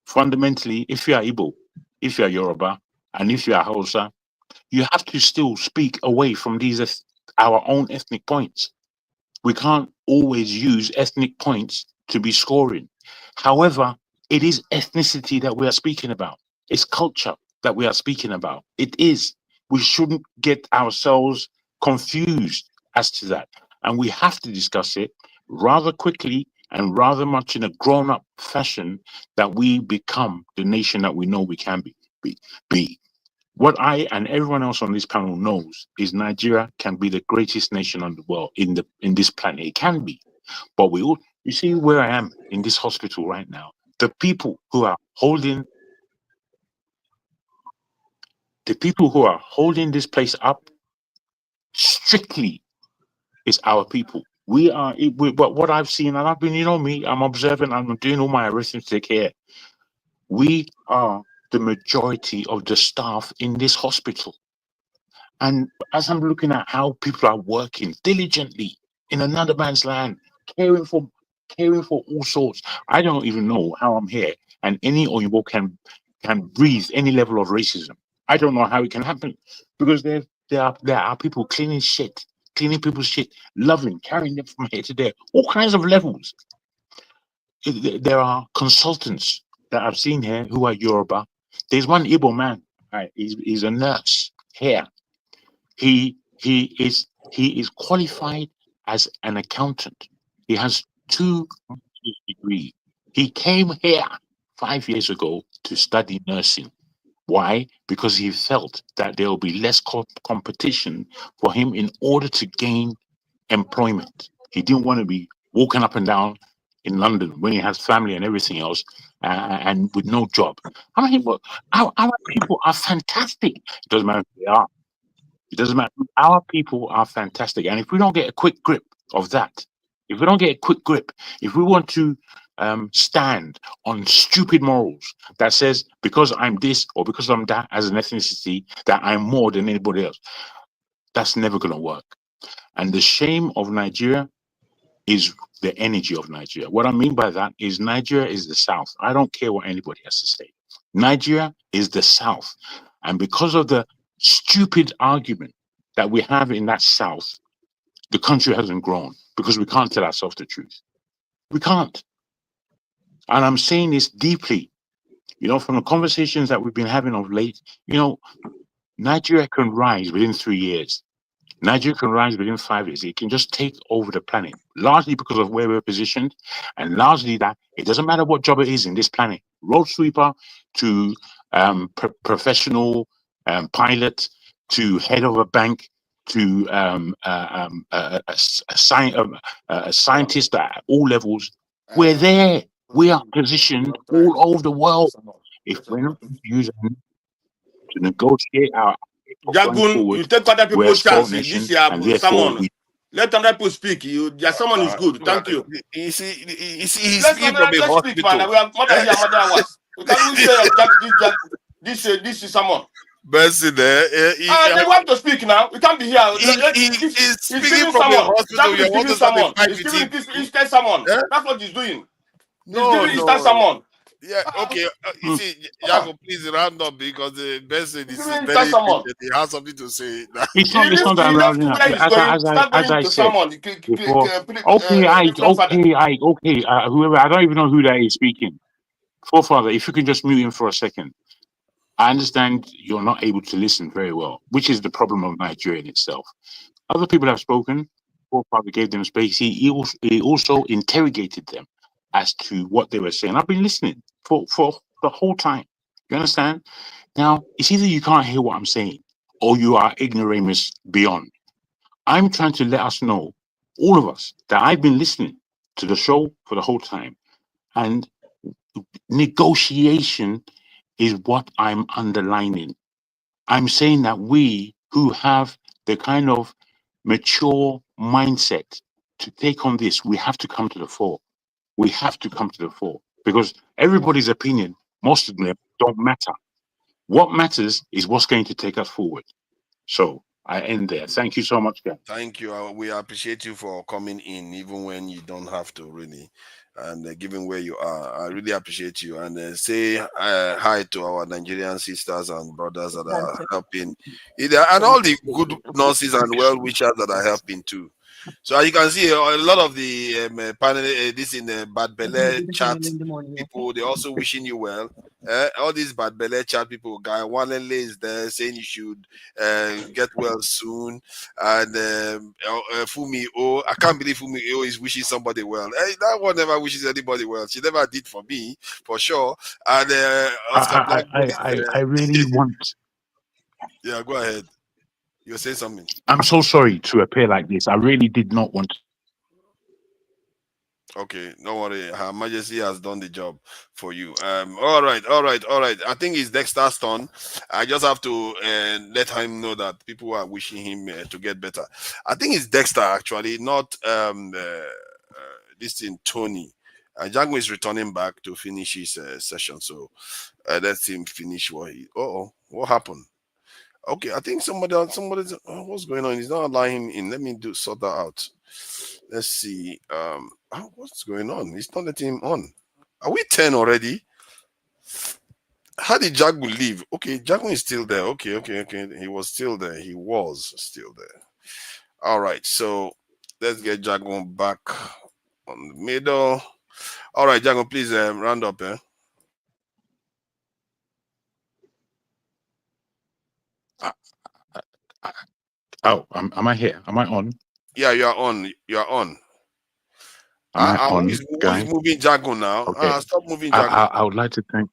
Fundamentally, if you are Igbo, if you are Yoruba, and if you are Hausa, you have to still speak away from these our own ethnic points. We can't always use ethnic points to be scoring. However, it is ethnicity that we are speaking about. It's culture that we are speaking about. It is. We shouldn't get ourselves confused as to that. And we have to discuss it rather quickly and rather much in a grown-up fashion, that we become the nation that we know we can be. What I and everyone else on this panel knows is Nigeria can be the greatest nation on the world in this planet. It can be, but we all. You see where I am in this hospital right now. The people who are holding this place up strictly is our people. But what I've seen, and I've been, you know me, I'm observing, I'm doing all my arithmetic here. We are the majority of the staff in this hospital. And as I'm looking at how people are working diligently in another man's land, caring for all sorts, I don't even know how I'm here and any Oyinbo can breathe any level of racism. I don't know how it can happen because there are people cleaning people's shit, loving, carrying them from here to there, all kinds of levels. There are consultants that I've seen here who are Yoruba. There's one Igbo man, right? He's a nurse here. He is qualified as an accountant. He has 2 degrees. He came here 5 years ago to study nursing. Why? Because he felt that there will be less competition for him in order to gain employment. He didn't want to be walking up and down in London when he has family and everything else and with no job. I mean, our people are fantastic. It doesn't matter who they are. It doesn't matter. Our people are fantastic. And if we don't get a quick grip of that, if we want to stand on stupid morals that says because I'm this or because I'm that as an ethnicity, that I'm more than anybody else, that's never going to work. And the shame of Nigeria is the energy of Nigeria. What I mean by that is Nigeria is the South. I don't care what anybody has to say. Nigeria is the South. And because of the stupid argument that we have in that South, the country hasn't grown because we can't tell ourselves the truth. We can't. And I'm saying this deeply, from the conversations that we've been having of late, Nigeria can rise within 3 years. Nigeria can rise within 5 years. It can just take over the planet, largely because of where we're positioned, and largely that it doesn't matter what job it is in this planet, road sweeper to professional pilot to head of a bank to a scientist at all levels. We're there. We are positioned all over the world. If we're not using to negotiate our Jagun, you take other people's chances. This is someone. Let other people speak. Someone is good. Thank you. He's Let's speaking from a speak, hospital. man. We have more than mother hours. We can't even say this is someone. Bessie there. They want to speak now. We can't be here. He's speaking from a hospital. He's giving someone. He's giving Eastern someone. That's what he's doing. He's giving Eastern someone. Yeah, okay. You see, Jago, please round up because the person is very someone. He has something to say. It's not that rounding up. As I said before, okay. Whoever, I don't even know who that is speaking. Forefather, if you can just mute him for a second. I understand you're not able to listen very well, which is the problem of Nigeria in itself. Other people have spoken. Forefather gave them space. He also interrogated them as to what they were saying. I've been listening for the whole time. You understand? Now, it's either you can't hear what I'm saying or you are ignoramus beyond. I'm trying to let us know, all of us, that I've been listening to the show for the whole time. And negotiation is what I'm underlining. I'm saying that we who have the kind of mature mindset to take on this, we have to come to the fore. We have to come to the fore because everybody's opinion, most of them don't matter. What matters is what's going to take us forward. So I end there. Thank you so much, guys. Thank you. We appreciate you for coming in, even when you don't have to, really. And given where you are, I really appreciate you. And say hi to our Nigerian sisters and brothers that are helping, and all the good nurses and well-wishers that are helping too. So as you can see, a lot of the panel, this in the bad belly chat people, they're also wishing you well. All these bad belly chat people, Guy Wanlele is there saying you should get well soon. And Fumi O, I can't believe Fumi O is wishing somebody well. That one never wishes anybody well. She never did for me, for sure. And Oscar Black, I really want. Yeah, go ahead. You're saying something. I'm so sorry to appear like this. I really did not want to. Okay, don't worry. Her Majesty has done the job for you. All right. I think it's Dexter's turn. I just have to let him know that people are wishing him to get better. I think it's Dexter actually, not this thing Tony. Django is returning back to finish his session, so let him finish what he. What happened? Okay, I think somebody's. What's going on? He's not allowing him in. Let me sort that out. Let's see. What's going on? He's not letting him on. Are we 10 already? How did Jago leave? Okay, Jago is still there. Okay. He was still there. He was still there. All right, so let's get Jago back on the middle. All right, Jago, please round up. Oh, am I here? Am I on? Yeah, you are on. You are on. Am I on, Who is guys? moving Jago now? Okay. Stop moving I, Jago. I would like to thank.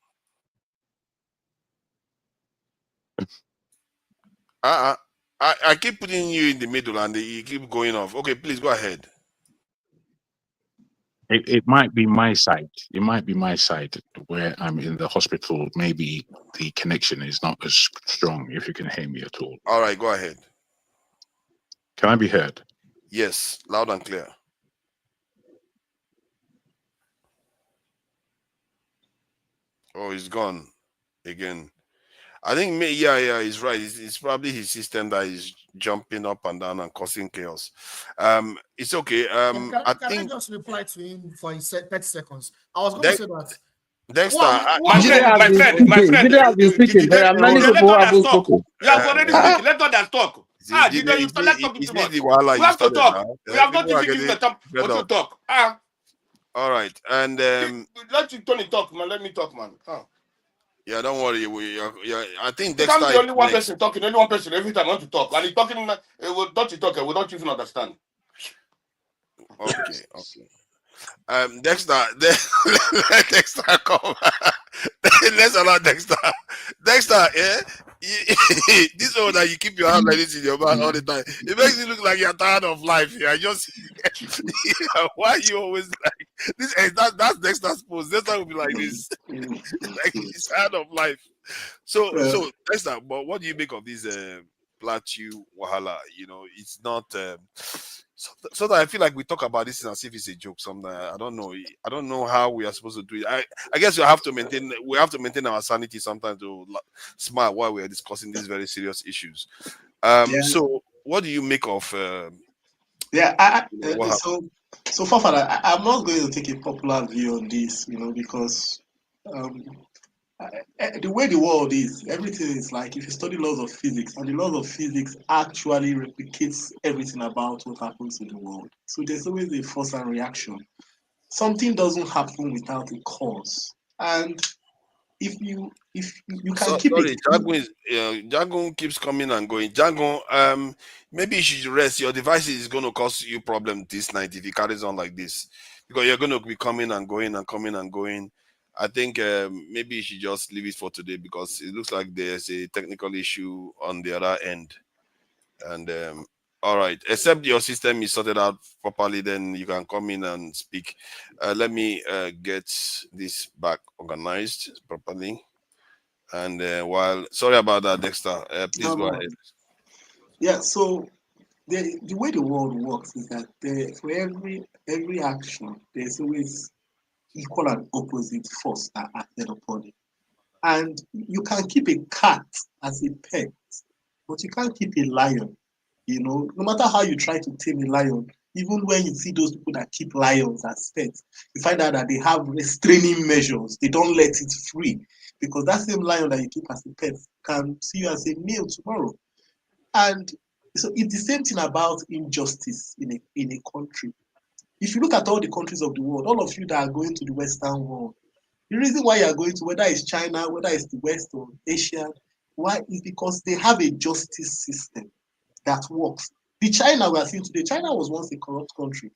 I keep putting you in the middle and you keep going off. Okay, please go ahead. It might be my side. It might be my side where I'm in the hospital. Maybe the connection is not as strong. If you can hear me at all. All right, go ahead. Can I be heard? Yes, loud and clear. Oh, he's gone again. I think, he's right. It's probably his system that is jumping up and down and causing chaos. It's okay. Can I I think just reply to him for 30 seconds? I was going to say that. Dexter, my friend, Jide has been speaking. There are many people who haven't spoken. You have already speaking. Let others talk. Jide, you start talking too much. We have to talk. We have not even given the time to talk. All right, and let you Tony talk, man. Let me talk, man. Yeah, don't worry. I think You Dexter can't be only one next. person talking. Only one person every time I want to talk, and he's talking. Don't you talk? We don't even understand. Okay. Dexter, let Dexter come. Let's allow Dexter. Dexter, yeah. This one that you keep your hand like this in your mouth all the time. It makes you look like you're tired of life. Yeah, just why are you always like this? That's Dexter's pose. Dexter will be like this, like he's tired of life. So Dexter, but what do you make of this plateau wahala? It's not. So that I feel like we talk about this as if it's a joke. Sometimes I don't know how we are supposed to do it. I guess we have to maintain our sanity sometimes to smile while we are discussing these very serious issues. So what do you make of? So far, I'm not going to take a popular view on this, because the way the world is, everything is like, if you study laws of physics, and the laws of physics actually replicates everything about what happens in the world. So there's always a force and reaction. Something doesn't happen without a cause, and if you can keep sorry, it. Jagun keeps coming and going. Jagun, maybe you should rest. Your device is going to cause you problem this night if it carries on like this, because you're going to be coming and going and coming and going. I think maybe you should just leave it for today, because it looks like there's a technical issue on the other end. And all right, except your system is sorted out properly, then you can come in and speak. Let me get this back organized properly. And sorry about that, Dexter. Please go ahead. Yeah, so the way the world works is that for every action, there's always equal and opposite force that acted upon it. And you can keep a cat as a pet, but you can't keep a lion. No matter how you try to tame a lion, even when you see those people that keep lions as pets, you find out that they have restraining measures. They don't let it free, because that same lion that you keep as a pet can see you as a meal tomorrow. And so it's the same thing about injustice in a country. If you look at all the countries of the world, all of you that are going to the Western world, the reason why you are going to, whether it's China, whether it's the West or Asia, why is because they have a justice system that works. The China we are seeing today, China was once a corrupt country,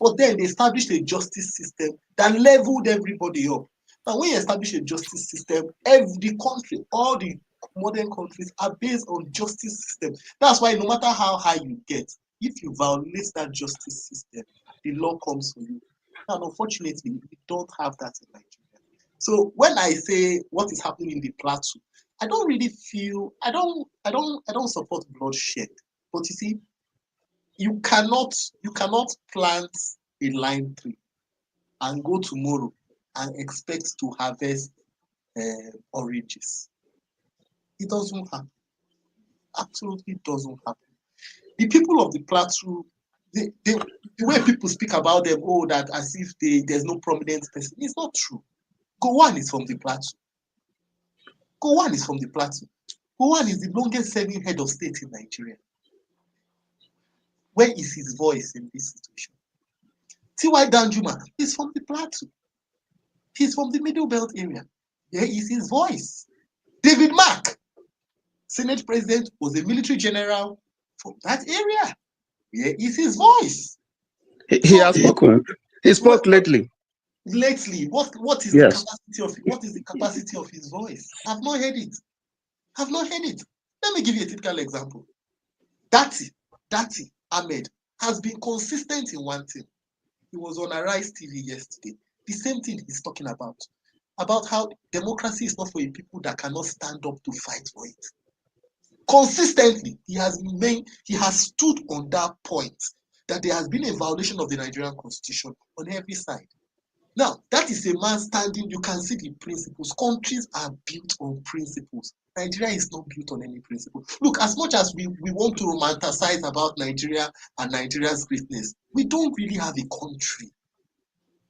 but then they established a justice system that leveled everybody up. Now, when you establish a justice system, every country, all the modern countries are based on justice system. That's why no matter how high you get, if you violate that justice system, the law comes for you. And unfortunately, we don't have that in Nigeria. So when I say what is happening in the plateau, I don't really feel I don't support bloodshed. But you see, you cannot plant a lime tree and go tomorrow and expect to harvest oranges. It doesn't happen. Absolutely doesn't happen. The people of the plateau, the way people speak about them, oh, that as if there's no prominent person, it's not true. Gowon is from the plateau. Gowon is from the plateau. Gowon is the longest serving head of state in Nigeria. Where is his voice in this situation? T.Y. Danjuma is from the plateau. He's from the Middle Belt area. Where is his voice? David Mark, Senate President, was a military general from that area. Where is his voice? He has spoken. He spoke lately. Lately, what is Yes. the capacity of his voice? I've not heard it. I've not heard it. Let me give you a typical example. Dati Ahmed has been consistent in one thing. He was on Arise TV yesterday. The same thing he's talking about how democracy is not for a people that cannot stand up to fight for it. Consistently, he has stood on that point that there has been a violation of the Nigerian constitution on every side. Now, that is a man standing, you can see the principles. Countries are built on principles. Nigeria is not built on any principle. Look, as much as we want to romanticize about Nigeria and Nigeria's greatness, we don't really have a country.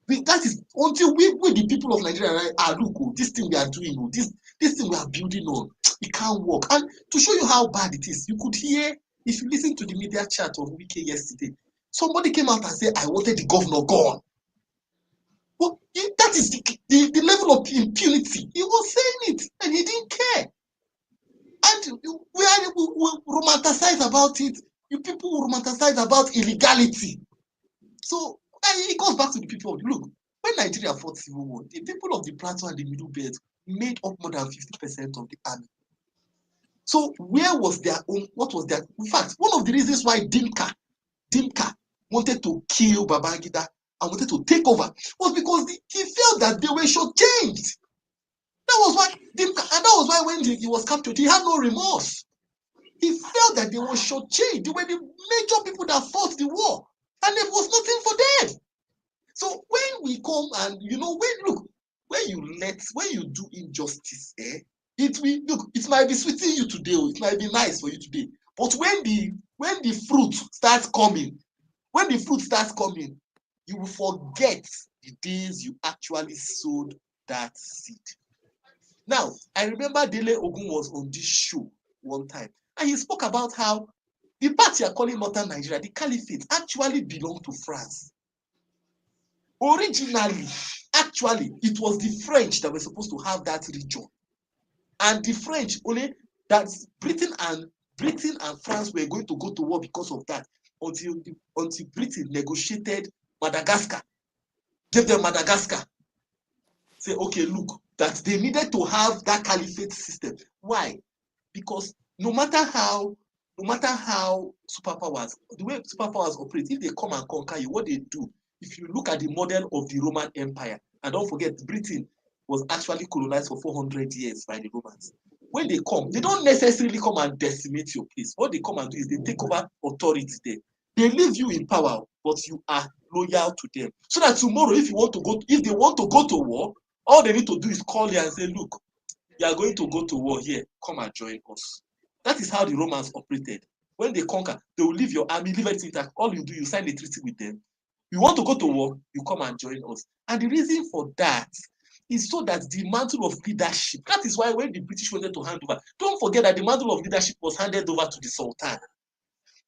That is until we the people of Nigeria, right, look, this thing we are doing, this thing we are building on, it can't work. And to show you how bad it is, you could hear, if you listen to the media chat of Wike yesterday, somebody came out and said, I wanted the governor gone. Well, that is the level of impunity. He was saying it, and he didn't care. And we romanticize about it. You people romanticize about illegality. So it goes back to the people. Look, when Nigeria fought civil war, the people of the plateau and the Middle Belt made up more than 50% of the army. So where was their own? What was their? In fact, one of the reasons why Dimka wanted to kill Babangida and wanted to take over was because he felt that they were shortchanged. That was why Dimka, and that was why when he was captured, he had no remorse. He felt that they were shortchanged. They were the major people that fought the war, and there was nothing for them. So when we come and when you do injustice, it might be sweeting you today, or it might be nice for you today. But when the fruit starts coming, you will forget the days you actually sowed that seed. Now, I remember Dele Ogun was on this show one time, and he spoke about how the part you are calling Northern Nigeria, the Caliphate, actually belonged to France. Originally, actually, it was the French that were supposed to have that region. And the French only, that Britain and France were going to go to war because of that, until Britain negotiated Madagascar, gave them Madagascar. Say, okay, look, that they needed to have that caliphate system. Why? Because no matter how superpowers, the way superpowers operate, if they come and conquer you, what they do, if you look at the model of the Roman Empire, and don't forget, Britain was actually colonized for 400 years by the Romans. When they come, they don't necessarily come and decimate your place. What they come and do is they take over authority there. They leave you in power, but you are loyal to them. So that tomorrow, if they want to go to war, all they need to do is call you and say, look, you are going to go to war here. Come and join us. That is how the Romans operated. When they conquer, they will leave your army, leave everything intact. All you do, you sign a treaty with them. You want to go to war, you come and join us. And the reason for that is so that the mantle of leadership, that is why when the British wanted to hand over, don't forget that the mantle of leadership was handed over to the Sultan.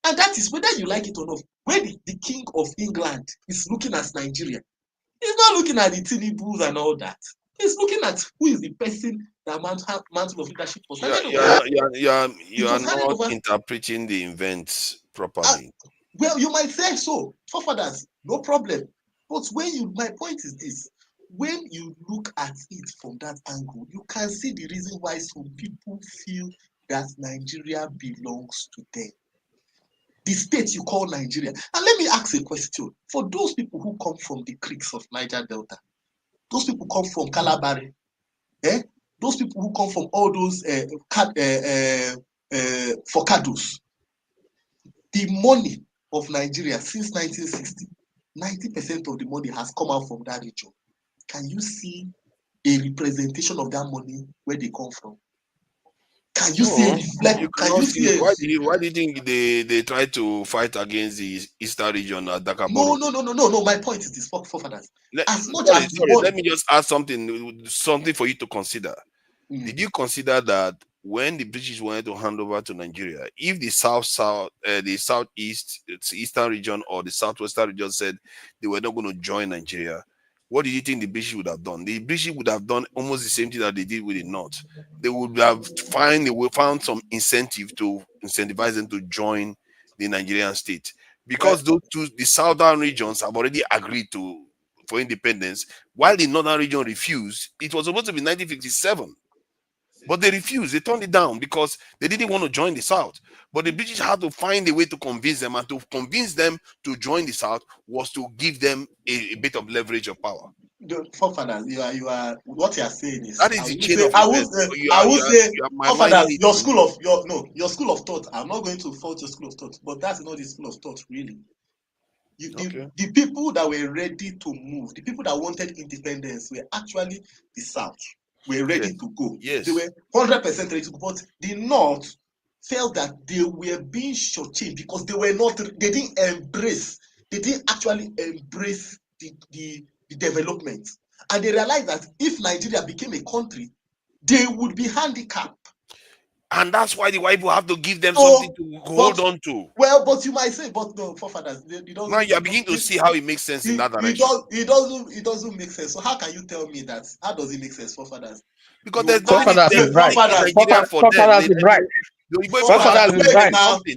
And that is, whether you like it or not, when the King of England is looking at Nigeria, he's not looking at the Tinubus and all that. He's looking at who is the person that mantle of leadership was handed over. You are not interpreting the events properly. Well, you might say so, forefathers, no problem. But my point is this: when you look at it from that angle, you can see the reason why some people feel that Nigeria belongs to them. The state you call Nigeria. And let me ask a question. For those people who come from the creeks of Niger Delta, those people come from Calabari, those people who come from all those Focados, the money of Nigeria since 1960, 90% of the money has come out from that region. Can you see a representation of that money where they come from? Can you see a reflect? You Can cannot you see. see a Why do you think they try to fight against the eastern region at Dakaboro? No. My point is this, forefathers. As much Sorry, as the money, let me just add something for you to consider. Did you consider that when the British wanted to hand over to Nigeria, if the the southeast, eastern region, or the southwestern region said they were not going to join Nigeria, what did you think the British would have done? The British would have done almost the same thing that they did with the North. They would have found some incentive to incentivize them to join the Nigerian state, because those two, the southern regions, have already agreed for independence, while the northern region refused. It was supposed to be 1957. But they refused. They turned it down because they didn't want to join the South. But the British had to find a way to convince them, and to convince them to join the South was to give them a bit of leverage of power. the forefathers, you are what you are saying is, That is the chain of events. I will say, forefathers, your school of of thought. I'm not going to fault your school of thought, but that's not the school of thought, really. The people that were ready to move, the people that wanted independence, were actually the South. Were ready to go. Yes. They were 100% ready to go, but the North felt that they were being shortchanged because they didn't actually embrace the development. And they realized that if Nigeria became a country, they would be handicapped. And that's why the white people have to give them something to hold on to. Well, but you might say, but no, forefathers, now you are beginning to see how it makes sense in that direction. It doesn't make sense. So how can you tell me that? How does it make sense, forefathers? Because there's nothing in Nigeria for them. Forefathers is right.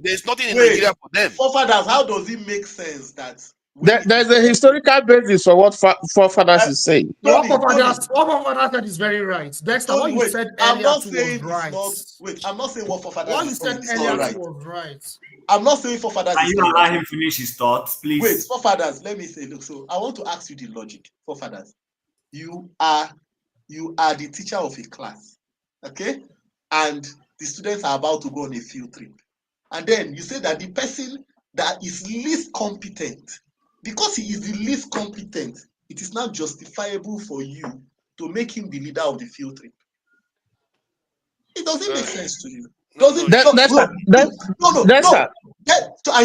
There's nothing in Nigeria for them. Forefathers, how does it make sense that there's a historical basis for what forefathers is saying? What forefathers said is very right. Dexter, what you said earlier was right. I'm not saying what forefathers what you said earlier was right. I'm not saying forefathers. Can you allow him finish his thoughts, please? Wait, forefathers, let me say, look, so I want to ask you the logic. Forefathers, you are the teacher of a class, okay? And the students are about to go on a field trip. And then you say that the person that is least competent, because he is the least competent, it is now justifiable for you to make him the leader of the field trip. It doesn't make sense to you. No. And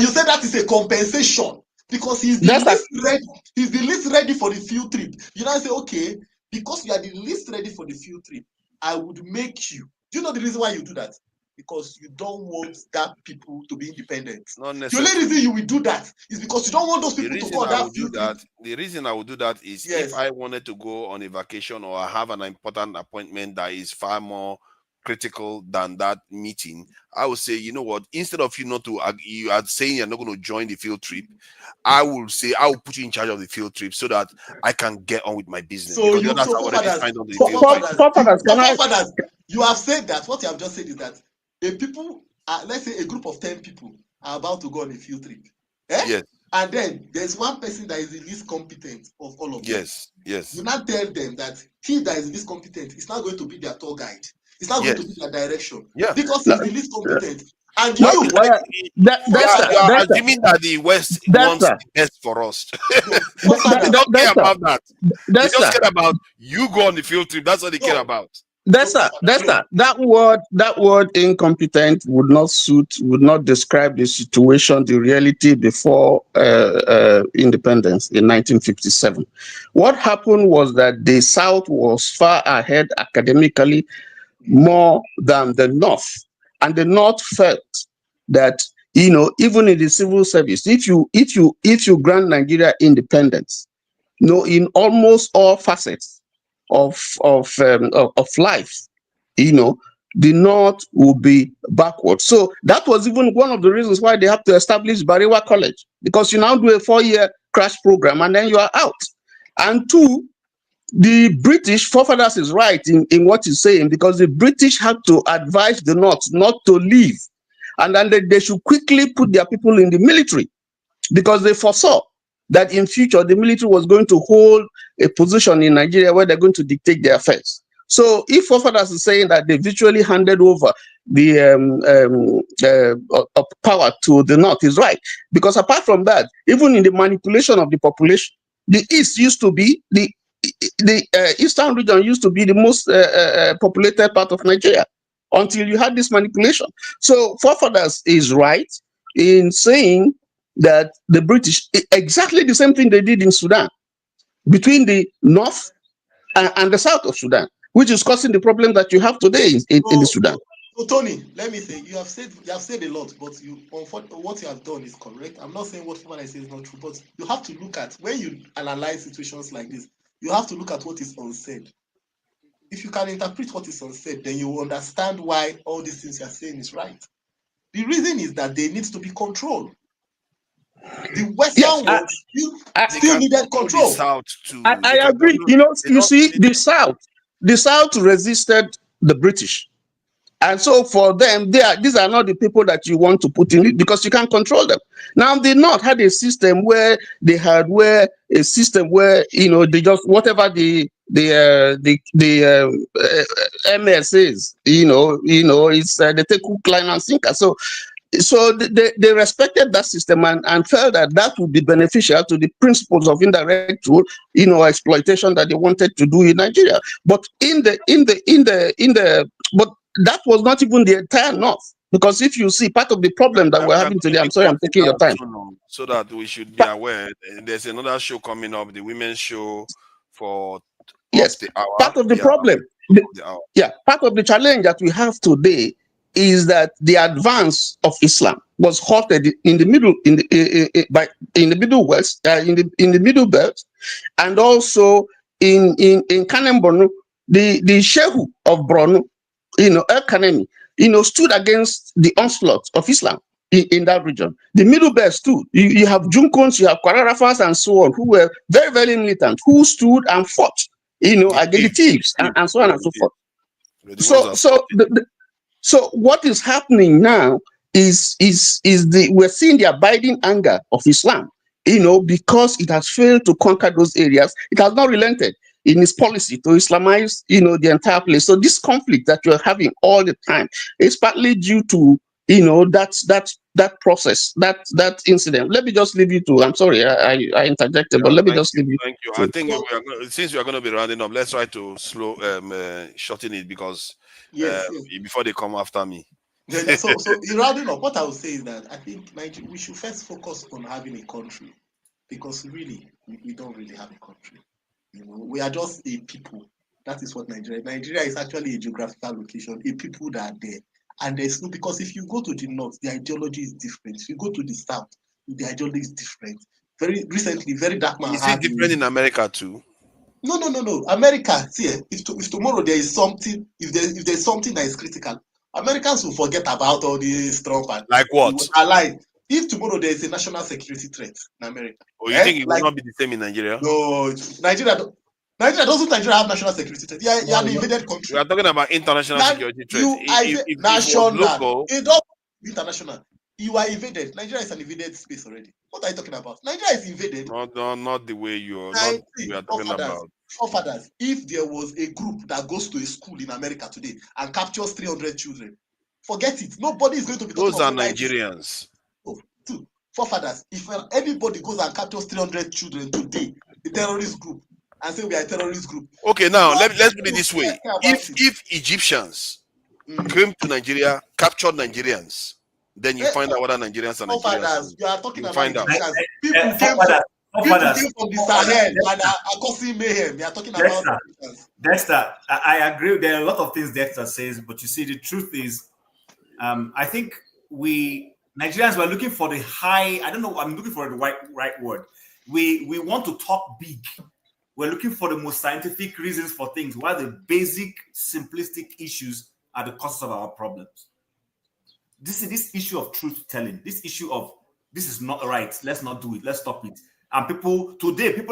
you said that is a compensation because he's the least ready for the field trip. You now say, okay, because you are the least ready for the field trip, I would make you. Do you know the reason why you do that? Because you don't want that people to be independent. The only reason you will do that is because you don't want those people to go on that field trip. The reason I would do that is if I wanted to go on a vacation or I have an important appointment that is far more critical than that meeting, I would say, you know what, instead of you are saying you're not going to join the field trip, I will say I will put you in charge of the field trip so that I can get on with my business. So you have said that what you have just said is that let's say a group of 10 people are about to go on a field trip. Yes. And then there's one person that is the least competent of all of them. Yes. You now tell them that he that is the least competent is not going to be their tour guide. It's not going to be their direction. Because he's the least competent. And you are assuming that the West wants the best for us. They don't care about that. They just care about you go on the field trip. That's what they care about. That word incompetent would not describe the situation, the reality before independence in 1957. What happened was that the South was far ahead academically more than the North, and the North felt that even in the civil service, if you grant Nigeria independence, in almost all facets of life, the North will be backward. So that was even one of the reasons why they have to establish Bariwa College, because you now do a 4-year crash program and then you are out. And two, the British forefathers is right in what he's saying, because the British had to advise the North not to leave, and then they should quickly put their people in the military, because they foresaw that in future the military was going to hold a position in Nigeria where they're going to dictate their affairs. So if forefathers is saying that they virtually handed over the power to the North, is right, because apart from that, even in the manipulation of the population, the East used to be the Eastern region used to be the most populated part of Nigeria until you had this manipulation. So forefathers is right in saying that the British, exactly the same thing they did in Sudan, between the north and the south of Sudan, which is causing the problem that you have today in the Sudan. So Tony, let me say, you have said a lot, but what you have done is correct. I'm not saying what I say is not true, but you have to look at, when you analyze situations like this, you have to look at what is unsaid. If you can interpret what is unsaid, then you will understand why all these things you are saying is right. The reason is that there needs to be control. The Western world still needed control. I agree. You see, the South resisted the British. And so for them, these are not the people that you want to put in it, because you can't control them. Now, the North had a system where they they just, whatever the MS is, it's they take hook, line, and sinker. So they respected that system and felt that would be beneficial to the principles of indirect rule, exploitation that they wanted to do in Nigeria. But but that was not even the entire North, because if you see part of the problem that we're having today, I'm sorry, I'm taking your time. So that we should be aware. There's another show coming up, the women's show for the hour. Part of the problem, part of the challenge that we have today is that the advance of Islam was halted in the middle Middle West, in the Middle Belt, and also in Kanem Borno, the Shehu of Borno, El Kanemi, stood against the onslaught of Islam in that region. The Middle Belt too. You have Junkons, you have Kwararafas, and so on, who were very, very militant, who stood and fought, against the thieves and so on and so forth. So what is happening now is we're seeing the abiding anger of Islam, because it has failed to conquer those areas. It has not relented in its policy to Islamize, the entire place. So this conflict that you're having all the time is partly due to, that process, that incident. Let me just leave you to. I'm sorry, I interjected, but let me just leave you. Thank you. I think since we are going to be rounding up, let's try to shorten it, because before they come after me. So in rounding up, what I would say is that I think we should first focus on having a country, because really we don't really have a country. We are just a people. That is what Nigeria is actually a geographical location, a people that are there. And there's no, because if you go to the north, the ideology is different. If you go to the south, the ideology is different. Very recently, very dark man. Is it different in America too? No. America, see, if tomorrow there is something, if there's something that is critical, Americans will forget about all these Trump and like what? If tomorrow there is a national security threat in America, you think it will not be the same in Nigeria? No, Nigeria doesn't have national security threat. You're an invaded country. We are talking about international security threat. If national, local, it don't international. You are invaded. Nigeria is an invaded space already. What are you talking about? Nigeria is invaded. Not the way we are talking about. Forefathers, if there was a group that goes to a school in America today and captures 300 children, forget it. Nobody is going to be talking about those are Nigerians. Forefathers, if anybody goes and captures 300 children today, the terrorist group, and say we are a terrorist group. Okay, now let's put it this way: if Egyptians came to Nigeria, captured Nigerians, then you find out whether Nigerians are Nigerians. You are talking about Egyptians. People came from the Sahel and are causing mayhem. They are talking about Dexter, I agree. There are a lot of things Dexter says, but you see, the truth is, I think Nigerians were looking for the high. I don't know. I'm looking for the right word. We want to talk big. We're looking for the most scientific reasons for things, while the basic, simplistic issues are the causes of our problems. This issue of truth telling, this issue of this is not right, let's not do it, let's stop it. And people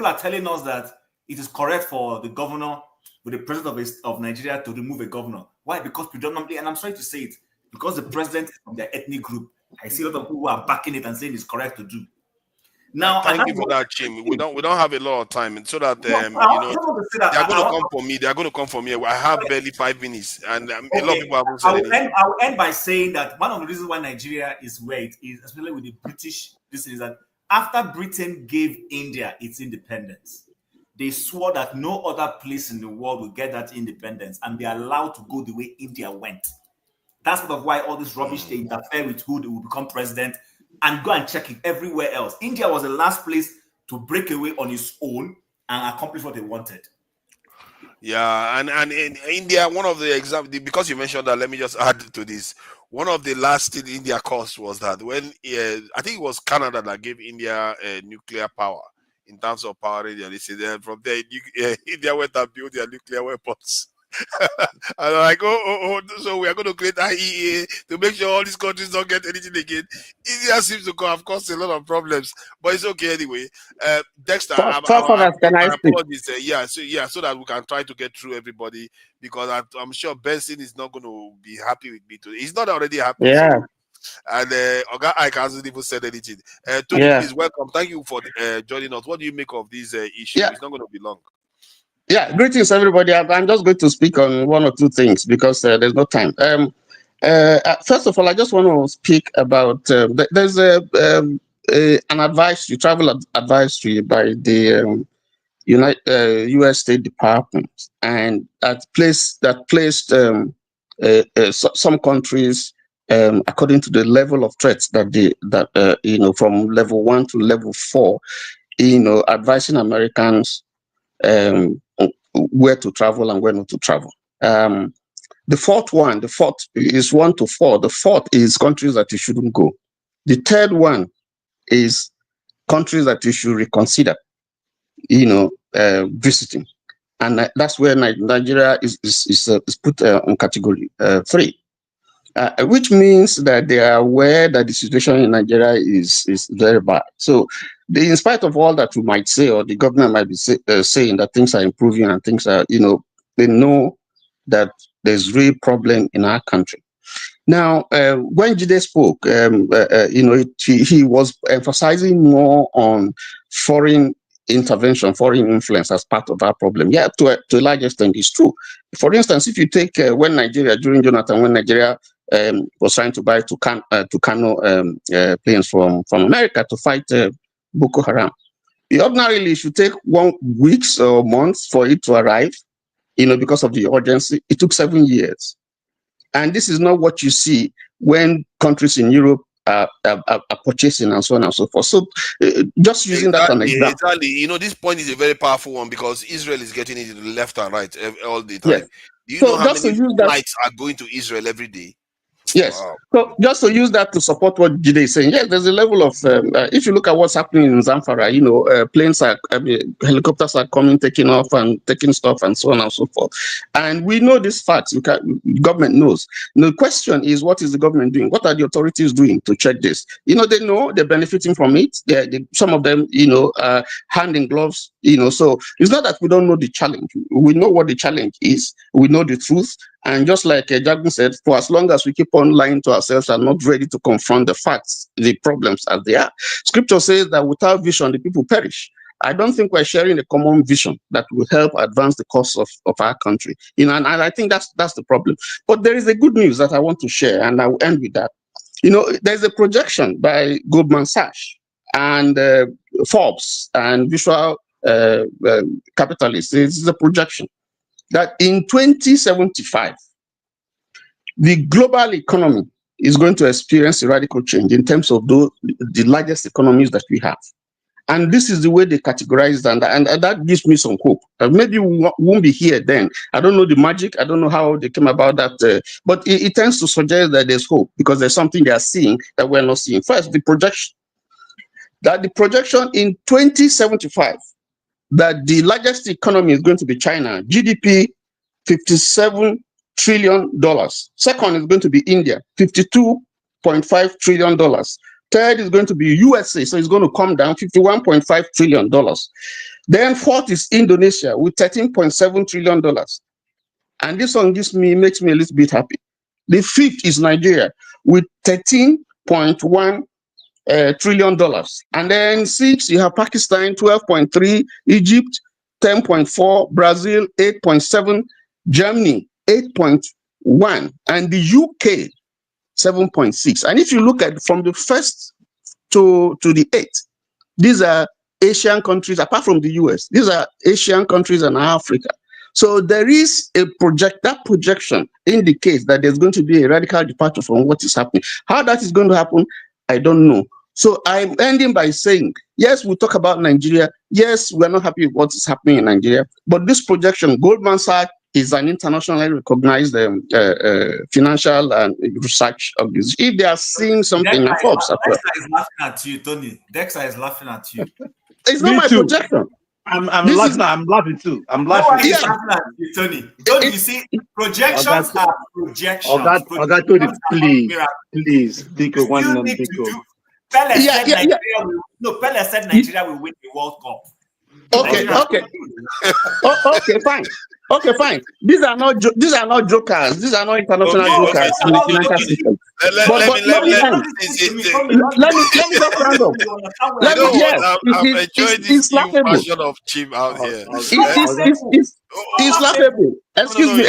are telling us that it is correct for the governor with the president of Nigeria to remove a governor. Why? Because predominantly, and I'm sorry to say it, because the president is from their ethnic group. I see a lot of people who are backing it and saying it's correct to do. Now, thank you for that, Chim. We don't have a lot of time, and so that they are going to come for me. They are going to come for me. I have barely 5 minutes, and a lot of people haven't said anything. I will end by saying that one of the reasons why Nigeria is where it is, especially with the British, this is that after Britain gave India its independence, they swore that no other place in the world will get that independence, and they are allowed to go the way India went. That's sort of why all this rubbish they interfere with who will become president, and go and check it everywhere else. India was the last place to break away on its own and accomplish what they wanted. Yeah, and in India, one of the examples, because you mentioned that, let me just add to this. One of the last thing India caused was that when I think it was Canada that gave India nuclear power in terms of power radio. They said from there, India went and built their nuclear weapons. And I'm like, so we are going to create IEA to make sure all these countries don't get anything again. India seems to have caused a lot of problems, but it's okay anyway. Dexter, apologies. So that we can try to get through everybody, because I'm sure Benson is not going to be happy with me today. He's not already happy. Yeah. So, and Oga Ike hasn't even said anything. Tony, please welcome. Thank you for joining us. What do you make of this issue? It's not going to be long. Yeah, greetings everybody. I'm just going to speak on one or two things because there's no time. First of all, I just want to speak about there's an advisory, travel advisory by the U.S. State Department, and that placed some countries according to the level of threats that from level 1 to level 4, advising Americans where to travel and where not to travel. The fourth is 1 to 4. The fourth is countries that you shouldn't go. The third one is countries that you should reconsider, visiting. And that's where Nigeria is put on category 3. Which means that they are aware that the situation in Nigeria is very bad. So, in spite of all that we might say, or the government might be saying that things are improving and things are, they know that there's real problem in our country. Now, when Jide spoke, he was emphasizing more on foreign intervention, foreign influence as part of our problem. Yeah, to a large extent, it's true. For instance, if you take when Nigeria, during Jonathan, when Nigeria was trying to buy Tucano planes from America to fight Boko Haram, ordinarily it should take 1 week or months for it to arrive, because of the urgency. It took 7 years. And this is not what you see when countries in Europe are purchasing and so on and so forth. So just using that as an example. Exactly. This point is a very powerful one, because Israel is getting it left and right all the time. Yes. Do you know how many flights are going to Israel every day? Yes. Wow. So just to use that to support what Jide is saying, yes, there's a level of, if you look at what's happening in Zamfara, helicopters are coming, taking off and taking stuff and so on and so forth. And we know these facts. Government knows. The question is, what is the government doing? What are the authorities doing to check this? They know they're benefiting from it. Some of them, hand in gloves, so it's not that we don't know the challenge. We know what the challenge is. We know the truth. And just like Jagun said, for as long as we keep on lying to ourselves and not ready to confront the facts, the problems as they are, Scripture says that without vision, the people perish. I don't think we're sharing a common vision that will help advance the cause of our country. And I think that's the problem. But there is a good news that I want to share, and I will end with that. There's a projection by Goldman Sachs and Forbes and Visual Capitalists. It's a projection that in 2075, the global economy is going to experience a radical change in terms of the largest economies that we have. And this is the way they categorize that, and that gives me some hope. Maybe we won't be here then. I don't know the magic. I don't know how they came about that. But it tends to suggest that there's hope, because there's something they are seeing that we're not seeing. First, the projection in 2075, that the largest economy is going to be China, GDP $57 trillion. Second is going to be India, $52.5 trillion. Third is going to be USA, so it's going to come down $51.5 trillion. Then fourth is Indonesia with $13.7 trillion. And this one makes me a little bit happy. The fifth is Nigeria with $13.1 trillion. And then six, you have Pakistan, 12.3, Egypt, 10.4, Brazil, 8.7, Germany, 8.1, and the UK, 7.6. And if you look at from the first to the eighth, these are Asian countries, apart from the US, these are Asian countries and Africa. So there is a that projection indicates that there's going to be a radical departure from what is happening. How that is going to happen, I don't know. So I'm ending by saying, yes, we talk about Nigeria. Yes, we're not happy with what is happening in Nigeria. But this projection, Goldman Sachs is an internationally recognized financial and research organization. If they are seeing something, Dexter is laughing at you, Tony. Dexter is laughing at you. It's not my projection. I'm laughing too. I'm laughing. He's laughing at you, Tony. Don't you see? Projections are projections. Tony, please, Pico, one and Pico. Pele said Nigeria will win the World Cup. Okay. Okay, fine. These are not jokers. These are not international jokers in the financial system. Let me just round up. I've enjoyed this new version of Chim out here. It's laughable. Excuse me.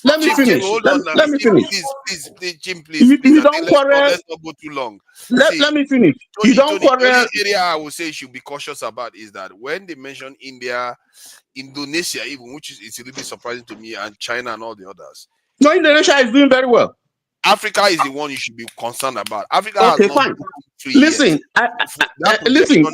Let me finish. Let me finish. Please, Jim, please. You don't quarrel. Let's not go too long. Let me finish. You don't quarrel. The area I would say you should be cautious about is that when they mention India, Indonesia, even, which is it's a little bit surprising to me, and China and all the others. No, Indonesia is doing very well. Africa is the one you should be concerned about. Africa okay, fine. Listen, listen.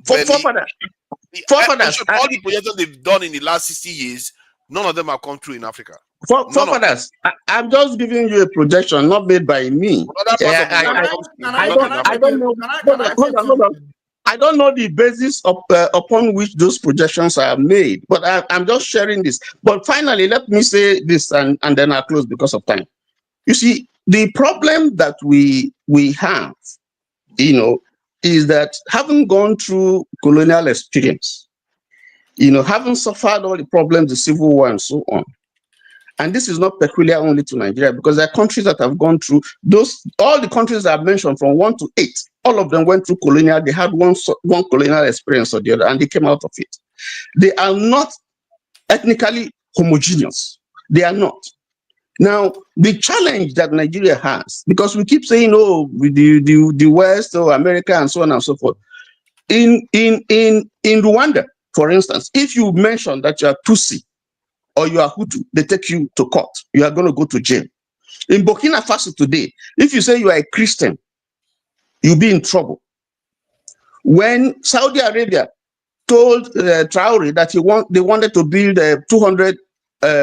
For fathers, all the projects they've done in the last 60 years, none of them have come true in Africa. For fathers, I'm just giving you a projection not made by me. I don't know. Hold on. I don't know the basis upon which those projections are made, but I'm just sharing this. But finally, let me say this, and then I'll close because of time. You see, the problem that we have, is that having gone through colonial experience, having suffered all the problems, the civil war and so on, and this is not peculiar only to Nigeria, because there are countries that have gone through all the countries that I've mentioned from 1 to 8, all of them went through colonial, they had one colonial experience or the other, and they came out of it. They are not ethnically homogeneous. They are not. Now, the challenge that Nigeria has, because we keep saying, with the West or America and so on and so forth. In Rwanda, for instance, if you mention that you are Tutsi or you are Hutu, they take you to court. You are going to go to jail. In Burkina Faso today, if you say you are a Christian, you'll be in trouble. When Saudi Arabia told Traore that they wanted to build 200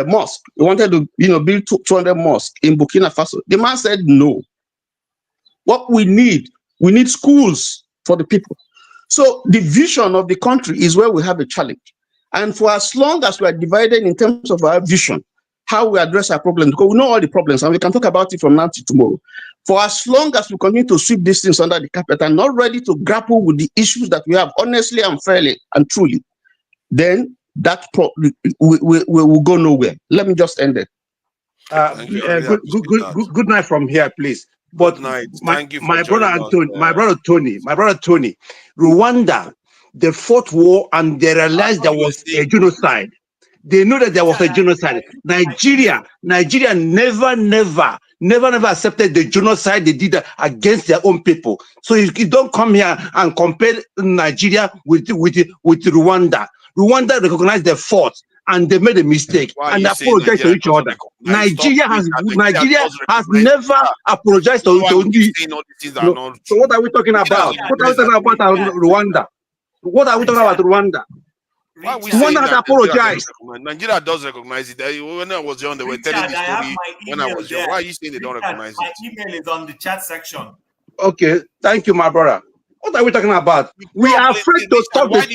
mosques, they wanted to build 200 mosques in Burkina Faso, the man said no. What we need schools for the people. So the vision of the country is where we have a challenge. And for as long as we are divided in terms of our vision, how we address our problems, because we know all the problems and we can talk about it from now to tomorrow. For as long as we continue to sweep these things under the carpet and not ready to grapple with the issues that we have honestly and fairly and truly, then that we will go nowhere. Let me just end it. Good night from here, please. But Thank you for my brother Tony, Rwanda, they fought war and they realized there was a genocide. They know that there was a genocide. Nigeria never accepted the genocide they did against their own people. So you don't come here and compare Nigeria with Rwanda. Rwanda recognized their fault and they made a mistake and apologized to each other. Nigeria has never apologized to So what are we talking about? What are we talking about Rwanda? What are we talking about Rwanda? Rwanda has apologized. Nigeria does recognize it. When I was young, they were telling the story when I was young. Why are you saying they don't recognize it? My email is on the chat section. Okay, thank you, my brother. What are we talking about? We are afraid to stop this.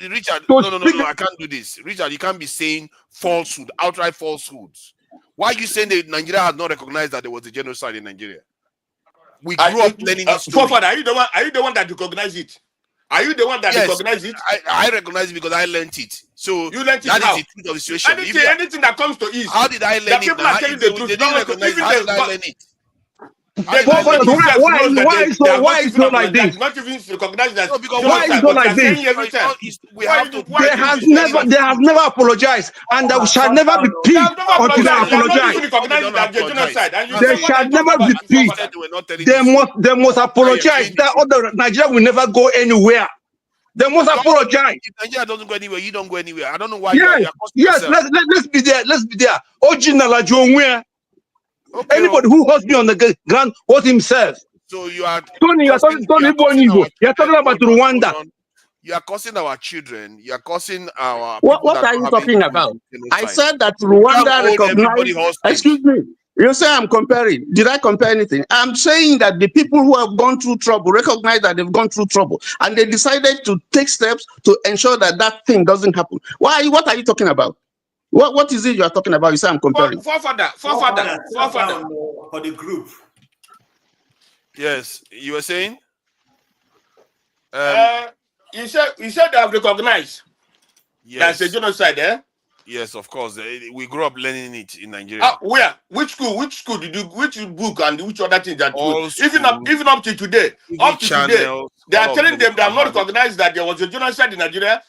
Richard, no, I can't do this. Richard, you can't be saying falsehood, outright falsehoods. Why are you saying that Nigeria has not recognized that there was a genocide in Nigeria? We grew up learning this story. Are you the one that recognized it? Are you the one that Yes, recognize it? I recognize it because I learned it. So You learned it that how? is the truth of the situation. Anything that comes to East, How did I learn the it? people Now? are telling If the they truth. didn't recognize it, how did I learn it? The government itself knows that they have not even apologized, not even recognized that No, because why is it not like this? we have to. They have never apologized, and they shall never be They peace have never until they apologized. They have not even apologize. recognized that they're genocide. And you They say, what are shall you talking never be about? peace. They must apologize. That other Nigeria will never go anywhere. They must apologize. If Nigeria doesn't go anywhere, you don't go anywhere. I don't know why you are causing Yes, yourself. let's be there. Let's be there. Original Joanne. Anybody who hurts me on the ground hurt himself. So you are Tony, you're talking about Rwanda. You are causing our children. You are causing our. What are you talking about? I said that Rwanda recognized. Excuse me. You say I'm comparing. Did I compare anything? I'm saying that the people who have gone through trouble recognize that they've gone through trouble, and they decided to take steps to ensure that that thing doesn't happen. Why? What are you talking about? What is it you are talking about? You say I'm comparing. Forefather for the group. Yes, you were saying. You said they have recognized. Yes. That's a genocide, eh? Yes, of course. We grew up learning it in Nigeria. Where? Which school? Which school did you? Which book and which other thing that even up to today? They are telling them they have not recognized that there was a genocide in Nigeria.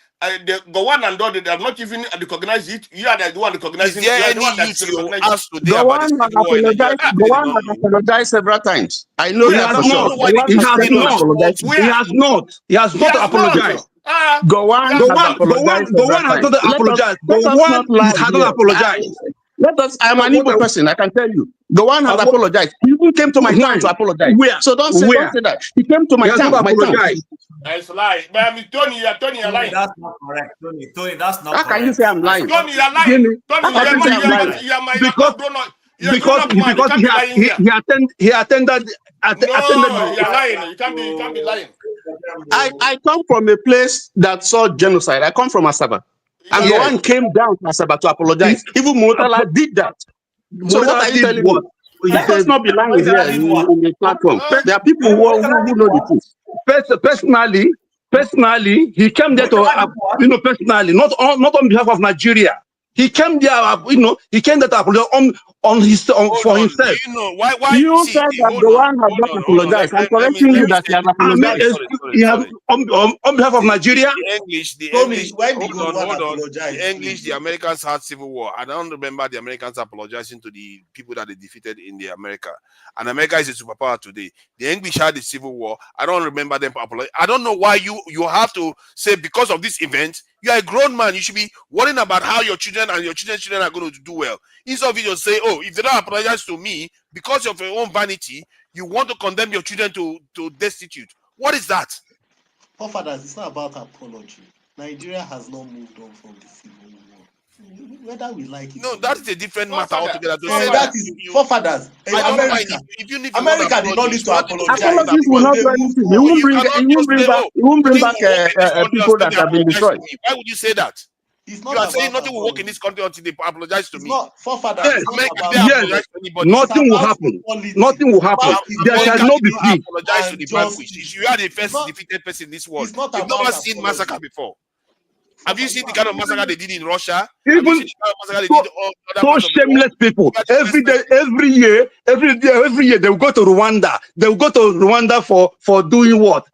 The one and all, they have not even recognized it. You are the one recognizing. Is there any youth you asked today about the civil war in Nigeria? The one has apologized several times. I know that for sure. He has not. He has not apologized. Gowan has apologized. Gowan has not apologized. Gowan has not apologized. I'm an Igbo person, I can tell you. Gowan has apologized. He even came to my town to apologize. So don't say that. He came to my town. It's a lie. But I mean, Tony, you're lying. That's not correct. Tony, that's not correct. How can you say I'm lying? Tony, you're lying. Tony, you're my he attended. No, you're lying. You can't be lying. I come from a place that saw genocide. I come from Asaba. And the one came down to Asaba to apologize. Even Motala did that. So what are you telling me? Let us not be lying here in the platform. There are people who know the truth. Personally, he came there to, personally, not on behalf of Nigeria. He came there, he came there to apologize for himself. You said that the one has not apologized. I'm correcting you that he has apologized. On behalf of Nigeria. The Americans had civil war. I don't remember the Americans apologizing to the people that they defeated in the America. And America is a superpower today. The English had the civil war. I don't remember them apologizing. I don't know why you have to say because of this event. You are a grown man. You should be worrying about how your children and your children's children are going to do well. Instead of you just say, oh, if they don't apologize to me because of your own vanity, you want to condemn your children to destitute. What is that? Forefathers, it's not about apology. Nigeria has not moved on from the civil war. Whether we like it. No, that is a different matter altogether. That is forefathers. America did not need to apologize. Apologies will not do anything. He won't bring back people that have been destroyed. Why would you say that? You are saying nothing will work in this country until they apologize to me. Forefathers. Yes. Nothing will happen. Nothing will happen. There shall not be peace. Apologize to the vanquished. You are the first defeated person in this world. You've never seen massacre before. Have you seen the kind of massacre they did in Russia? Even so shameless people. Every day, every year, they will go to Rwanda. They will go to Rwanda for doing what?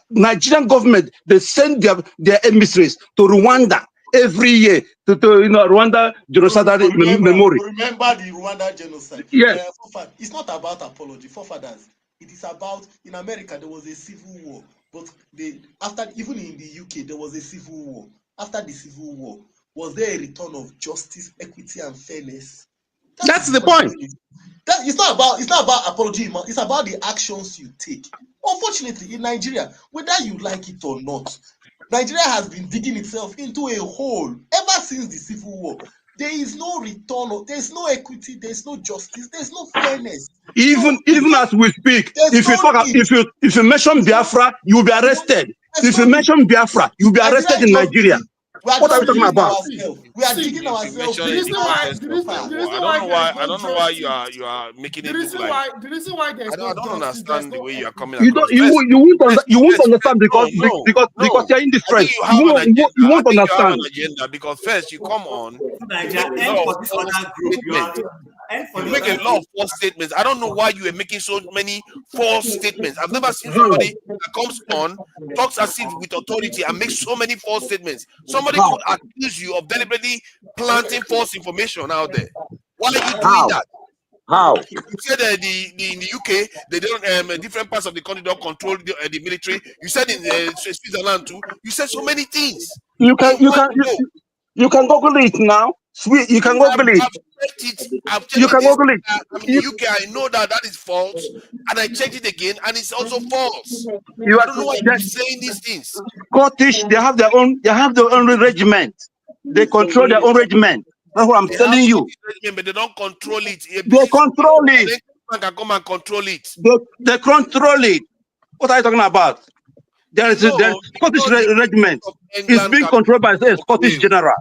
Nigerian government, they send their emissaries to Rwanda every year to Rwanda genocide memorial. Remember the Rwanda genocide. Yes. It's not about apology, forefathers. It is about, in America there was a civil war, but even in the UK there was a civil war. After the civil war, was there a return of justice, equity, and fairness? That's the point. It's not about apology. It's about the actions you take. Unfortunately, in Nigeria, whether you like it or not, Nigeria has been digging itself into a hole ever since the civil war. There is no return. There is no equity. There is no justice. There is no fairness. Even as we speak, if you mention Biafra, you will be arrested. If you mention Biafra, you will be arrested in Nigeria. What are we talking about? We are digging ourselves. The reason why I don't know why you are making it look like. The reason why there's I don't understand the way you are coming You across. don't. You won't understand because you're indifferent. You won't understand. An agenda because first you come on. You make a lot of false statements. I don't know why you are making so many false statements. I've never seen somebody that comes on, talks as if with authority, and makes so many false statements. Somebody could accuse you of deliberately planting false information out there. Why are you doing that? How? You said in the UK they don't different parts of the country don't control the military. You said in Switzerland too. You said so many things. You can Google it now. You can Google it. I've checked you can Google it. I'm in the UK. I know that is false, and I checked it again, and it's also false. I don't know why you're saying these things. Scottish, they have their own regiment. They control their own regiment. That's what I'm telling you. Regiment, but they don't control it. They control it. They can come and control it. They control it. What are you talking about? There is the Scottish regiment. It's being controlled by the Scottish general.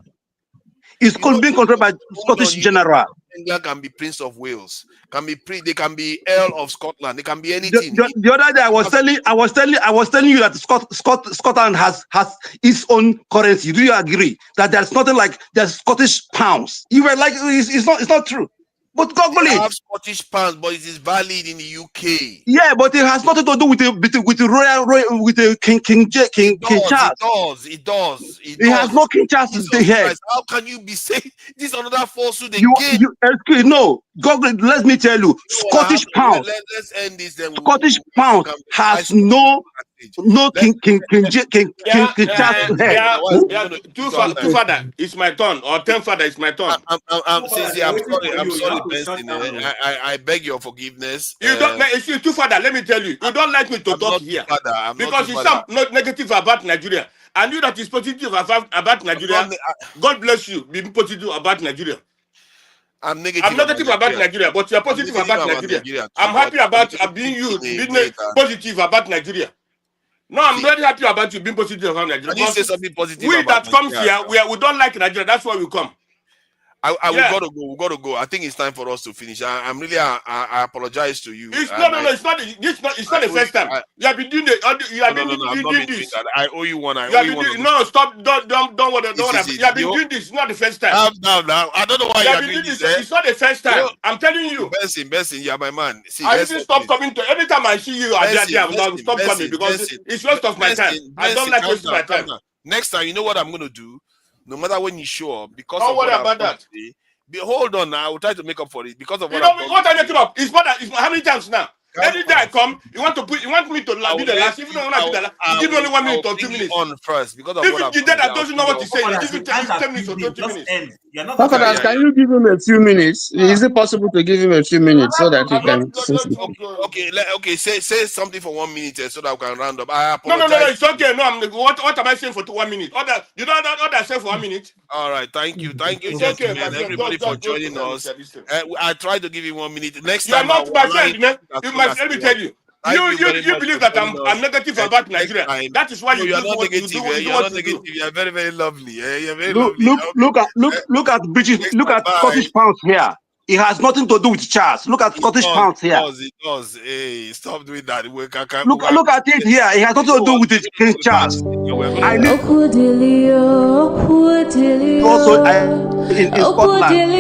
It's being controlled by Scottish general. England can be Prince of Wales, they can be Earl of Scotland, they can be anything. The other day I was telling you that Scotland has its own currency. Do you agree that there's nothing like there's Scottish pounds? You were like, it's not true. But Google it. Have Scottish pounds, but it is valid in the UK. Yeah, but it has nothing to do with the royal King Charles. It does. It has no King Charles in the head. How can you be saying this is another falsehood again? Excuse no. Google it. Let me tell you, Scottish pound. Let's end this. Then Scottish pound has no King Charles head. Two father, it's my turn, or 10 father, it's my turn. I'm sorry, Benson. I beg your forgiveness. You don't. It's you, two father. Let me tell you, you don't like me to talk here because you sound not negative about Nigeria. I knew that is positive about Nigeria. God bless you. Be positive about Nigeria. I'm negative about Nigeria, but you are positive about Nigeria. I'm happy about being positive about Nigeria. No, I'm very happy about you being positive about Nigeria. Can you say something positive? We that comes here, we don't like Nigeria. That's why we come. We gotta go. I think it's time for us to finish. I'm really I apologize to you. It's not the first time. You have been doing this. I owe you one. No, stop. Don't worry. You have been doing this. It's not the first time. No. I don't know why you are doing this. It's not the first time. I'm telling you. Benson, you are my man. I even stop coming to every time I see you. I stop coming because it's waste of my time. I don't like wasting my time. Next time, you know what I'm gonna do? No matter when you show up, because don't worry about that. Hold on now. I will try to make up for it because of what what I make up. It's more than how many times now? Every day I come, you want me to be the last. Even though I want to be the last, you give me only 1 minute or 2 minutes. On first because of if what you did that doesn't know what to say. You give me 10 minutes or 20 minutes. Can you give him a few minutes? Is it possible to give him a few minutes so that he can? Okay. Say something for 1 minute so that we can round up. I No, apologize. it's okay. No, what am I saying for 1 minute? You don't know what I say for 1 minute. All right, thank you, gentlemen, everybody for joining us. I tried to give you 1 minute. Next time, you are not my friend. Let me tell you. You believe that I'm negative about Nigeria. That is why you are not negative. You are not negative. You are very, very lovely. You're very lovely. Look at British. Look at Scottish pounds here. It has nothing to do with Charles. Look at Scottish pounds here. It does. Hey, stop doing that. Look at it here. It has nothing to do with the King Charles. I live also in Scotland.